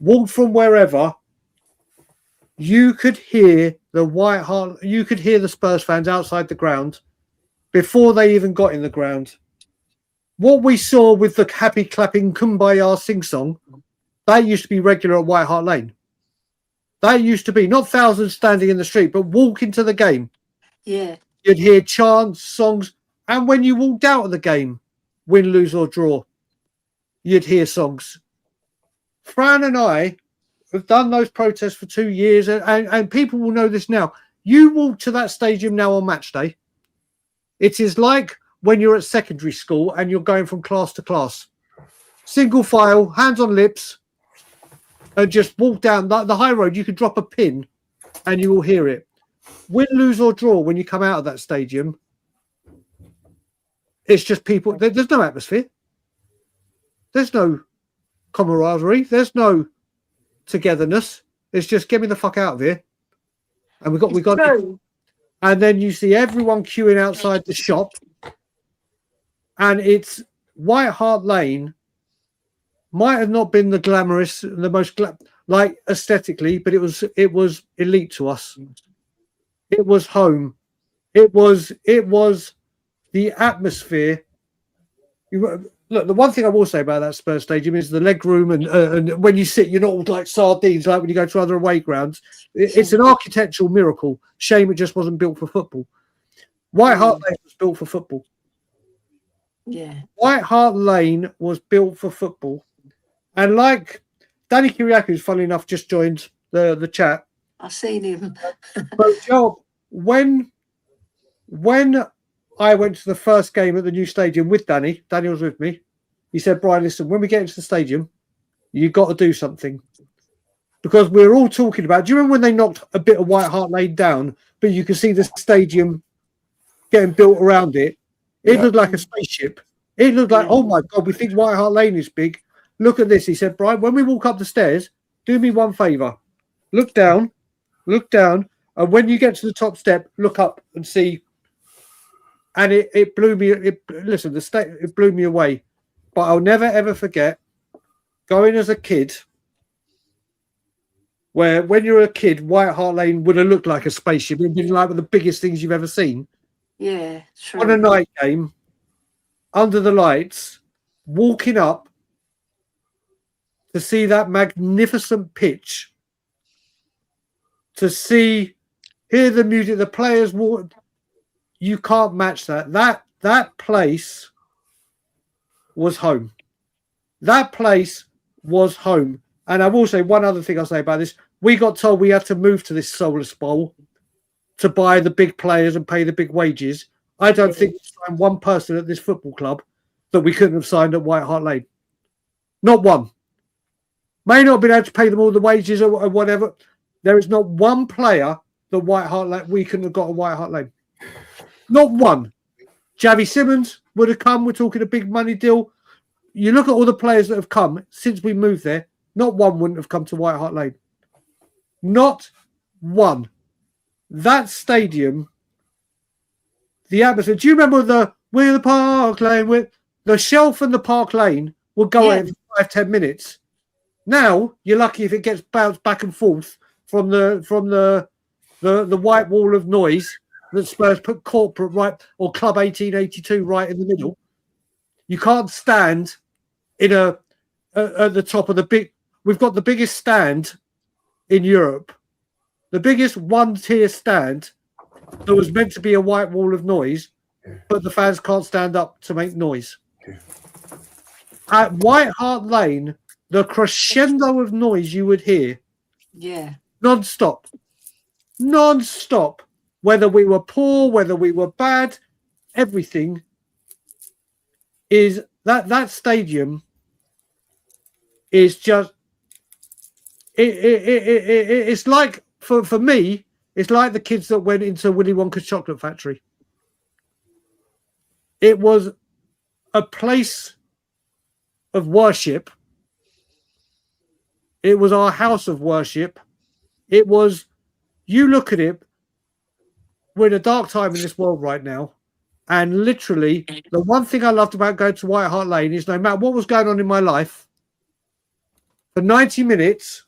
walked from wherever, you could hear the Spurs fans outside the ground before they even got in the ground. What we saw with the happy clapping Kumbaya sing song, that used to be regular at White Hart Lane. That used to be not thousands standing in the street, but walking to the game. Yeah. You'd hear chants, songs, and when you walked out of the game, win, lose or draw, you'd hear songs. Fran and I have done those protests for 2 years, and people will know this now. You walk to that stadium now on match day, it is like when you're at secondary school and you're going from class to class. Single file, hands on lips, and just walk down the high road. You can drop a pin and you will hear it. Win, lose or draw when you come out of that stadium, it's just people. There's no atmosphere. There's no camaraderie. There's no togetherness. It's just get me the fuck out of here. And we got. And then you see everyone queuing outside the shop, and it's White Hart Lane. Might have not been the glamorous, the most like aesthetically, but it was elite to us. It was home. It was the atmosphere. Look, the one thing I will say about that Spurs stadium is the leg room, and when you sit, you're not all like sardines like when you go to other away grounds. It's an architectural miracle. Shame it just wasn't built for football. White Hart Lane was built for football. Yeah. White Hart Lane was built for football. And like Danny Kiriakou, funnily enough, just joined the chat. I've seen him. But Job, when I went to the first game at the new stadium with Danny was with me. He said, "Brian, listen, when we get into the stadium, you've got to do something." Because we're all talking about, do you remember when they knocked a bit of White Hart Lane down, but you could see the stadium getting built around it? It looked like a spaceship. It looked like, oh my God, we think White Hart Lane is big. Look at this. He said, "Brian, when we walk up the stairs, do me one favour. Look down, and when you get to the top step, look up and see and it blew me. Listen, it blew me away. But I'll never ever forget going as a kid. Where when you're a kid, White Hart Lane would have looked like a spaceship. It would be like one of the biggest things you've ever seen. Yeah, true. On a night game, under the lights, walking up to see that magnificent pitch, to hear the music, the players walk. You can't match that. That place was home. That place was home. And I will say one other thing I'll say about this. We got told we had to move to this Soulless Bowl to buy the big players and pay the big wages. I don't think we signed one person at this football club that we couldn't have signed at White Hart Lane. Not one. May not have been able to pay them all the wages or whatever. There is not one player that White Hart Lane we couldn't have got at White Hart Lane. Not one. Javi Simmons would have come. We're talking a big money deal. You look at all the players that have come since we moved there. Not one wouldn't have come to White Hart Lane. Not one. That stadium, the atmosphere. Do you remember where the Park Lane, with the Shelf and the Park Lane would go in 5-10 minutes? Now you're lucky if it gets bounced back and forth from the white wall of noise that Spurs put corporate right or Club 1882 right in the middle. You can't stand in at the top of the big. We've got the biggest stand in Europe, the biggest one-tier stand that was meant to be a white wall of noise, but the fans can't stand up to make noise. At White Hart Lane, the crescendo of noise you would hear, non-stop, whether we were poor, whether we were bad, everything is that stadium is just. It's like for me, it's like the kids that went into Willy Wonka's chocolate factory. It was a place of worship. It was our house of worship. It was, you look at it, we're in a dark time in this world right now. And literally, the one thing I loved about going to White Hart Lane is no matter what was going on in my life, for 90 minutes,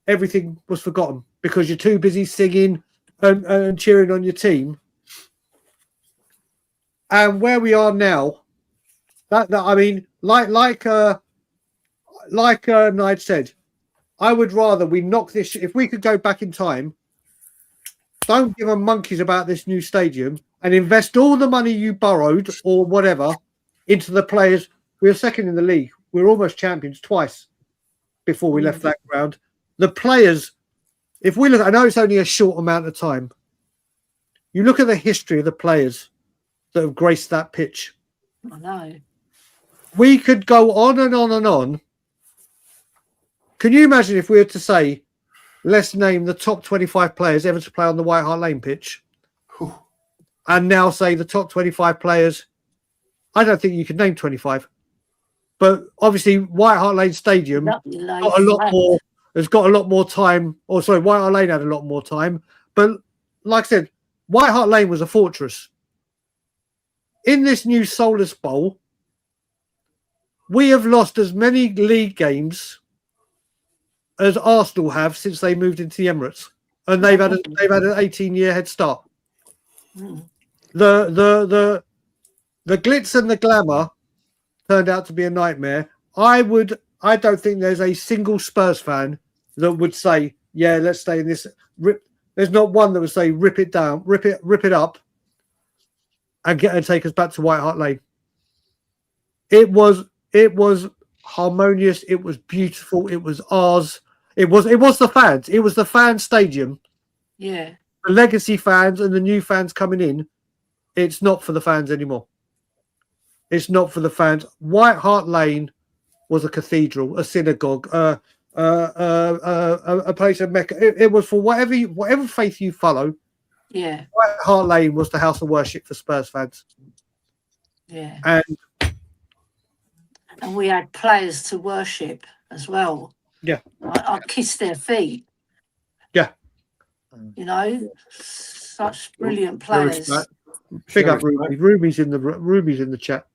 everything was forgotten because you're too busy singing and cheering on your team. And where we are now, that I mean, like Nigel said, I would rather we knock this. If we could go back in time, don't give a monkeys about this new stadium and invest all the money you borrowed or whatever into the players. We were second in the league. We were almost champions twice before we left that ground. The players, if we look, I know it's only a short amount of time. You look at the history of the players that have graced that pitch. I know. We could go on and on and on. Can you imagine if we were to say, let's name the top 25 players ever to play on the White Hart Lane pitch, and now say the top 25 players? I don't think you could name 25. But obviously, White Hart Lane Stadium got a lot more. Has got a lot more time. Or sorry, White Hart Lane had a lot more time. But like I said, White Hart Lane was a fortress. In this new Soulless Bowl, we have lost as many league games as Arsenal have since they moved into the Emirates, and they've had an 18-year head start. The glitz and the glamour turned out to be a nightmare. I don't think there's a single Spurs fan that would say, yeah, let's stay in this. There's not one that would say, rip it down, rip it up, and take us back to White Hart Lane. It was harmonious. It was beautiful. It was ours. It was the fans. It was the fan stadium. Yeah. The legacy fans and the new fans coming in. It's not for the fans anymore. It's not for the fans. White Hart Lane was a cathedral, a synagogue, a place of Mecca. It was for whatever faith you follow. Yeah. White Hart Lane was the house of worship for Spurs fans. Yeah. And we had players to worship as well. Yeah. I kissed their feet. Yeah. You know, such brilliant players. Big up Ruby. Ruby's in the chat.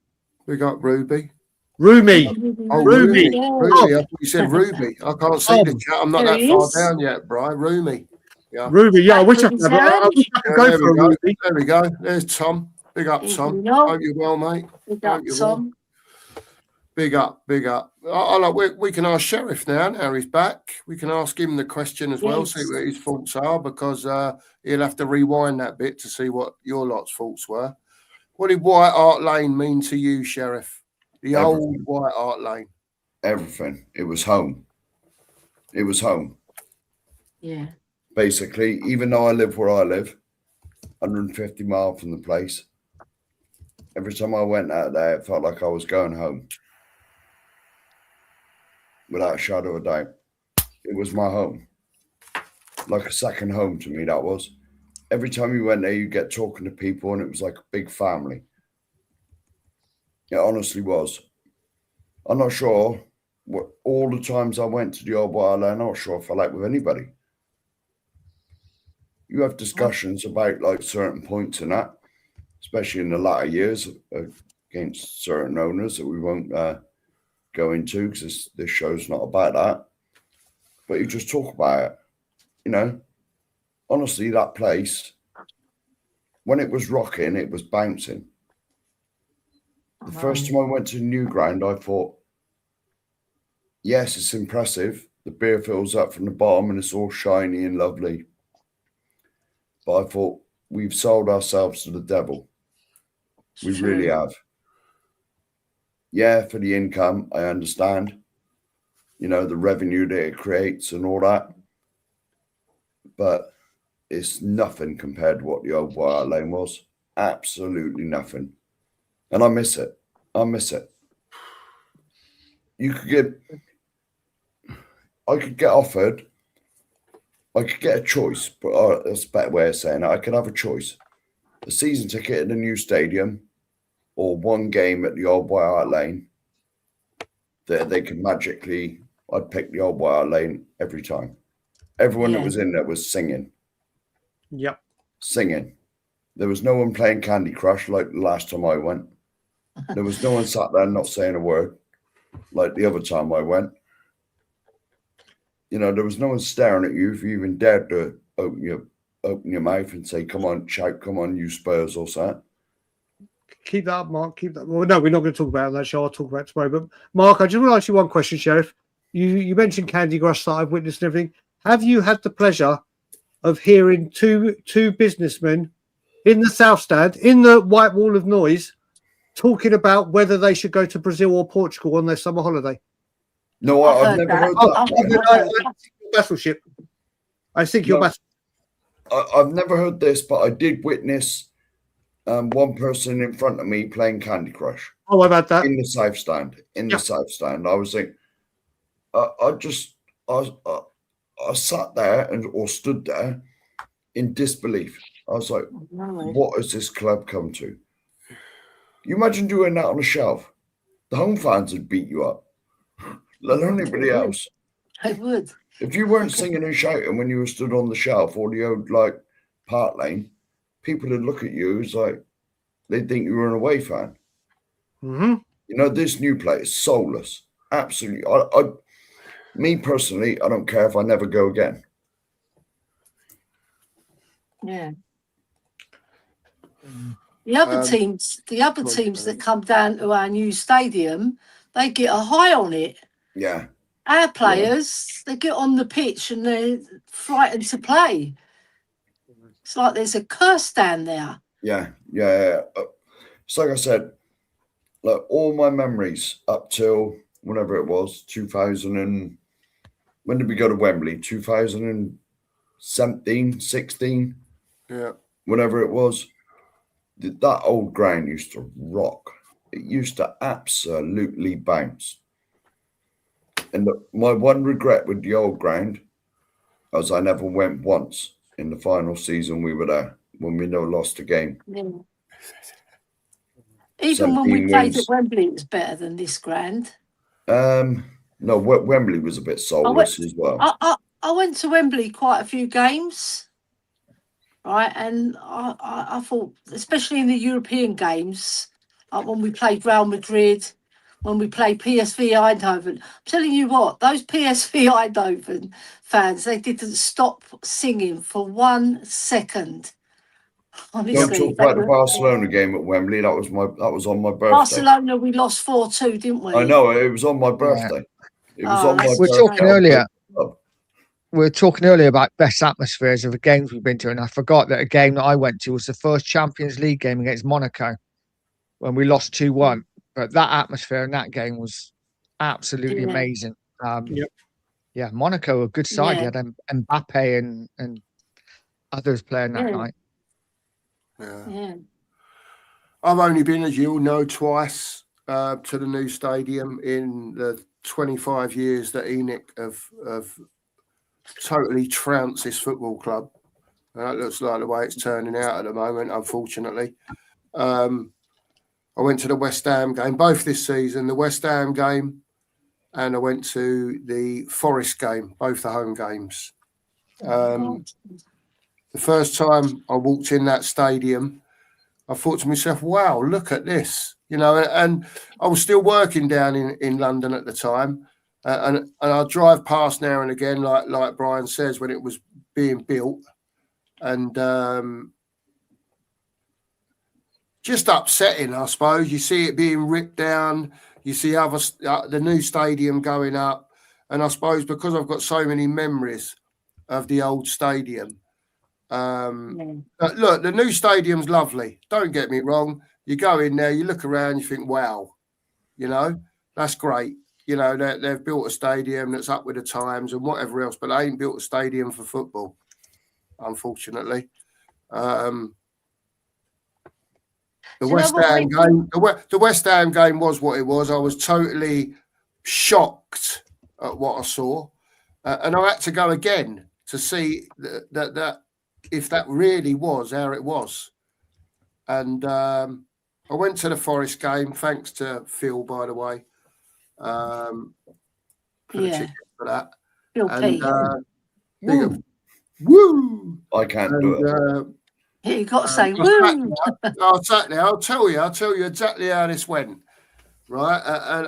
We got Ruby. Rumi. Oh, Ruby. Ruby. Ruby. I thought you said Ruby. I can't see the chat. I'm not There that he far is. down yet, Bri. Ruby. Yeah. Ruby. Yeah, I wish I Ruby's could there. go There for a we go. Ruby. There we go. There's Tom. Big up, Here's Tom. Neil. Hope you're well, mate. Big up, Hope you're well. Tom. Big up, big up. We can ask Sheriff now he's back. We can ask him the question as well, see what his thoughts are, because he'll have to rewind that bit to see what your lot's thoughts were. What did White Hart Lane mean to you, Sheriff? The old White Hart Lane. Everything. It was home. It was home. Yeah. Basically, even though I live where I live, 150 miles from the place, every time I went out there, it felt like I was going home. Without a shadow of a doubt. It was my home. Like a second home to me, that was. Every time you went there, you get talking to people, and it was like a big family. It honestly was. I'm not sure what all the times I went to the old White Hart Lane, I'm not sure if I like with anybody. You have discussions about like certain points and that, especially in the latter years against certain owners that we won't go into because this show's not about that. But you just talk about it. You know, honestly, that place, when it was rocking, it was bouncing. The first time I went to the new ground, I thought, yes, it's impressive. The beer fills up from the bottom and it's all shiny and lovely. But I thought, we've sold ourselves to the devil. We really have. Yeah, for the income, I understand. You know, the revenue that it creates and all that. But it's nothing compared to what the old White Hart Lane was. Absolutely nothing. And I miss it. I miss it. I could get offered, I could get a choice, but that's a better way of saying it. I could have a choice. A season ticket at the new stadium or one game at the old White Hart Lane that they could magically, I'd pick the old White Hart Lane every time. Everyone that was in there was singing. Yep. Singing. There was no one playing Candy Crush like the last time I went. There was no one sat there not saying a word like the other time I went. You know, there was no one staring at you if you even dared to open your mouth and say, come on, shout, come on, you Spurs or something. Keep that up, Mark. Keep that. Well, no, we're not going to talk about that show. I'll talk about it tomorrow. But Mark, I just want to ask you one question, Sheriff. You mentioned Candy Crush that I've witnessed and everything. Have you had the pleasure of hearing two businessmen in the South Stand, in the White Wall of Noise, talking about whether they should go to Brazil or Portugal on their summer holiday? No, I've never heard that. Battleship. I think your battle. I've never heard this, but I did witness one person in front of me playing Candy Crush. Oh, I've had that. In the South Stand. The South Stand. I was thinking, I sat there or stood there in disbelief. I was like, what has this club come to? You imagine doing that on a shelf. The home fans would beat you up. Let alone anybody else. I would. If you weren't singing and shouting when you were stood on the shelf or the old like Park Lane, people would look at you as like they'd think you were an away fan. Mm-hmm. You know, this new place is soulless. Absolutely. Me personally, I don't care if I never go again. Yeah. The other teams that come down to our new stadium, they get a high on it. Yeah. Our players, they get on the pitch and they're frightened to play. It's like there's a curse down there. Yeah. It's like I said, like all my memories up till whenever it was, 2000 and when did we go to Wembley? 2017, 16? Yeah. Whenever it was, that old ground used to rock. It used to absolutely bounce. And my one regret with the old ground was I never went once in the final season we were there when we never lost a game. Yeah. Even when we played at Wembley, it was better than this ground. No, Wembley was a bit soulless as well. I went to Wembley quite a few games. right? And I thought, especially in the European games, like when we played Real Madrid, when we played PSV Eindhoven, I'm telling you what, those PSV Eindhoven fans, they didn't stop singing for 1 second. Don't Honestly, talk about the Barcelona game at Wembley. That was on my birthday. Barcelona, we lost 4-2, didn't we? I know, it was on my birthday. It was on my that's We're birthday. talking earlier. We were talking earlier about best atmospheres of the games we've been to, and I forgot that a game that I went to was the first Champions League game against Monaco when we lost 2-1. But that atmosphere in that game was absolutely amazing. Yeah, Monaco, a good side. You had Mbappe and others playing that night. Yeah. I've only been, as you all know, twice to the new stadium in the 25 years that Enoch have totally trounced this football club. And that looks like the way it's turning out at the moment, unfortunately. I went to the West Ham game, both this season, the West Ham game, and I went to the Forest game, both the home games. The first time I walked in that stadium, I thought to myself, wow, look at this. You know, and I was still working down in London at the time. And I'll drive past now and again, like Brian says, when it was being built. And just upsetting, I suppose. You see it being ripped down. You see the new stadium going up. And I suppose because I've got so many memories of the old stadium. Look, the new stadium's lovely. Don't get me wrong. You go in there, you look around, you think, wow, you know, that's great. You know, they've built a stadium that's up with the times and whatever else, but they ain't built a stadium for football, unfortunately. The West Ham game was what it was. I was totally shocked at what I saw, and I had to go again to see that if that really was how it was. And I went to the Forest game, thanks to Phil, by the way. For that. Woo! I can't do it. You got to say woo. I'll tell you exactly how this went, right?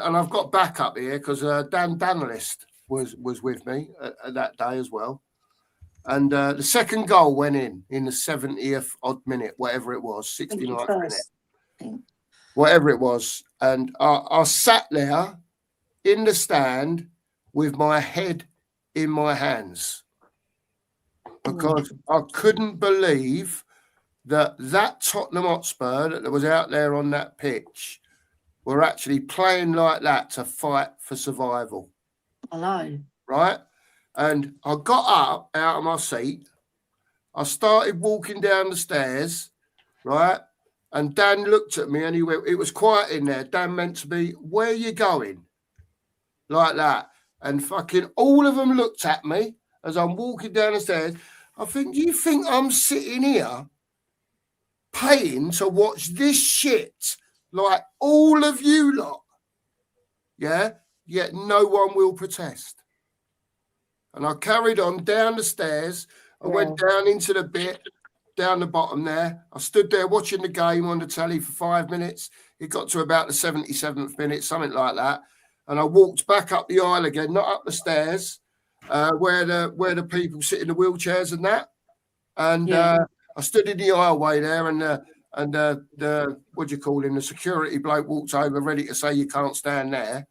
And I've got backup here because Dan Danalist was with me at that day as well. And the second goal went in the 70th odd minute, whatever it was, 69th minute, whatever it was. And I sat there in the stand with my head in my hands because I couldn't believe that Tottenham Hotspur that was out there on that pitch were actually playing like that to fight for survival. I know. Right? And I got up out of my seat. I started walking down the stairs, right? And Dan looked at me and he went, it was quiet in there. Dan meant to be, where are you going? Like that. And fucking all of them looked at me as I'm walking down the stairs. I think, do you think I'm sitting here paying to watch this shit like all of you lot? Yeah? Yet no one will protest. And I carried on down the stairs. I went down into the bit, down the bottom there. I stood there watching the game on the telly for 5 minutes. It got to about the 77th minute, something like that. And I walked back up the aisle again, not up the stairs, where the people sit in the wheelchairs and that. And I stood in the aisleway there, and the what do you call him? The security bloke walked over, ready to say you can't stand there.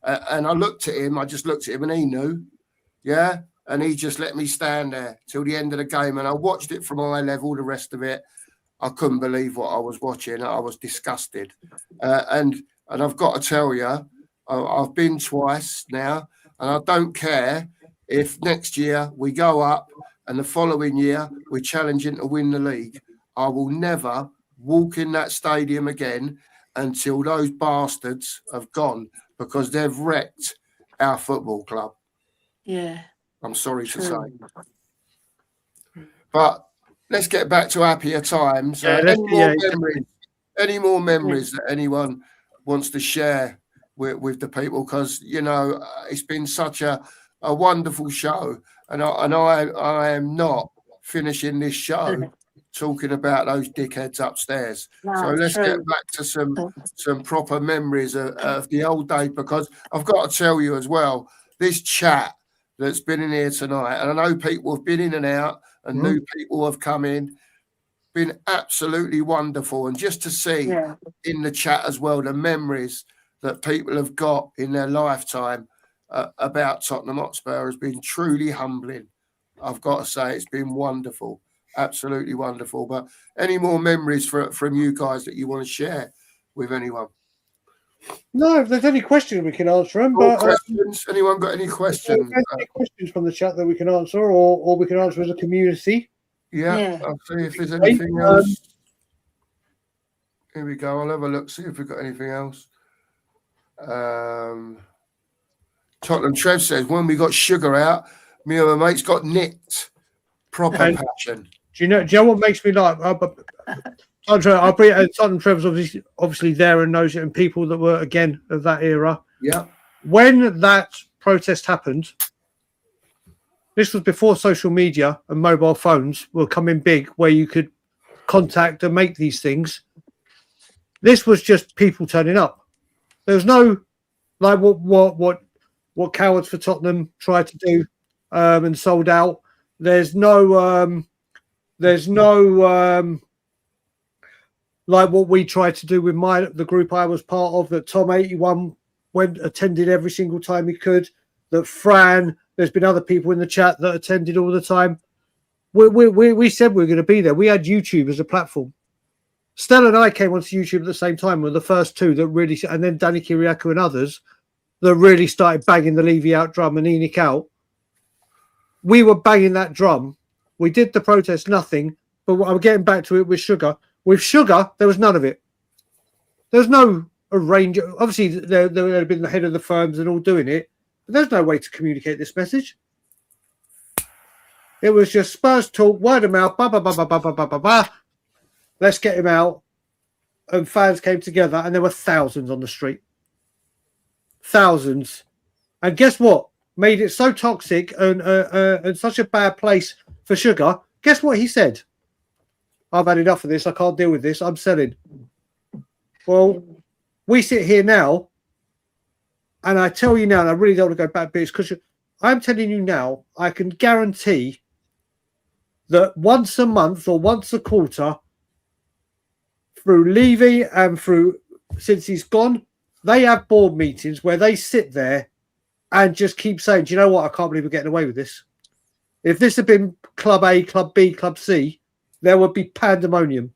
And I looked at him. I just looked at him, and he knew. Yeah, and he just let me stand there till the end of the game. And I watched it from eye level, the rest of it. I couldn't believe what I was watching. I was disgusted. And I've got to tell you, I've been twice now, and I don't care if next year we go up and the following year we're challenging to win the league. I will never walk in that stadium again until those bastards have gone, because they've wrecked our football club. Yeah. I'm sorry to say. But let's get back to happier times. Any more memories that anyone wants to share with the people? Because, you know, it's been such a wonderful show. And I am not finishing this show talking about those dickheads upstairs. No, So let's true. get back to some proper memories of the old day, because I've got to tell you as well, this chat that's been in here tonight, and I know people have been in and out and new people have come in, been absolutely wonderful. And just to see in the chat as well, the memories that people have got in their lifetime about Tottenham Hotspur has been truly humbling. I've got to say, it's been wonderful, absolutely wonderful. But any more memories from you guys that you want to share with anyone? No, if there's any questions, we can answer them. More But questions? Anyone got any questions? Any questions from the chat that we can answer, or we can answer as a community? Yeah, I'll see if there's anything else. Here we go. I'll have a look, see if we've got anything else. Tottenham Trev says, when we got Sugar out, me and my mates got nicked. Proper passion. Do you know what makes me like? Tottenham Trev's obviously there and knows it, and people that were again of that era. Yeah. When that protest happened, this was before social media and mobile phones were coming big, where you could contact and make these things. This was just people turning up. There was no like what Cowards for Tottenham tried to do and sold out. There's no like what we tried to do with the group I was part of, that Tom 81 attended every single time he could, that Fran, there's been other people in the chat that attended all the time. We said we were going to be there. We had YouTube as a platform. Stella and I came onto YouTube at the same time. We were the first two that really, and then Danny Kiriakou and others that really started banging the Levy out drum and ENIC out. We were banging that drum. We did the protest, nothing. But I'm getting back to it with Sugar. With Sugar, there was none of it. There's no arrange. Obviously, there had been the head of the firms and all doing it. But there's no way to communicate this message. It was just Spurs talk, word of mouth, bah, bah, bah, bah, bah, bah, bah, bah, bah. Let's get him out. And fans came together, and there were thousands on the street. Thousands. And guess what? Made it so toxic and such a bad place for Sugar. Guess what he said? I've had enough of this. I can't deal with this. I'm selling. Well, we sit here now, and I tell you now, and I really don't want to go back, but it's because I'm telling you now, I can guarantee that once a month or once a quarter, through Levy and through, since he's gone, they have board meetings where they sit there and just keep saying, do you know what? I can't believe we're getting away with this. If this had been Club A, Club B, Club C, there would be pandemonium.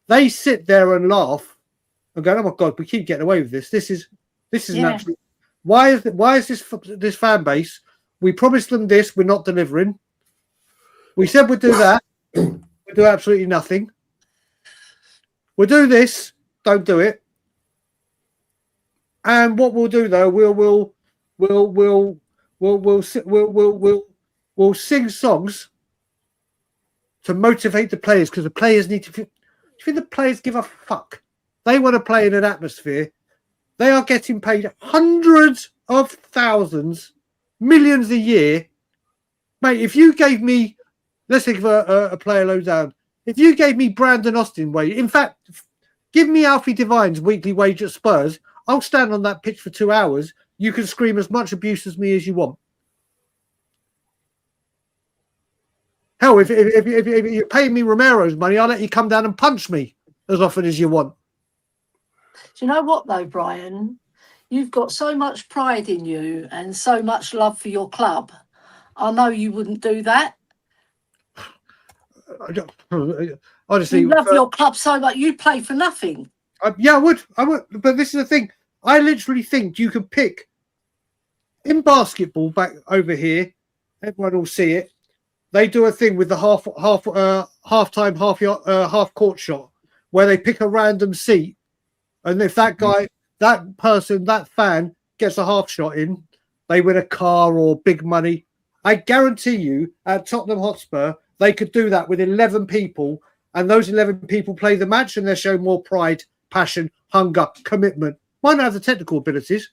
They sit there and laugh and go, oh my God, we keep getting away with this. This is an absolute. Why is this fan base? We promised them this, we're not delivering. We said we'd do that. We do absolutely nothing. We'll do this, don't do it. And what we'll do though, we'll sing songs to motivate the players, because the players need to. Do you think the players give a fuck? They want to play in an atmosphere. They are getting paid hundreds of thousands, millions a year. Mate, if you gave me, let's think of a player low down. If you gave me Brandon Austin wage, in fact, give me Alfie Devine's weekly wage at Spurs, I'll stand on that pitch for 2 hours. You can scream as much abuse as me as you want. Hell, if you're paying me Romero's money, I'll let you come down and punch me as often as you want. Do you know what, though, Brian? You've got so much pride in you and so much love for your club. I know you wouldn't do that. Honestly, you love your club so much. You'd play for nothing. Yeah, I would. But this is the thing. I literally think you could pick in basketball back over here. Everyone will see it. They do a thing with the half court shot where they pick a random seat, and if that guy, that person, that fan gets a half shot in, they win a car or big money. I guarantee you, at Tottenham Hotspur, they could do that with 11 people, and those 11 people play the match, and they show more pride, passion, hunger, commitment. Might not have the technical abilities,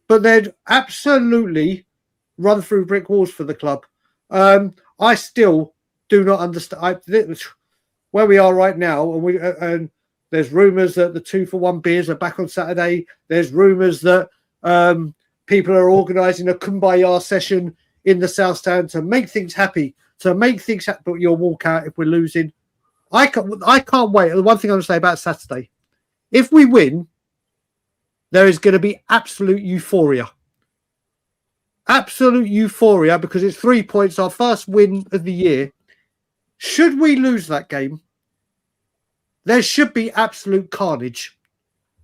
but they'd absolutely run through brick walls for the club. I still do not understand. where we are right now, and there's rumours that the 2-for-1 beers are back on Saturday. There's rumours that people are organising a kumbaya session in the South Stand to make things happy, but you'll walk out if we're losing. I can't wait. The one thing I'm going to say about Saturday, if we win, there is going to be absolute euphoria. Absolute euphoria, because it's 3 points, our first win of the year. Should we lose that game, there should be absolute carnage.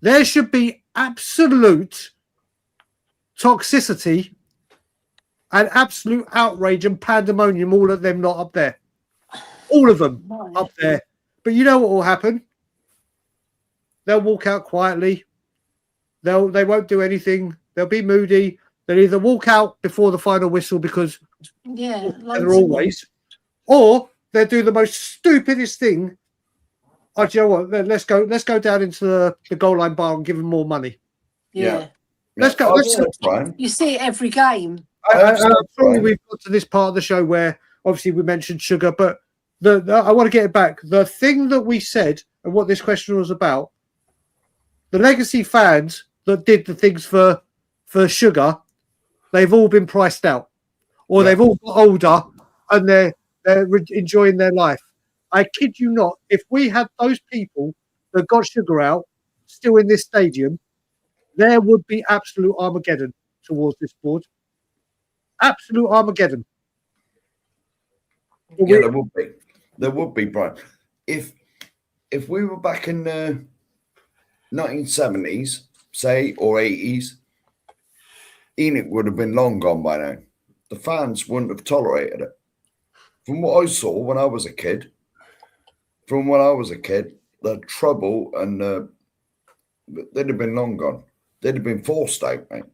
There should be absolute toxicity and absolute outrage and pandemonium, all of them not up there. All of them up there. But you know what will happen? They'll walk out quietly. They won't do anything. They'll be moody. They'll either walk out before the final whistle because they're always, or they'll do the most stupidest thing. Oh, do you know what? Let's go down into the goal line bar and give them more money. Yeah. Let's go. You see it every game. I'm sorry we've got to this part of the show where obviously we mentioned sugar, but I want to get it back. The thing that we said and what this question was about, the legacy fans that did the things for sugar, they've all been priced out, or they've all got older and they're enjoying their life. I kid you not, if we had those people that got sugar out still in this stadium, there would be absolute Armageddon towards this board. Absolute Armageddon. Yeah, there would be. There would be, Brian. If we were back in the 1970s, say, or 80s, Enoch would have been long gone by now. The fans wouldn't have tolerated it. From what I saw when I was a kid, the trouble and they'd have been long gone. They'd have been forced out, mate.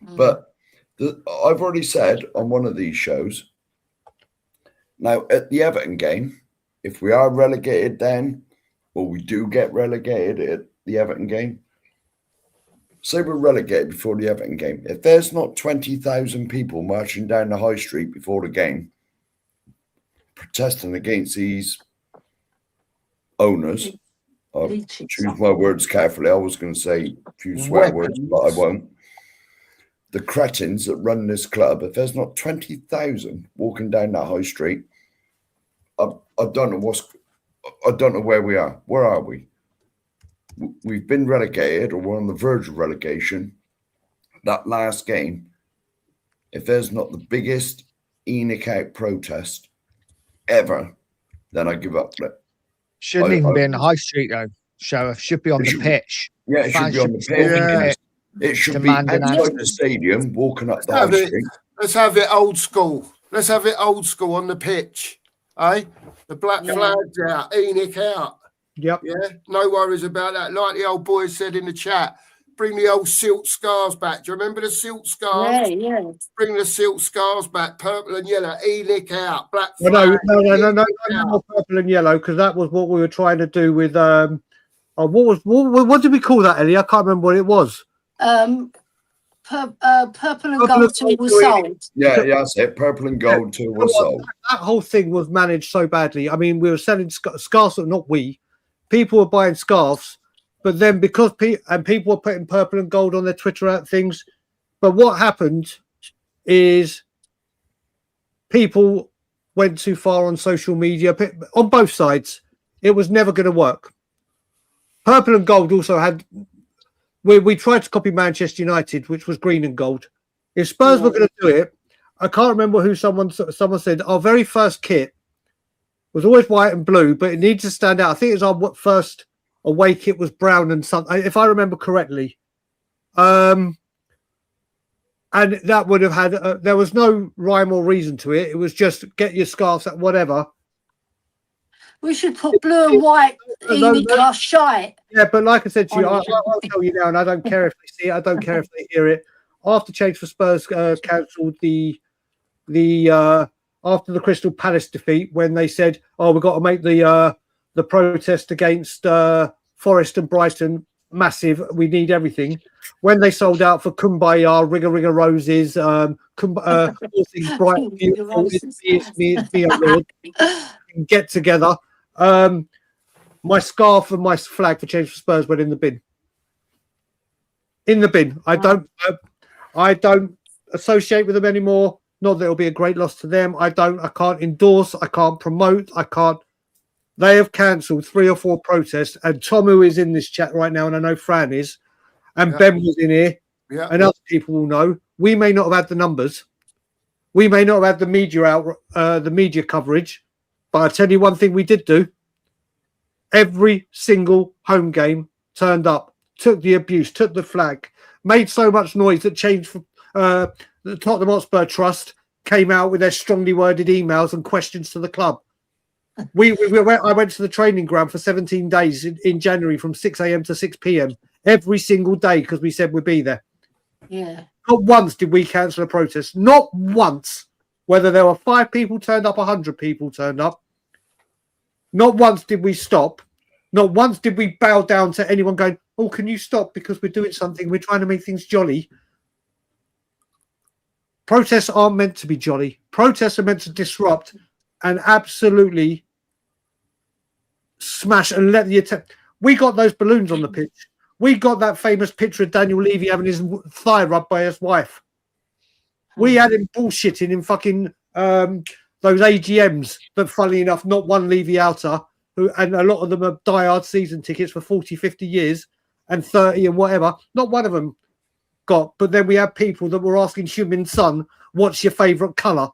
But I've already said on one of these shows, now at the Everton game, if we are relegated then, or we do get relegated at the Everton game, say we're relegated before the Everton game, if there's not 20,000 people marching down the high street before the game, protesting against these owners, I'll choose my words carefully. I was going to say a few swear words, but I won't. The cretins that run this club, if there's not 20,000 walking down that high street, I don't know where we are. Where are we? We've been relegated, or we're on the verge of relegation. That last game, if there's not the biggest Enoch out protest ever, then I give up on it. Shouldn't even be in the high street though, Sheriff. Should be on the pitch. Yeah, it should be on the pitch. It should be outside the stadium, walking up the high street. Let's have it old school. Let's have it old school on the pitch. The black flags out, Enoch out. Yep. Yeah, no worries about that. Like the old boys said in the chat, bring the old silk scarves back. Do you remember the silk scarves? Yeah. Bring the silk scarves back, purple and yellow. Enoch out, black flag. No, purple and yellow, because that was what we were trying to do with what did we call that, Ellie? I can't remember what it was. Purple and gold till was sold. Yeah, that's it. Purple and gold till was sold. That whole thing was managed so badly. I mean, we were selling scarves, not we. People were buying scarves, but then because people were putting purple and gold on their Twitter things. But what happened is people went too far on social media on both sides. It was never going to work. Purple and gold also had. We tried to copy Manchester United, which was green and gold. If Spurs were going to do it, I can't remember who someone said our very first kit was always white and blue, but it needs to stand out. I think it was our first away kit was brown and something, if I remember correctly. And that would have had there was no rhyme or reason to it. It was just get your scarves at whatever. We should put blue and white in our shite. Yeah, but like I said to you, I'll tell you now, and I don't care if they see it, I don't care if they hear it. After Change for Spurs cancelled the after the Crystal Palace defeat, when they said, "Oh, we've got to make the protest against Forest and Brighton massive. We need everything." When they sold out for Kumbaya, Rigga Rigga Roses, all things bright, beautiful, it's me, Lord, get together. My scarf and my flag for Change for Spurs went in the bin. In the bin. I don't associate with them anymore. Not that it'll be a great loss to them. I can't endorse. I can't promote. I can't. They have cancelled 3 or 4 protests. And Tom, who is in this chat right now, and I know Fran is, and Ben was in here, and other people will know. We may not have had the numbers. We may not have had the media coverage. But I tell you one thing we did do. Every single home game turned up, took the abuse, took the flag, made so much noise that changed. The Tottenham Hotspur Trust came out with their strongly worded emails and questions to the club. I went to the training ground for 17 days in January from 6 a.m. to 6 p.m. every single day because we said we'd be there. Yeah. Not once did we cancel a protest. Not once. Whether there were 5 people turned up, 100 people turned up. Not once did we stop. Not once did we bow down to anyone going, oh, can you stop because we're doing something. We're trying to make things jolly. Protests aren't meant to be jolly. Protests are meant to disrupt and absolutely smash and let the attempt. We got those balloons on the pitch. We got that famous picture of Daniel Levy having his thigh rubbed by his wife. We had him bullshitting in fucking those AGMs that, funnily enough, not one Levy outer, and a lot of them are diehard season tickets for 40, 50 years and 30 and whatever. Not one of them got. But then we had people that were asking Human Son, what's your favourite colour?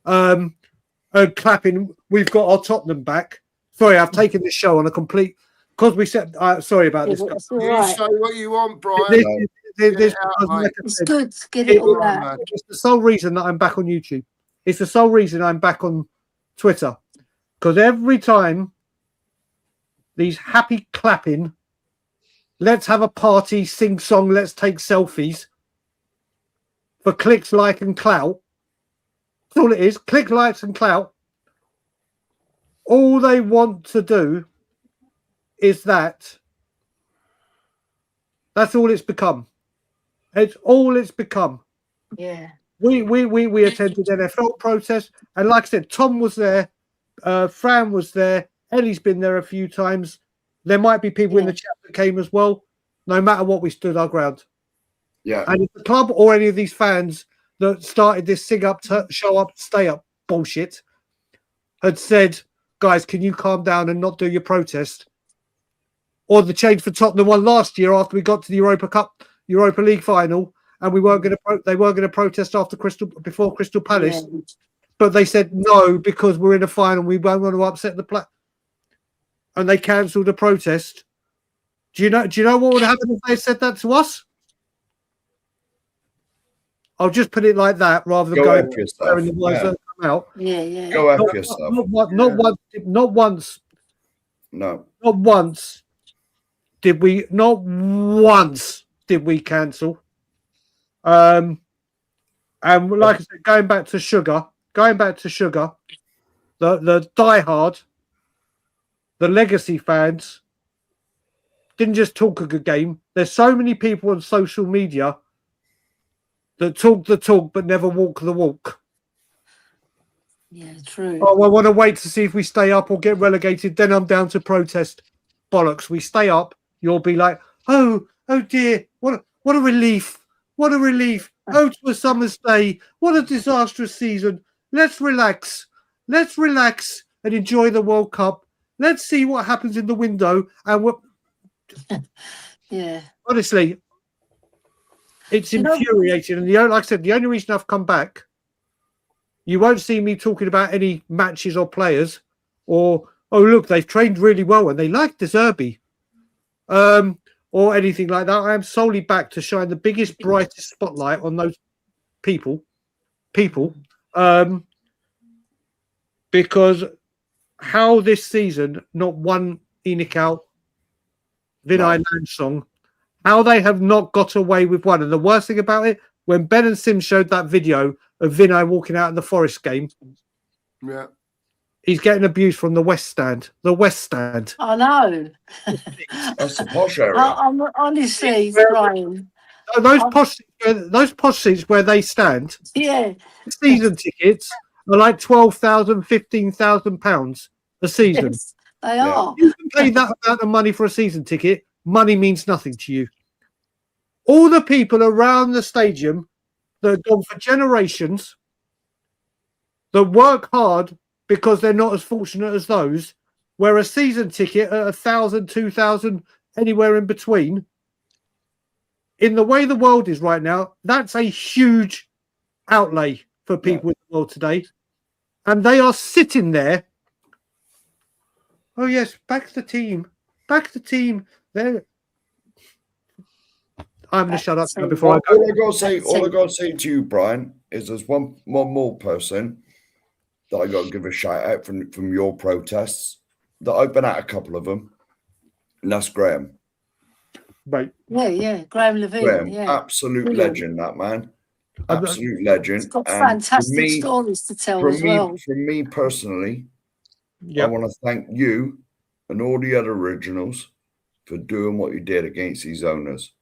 Clapping, we've got our Tottenham back. Sorry, I've taken this show on a complete... Because we said... sorry about this. It's You right. say what you want, Brian. It's good to get it all out. It's the sole reason that I'm back on YouTube. It's the sole reason I'm back on Twitter. Because every time these happy clapping, let's have a party, sing song, let's take selfies for clicks, like, and clout. That's all it is. Click, likes, and clout. All they want to do is that. That's all it's become. It's all it's become. Yeah. We attended NFL protests, and like I said, Tom was there, Fran was there, Ellie's been there a few times. There might be people in the chat that came as well. No matter what, we stood our ground. Yeah. And if the club or any of these fans that started this sing up, show up, stay up bullshit had said, guys, can you calm down and not do your protest? Or the change for Tottenham one last year after we got to the Europa League final, and we weren't going to. They were going to protest before Crystal Palace, but they said no because we're in a final. We won't want to upset the play, and they cancelled the protest. Do you know what would happen if they said that to us? I'll just put it like that rather than going the words that come out. Yeah. Go after yourself. Not once. No. Not once did we. Not once did we cancel. And like I said, going back to Sugar, the diehard, the legacy fans didn't just talk a good game. There's so many people on social media that talk the talk but never walk the walk. Yeah, true. Oh, I want to wait to see if we stay up or get relegated. Then I'm down to protest. Bollocks. We stay up. You'll be like, oh dear, what a relief. What a relief. Oh, to a summer's day. What a disastrous season. Let's relax. Let's relax and enjoy the World Cup. Let's see what happens in the window. And yeah. Honestly, it's infuriating. And like I said, the only reason I've come back, you won't see me talking about any matches or players or, oh, look, they've trained really well and they like De Zerbi. Or anything like that. I am solely back to shine the biggest, brightest spotlight on those people, because how this season, not one Enoch out, Vinay Land song, how they have not got away with one. And the worst thing about it, when Ben and Sim showed that video of Vinay walking out in the Forest game, he's getting abused from the West Stand. The West Stand. I know. That's the posh area. I'm honestly, Brian. Those posh seats where they stand. Yeah. Season tickets are like £12,000, £15,000 a season. Yes. They Yeah. are. You can pay that amount of money for a season ticket. Money means nothing to you. All the people around the stadium that have gone for generations, that work hard because they're not as fortunate as those, where a season ticket at 1,000, 2,000, anywhere in between, in the way the world is right now, that's a huge outlay for people in the world today. And they are sitting there. Oh, yes, back the team. Back the team. There. I'm going to shut up now before I go. All I gotta say to you, Brian, is there's one more person that I got to give a shout out from your protests. That I've been at a couple of them, and that's Graham. Right. Yeah, Graham Levine. Graham, Yeah, absolute brilliant. legend, that man. Absolute legend. He's got And fantastic stories to tell as well. For me personally, I Yep. want to thank you and all the other originals for doing what you did against these owners.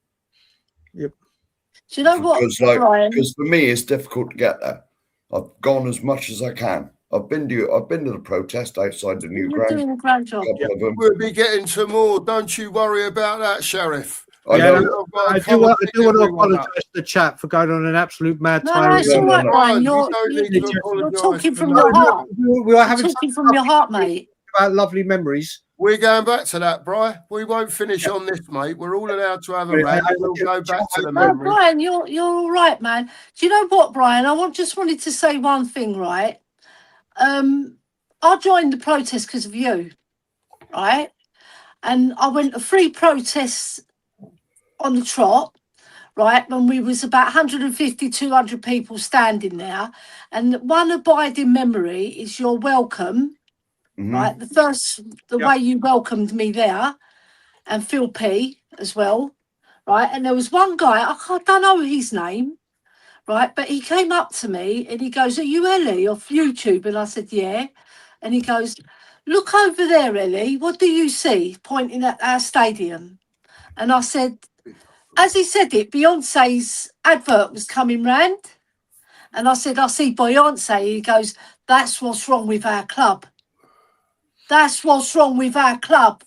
Yep. Do you know what, Brian? Because for me, it's difficult to get there. I've gone as much as I can. I've been to the protest outside the new You're ground. doing a grand job. Couple of them. We'll be getting some more. Don't you worry about that, Sheriff. I Yeah, know. I do want to apologise to the chat for going on an absolute mad No, tirade. it's all right, Brian. You You're don't need to you're apologise talking for from that. your heart. We are You're having talking from your heart, mate. about lovely memories. We're going back to that, Bri. We won't finish on this, mate. We're all allowed to have a rant. We'll go back to the No, memory. Brian, you're all right, man. Do you know what, Brian? Just wanted to say one thing, right? I joined the protest because of you, right? And I went to 3 protests on the trot, right? When we was about 150, 200 people standing there. And one abiding memory is your welcome, right? The way you welcomed me there, and Phil P as well, right? And there was one guy, I don't know his name, right? But he came up to me and he goes, "Are you Ellie off YouTube?" And I said, "Yeah." And he goes, "Look over there, Ellie. What do you see?" Pointing at our stadium. And I said, as he said it, Beyonce's advert was coming round. And I said, "I see Beyonce." He goes, "That's what's wrong with our club. That's what's wrong with our club.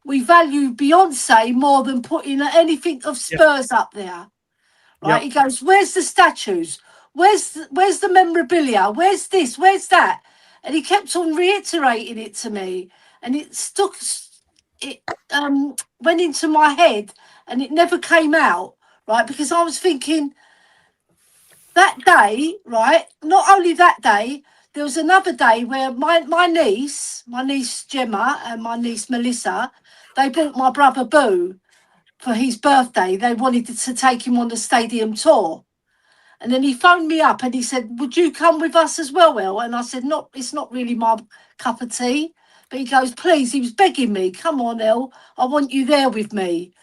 We value Beyonce more than putting anything of Spurs up there." Right? He goes, "Where's the statues? Where's the memorabilia? Where's this? Where's that?" And he kept on reiterating it to me, and it stuck. It went into my head, and it never came out. Right? Because I was thinking that day, right? Not only that day, there was another day where my niece Gemma and my niece Melissa, they bought my brother Boo for his birthday. They wanted to take him on the stadium tour. And then he phoned me up and he said, "Would you come with us as well, El?" And I said, "No, it's not really my cup of tea." But he goes, "Please," he was begging me, "Come on, El, I want you there with me."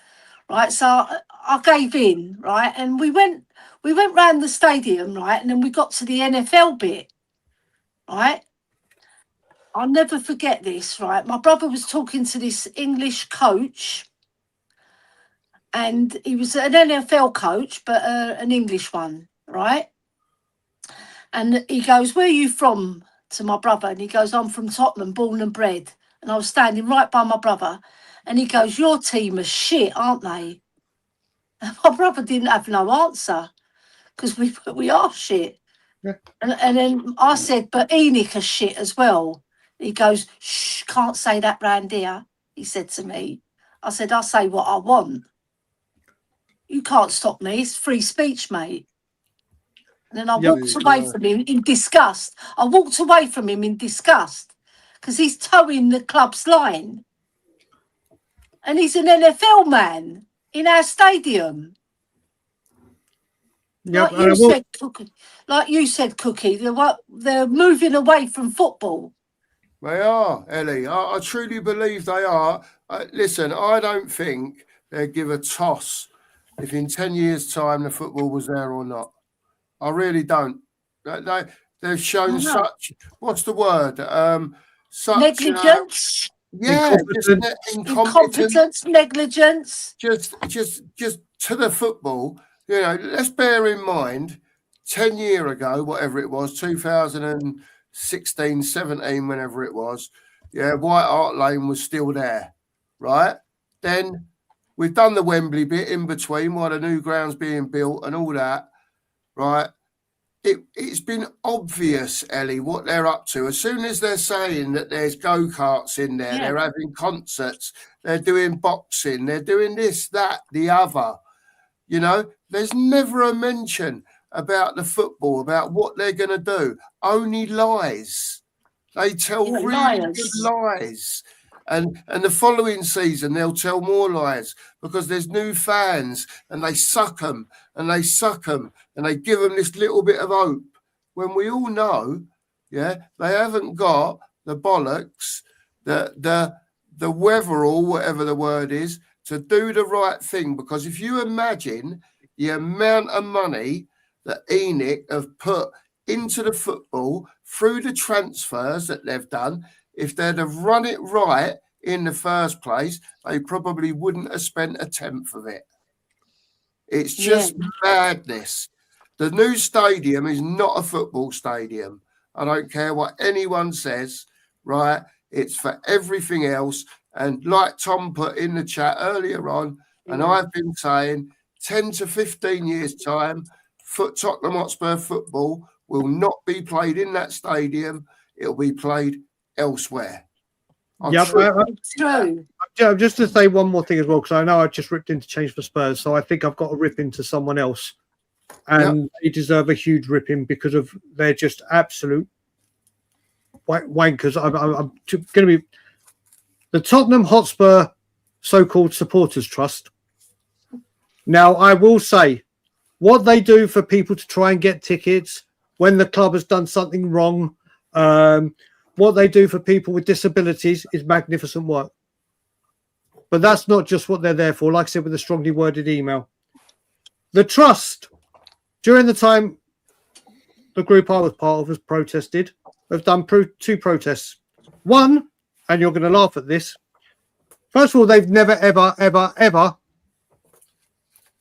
Right. So I gave in, right? And we went round the stadium, right? And then we got to the NFL bit, right? I'll never forget this, right? My brother was talking to this English coach, and he was an NFL coach, but an English one, right? And he goes, "Where are you from?" to my brother. And he goes, "I'm from Tottenham, born and bred." And I was standing right by my brother. And he goes, "Your team are shit, aren't they?" And my brother didn't have no answer, because we are shit. Yeah. And then I said, "But Enoch are shit as well." He goes, "Shh, can't say that round here," he said to me. I said, "I say what I want. You can't stop me. It's free speech, mate." And then I walked away from him in disgust. I walked away from him in disgust because he's towing the club's line. And he's an NFL man in our stadium. Yep. Like you said, Cookie, they're moving away from football. They are, Ellie. I truly believe they are. Listen, I don't think they'd give a toss if in 10 years' time the football was there or not. I really don't. They've shown such, what's the word? Such Negligence. Incompetence, negligence. Just to the football. You know, let's bear in mind, 10 years ago, whatever it was, 2016, 17, whenever it was, Yeah, White Hart Lane was still there, right? Then we've done the Wembley bit in between while the new ground's being built and all that, right? It's been obvious, Ellie, what they're up to. As soon as they're saying that there's go-karts in there, they're having concerts, they're doing boxing, they're doing this, that, the other. You know, there's never a mention about the football, about what they're going to do. Only lies. They tell really good lies. And the following season, they'll tell more lies because there's new fans and they suck them and they suck them and they give them this little bit of hope when we all know, they haven't got the bollocks, the wherewithal, whatever the word is, to do the right thing. Because if you imagine the amount of money that ENIC have put into the football through the transfers that they've done, if they'd have run it right in the first place, they probably wouldn't have spent a tenth of it. It's just madness. The new stadium is not a football stadium. I don't care what anyone says, right? It's for everything else. And like Tom put in the chat earlier on, and I've been saying 10 to 15 years' time, Tottenham Hotspur football will not be played in that stadium. It'll be played elsewhere. Just to say one more thing as well, because I know I just ripped into change for Spurs, so I think I've got to rip into someone else, and they deserve a huge ripping because of they're just absolute wankers. I'm going to be the Tottenham Hotspur so-called supporters trust. Now, I will say what they do for people to try and get tickets when the club has done something wrong. What they do for people with disabilities is magnificent work. But that's not just what they're there for. Like I said, with a strongly worded email. The trust, during the time the group I was part of has protested, have done two protests. One, and you're going to laugh at this. First of all, they've never, ever, ever, ever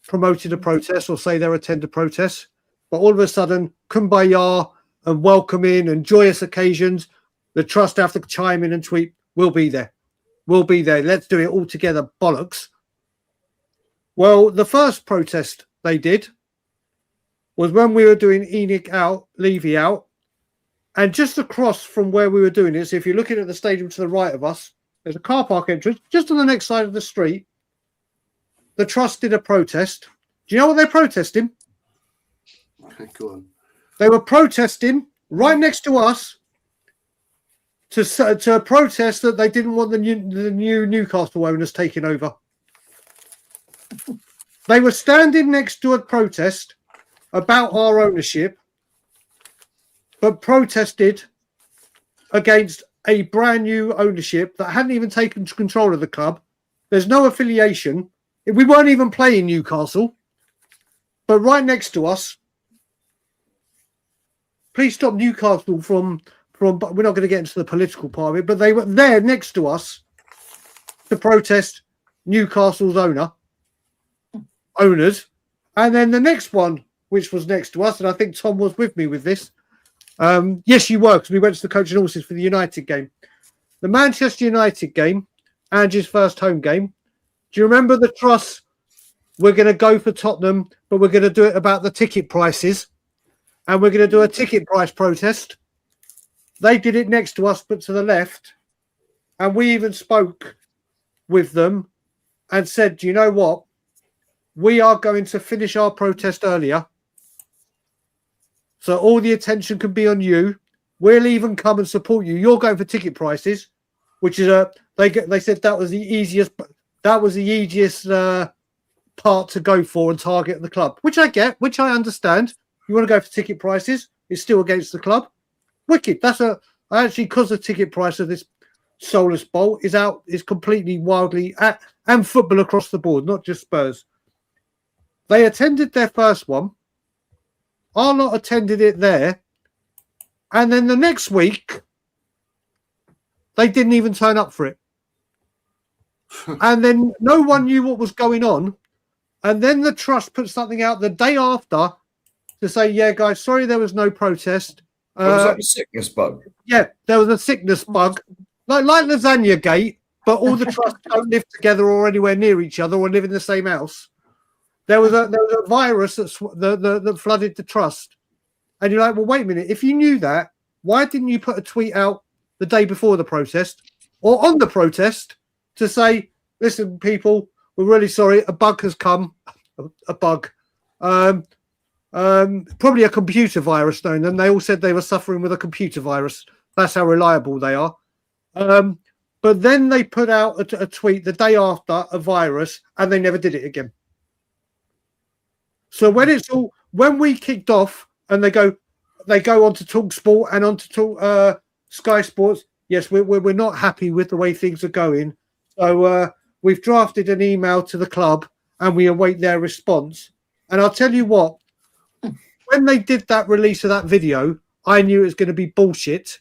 promoted a protest or say they're attend a protest. But all of a sudden, kumbaya and welcoming and joyous occasions, the trust have to chime in and tweet, we'll be there. We'll be there. Let's do it all together. Bollocks. Well, the first protest they did was when we were doing ENIC out, Levy out. And just across from where we were doing it, so if you're looking at the stadium to the right of us, there's a car park entrance just on the next side of the street. The trust did a protest. Do you know what they're protesting? Go on. They were protesting right next to us to protest that they didn't want the new Newcastle owners taking over. They were standing next to a protest about our ownership, but protested against a brand new ownership that hadn't even taken control of the club. There's no affiliation. We weren't even playing Newcastle, but right next to us. Please stop Newcastle from. We're not going to get into the political part of it, but they were there next to us to protest Newcastle's owners. And then the next one, which was next to us, and I think Tom was with me with this. Yes, you were, because we went to the Coach and Horses for the United game. The Manchester United game, Angie's first home game. Do you remember the trust? We're going to go for Tottenham, but we're going to do it about the ticket prices. And we're going to do a ticket price protest. They did it next to us, but to the left. And we even spoke with them and said, do you know what? We are going to finish our protest earlier. So all the attention can be on you. We'll even come and support you. You're going for ticket prices, which is they said that was the easiest. That was the easiest part to go for and target the club, which I get, which I understand. You want to go for ticket prices? It's still against the club. Wicked. Actually, because the ticket price of this Soulless Bowl is completely wildly and football across the board, not just Spurs. They attended their first one. Our lot attended it there. And then the next week, they didn't even turn up for it. And then no one knew what was going on. And then the trust put something out the day after to say, yeah, guys, sorry there was no protest. Was that a sickness bug? Yeah, there was a sickness bug. like Lasagna Gate, but all the trusts don't live together or anywhere near each other or live in the same house. There was a virus that flooded the trust, and you're like, well, wait a minute. If you knew that, why didn't you put a tweet out the day before the protest or on the protest to say, listen, people, we're really sorry, a bug has come, a bug, probably a computer virus, knowing them. They all said they were suffering with a computer virus. That's how reliable they are. But then they put out a tweet the day after a virus, and they never did it again. So when we kicked off, and they go on to Talk Sport and on to Talk Sky Sports. Yes, we're not happy with the way things are going. So we've drafted an email to the club, and we await their response. And I'll tell you what, when they did that release of that video, I knew it was going to be bullshit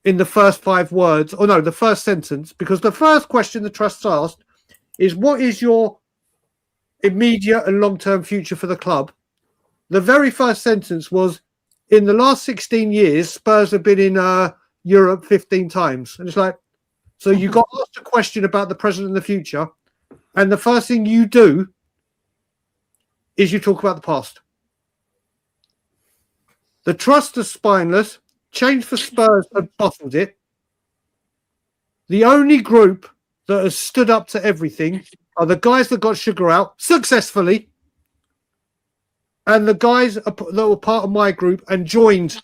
in the first 5 words, or no, the first sentence, because the first question the trust asked is, what is your immediate and long-term future for the club? The very first sentence was, in the last 16 years, Spurs have been in Europe 15 times. And it's like, so you got asked a question about the present and the future, and the first thing you do is you talk about the past. The trust is spineless. Change for Spurs have bottled it. The only group that has stood up to everything are the guys that got sugar out successfully, and the guys that were part of my group and joined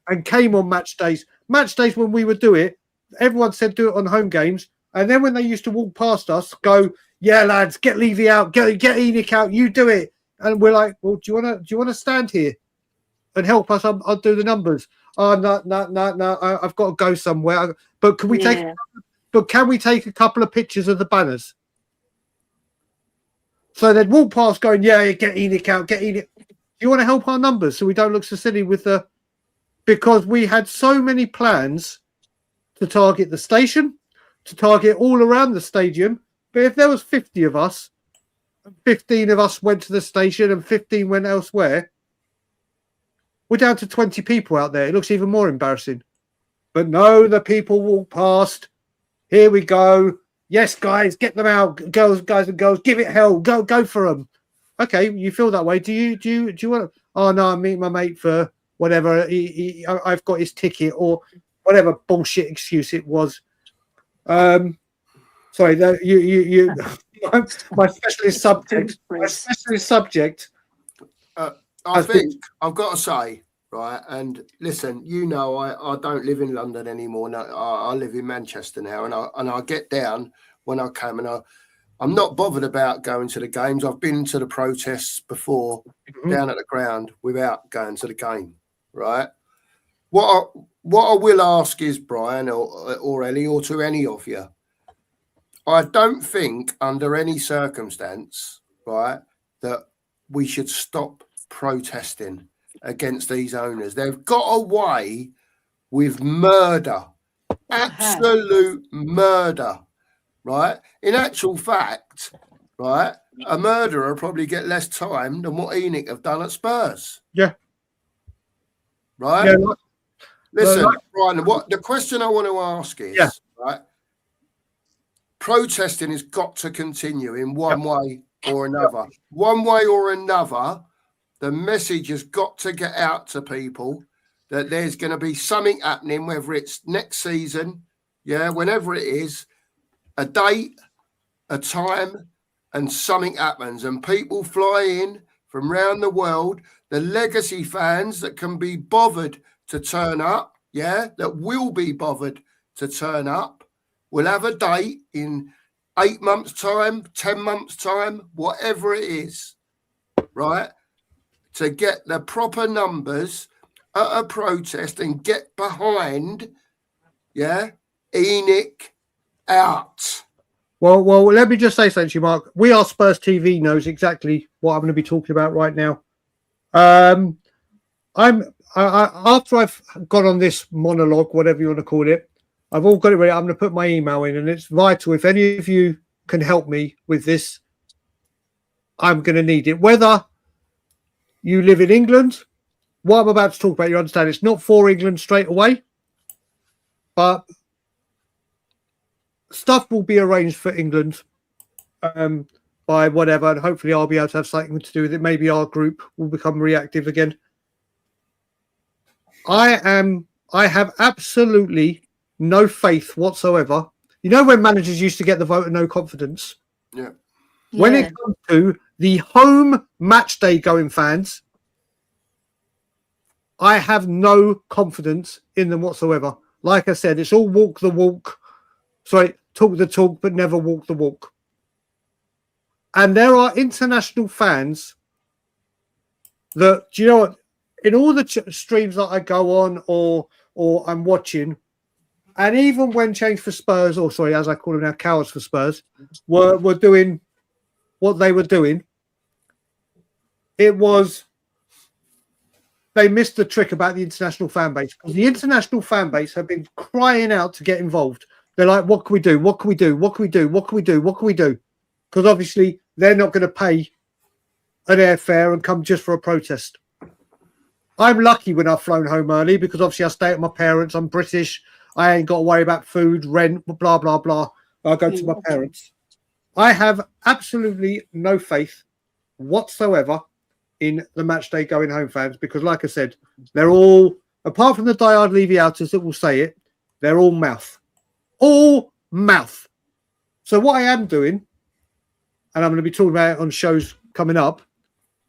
and came on match days. Match days when we would do it, everyone said do it on home games. And then when they used to walk past us, go, yeah, lads, get Levy out, get Enoch out, you do it. And we're like, well, do you want to stand here and help us? I'll do the numbers. Oh, no, I've got to go somewhere. But can we can we take a couple of pictures of the banners? So they'd walk past going, yeah, get Enoch out, get Enoch. Do you want to help our numbers so we don't look so silly with the... Because we had so many plans to target the station, to target all around the stadium. But if there was 50 of us, 15 of us went to the station and 15 went elsewhere, we're down to 20 people out there. It looks even more embarrassing. But no, the people walk past. Here we go. Yes, guys, get them out. Girls, guys and girls, give it hell. Go for them. Okay, you feel that way. Do you want to? Oh, no, I'm meeting my mate for whatever. I've got his ticket or whatever bullshit excuse it was. Sorry, my specialist subject. My specialist subject. I think I've got to say, right, and listen, I don't live in London anymore. No, I live in Manchester now, and I get down when I come, and I'm not bothered about going to the games. I've been to the protests before, down at the ground, without going to the game, right? What I will ask is, Brian or Ellie, or to any of you, I don't think under any circumstance, right, that we should stop protesting against these owners. They've got away with murder, absolute murder, right? In actual fact, right, a murderer probably get less time than what Enoch have done at Spurs. Yeah. Right? Yeah. Listen, Brian, what the question I want to ask is, right, protesting has got to continue in one way or another. One way or another, the message has got to get out to people that there's going to be something happening, whether it's next season, whenever it is, a date, a time, and something happens. And people fly in from around the world, the legacy fans that can be bothered to turn up, that will be bothered to turn up, will have a date in 8 months' time, 10 months' time, whatever it is, right? To get the proper numbers at a protest and get behind, Enoch out. Well, let me just say something to you, Mark. We Are Spurs TV knows exactly what I'm going to be talking about right now. After I've gone on this monologue, whatever you want to call it, I've all got it ready. I'm going to put my email in, and it's vital. If any of you can help me with this, I'm going to need it. Whether you live in England, what I'm about to talk about, you understand, it's not for England straight away, but stuff will be arranged for England by whatever, and hopefully I'll be able to have something to do with it. Maybe our group will become reactive again. I have absolutely no faith whatsoever. You know when managers used to get the vote of no confidence? Yeah. When it comes to the home match day going fans, I have no confidence in them whatsoever. Like I said, it's all walk the walk. Sorry, talk the talk, but never walk the walk. And there are international fans that, do you know what? In all the streams that I go on or I'm watching, and even when Change for Spurs, or sorry, as I call them now, Cowards for Spurs, were doing what they were doing, it was, they missed the trick about the international fan base. Because the international fan base have been crying out to get involved. They're like, what can we do? What can we do? What can we do? What can we do? What can we do? Because obviously they're not going to pay an airfare and come just for a protest. I'm lucky when I've flown home early because obviously I stay at my parents. I'm British. I ain't got to worry about food, rent, blah, blah, blah. I go to my parents. I have absolutely no faith whatsoever in the match day going home fans because, like I said, they're all, apart from the diehard Levy-outers that will say it, they're all mouth. All mouth. So what I am doing, and I'm going to be talking about it on shows coming up,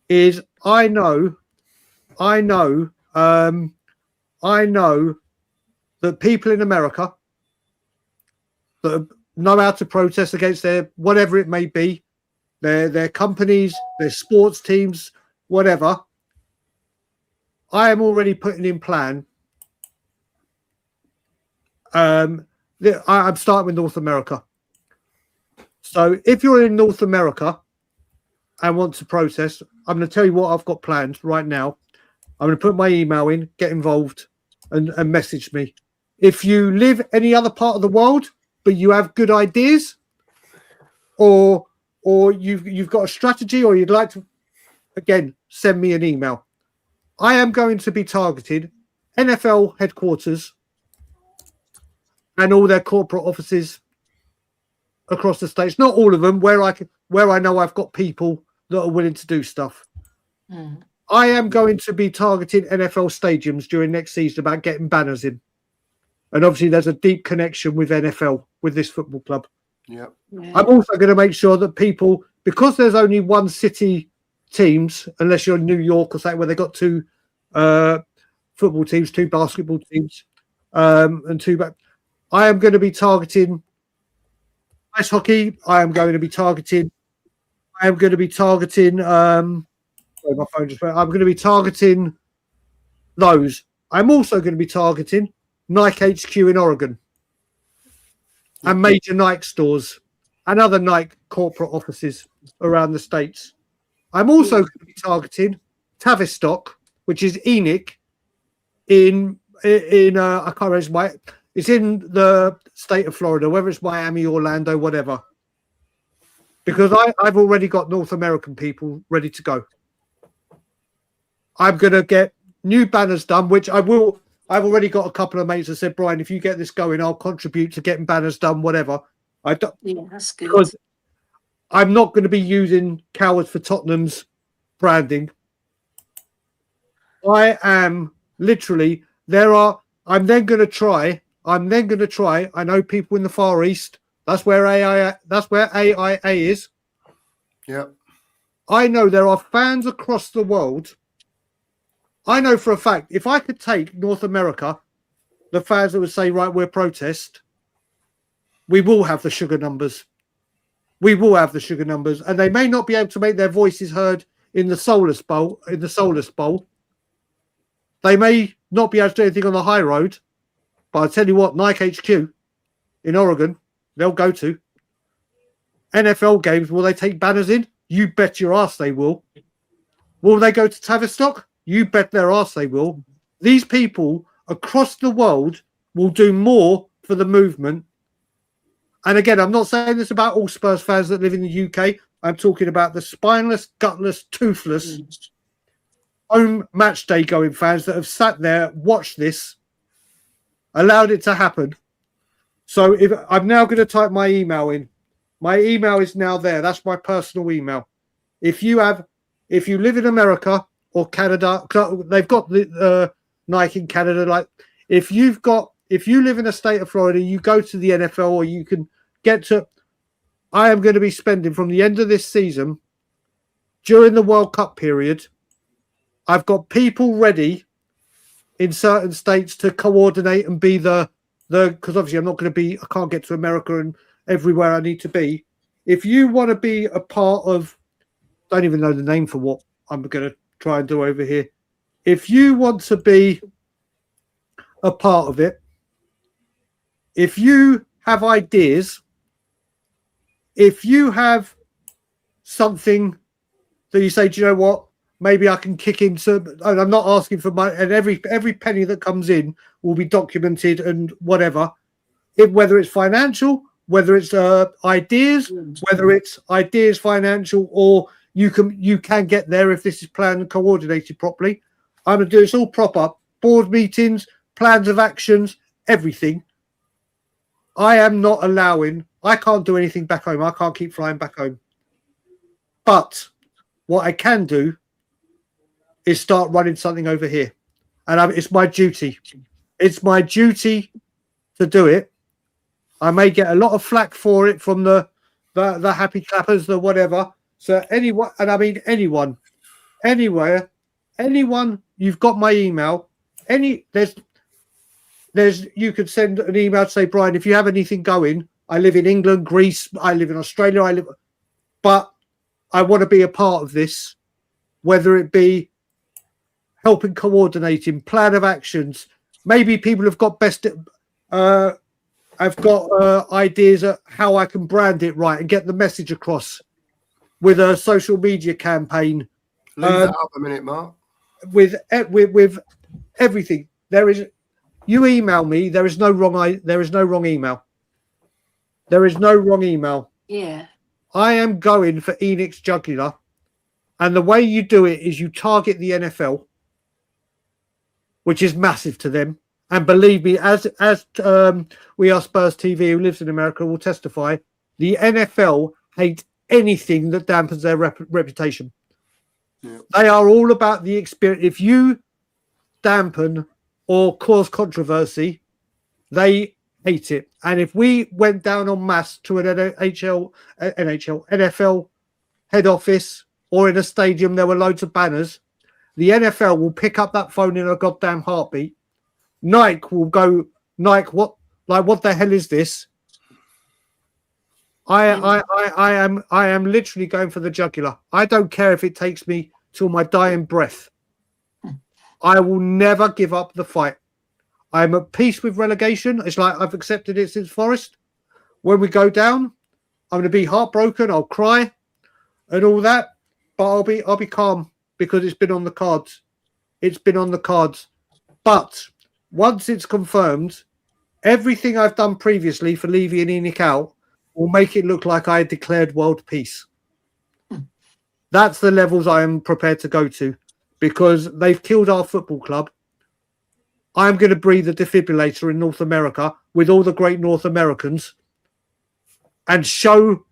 is I know that people in America that know how to protest against their whatever it may be, their companies, their sports teams, whatever. I am already putting in plan. I'm starting with North America. So if you're in North America and want to protest, I'm going to tell you what I've got planned right now. I'm going to put my email in, get involved, and message me. If you live any other part of the world, but you have good ideas, or you've got a strategy, or you'd like to, again, send me an email. I am going to be targeting NFL headquarters and all their corporate offices across the states. Not all of them, where I know I've got people that are willing to do stuff. Mm. I am going to be targeting NFL stadiums during next season about getting banners in. And obviously there's a deep connection with NFL, with this football club. Yep. Yeah. I'm also going to make sure that people, because there's only one city teams, unless you're in New York or something where they've got two football teams, two basketball teams, and two back. I am going to be targeting ice hockey. I'm going to be targeting sorry, my phone just went. I'm going to be targeting those. I'm also going to be targeting Nike HQ in Oregon and major Nike stores and other Nike corporate offices around the states. I'm also going to be targeting Tavistock, which is Enoch in I can't remember. It's in the state of Florida, whether it's Miami, Orlando, whatever. Because I've already got North American people ready to go. I'm going to get new banners done, which I will. I've already got a couple of mates that said, Brian, if you get this going, I'll contribute to getting banners done, whatever. I don't, yeah, that's good. Because I'm not going to be using Cowards for Tottenham's branding. I am literally, I'm then going to try. I know people in the Far East. That's where AIA is. Yeah. I know there are fans across the world. I know for a fact, if I could take North America, the fans that would say, right, we're protest, we will have the sugar numbers. We will have the sugar numbers. And they may not be able to make their voices heard in the Solus Bowl. They may not be able to do anything on the high road. But I tell you what, Nike HQ in Oregon, they'll go to. NFL games, will they take banners in? You bet your ass they will. Will they go to Tavistock? You bet their ass they will. These people across the world will do more for the movement. And again, I'm not saying this about all Spurs fans that live in the UK. I'm talking about the spineless, gutless, toothless home match day going fans that have sat there, watched this, allowed it to happen, So if I'm now going to type my email in, my email is now there. That's my personal email. If you live in America or Canada, they've got the Nike in Canada. Like if you live in a state of Florida, you go to the NFL or you can get to. I am going to be spending from the end of this season during the World Cup period. I've got people ready in certain states to coordinate and be the because obviously I'm not going to be. I can't get to America and everywhere I need to be. If you want to be a part of, don't even know the name for what I'm going to try and do over here. If you want to be a part of it, if you have ideas, if you have something that you say, do you know what? Maybe I can kick into. And I'm not asking for money, and every penny that comes in will be documented and whatever. Whether it's financial, whether it's ideas, whether it's ideas financial, or you can get there if this is planned and coordinated properly. I'm gonna do this all proper. Board meetings, plans of actions, everything. I am not allowing. I can't do anything back home. I can't keep flying back home. But what I can do is start running something over here, and it's my duty. It's my duty to do it. I may get a lot of flack for it from the happy clappers, the whatever. So anyone, and I mean anyone, anywhere, anyone. You've got my email. There's you could send an email to say, Brian, if you have anything going. I live in England, Greece. I live in Australia. But I want to be a part of this, whether it be helping coordinating, plan of actions. Maybe people have got I've got ideas of how I can brand it right and get the message across with a social media campaign. Leave that up a minute, Mark. With everything, you email me. There is no wrong email. There is no wrong email. Yeah. I am going for Enix Jugular, and the way you do it is you target the NFL, which is massive to them. And believe me, as We Are Spurs TV, who lives in America, will testify, the NFL hate anything that dampens their reputation. Yeah. They are all about the experience. If you dampen or cause controversy, they hate it. And if we went down en masse to an NFL head office or in a stadium, there were loads of banners, the NFL will pick up that phone in a goddamn heartbeat. Nike will go, what the hell is this? I am literally going for the jugular. I don't care if it takes me till my dying breath. I will never give up the fight. I'm at peace with relegation. It's like I've accepted it since Forest. When we go down, I'm going to be heartbroken. I'll cry and all that, but I'll be calm because it's been on the cards. It's been on the cards. But once it's confirmed, everything I've done previously for Levy and Enoch out will make it look like I declared world peace. That's the levels I am prepared to go to because they've killed our football club. I'm going to breathe a defibrillator in North America with all the great North Americans and show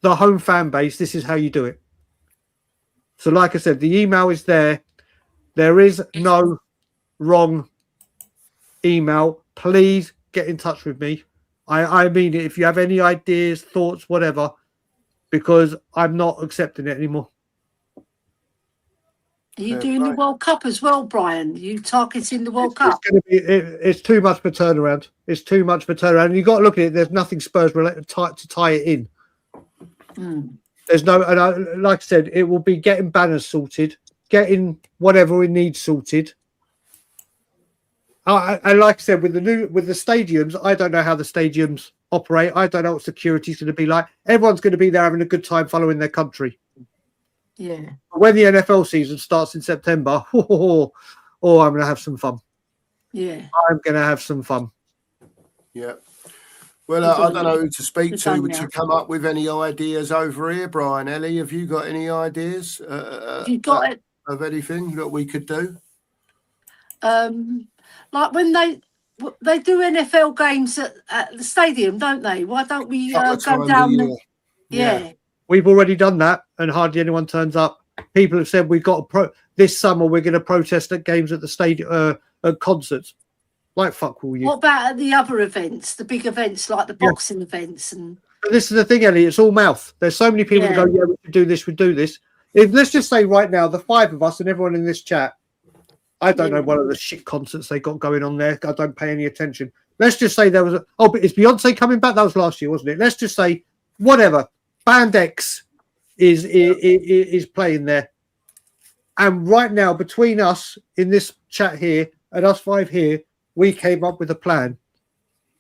the home fan base this is how you do it. So like I said, the email is there. There is no wrong email. Please get in touch with me. I mean it. If you have any ideas, thoughts, whatever, because I'm not accepting it anymore. Are you doing the World Cup as well, Brian? Are you targeting the World Cup? It's too much for turnaround. It's too much for turnaround. And you've got to look at it. There's nothing Spurs related to tie it in. There's no, and like I said, it will be getting banners sorted, getting whatever we need sorted. And like I said, with the stadiums, I don't know how the stadiums operate. I don't know what security's going to be like. Everyone's going to be there having a good time following their country. Yeah. When the NFL season starts in September, I'm going to have some fun. Yeah. I'm going to have some fun. Yeah. Well, I don't know who to speak to. Would you come up with any ideas over here, Brian? Ellie, have you got any ideas of anything that we could do? Like when they They do NFL games at the stadium, don't they? Why don't we Couple of go times a down? year. Yeah. We've already done that, and hardly anyone turns up. People have said we've got this summer. We're going to protest at games at the stadium, at concerts. Like fuck all you. What about at the other events, the big events like the boxing events? And But this is the thing, Ellie. It's all mouth. There's so many people that go, yeah, we should do this. We do this. If let's just say right now, the 5 of us and everyone in this chat, I don't know one of the shit concerts they got going on there. I don't pay any attention. Let's just say there was but is Beyonce coming back? That was last year, wasn't it? Let's just say whatever. Band X is playing there. And right now, between us in this chat here and us 5 here, we came up with a plan.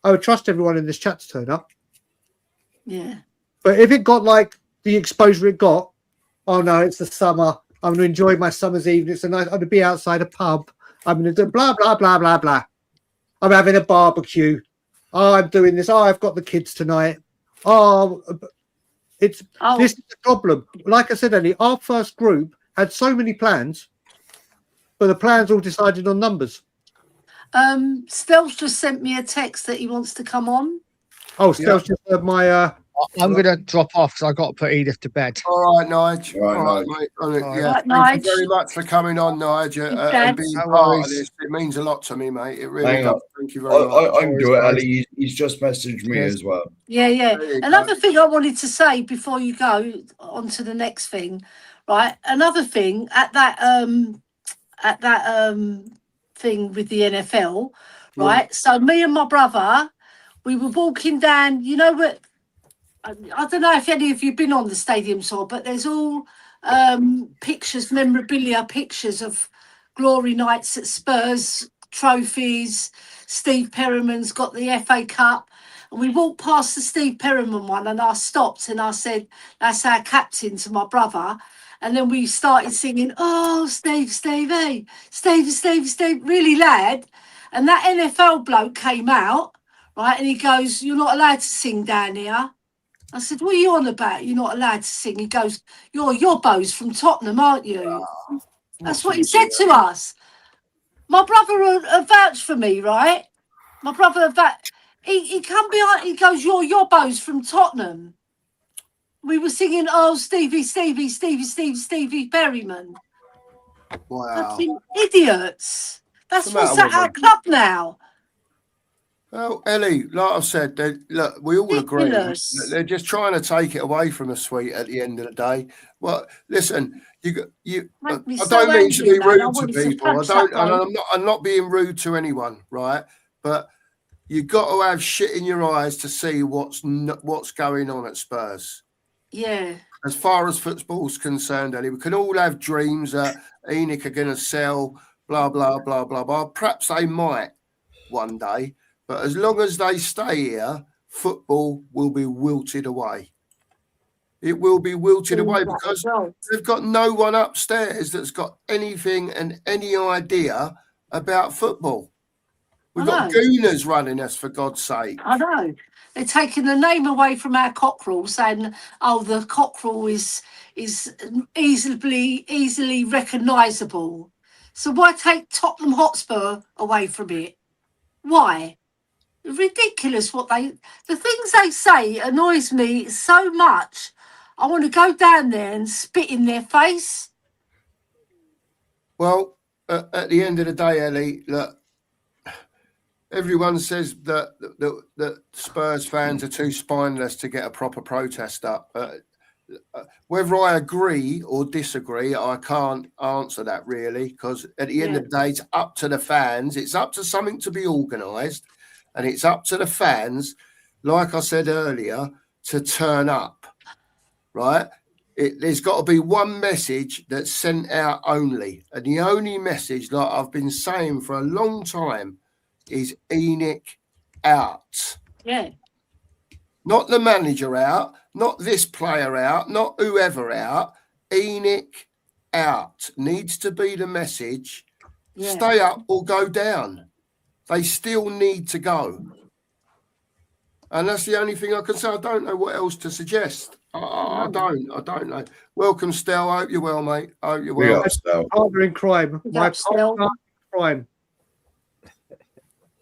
I would trust everyone in this chat to turn up. Yeah. But if it got like the exposure it got, oh no, it's the summer. I'm going to enjoy my summer's evening. It's a nice. I'm going to be outside a pub. I'm going to do blah, blah, blah, blah, blah. I'm having a barbecue. Oh, I'm doing this. Oh, I've got the kids tonight. Oh, this is the problem. Like I said, Ellie, our first group had so many plans, but the plans all decided on numbers. Stel's just sent me a text that he wants to come on. Oh, Stel's just heard my... I'm going to drop off because I've got to put Edith to bed. All right, Nigel. All right, mate. Right, Thank you very much for coming on, Nigel, and being part of this. It means a lot to me, mate. It really does. Thank you very much. I can do it, Ellie. He's just messaged me as well. Yeah. Another thing I wanted to say before you go on to the next thing, right? Another thing at that thing with the NFL, right? So me and my brother, we were walking down, you know what? I don't know if any of you have been on the stadium tour, but there's all pictures, memorabilia pictures of glory nights at Spurs, trophies. Steve Perriman's got the FA Cup. And we walked past the Steve Perriman one and I stopped and I said, that's our captain, to my brother. And then we started singing, oh, Stevie, really loud. And that NFL bloke came out, right? And he goes, you're not allowed to sing down here. I said, what are you on about? You're not allowed to sing. He goes, you're Yobbo's from Tottenham, aren't you? That's what he said to us. My brother vouched for me, right? My brother, he come behind, he goes, you're Yobbo's from Tottenham. We were singing, oh, Stevie Perryman. Wow. Fucking idiots. That's what's at our club now. Well, Ellie, like I've said, look, we all agree. They're just trying to take it away from us, sweet, at the end of the day. Well, listen, I don't mean to be rude to people. I'm not being rude to anyone, right? But you've got to have shit in your eyes to see what's going on at Spurs. Yeah. As far as football's concerned, Ellie, we can all have dreams that Enoch are going to sell, blah, blah, blah, blah, blah. Perhaps they might one day. But as long as they stay here, football will be wilted away. It will be wilted away because they've got no one upstairs that's got anything and any idea about football. We've got gooners running us, for God's sake. I know. They're taking the name away from our cockerel, saying, oh, the cockerel is easily recognisable. So why take Tottenham Hotspur away from it? Why? Ridiculous the things they say annoys me so much. I want to go down there and spit in their face. Well, at the end of the day, Ellie, look, everyone says that Spurs fans are too spineless to get a proper protest up. Whether I agree or disagree, I can't answer that really, because at the end of the day, it's up to the fans. It's up to something to be organised. And it's up to the fans, like I said earlier, to turn up, right? There's got to be one message that's sent out only. And the only message, like I've been saying for a long time, is Enoch out. Yeah. Not the manager out, not this player out, not whoever out. Enoch out needs to be the message. Yeah. Stay up or go down. They still need to go. And that's the only thing I can say. I don't know what else to suggest. I don't know. Welcome, Stel. I hope you're well, mate. I hope you're well. Partner in crime. My partner in crime.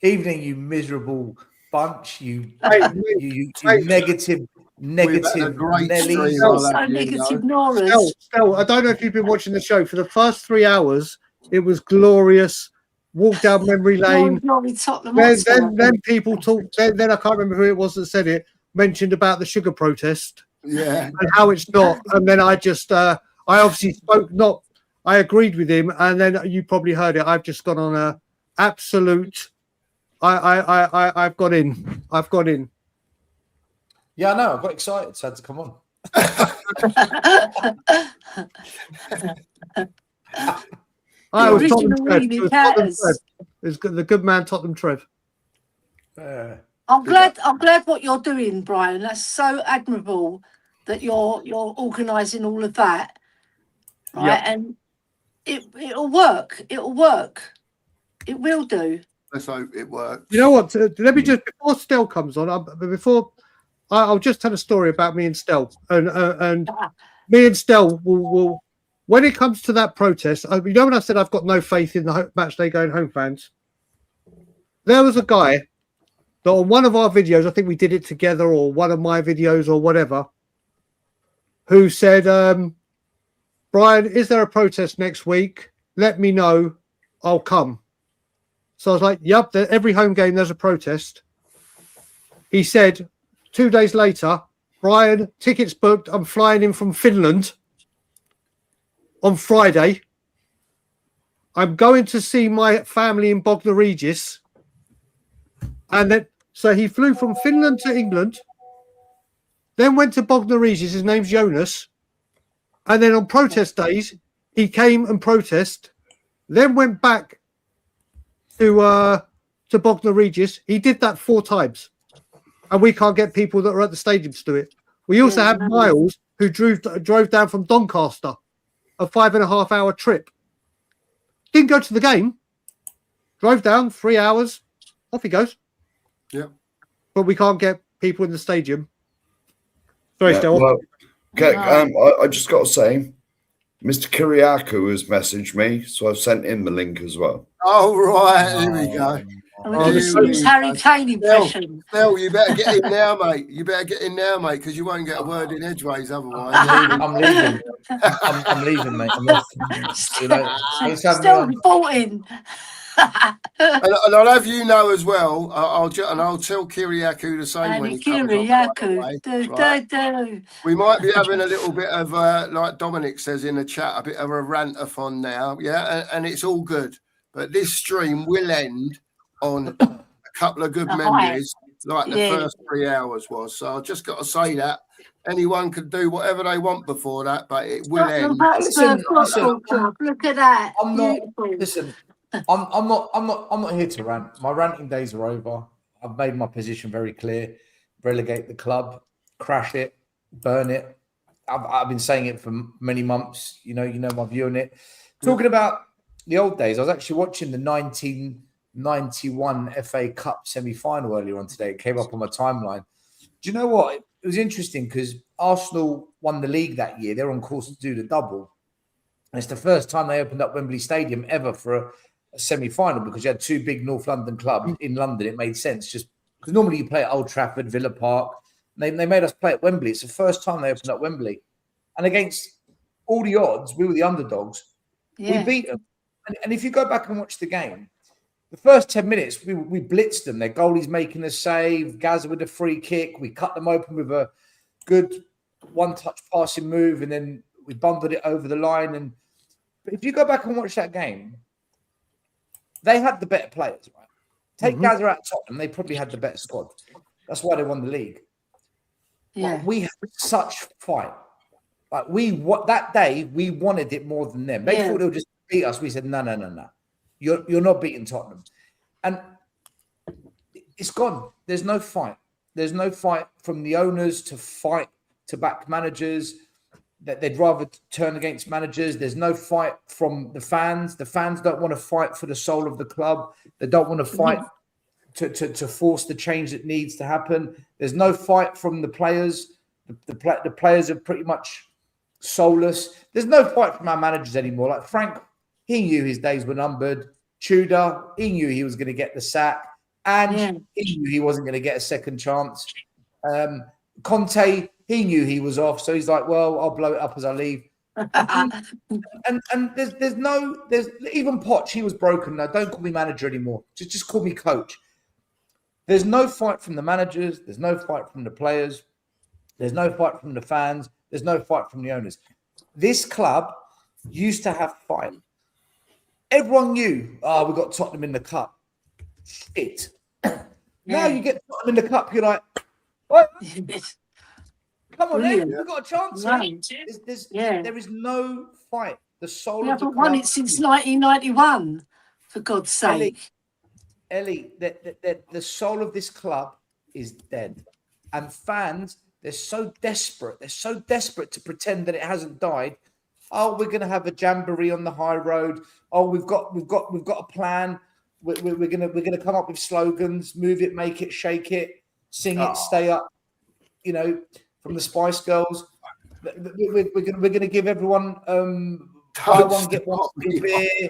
Evening, you miserable bunch. You Mate, negative we've had a great Nellies. stream. I'll So have you negative know. Norris. Stel, I don't know if you've been watching the show. For the first 3 hours, it was glorious. Walk down memory lane. Glory Tottenham Then, Hotspur. then people talk. Then I can't remember who it was that said it. Mentioned about the sugar protest Yeah. and how it's not. And then I just, I obviously spoke. Not, I agreed with him. And then you probably heard it. I've just gone on a absolute. I've got in. I've got in. Yeah, I know. I got excited, so I had to come on. I was Tottenham original Trev. Weenie It was Tottenham Catters. Trev. It was the good man Tottenham Trev. I'm glad what you're doing, Brian. That's so admirable that you're organising all of that, right? Yep. And it'll work. It'll work. It will do. Let's hope it works. You know what? Let me just before Stel comes on. I'll just tell a story about me and Stel. And me and Stel will when it comes to that protest. You know when I said I've got no faith in the match day going home fans. There was a guy that on one of our videos, I think we did it together, or one of my videos, or whatever, who said, "Brian, is there a protest next week? Let me know. I'll come." So I was like, "Yep, every home game there's a protest." He said 2 days later, "Brian, tickets booked. I'm flying in from Finland on Friday. I'm going to see my family in Bognor Regis." And then, so he flew from Finland to England, then went to Bognor Regis. His name's Jonas. And then on protest days, he came and protested, then went back to Bognor Regis. He did that 4 times. And we can't get people that are at the stadium to do it. We also have Miles, who drove down from Doncaster, a 5.5 hour trip. Didn't go to the game. Drove down 3 hours. Off he goes. Yeah. But we can't get people in the stadium. Sorry, Stel. Well, okay, I just got to say, Mr. Kyriakou has messaged me, so I've sent him the link as well. Oh, right. Here we go. And we're going to use Harry Kane impression. Phil, you better get in now, mate. You better get in now, mate, because you won't get a word in edgeways otherwise. I'm leaving. I'm leaving, mate. I'm off. You know, Still reporting. and I'll have you know as well. I'll tell Kyriakou the same when he comes on, Kyriakou, We might be having a little bit of like Dominic says in the chat, a bit of a rant-a-thon now, yeah, and it's all good. But this stream will end on a couple of good memories, like the first 3 hours was. So I've just got to say that anyone can do whatever they want before that, but it will end. Listen, look at that. I'm not here to rant. My ranting days are over. I've made my position very clear. Relegate the club, crash it, burn it. I've been saying it for many months. You know my view on it. Talking about the old days, I was actually watching the 1991 FA Cup semi-final earlier on today. It came up on my timeline. Do you know what? It was interesting because Arsenal won the league that year. They're on course to do the double. And it's the first time they opened up Wembley Stadium ever for a semi-final, because you had 2 big North London clubs in London. It made sense just because normally you play at Old Trafford, Villa Park. They made us play at Wembley. It's the first time they opened up Wembley. And against all the odds, we were the underdogs. Yeah. We beat them. And if you go back and watch the game, the first 10 minutes, we blitzed them. Their goalie's making a save, Gaza with a free kick. We cut them open with a good one-touch passing move, and then we bundled it over the line. But if you go back and watch that game, they had the better players, right? Take Gaza out of Tottenham, they probably had the better squad. That's why they won the league. Yeah. Like, we had such fight. Like that day, we wanted it more than them. They thought they would just beat us. We said, no. You're not beating Tottenham. And it's gone. There's no fight. There's no fight from the owners to fight to back managers. That they'd rather turn against managers. There's no fight from the fans. The fans don't want to fight for the soul of the club. They don't want to fight to force the change that needs to happen. There's no fight from the players. The players are pretty much soulless. There's no fight from our managers anymore. Like Frank, he knew his days were numbered. Tudor, he knew he was going to get the sack. And he knew he wasn't going to get a second chance. Conte, he knew he was off, so he's like, well, I'll blow it up as I leave. and there's even Poch, he was broken. Now, don't call me manager anymore. Just call me coach. There's no fight from the managers. There's no fight from the players. There's no fight from the fans. There's no fight from the owners. This club used to have fight. Everyone knew, we've got Tottenham in the cup. Shit. Now you get Tottenham in the cup, you're like, what? Come on, then. We've got a chance. Right. There is no fight. The soul of the club. Won it since 1991, for God's sake. Ellie, the soul of this club is dead. And fans, they're so desperate. They're so desperate to pretend that it hasn't died. Oh, we're going to have a jamboree on the high road. Oh, we've got a plan. We're gonna come up with slogans: move it, make it, shake it, sing it, stay up. You know, from the Spice Girls. We're gonna give everyone buy one get one beer.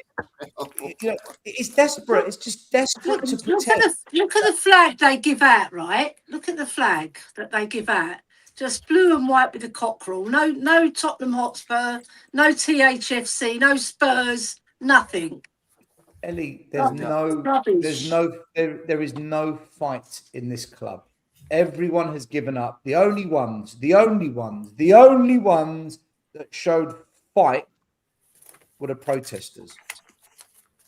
You know, it's desperate. It's just desperate to protect. Look at the flag they give out, right? Look at the flag that they give out. Just blue and white with a cockerel. No Tottenham Hotspur, no THFC, no Spurs, nothing. Ellie, there is no fight in this club. Everyone has given up. The only ones that showed fight were the protesters.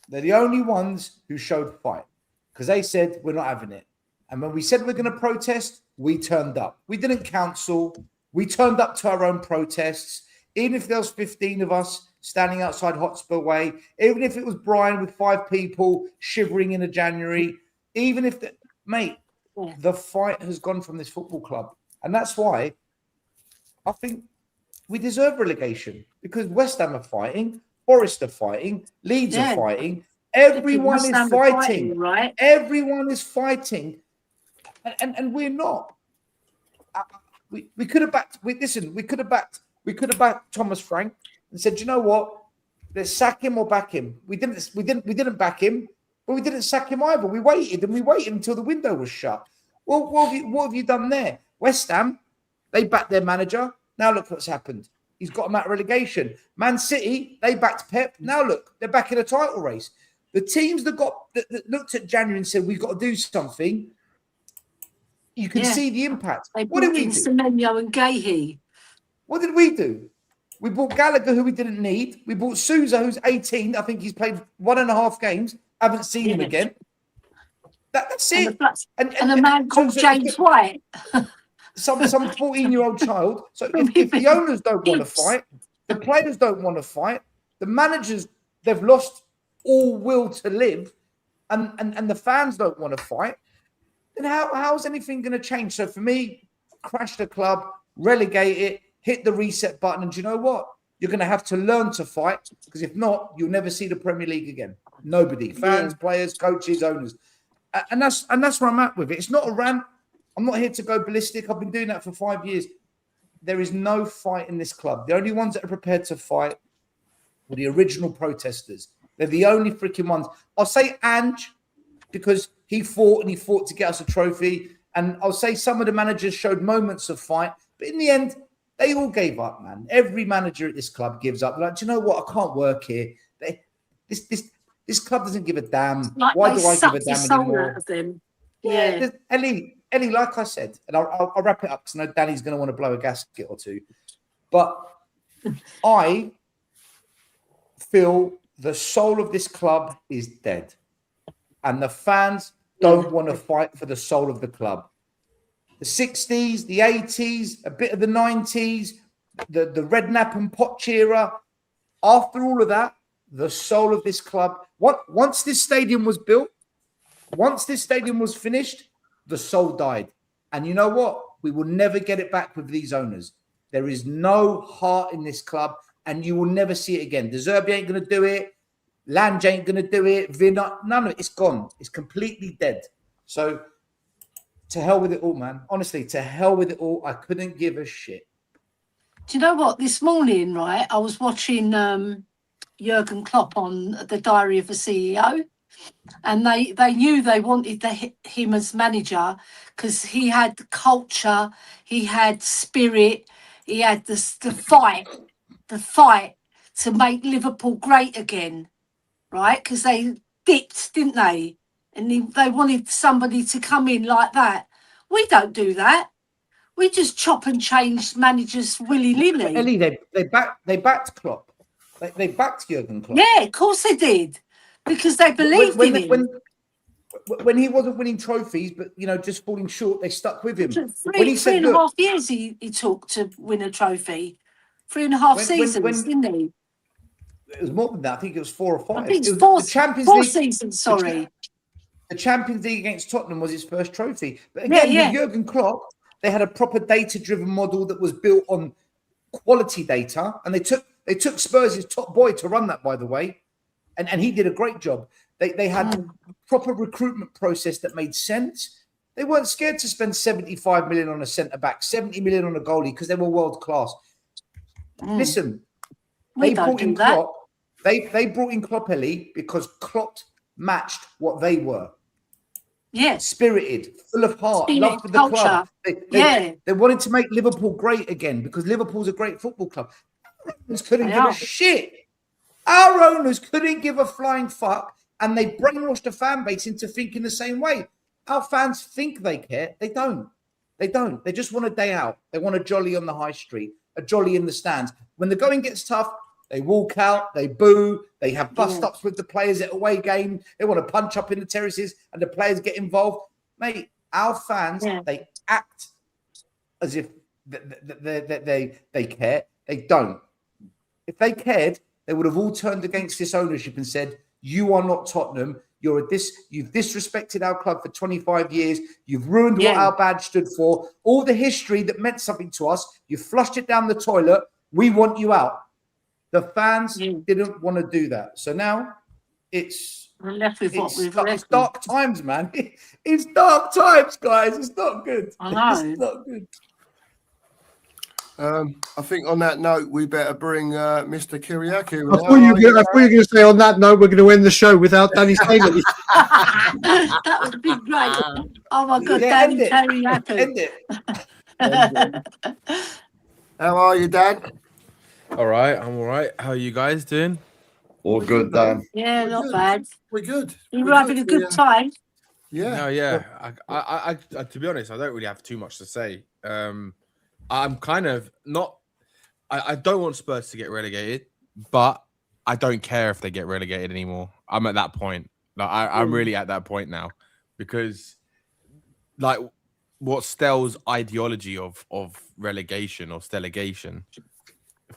They're the only ones who showed fight because they said, we're not having it. And when we said we're going to protest, we turned up. We didn't counsel. We turned up to our own protests. Even if there was 15 of us standing outside Hotspur Way, even if it was Brian with 5 people shivering in a January, even if the fight has gone from this football club. And that's why I think we deserve relegation, because West Ham are fighting, Forest are fighting, Leeds are fighting. Everyone is fighting, right? Everyone is fighting. And we're not. We could have backed. We could have backed Thomas Frank and said, you know what? Let's sack him or back him. We didn't back him, but we didn't sack him either. We waited until the window was shut. Well, what have you done there? West Ham, they backed their manager. Now look what's happened. He's got them out of relegation. Man City, they backed Pep. Now look, they're back in a title race. The teams that looked at January and said, we've got to do something, you can see the impact. What did we do? Semenyo and Gahey. What did we do? We bought Gallagher, who we didn't need. We bought Sousa, who's 18. I think he's played 1.5 games. Haven't seen him again. That's it. And a man called James White. Some 14-year-old child. So if the owners don't want to fight, the players don't want to fight, the managers, they've lost all will to live, and the fans don't want to fight, then how's anything going to change? So for me, crash the club, relegate it, hit the reset button, and do you know what? You're going to have to learn to fight, because if not, you'll never see the Premier League again. Nobody, fans, players, coaches, owners, and that's where I'm at with it. It's not a rant. I'm not here to go ballistic. I've been doing that for 5 years. There is no fight in this club. The only ones that are prepared to fight were the original protesters. They're the only freaking ones. I'll say Ange, because he fought to get us a trophy. And I'll say some of the managers showed moments of fight. But in the end, they all gave up, man. Every manager at this club gives up. They're like, do you know what? I can't work here. This club doesn't give a damn. Why do I give a damn anymore? Out of them. Yeah. Ellie, like I said, and I'll wrap it up because I know Danny's going to want to blow a gasket or two. But I feel the soul of this club is dead. And the fans don't want to fight for the soul of the club. The 60s, the 80s, a bit of the 90s, the Redknapp and Poch era. After all of that, the soul of this club, once this stadium was built, once this stadium was finished, the soul died. And you know what? We will never get it back with these owners. There is no heart in this club, and you will never see it again. De Zerbi ain't going to do it. Lange ain't going to do it. Vinna, none of it. It's gone. It's completely dead. So to hell with it all, man. Honestly, to hell with it all. I couldn't give a shit. Do you know what? This morning, right, I was watching Jurgen Klopp on The Diary of a CEO. and they knew they wanted him as manager because he had the culture, he had spirit, he had the fight to make Liverpool great again, right? Because they dipped, didn't they? And they wanted somebody to come in like that. We don't do that. We just chop and change managers willy-nilly. Ellie, they backed Klopp. They backed Jurgen Klopp. Yeah, of course they did. Because they believed in him. When he wasn't winning trophies, but just falling short, they stuck with him. When he said, 3.5 years he took to win a trophy. 3.5 seasons, didn't he? It was more than that. I think it was 4 or 5. I think it was four, the Champions four League seasons, sorry. The Champions League against Tottenham was his first trophy. But again, with Jurgen Klopp, they had a proper data-driven model that was built on quality data, and they took Spurs' top boy to run that, by the way, and he did a great job. They had a proper recruitment process that made sense. They weren't scared to spend 75 million on a centre-back, 70 million on a goalie because they were world-class. Listen, they brought in Klopp. They brought in Klopp, Ellie, because Klopp matched what they were. Yeah. Spirited, full of heart, love for the club. They wanted to make Liverpool great again because Liverpool's a great football club. Our owners couldn't give a shit. Our owners couldn't give a flying fuck, and they brainwashed the fan base into thinking the same way. Our fans think they care. They don't. They don't. They just want a day out. They want a jolly on the high street, a jolly in the stands. When the going gets tough, they walk out, they boo, they have bust-ups with the players at away game. They want to punch up in the terraces and the players get involved. Mate, our fans, they act as if they care. They don't. If they cared, they would have all turned against this ownership and said, you are not Tottenham. You've disrespected our club for 25 years. You've ruined what our badge stood for. All the history that meant something to us, you flushed it down the toilet. We want you out. The fans didn't want to do that. So now it's dark times, man. It's dark times, guys. It's not good. I know. It's not good. I think on that note, we better bring Mr. Kyriakou. I thought you were going to say on that note, we're going to end the show without Danny saying anything. That would be great. Oh my God, Danny Kyriakou. End it. How are you, Dad? All right, I'm all right. How are you guys doing? All good, Dan. Yeah, not bad. We're good. You were having a good time. Yeah. No, yeah. I to be honest, I don't really have too much to say. I'm kind of not. I don't want Spurs to get relegated, but I don't care if they get relegated anymore. I'm at that point. Like I'm really at that point now, because like what Stell's ideology of relegation or Stellegation,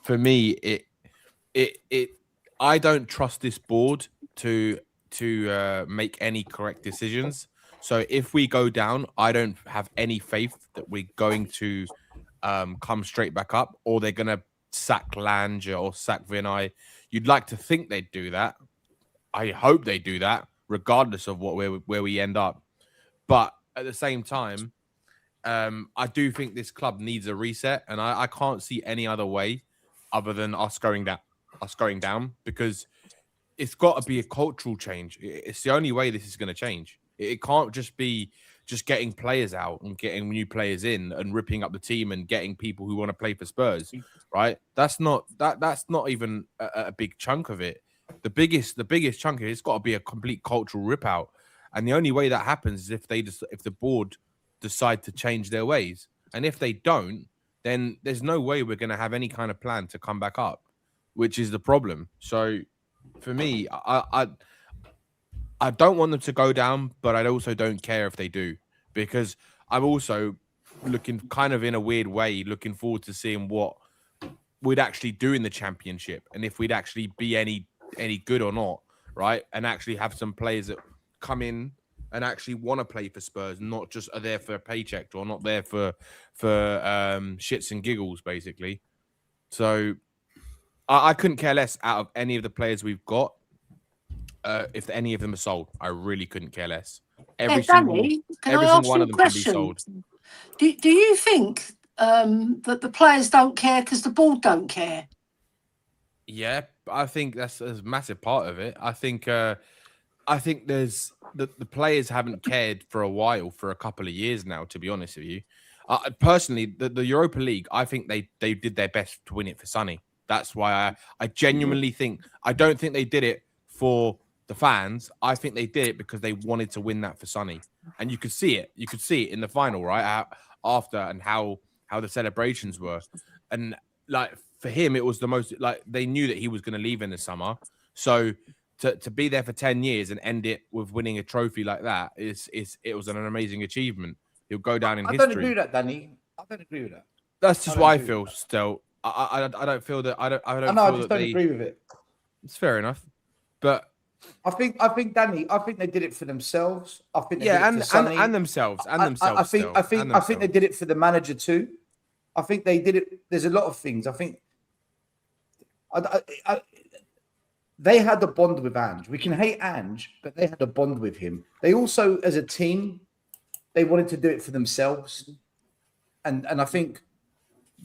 for me, it I don't trust this board to make any correct decisions. So if we go down, I don't have any faith that we're going to come straight back up, or they're gonna sack Lange or sack Vinay. You'd like to think they'd do that. I hope they do that, regardless of where we end up. But at the same time, I do think this club needs a reset, and I can't see any other way other than us going down, because it's got to be a cultural change. It's the only way this is going to change. It can't just be just getting players out and getting new players in and ripping up the team and getting people who want to play for Spurs, right? That's not even a big chunk of it. The biggest chunk of it's got to be a complete cultural rip out, and the only way that happens is if the board decide to change their ways, and if they don't, then there's no way we're going to have any kind of plan to come back up, which is the problem. So for me, I don't want them to go down, but I also don't care if they do, because I'm also looking kind of in a weird way, looking forward to seeing what we'd actually do in the championship and if we'd actually be any good or not, right? And actually have some players that come in and actually want to play for Spurs, not just are there for a paycheck or not there for shits and giggles, basically. So I couldn't care less out of any of the players we've got. If any of them are sold, I really couldn't care less. Every single one of them can be sold. Do you think that the players don't care because the board don't care? Yeah, I think that's a massive part of it. I think I think there's the players haven't cared for a while, for a couple of years now, to be honest with you. Personally, the Europa League, I think they did their best to win it for Sonny. That's why I genuinely think, I don't think they did it for the fans. I think they did it because they wanted to win that for Sonny. And you could see it. You could see it in the final, right? After, and how the celebrations were. And like for him, it was the most, like, they knew that he was going to leave in the summer. So to be there for 10 years and end it with winning a trophy like that it was an amazing achievement. He'll go down in history. I don't agree with that, Danny. I don't agree with that. That's just what I feel still. I don't feel that. I just don't agree with it. It's fair enough, but I think Danny. I think they did it for themselves. I think and themselves. I think they did it for the manager too. I think they did it. There's a lot of things. I think they had a bond with Ange. We can hate Ange, but they had a bond with him. They also, as a team, they wanted to do it for themselves, and I think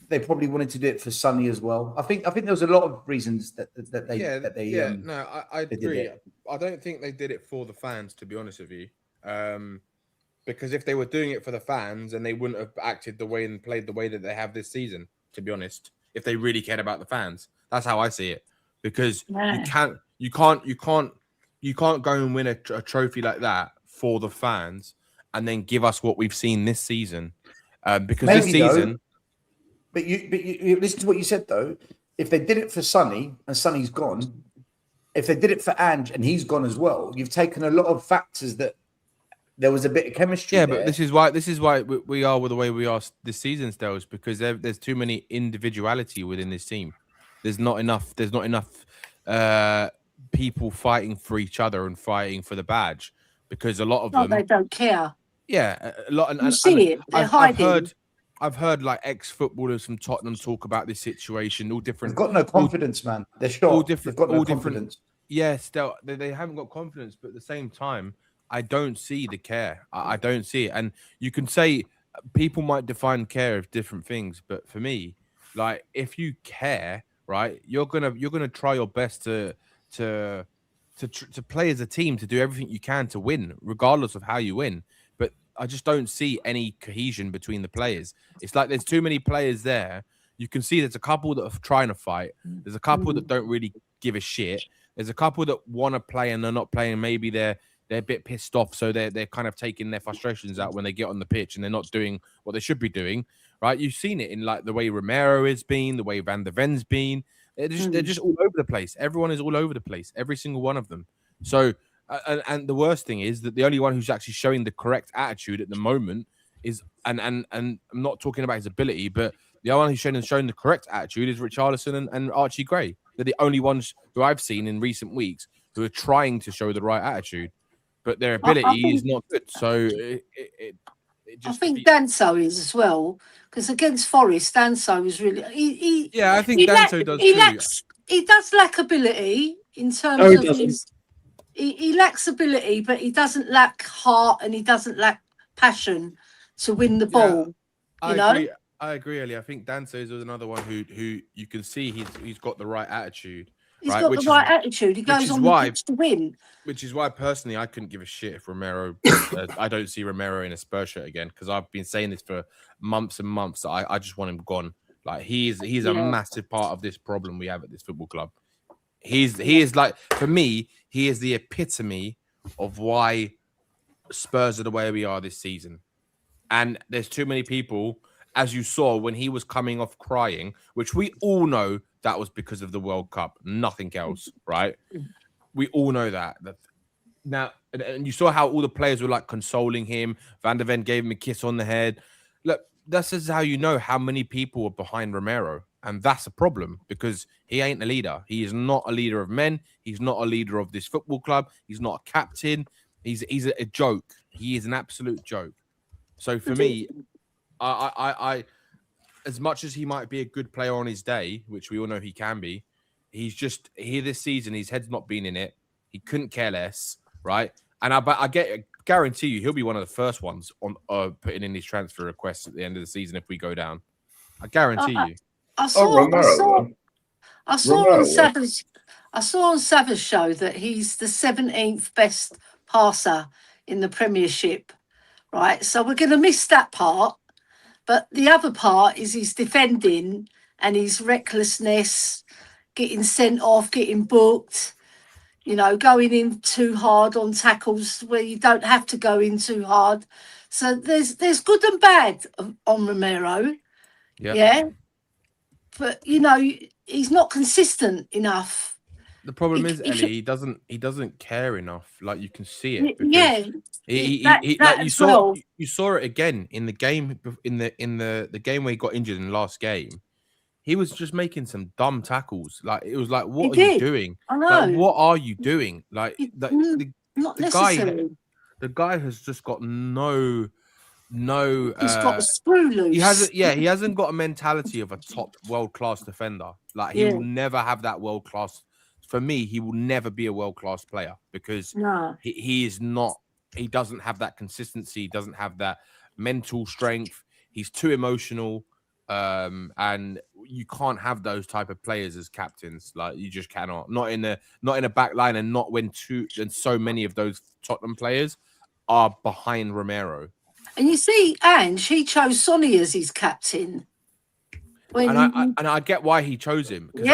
they probably wanted to do it for Sonny as well. I think there was a lot of reasons that they. No, I agree. I don't think they did it for the fans, to be honest with you. Because if they were doing it for the fans, and they wouldn't have acted the way and played the way that they have this season, to be honest, if they really cared about the fans. That's how I see it. Because you can't go and win a trophy like that for the fans and then give us what we've seen this season. Because maybe this season, though, but you listen to what you said though. If they did it for Sonny and Sonny's gone, if they did it for Ange and he's gone as well, you've taken a lot of factors that there was a bit of chemistry. Yeah, but this is why we are the way we are this season, still, is because there's too many individuality within this team. There's not enough people fighting for each other and fighting for the badge, because a lot of them, they don't care. Yeah, a lot. And you see it. They're hiding. I've heard like ex-footballers from Tottenham talk about this situation. All different. They've got no confidence, man. They're short. All different. They've got no all confidence. Yes, they haven't got confidence, but at the same time, I don't see the care. I don't see it. And you can say people might define care of different things, but for me, like, if you care, right, you're gonna try your best to play as a team, to do everything you can to win, regardless of how you win. But I just don't see any cohesion between the players. It's like there's too many players there. You can see there's a couple that are trying to fight. There's a couple that don't really give a shit. There's a couple that want to play and they're not playing. Maybe they're a bit pissed off, so they're kind of taking their frustrations out when they get on the pitch and they're not doing what they should be doing. Right? You've seen it in like the way Romero has been, the way Van der Ven's been. They're just all over the place. Everyone is all over the place. Every single one of them. So, and the worst thing is that the only one who's actually showing the correct attitude at the moment is, and I'm not talking about his ability, but the only one who's showing the correct attitude is Richarlison and Archie Gray. They're the only ones who I've seen in recent weeks who are trying to show the right attitude, but their ability is not good. So I think Danso is as well, because against Forest, Danso is really. I think Danso does too. He does lack ability in terms of his. He lacks ability, but he doesn't lack heart and he doesn't lack passion to win the ball. I agree, Ellie. I think Danso is another one who you can see he's got the right attitude. He's got the right attitude. He goes on the pitch to win. Which is why, personally, I couldn't give a shit if Romero. I don't see Romero in a Spurs shirt again, because I've been saying this for months and months. I just want him gone. Like, he's a massive part of this problem we have at this football club. He is like, for me, he is the epitome of why Spurs are the way we are this season. And there's too many people, as you saw when he was coming off crying, which we all know that was because of the World Cup, nothing else, right? We all know that. Now, and you saw how all the players were like consoling him. Van der Ven gave him a kiss on the head. Look, that's just how you know how many people are behind Romero. And that's a problem, because he ain't a leader. He is not a leader of men. He's not a leader of this football club. He's not a captain. He's a joke. He is an absolute joke. So for me, I as much as he might be a good player on his day, which we all know he can be, he's just here this season. His head's not been in it. He couldn't care less, right? And I guarantee you, he'll be one of the first ones on putting in his transfer requests at the end of the season if we go down. I guarantee you. I saw I saw on Romero. Savage show that he's the 17th best passer in the Premiership, right? So we're going to miss that part, but the other part is his defending and his recklessness, getting sent off, getting booked, you know, going in too hard on tackles where you don't have to go in too hard. So there's good and bad on Romero. Yep. Yeah. But you know, he's not consistent enough. The problem is, Ellie, he doesn't care enough. Like, you can see it. Because you saw it again in the game, in the game where he got injured in the last game. He was just making some dumb tackles. Like, it was like, what are you doing? I know. Like, what are you doing? Like, not necessary. The guy has just got no. He's got a screw loose. He hasn't got a mentality of a top world-class defender. Like, he will never have that world-class. For me, he will never be a world-class player because he is not. He doesn't have that consistency. He doesn't have that mental strength. He's too emotional, and you can't have those type of players as captains. Like, you just cannot. Not in a back line, and not when so many of those Tottenham players are behind Romero. And you see, Ange, he chose Sonny as his captain. And I get why he chose him, because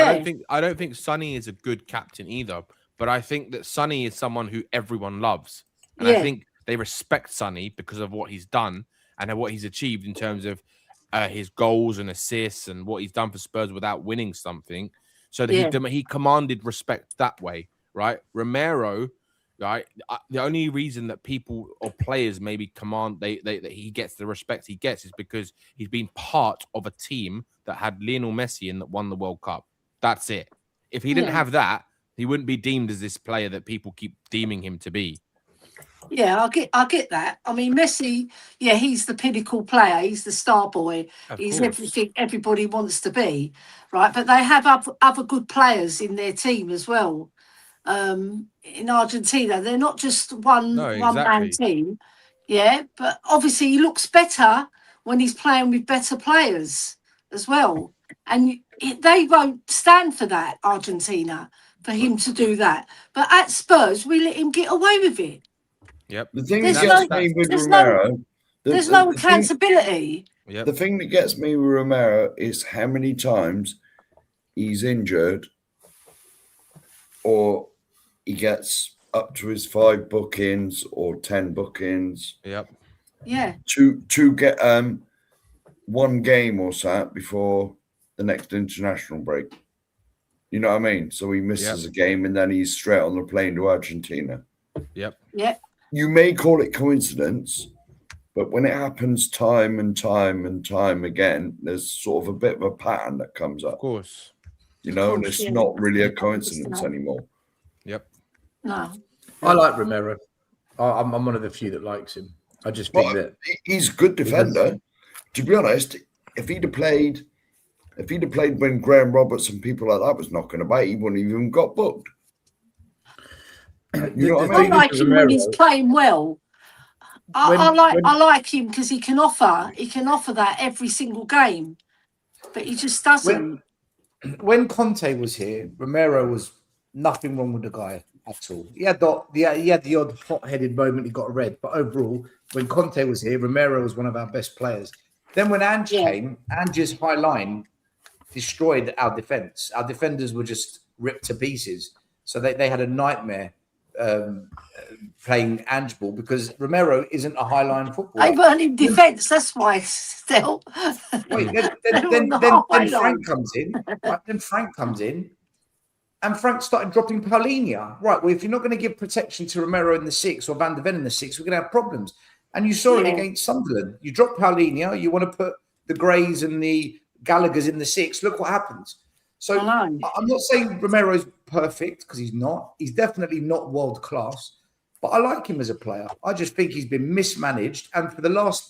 I don't think Sonny is a good captain either. But I think that Sonny is someone who everyone loves, and I think they respect Sonny because of what he's done and what he's achieved in terms of his goals and assists and what he's done for Spurs without winning something. So that he commanded respect that way, right? Romero. Right, the only reason that people or players maybe command that he gets the respect he gets is because he's been part of a team that had Lionel Messi and that won the World Cup. That's it. If he didn't have that, he wouldn't be deemed as this player that people keep deeming him to be. Yeah, I get that. I mean, Messi, he's the pinnacle player. He's the star boy. He's everything everybody wants to be, right? But they have other good players in their team as well. In Argentina, they're not just one man team, but obviously he looks better when he's playing with better players as well, and they won't stand for that, Argentina, for him to do that. But at Spurs, we let him get away with it. Yep. The thing that gets me with Romero, there's no accountability. The thing that gets me with Romero is how many times he's injured or he gets up to his 5 bookings or 10 bookings. Yep. Yeah. To get one game or so before the next international break. You know what I mean? So he misses a game and then he's straight on the plane to Argentina. Yep. Yep. You may call it coincidence, but when it happens time and time and time again, there's sort of a bit of a pattern that comes up. Of course. You know, and it's not really a coincidence anymore. Yep. No. I like Romero. I'm one of the few that likes him. I just think that he's a good defender. To be honest, if he'd have played when Graham Roberts and people like that was knocking about, he wouldn't even got booked. You know what I mean? I like him when he's playing well. I like him because he can offer that every single game, but he just doesn't. When Conte was here, Romero was nothing wrong with the guy at all. He had the odd hot-headed moment, he got a red, but overall, when Conte was here, Romero was one of our best players. Then when Ange came, Ange's high line destroyed our defense. Our defenders were just ripped to pieces. So they had a nightmare playing Ange ball because Romero isn't a high line footballer. They weren't in defence, that's why still. Wait, then Frank comes in. Right, then Frank comes in. And Frank started dropping Paulinho. Right, well, if you're not going to give protection to Romero in the 6 or Van de Ven in the 6, we're going to have problems. And you saw it against Sunderland. You drop Paulinho, you want to put the Greys and the Gallaghers in the 6. Look what happens. So I'm not saying Romero's perfect because he's not. He's definitely not world class. But I like him as a player. I just think he's been mismanaged. And for the last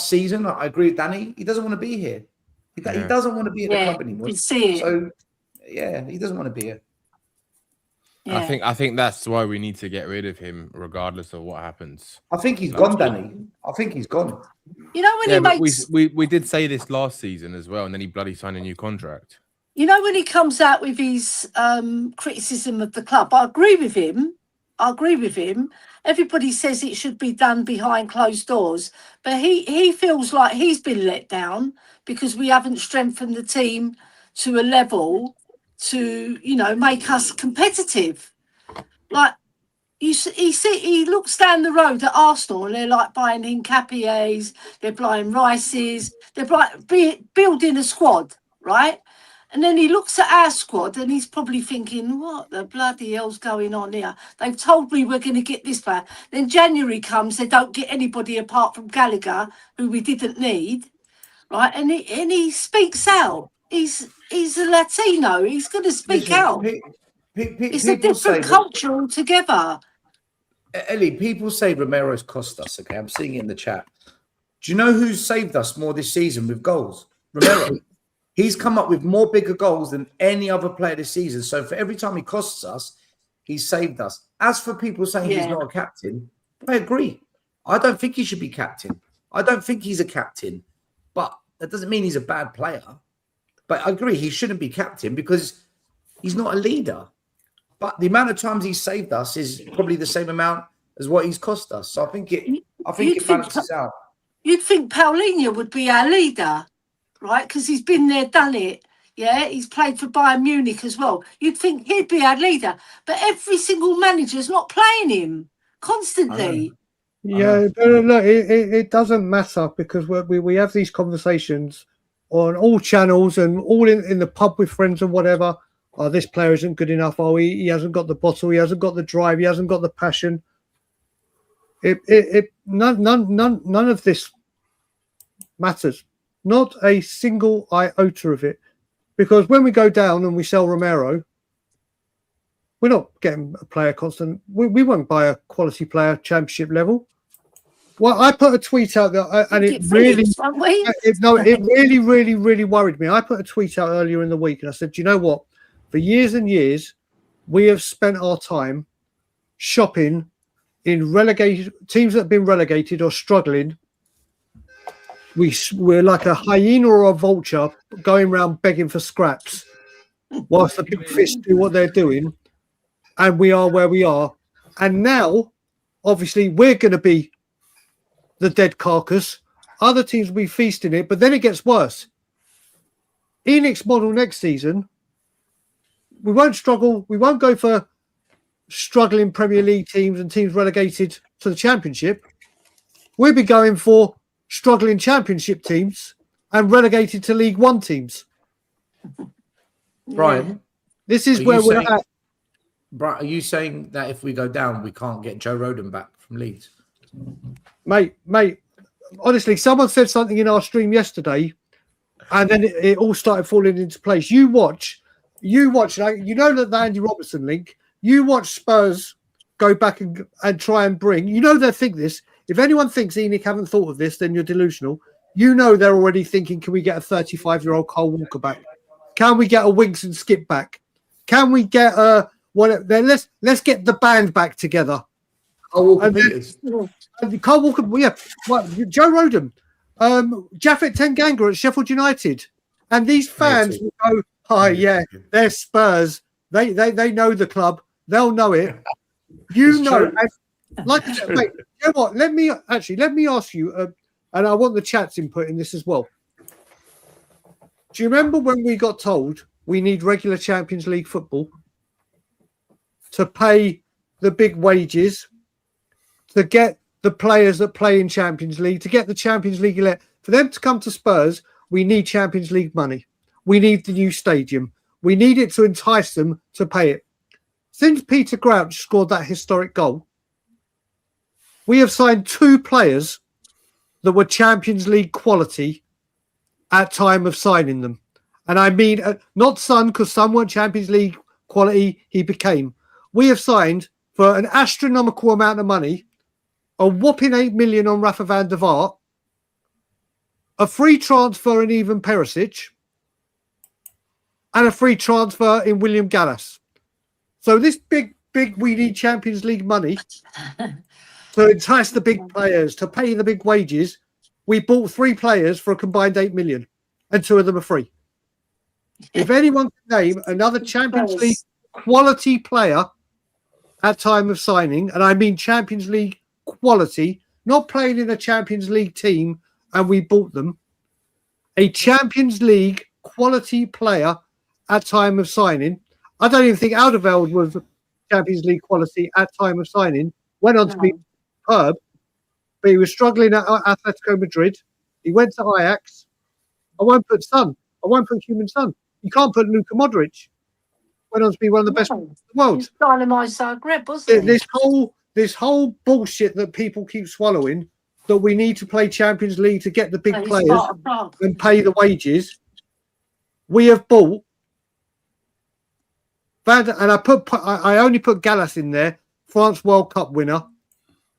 season, I agree with Danny, he doesn't want to be here. He doesn't want to be at the club anymore. You see it. So, he doesn't want to be here. Yeah. I think that's why we need to get rid of him, regardless of what happens. I think he's gone, Danny. I think he's gone. You know when Yeah, he but makes, we did say this last season as well, and then he bloody signed a new contract. you know when he comes out with his criticism of the club, I agree with him. Everybody says it should be done behind closed doors, but he feels like he's been let down because we haven't strengthened the team to a level to, you know, make us competitive. Like he looks down the road at Arsenal and they're like buying Hincapiés, they're buying Rices, building a squad, right? And then he looks at our squad and he's probably thinking, what the bloody hell's going on here? They've told me we're going to get this player. Then January comes, they don't get anybody apart from Gallagher, who we didn't need, right? And he speaks out. He's a Latino. He's going to speak out. It's a different culture altogether. Ellie, people say Romero's cost us. Okay, I'm seeing it in the chat. Do you know who's saved us more this season with goals? Romero. He's come up with more bigger goals than any other player this season. So for every time he costs us, he's saved us. As for people saying he's not a captain, I agree. I don't think he should be captain. I don't think he's a captain. But that doesn't mean he's a bad player. But I agree, he shouldn't be captain because he's not a leader. But the amount of times he's saved us is probably the same amount as what he's cost us. So I think it balances out. You'd think Paulinho would be our leader, right? Because he's been there, done it. Yeah, he's played for Bayern Munich as well. You'd think he'd be our leader. But every single manager's not playing him constantly. Yeah, but look, it doesn't matter because we have these conversations on all channels and all in the pub with friends and whatever. Oh, this player isn't good enough. Oh, he hasn't got the bottle. He hasn't got the drive. He hasn't got the passion. None of this matters. Not a single iota of it. Because when we go down and we sell Romero, we're not getting a player constant. We won't buy a quality player championship level. Well, I put a tweet out there, and it really worried me. I put a tweet out earlier in the week, and I said, "Do you know what? For years and years, we have spent our time shopping in relegated teams that have been relegated or struggling. We're like a hyena or a vulture going around begging for scraps, whilst the big fish do what they're doing, and we are where we are. And now, obviously, we're going to be the dead carcass. Other teams will be feasting it, but then it gets worse. Enix model next season, we won't struggle. We won't go for struggling Premier League teams and teams relegated to the Championship. We'll be going for struggling Championship teams and relegated to League One teams. Brian, this is where we're at. Brian, are you saying that if we go down, we can't get Joe Rodon back from Leeds? Mate, honestly, someone said something in our stream yesterday and then it all started falling into place. You watch, like, you know that the Andy Robertson link, you watch Spurs go back and try and bring, you know they think this. If anyone thinks ENIC haven't thought of this, then you're delusional. You know they're already thinking, can we get a 35-year-old Cole Walker back? Can we get a Winks and Skip back? Can we get let's get the band back together. Cole Walker Peters. Cole Walker, yeah. Well, Joe Rodon, Jaffet Tanganga at Sheffield United. And these fans will go, oh, yeah, they're Spurs. They know the club. They'll know it. You know, like I said, wait, you know what? Let me ask you, and I want the chat's input in this as well. Do you remember when we got told we need regular Champions League football to pay the big wages, to get the players that play in Champions League, to get the Champions League elect, for them to come to Spurs, we need Champions League money. We need the new stadium. We need it to entice them to pay it. Since Peter Crouch scored that historic goal, we have signed 2 players that were Champions League quality at time of signing them. And I mean, not Son, because Son weren't Champions League quality, he became. We have signed for an astronomical amount of money, a whopping 8 million on Rafa van der Vaart, a free transfer in Ivan Perisic, and a free transfer in William Gallas. So this big, we need Champions League money to entice the big players, to pay the big wages. We bought 3 players for a combined 8 million, and 2 of them are free. If anyone can name another Champions League quality player at time of signing, and I mean Champions League quality, not playing in a Champions League team and we bought them, a Champions League quality player at time of signing. I don't even think Alderweireld was Champions League quality at time of signing. Went on to be superb, but he was struggling at Atletico Madrid. He went to Ajax. I won't put human son. You can't put Luka Modric. Went on to be one of the best in the world. Dynamite Zagreb, wasn't he? This whole bullshit that people keep swallowing, that we need to play Champions League to get the big players and pay the wages. We have bought and I only put Gallas in there, France World Cup winner,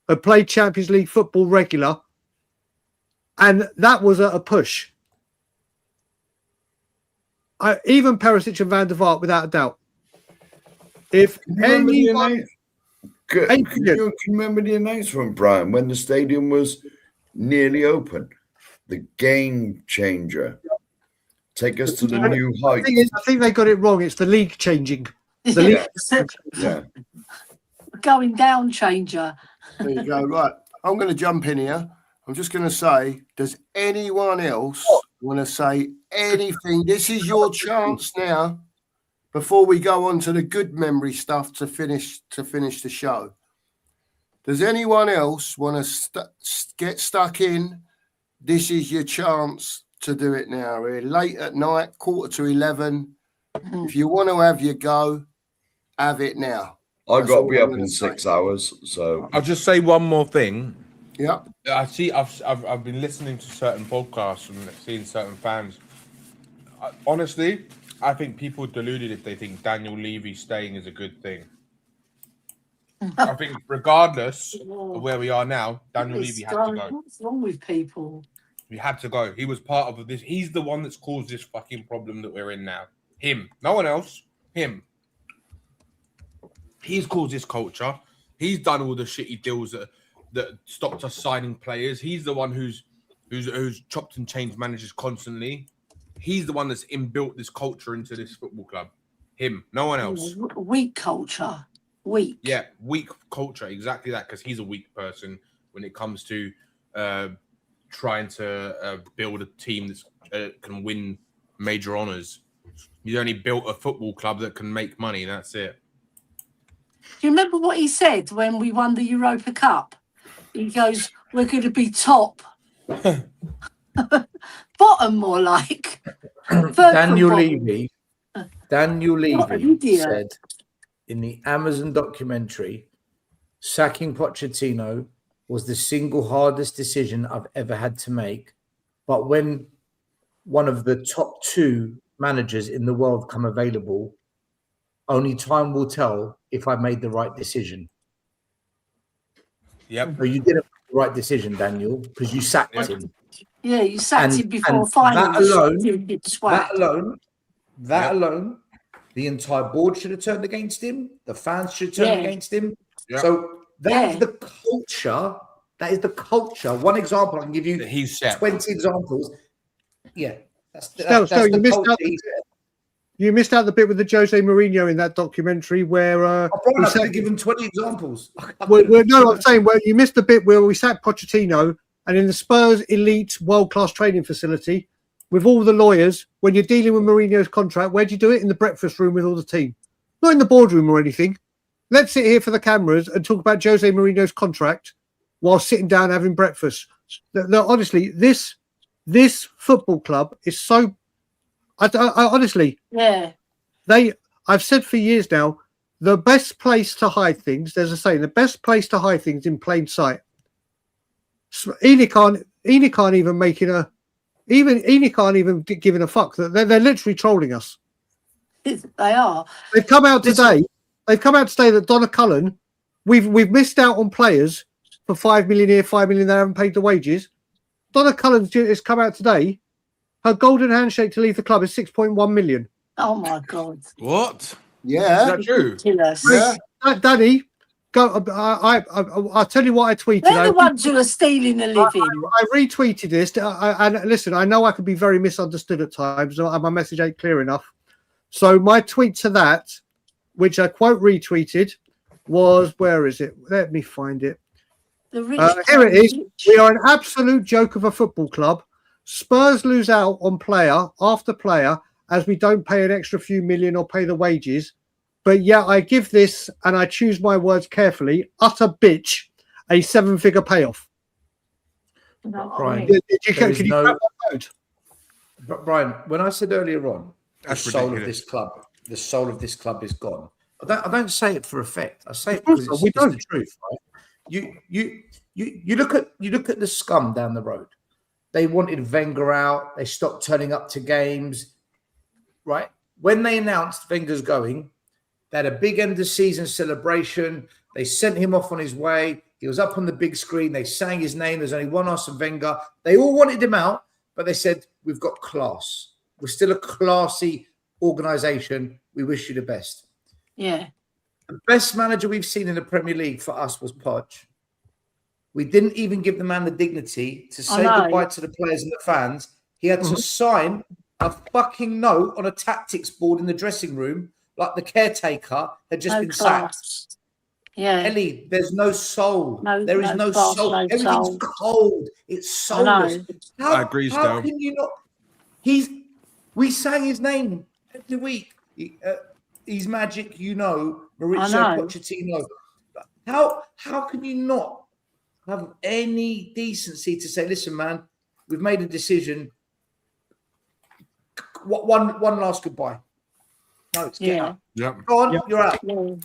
had played Champions League football regular, and that was a push. Even Perisic and Van der Vaart, without a doubt. If anyone, can you remember the announcement, Brian, when the stadium was nearly open? The game changer. Take us to the new heights. I think they got it wrong. It's the league changing. The league. Yeah. Going down changer. There you go. Right. I'm going to jump in here. I'm just going to say, does anyone else want to say anything? This is your chance now, before we go on to the good memory stuff to finish the show. Does anyone else want to get stuck in? This is your chance to do it now. We're late at night, 11:15. If you want to have your go, have it now. I've got to be up in 6 hours, so I'll just say one more thing. Yeah, I've been listening to certain podcasts and seeing certain fans. Honestly, I think people are deluded if they think Daniel Levy staying is a good thing. I think regardless of where we are now, Daniel Levy had to go. What's wrong with people? He had to go. He was part of this. He's the one that's caused this fucking problem that we're in now. Him. No one else. Him. He's caused this culture. He's done all the shitty deals that stopped us signing players. He's the one who's chopped and changed managers constantly. He's the one that's inbuilt this culture into this football club. Him. No one else. Weak culture. Weak. Yeah, weak culture. Exactly that, because he's a weak person when it comes to trying to build a team that can win major honours. He's only built a football club that can make money, and that's it. Do you remember what he said when we won the Europa Cup? He goes, "We're going to be top." Bottom, more like. Daniel Levy said in the Amazon documentary, sacking Pochettino was the single hardest decision I've ever had to make. But when one of the top 2 managers in the world come available, only time will tell if I made the right decision. Yep. So you didn't make the right decision, Daniel, because you sacked him. Yeah, you sacked him before finals. That alone, the entire board should have turned against him. The fans should turn against him. Yeah. So that is the culture. That is the culture. One example, I can give you 20 examples. Yeah. You missed out the bit with the Jose Mourinho in that documentary where I could have given 20 examples. No, I'm saying you missed the bit where we sat Pochettino and in the Spurs elite world-class training facility with all the lawyers, when you're dealing with Mourinho's contract, where do you do it? In the breakfast room with all the team. Not in the boardroom or anything. Let's sit here for the cameras and talk about Jose Mourinho's contract while sitting down having breakfast. Honestly, this football club is so... I honestly... Yeah. I've said for years now, the best place to hide things, there's a saying, the best place to hide things in plain sight. Ellie can't even making a... Ellie can't even giving a fuck. They're literally trolling us. They are. They've come out today that Donna Cullen, we've missed out on players for 5 million here, 5 million they haven't paid the wages. Donna Cullen has come out today. Her golden handshake to leave the club is 6.1 million. Oh my God. What? Yeah. Is that true? Ridiculous. Yeah. Danny, go. I'll tell you what I tweeted. They're the ones who are stealing a living. I retweeted this, and listen, I know I can be very misunderstood at times. My message ain't clear enough. So my tweet to that, which I quote retweeted, was, where is it? Let me find it. Here it is. We are an absolute joke of a football club. Spurs lose out on player after player as we don't pay an extra few million or pay the wages. But yeah, I give this, and I choose my words carefully, utter bitch, a 7-figure payoff. Brian, Can you crack that code? Brian, when I said earlier on, That's the soul of ridiculous. this club is gone. I don't say it for effect. I say it because it's the truth, right? You look at the scum down the road. They wanted Wenger out. They stopped turning up to games, right? When they announced Wenger's going, they had a big end of season celebration. They sent him off on his way. He was up on the big screen. They sang his name. There's only one Arsene Wenger. They all wanted him out, but they said, we've got class. We're still a classy organisation. We wish you the best. Yeah. The best manager we've seen in the Premier League for us was Poch. We didn't even give the man the dignity to say goodbye to the players and the fans. He had to sign a fucking note on a tactics board in the dressing room, like the caretaker had just been sacked. Yeah. Ellie, there's no soul. There is no class, soul. no Everything's soul. cold. It's soulless. I agree, How Stowe. can you not? We sang his name every week. He's magic, Maurizio Pochettino. How can you not have any decency to say, listen, man, we've made a decision. One last goodbye. No, it's get out. Yep. Go on, you're out. Yeah.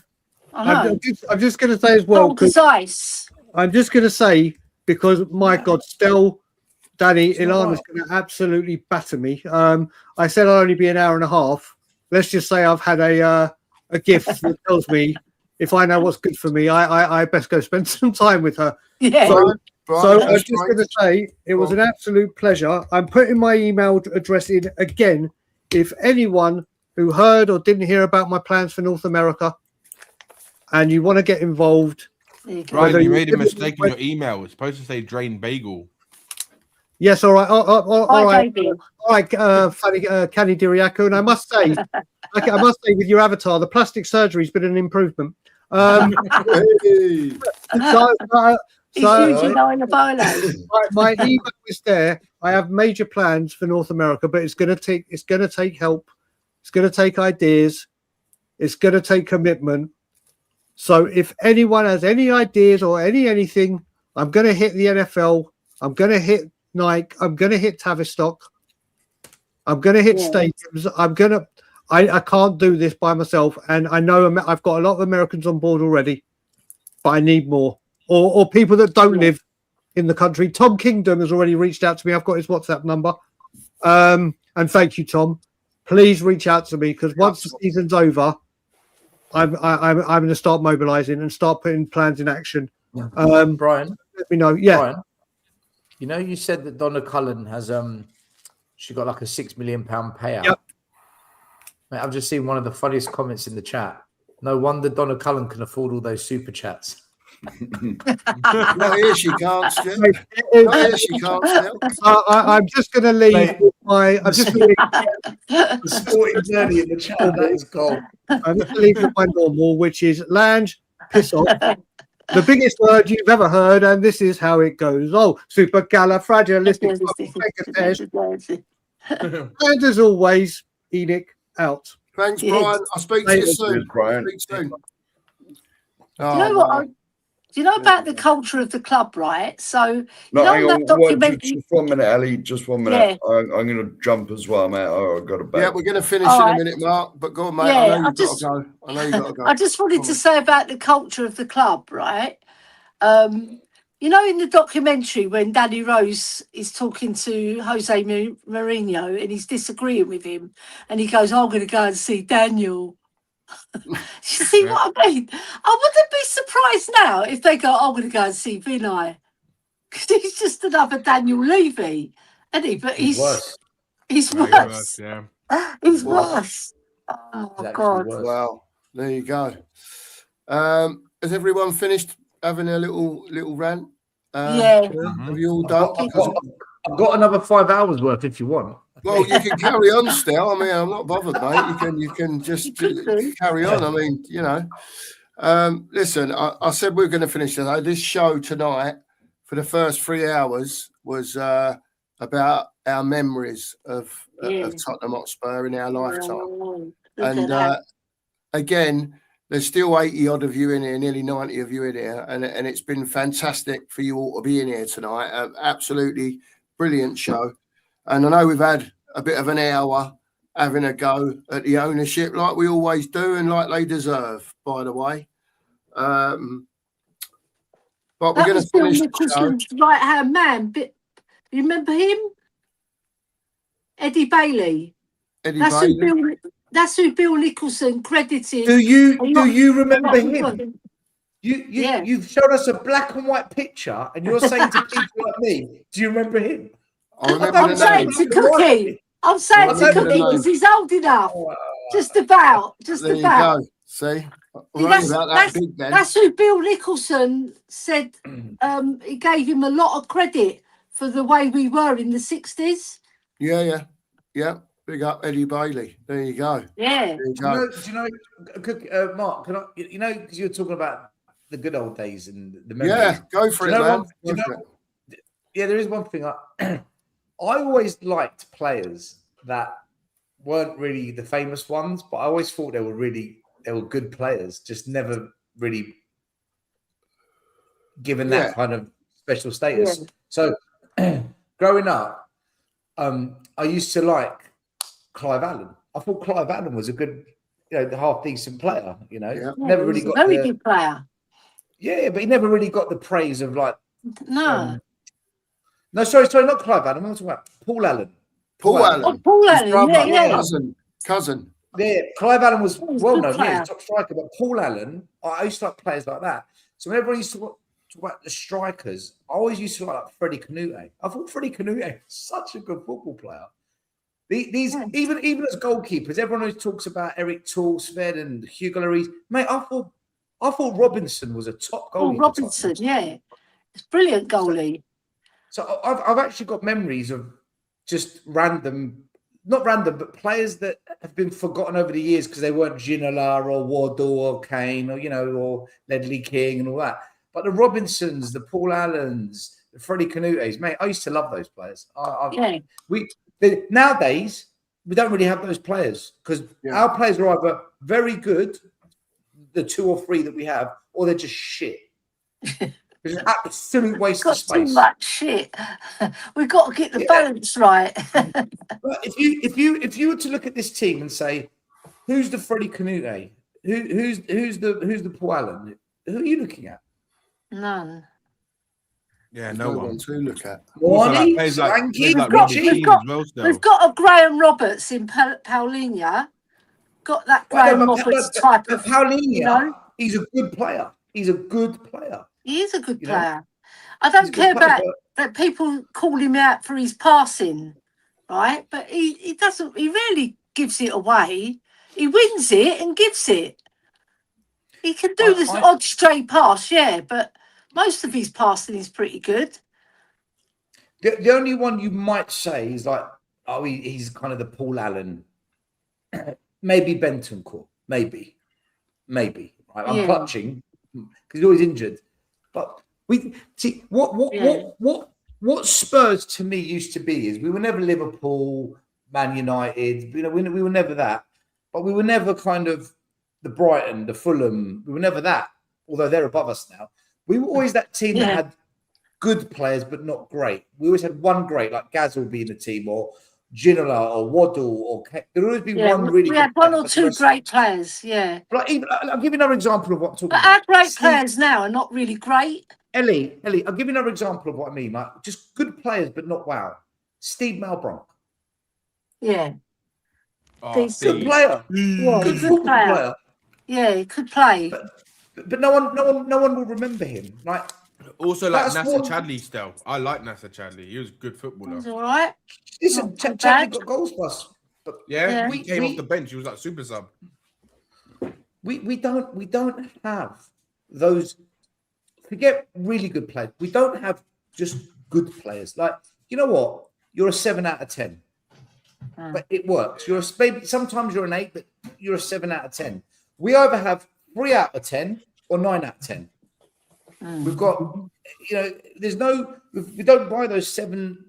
I'm just going to say as well, because ice. I'm just going to say, because my God, still, Danny, Ilana's going to absolutely batter me. I said I'll only be an hour and a half. Let's just say I've had a gift that tells me if I know what's good for me, I best go spend some time with her. Yeah. So I'm just going to say it was an absolute pleasure. I'm putting my email address in again. If anyone who heard or didn't hear about my plans for North America and you want to get involved. Right, you made a mistake in your email. It's supposed to say drain bagel. Yes, all right. All right, funny, Canny Diriaco. And I must say, with your avatar, the plastic surgery's been an improvement. My email is there. I have major plans for North America, but it's going to take help. It's going to take ideas. It's going to take commitment. So if anyone has any ideas or anything, I'm going to hit the NFL. I'm going to hit Nike. I'm going to hit Tavistock. I'm going to hit stadiums. I can't do this by myself. And I know I've got a lot of Americans on board already, but I need more. Or people that don't live in the country. Tom Kingdom has already reached out to me. I've got his WhatsApp number. And thank you, Tom. Please reach out to me, because once the season's over, I'm going to start mobilizing and start putting plans in action. Brian, let me know. Yeah. Brian, you said that Donna Cullen has she got like a £6 million payout. Yep. Mate, I've just seen one of the funniest comments in the chat. No wonder Donna Cullen can afford all those super chats. No, here she can't still. Here she can't still. I'm just going to leave with my. I'm just going the sporting journey in the chat. That is gold. I'm just going to leave with my normal, which is Lange, piss off. The biggest word you've ever heard, and this is how it goes. Oh, supercalifragilistic. And as always, Enoch out. Thanks, Brian. I'll speak to you soon. Speak soon. Do you know what? Do you know about the culture of the club, right? So, hang on. Just 1 minute, Ellie. Just 1 minute. Yeah. I'm going to jump as well, mate. I've got to bet. Yeah, we're going to finish in a minute, Mark. But go on, mate. Yeah, I know you've got to go. I know you've got to go. I just wanted to say about the culture of the club, right? In the documentary when Danny Rose is talking to Jose Mourinho and he's disagreeing with him, and he goes, "I'm going to go and see Daniel." You see what I mean? I wouldn't be surprised now if they go, "I'm going to go and see Vinay," because he's just another Daniel Levy, isn't he? But he's worse. He's worse. Yeah. He's worse. Oh God! Well, There you go. Has everyone finished having a little rant? Yeah. Have you all done? I've got another 5 hours worth if you want. Well, you can carry on still. I mean, I'm not bothered, mate. You can just carry on. I mean, you know. Listen, I said we were going to finish today. This show tonight for the first 3 hours was about our memories of Tottenham Hotspur in our lifetime. And again, there's still 80 odd of you in here, nearly 90 of you in here, and it's been fantastic for you all to be in here tonight. Absolutely brilliant show. And I know we've had a bit of an hour having a go at the ownership, like we always do, and like they deserve, by the way. But we're going to finish the show. Right-hand man. But you remember him? Eddie Bailey. That's who Bill Nicholson credited. Do you remember him? You've shown us a black and white picture, and you're saying to people like me, do you remember him? I'm saying to Cookie. I'm saying to Cookie because he's old enough. Just about. There you go. See? That's who Bill Nicholson said. He gave him a lot of credit for the way we were in the 60s. Yeah. Big up Eddie Bailey. There you go. Yeah. There you go. Do you know, Mark? Can I? You know, because you're talking about the good old days and the memories. Yeah, go for it, man. Yeah, there is one thing. I always liked players that weren't really the famous ones, but I always thought they were good players, just never really given that kind of special status. Yeah. So growing up, I used to like Clive Allen. I thought Clive Allen was a good, half decent player. Never really got a very good player. Yeah, but he never really got the praise of like. No. No, sorry, not Clive Allen. I'm talking about Paul Allen. Paul Allen. Oh, Paul Allen, yeah. Cousin. Yeah, Clive Allen was well known, top striker, but Paul Allen, I used to like players like that. So whenever I used to talk about the strikers, I always used to like Freddie Canute. I thought Freddie Canute was such a good football player. Even as goalkeepers, everyone always talks about Eric Torsved and Hugo Lloris. Mate, I thought Robinson was a top goalie. Oh, Robinson, yeah. It's brilliant goalie. So I've actually got memories of just not random, but players that have been forgotten over the years because they weren't Ginola or Waddle or Kane or Ledley King and all that. But the Robinsons, the Paul Allens, the Freddie Canutes, mate, I used to love those players. Nowadays, we don't really have those players because our players are either very good, the 2 or 3 that we have, or they're just shit. It's an absolute waste of space. Too much shit. We've got to get the balance right. But if you were to look at this team and say, who's the Freddie Canute? Who's the Paul Allen? Who are you looking at? None. Yeah, no one to look at. We've got a Graham Roberts in Paulinho. Got that Graham Roberts type of Paulinho. He's a good player. He's a good player. He is a good player. I don't care about that people call him out for his passing, right? But he doesn't. He rarely gives it away. He wins it and gives it. He can do this odd straight pass, but most of his passing is pretty good. The only one you might say is like, he's kind of the Paul Allen. Maybe Bentancur. Maybe. Right? I'm clutching because he's always injured. But we see what Spurs to me used to be is we were never Liverpool, Man United. We were never that. But we were never kind of the Brighton, the Fulham. We were never that. Although they're above us now. We were always that team that had good players but not great. We always had one great, like Gaz will be in the team, or Ginola, or Waddle, or there would always be one really. We had one or two great players, But I'll give you another example of what I'm talking about. But our great players now are not really great. Ellie, I'll give you another example of what I mean. Like just good players but not wow. Steve Malbranck. Yeah. Good player. Yeah, good football player. Yeah, he could play. But no one will remember him. Like also like Nasser Chadli still. I like Nasser Chadli. He was a good footballer. He's all right. Listen, Chadli got goals for us. But he came off the bench. He was like super sub. We don't have those. Forget really good players. We don't have just good players. Like, you know what? You're a 7 out of 10. But it works. Maybe sometimes you're an 8, but you're a 7 out of 10. We either have 3 out of 10 or 9 out of 10. We've got, there's no. We don't buy those 7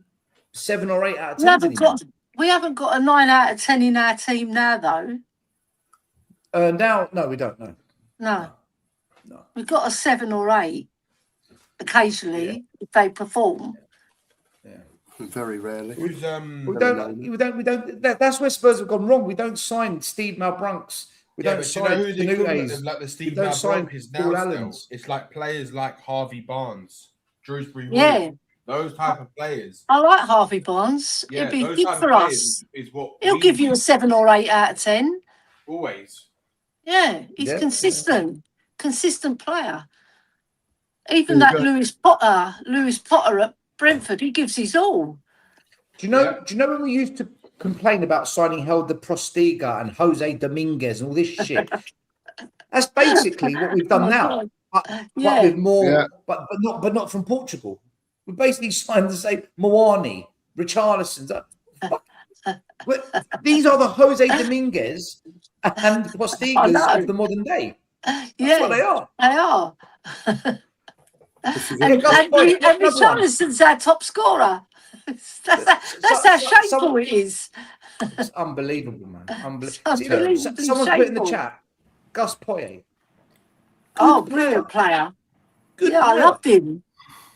or 8 out of 10 anymore. We haven't got a 9 out of 10 in our team now, though. Now, no, we don't. No. We've got a 7 or 8 occasionally if they perform. Yeah, very rarely. We don't. That's where Spurs have gone wrong. We don't sign Steve Malbrunks. We don't sign who the equivalent of like the Steve Malbrunks is now. It's like players like Harvey Barnes, Drewsbury. Those type of players. I like Harvey Barnes. Yeah, He'd be good for us. Is what he'll give you a 7 or 8 out of 10. Always. Yeah, he's consistent. Consistent player. Even that Lewis Potter at Brentford, he gives his all. Do you know when we used to complain about signing Helder Postiga and Jose Dominguez and all this shit? That's basically what we've done now. But with more, but not from Portugal. We basically signed the same Moani, Richarlison's. These are the Jose Dominguez and Postigas of the modern day. That's what they are. They are. and Richarlison's our top scorer. That's how shameful it is. It's unbelievable, man. Unbelievable. Someone's put in the chat, Gus Poyet. Brilliant player. Good player. I loved him.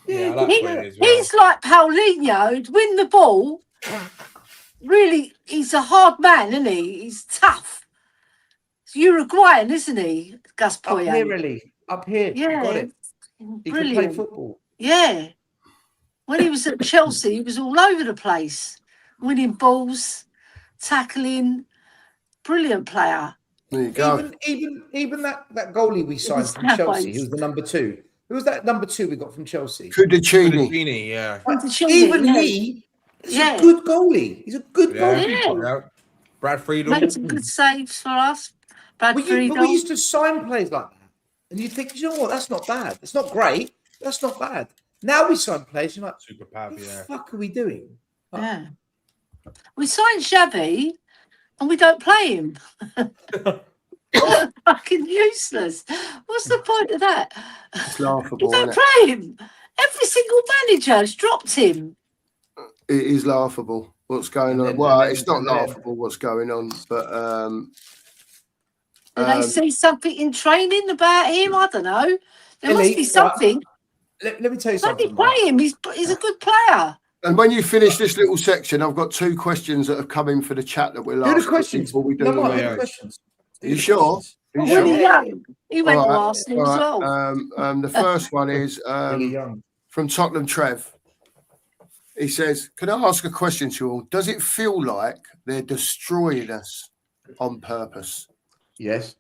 Yeah, I like well. He's like Paulinho. He'd win the ball. Really, he's a hard man, isn't he? He's tough. He's Uruguayan, isn't he, Gus Poyet? Up here, really. Up here. Yeah. Got it. He can play football. Yeah. When he was at Chelsea, he was all over the place. Winning balls, tackling. Brilliant player. There you go. Even that goalie we signed from Chelsea, who was the number 2. Who was that number 2 we got from Chelsea? Kudicini. Yeah. Even he is a good goalie. He's a good goalkeeper. Yeah. Brad Friedel. Made some good saves for us. But we used to sign players like that. And you think, you know what, that's not bad. It's not great. That's not bad. Now we sign players, you're like, super power, what the fuck are we doing? Yeah. We signed Xavi and we don't play him. Fucking useless. What's the point of that? It's laughable. We don't play him. Every single manager has dropped him. It is laughable what's going on. Well, it's not laughable what's going on, but do they see something in training about him? I don't know. There must be something. Let me tell you something. Play him. He's a good player. And when you finish this little section, I've got 2 questions that have come in for the chat that we'll ask. Do the questions before we do the questions. Are you sure? He went to Arsenal as well. The first one is from Tottenham Trev. He says, can I ask a question to you all? Does it feel like they're destroying us on purpose? Yes.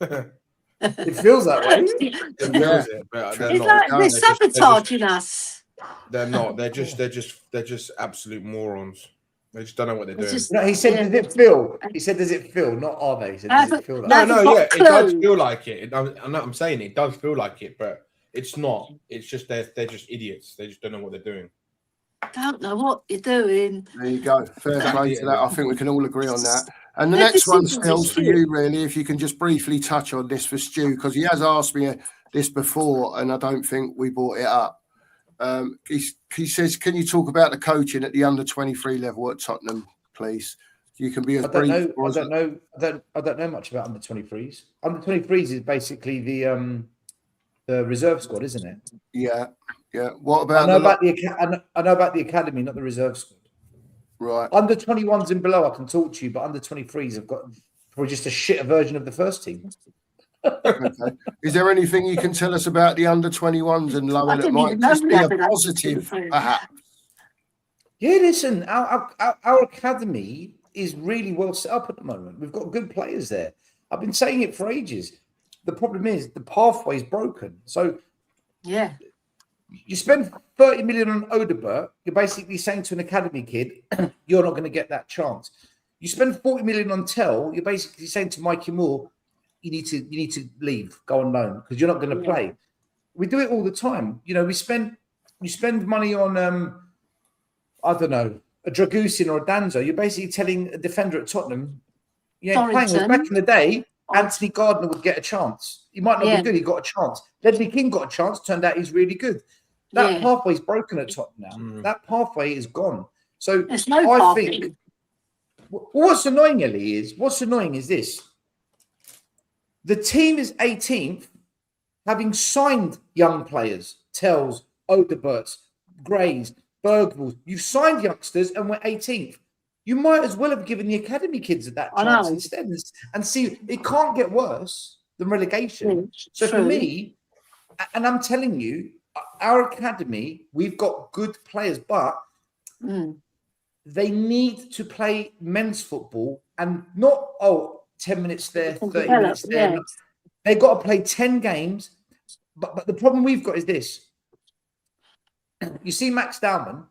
It feels that way. It's like they're sabotaging us. They're not. They're just absolute morons. They just don't know what they're doing. He said, "Does it feel?" He said, "Does it feel?" Not are they? He said, "Does it feel like?" It does feel like it. I'm saying it does feel like it, but it's not. It's just they're just idiots. They just don't know what they're doing. Don't know what you're doing. There you go. Fair play to that. I think we can all agree on that. And the next one, Skills, for you, really, if you can just briefly touch on this for Stu, because he has asked me this before, and I don't think we brought it up. He says, can you talk about the coaching at the under-23 level at Tottenham, please? You can be as brief. I don't know much about under-23s. Under-23s is basically the reserve squad, isn't it? Yeah. What about? I know about the academy, not the reserve squad. Right. Under-21s and below, I can talk to you, but under-23s have got probably just a shitter version of the first team. Okay. Is there anything you can tell us about the under-21s and lower that might just be a positive, perhaps? Yeah, listen, our academy is really well set up at the moment. We've got good players there. I've been saying it for ages. The problem is the pathway is broken. So, yeah, you spend 30 million on Odegaard, you're basically saying to an academy kid, you're not going to get that chance. You spend 40 million on Tell, you're basically saying to Mikey Moore, you need to leave, go on loan because you're not going to play. We do it all the time. You know, we spend money on I don't know, a Dragusin or a Danzo. You're basically telling a defender at Tottenham, you ain't playing. Whereas back in the day, Anthony Gardner would get a chance. He might not be good. He got a chance. Ledley King got a chance. Turned out he's really good. That pathway's broken at Tottenham now. That pathway is gone. So I think what's annoying, Ellie, is this. The team is 18th, having signed young players, Tells, Odeberts, Grays, Bergvall. You've signed youngsters and we're 18th. You might as well have given the academy kids that chance instead and see it can't get worse than relegation. So for me, and I'm telling you, our academy, we've got good players, but they need to play men's football and not 10 minutes there, 30 minutes there. Yeah. They've got to play 10 games. But the problem we've got is this. You see Max Dowman,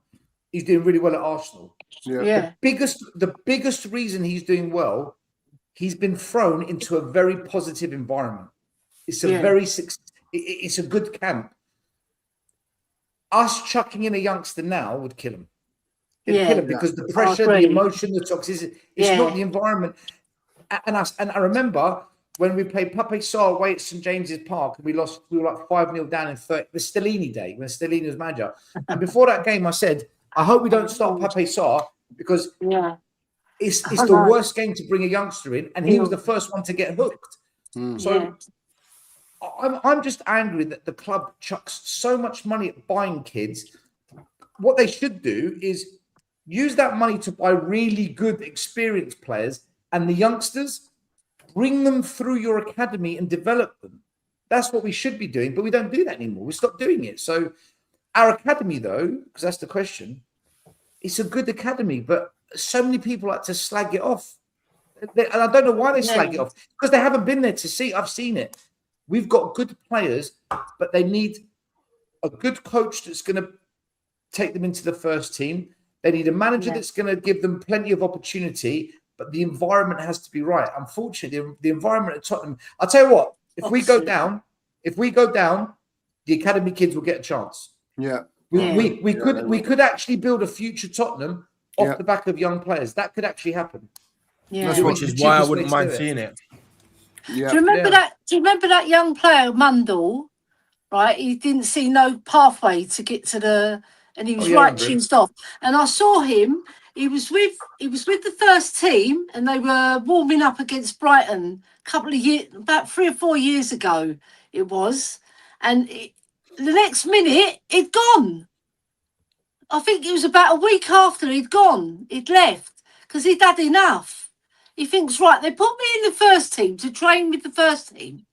he's doing really well at Arsenal. Yeah. The biggest reason he's doing well, he's been thrown into a very positive environment. It's it's a good camp. Us chucking in a youngster now would kill him. It'd kill him because the pressure, the emotion, the toxicity, it's not the environment. And I remember when we played Pape Sarr away at St James's Park and we were like 5-0 down in 30, the Stellini day when Stellini was manager. And before that game, I said, I hope we don't start Pape Sarr because it's the worst game to bring a youngster in. And he was the first one to get hooked. So I'm just angry that the club chucks so much money at buying kids. What they should do is use that money to buy really good, experienced players, and the youngsters, bring them through your academy and develop them. That's what we should be doing, but we don't do that anymore. We stopped doing it. So our academy, though, because that's the question, it's a good academy, but so many people like to slag it off. And I don't know why they slag it off, because they haven't been there to see. I've seen it. We've got good players, but they need a good coach that's going to take them into the first team. They need a manager that's going to give them plenty of opportunity, but the environment has to be right. Unfortunately, the environment at Tottenham, I'll tell you what, if we go down, the academy kids will get a chance. We could actually build a future Tottenham off the back of young players. That could actually happen. Which is why I wouldn't mind seeing it. Do you remember that? Do you remember that young player Mundell? Right, he didn't see no pathway to get to the, and he was cheesed off. And I saw him. He was with the first team, and they were warming up against Brighton a couple of years, about 3 or 4 years ago. It was, and the next minute he'd gone. I think it was about a week after he'd gone. He'd left because he'd had enough. He thinks, right, they put me in the first team to train with the first team.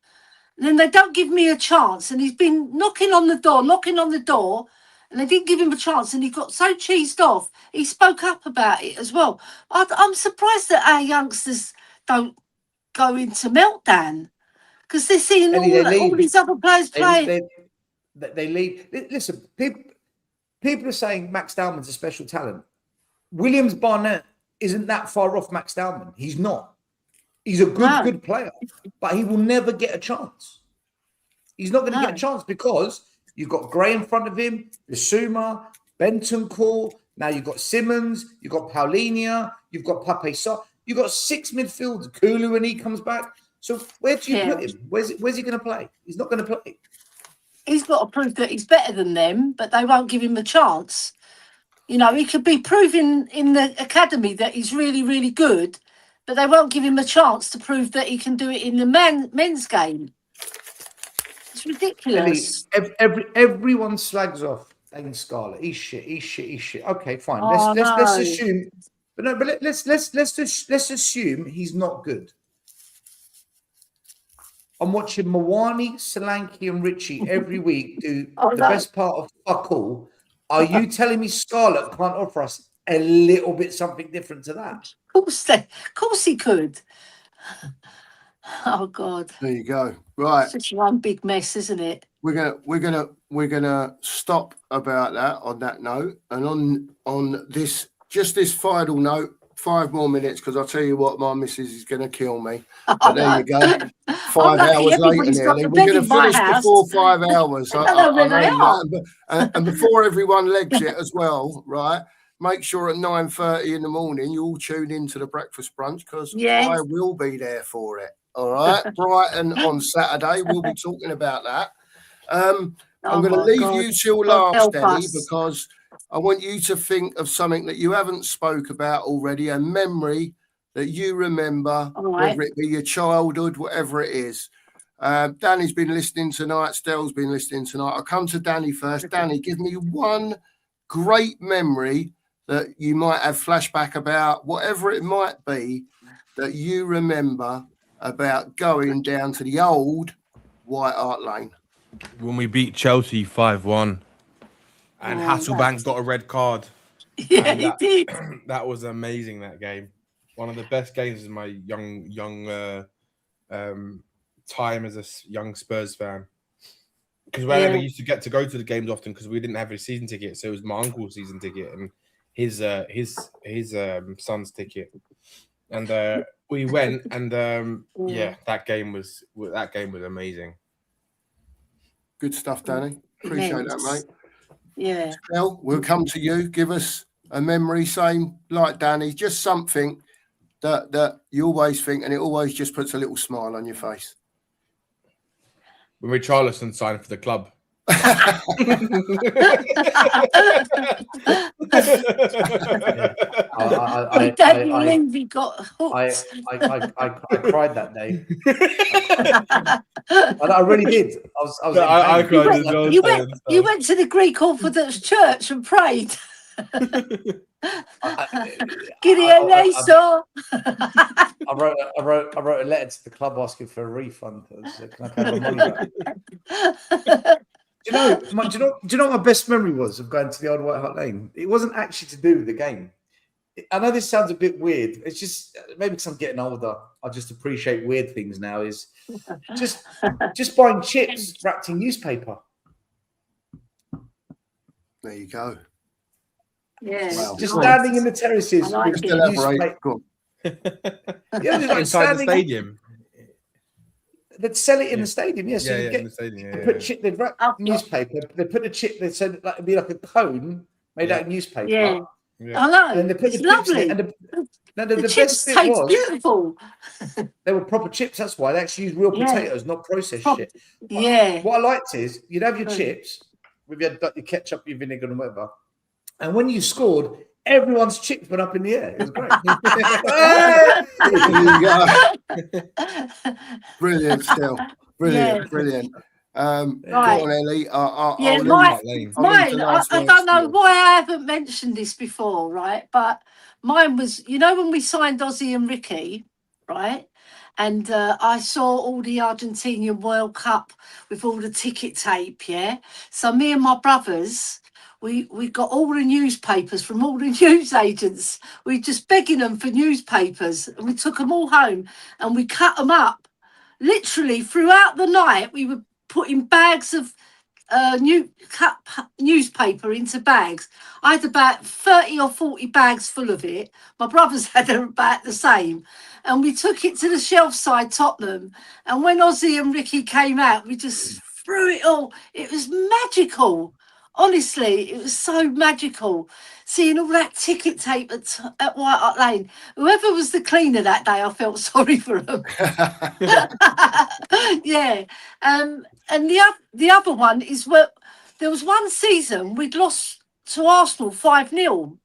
And then they don't give me a chance. And he's been knocking on the door, and they didn't give him a chance. And he got so cheesed off, he spoke up about it as well. I'm surprised that our youngsters don't go into meltdown because they're seeing all these other players play. They leave. Listen, people are saying Max Dowman's a special talent. Williams Barnett isn't that far off Max Dowman. He's not. He's a good player, but he will never get a chance. He's not going to get a chance because you've got Gray in front of him, Bissouma, Bentancur. Now you've got Simmons, you've got Paulinho, you've got Pape Sarr. You've got 6 midfielders, Kulu when he comes back. So where do you put him? Where's he going to play? He's not going to play. He's got to prove that he's better than them, but they won't give him a chance. You know, he could be proving in the academy that he's really, really good, but they won't give him a chance to prove that he can do it in the men's game. It's ridiculous. Everyone slags off Dane Scarlett. He's shit. Okay, fine. Let's assume, let's assume he's not good. I'm watching Mawani, Solanke, and Richie every week do best part of fuck all. Are you telling me Scarlett can't offer us a little bit something different to that? Of course he could. Oh God. There you go. Right. Such one big mess, isn't it? We're gonna stop about that on that note, and on this final note 5 more minutes because I'll tell you what, my missus is going to kill me. Oh, But there you go. 5 hours later, nearly. We're going to finish before 5 hours. I know where they are. And before everyone legs it as well, right? Make sure at 9:30 in the morning you all tune into the breakfast brunch because I will be there for it. All right, Brighton on Saturday. We'll be talking about that. I'm going to leave you till last, Ellie, because I want you to think of something that you haven't spoke about already, a memory that you remember, whether it be your childhood, whatever it is. Danny's been listening tonight. Stell's been listening tonight. I'll come to Danny first. Danny, give me one great memory that you might have flashback about, whatever it might be, that you remember about going down to the old White Hart Lane. When we beat Chelsea 5-1 and Hasselbank got a red card. Yeah, he did. That was amazing, that game. One of the best games of my young time as a young Spurs fan. Because we never used to get to go to the games often because we didn't have a season ticket. So it was my uncle's season ticket and his son's ticket. And we went and that game was amazing. Good stuff, Danny. Appreciate that, mate. Yeah. Well, we'll come to you. Give us a memory, same like Danny, just something that you always think, and it always just puts a little smile on your face. When Richarlison signed for the club. I don't believe he got hooked. I cried that day. I really did. I cried as well. You went to the Greek Orthodox Church and prayed. Gideon Naso. I wrote a letter to the club asking for a refund. Can I have my money back? Do you know what my best memory was of going to the old White Hart Lane? It wasn't actually to do with the game. I know this sounds a bit weird. It's just maybe because I'm getting older, I just appreciate weird things now. Is just buying chips wrapped in newspaper. There you go. Yeah, wow. Just standing in the terraces. Just elaborate. Inside the stadium. They'd sell it in the stadium, yes. Yeah, in the stadium. They'd wrap newspaper. They put a chip. They said it'd be like a cone made out of newspaper. Yeah. I know. And they put it's lovely. The chips taste beautiful. They were proper chips. That's why they actually used real potatoes, not processed shit. Yeah. What I liked is you'd have your chips with your ketchup, your vinegar, and whatever. And when you scored, everyone's chips went up in the air. It was great. Brilliant, still. Brilliant. Go on, Ellie. Mine. I don't know why I haven't mentioned this before, right? But mine was, when we signed Ozzy and Ricky, right? And I saw all the Argentinian World Cup with all the ticket tape, yeah? So me and my brothers, we got all the newspapers from all the news agents. We were just begging them for newspapers. And we took them all home and we cut them up. Literally throughout the night, we were putting bags of newspaper into bags. I had about 30 or 40 bags full of it. My brothers had about the same. And we took it to the shelf side Tottenham. And when Ozzy and Ricky came out, we just threw it all. It was magical. Honestly, it was so magical seeing all that ticket tape at White Hart Lane. Whoever was the cleaner that day, I felt sorry for them. Yeah. And the other one is where there was one season we'd lost to Arsenal 5-0.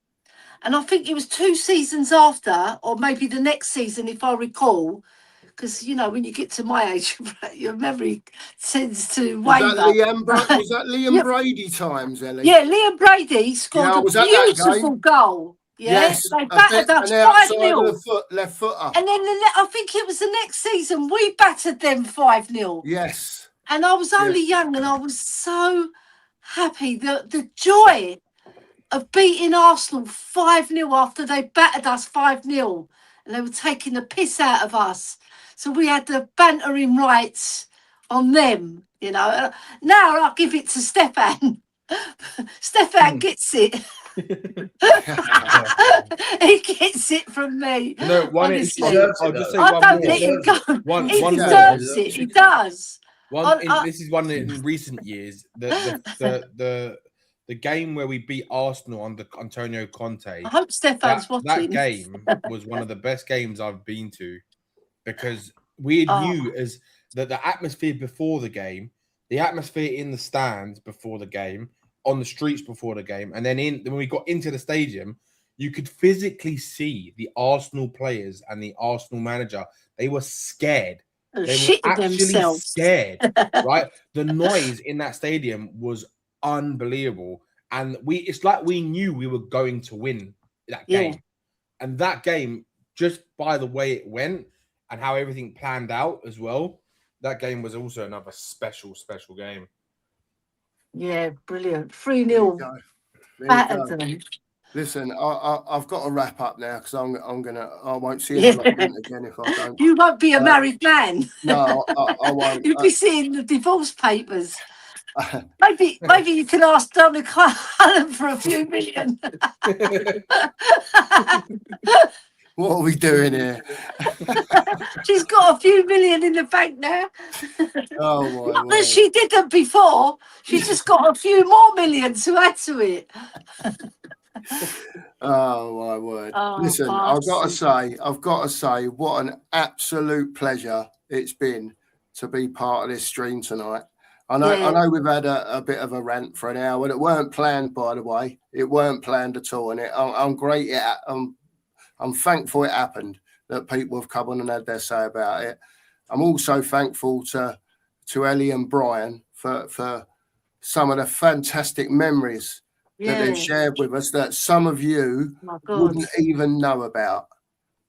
And I think it was 2 seasons after, or maybe the next season, if I recall. Because, when you get to my age, your memory tends to waver. Was that Liam Brady times, Ellie? Yeah, Liam Brady scored a beautiful goal. Yeah? Yes, they battered us 5-0. Left footer. And then I think it was the next season, we battered them 5-0. Yes. And I was only young and I was so happy. The joy of beating Arsenal 5-0 after they battered us 5-0. And they were taking the piss out of us. So we had the bantering rights on them, Now I'll give it to Stefan. Stefan gets it. He gets it from me. No, one honestly. I'll just say I one don't more. let him go. One He more. deserves it. He does. This is one in recent years. The game where we beat Arsenal under Antonio Conte. I hope Stefan's watching. That game was one of the best games I've been to, because we knew as that the atmosphere before the game, the atmosphere in the stands before the game, on the streets before the game, and then when we got into the stadium, you could physically see the Arsenal players and the Arsenal manager. They were scared. They were actually scared, right? The noise in that stadium was unbelievable. And it's like we knew we were going to win that game. Yeah. And that game, just by the way it went and how everything planned out as well, that game was also another special game. Yeah, brilliant. 3-0. Listen, I've got to wrap up now because I won't see you again if I don't. You won't be a married man. No, I won't. You'll be seeing the divorce papers. Maybe you can ask Donna Cullen for a few million. What are we doing here? She's got a few million in the bank now. Oh my! Not that she didn't before. She just got a few more million to add to it. Oh my word! Listen, I've got to say, what an absolute pleasure it's been to be part of this stream tonight. I know we've had a bit of a rant for an hour, and it weren't planned, by the way. It weren't planned at all, and I'm thankful it happened, that people have come on and had their say about it. I'm also thankful to Ellie and Brian for some of the fantastic memories that they've shared with us that some of you wouldn't even know about,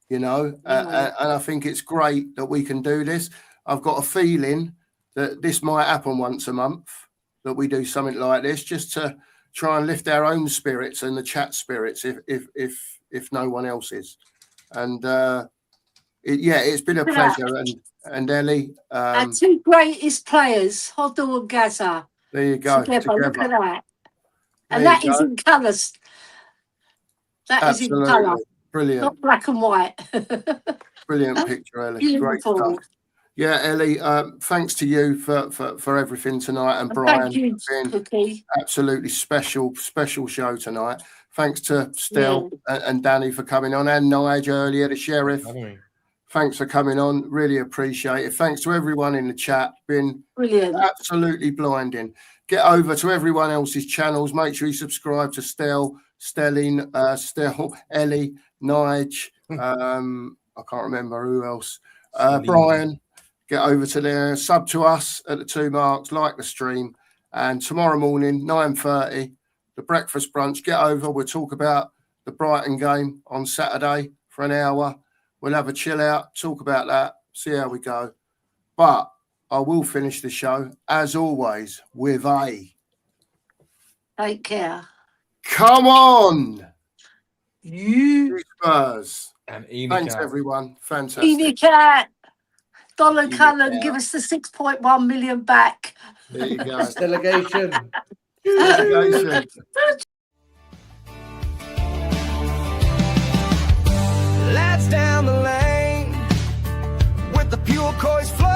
and I think it's great that we can do this. I've got a feeling that this might happen once a month, that we do something like this just to try and lift our own spirits and the chat spirits if no one else is. And it's been a pleasure. And Ellie, our two greatest players, Hoddle and Gaza. There you go. Together. Look at that. And that is in colours. That is in colour. Brilliant. Not black and white. Brilliant picture, Ellie. Beautiful. Great stuff. Yeah, Ellie, thanks to you for everything tonight. And Brian, thank you, absolutely special show tonight. Thanks to Stel and Danny for coming on, and Nigel earlier, the sheriff. Thanks for coming on. Really appreciate it. Thanks to everyone in the chat. Been brilliant. Absolutely blinding. Get over to everyone else's channels. Make sure you subscribe to Stel, Ellie, Nigel. I can't remember who else. Brian. Get over to there, sub to us at the 2 Marks, like the stream. And tomorrow morning, 9:30, the breakfast brunch. Get over. We'll talk about the Brighton game on Saturday for an hour. We'll have a chill out, talk about that, see how we go. But I will finish the show, as always, with a... Take care. Come on! You Spurs. And Enoch. Thanks, everyone. Fantastic. Enoch. Donald Cullen, give us the 6.1 million back. There you go. Delegation. Lads down the lane with the pure coys flow.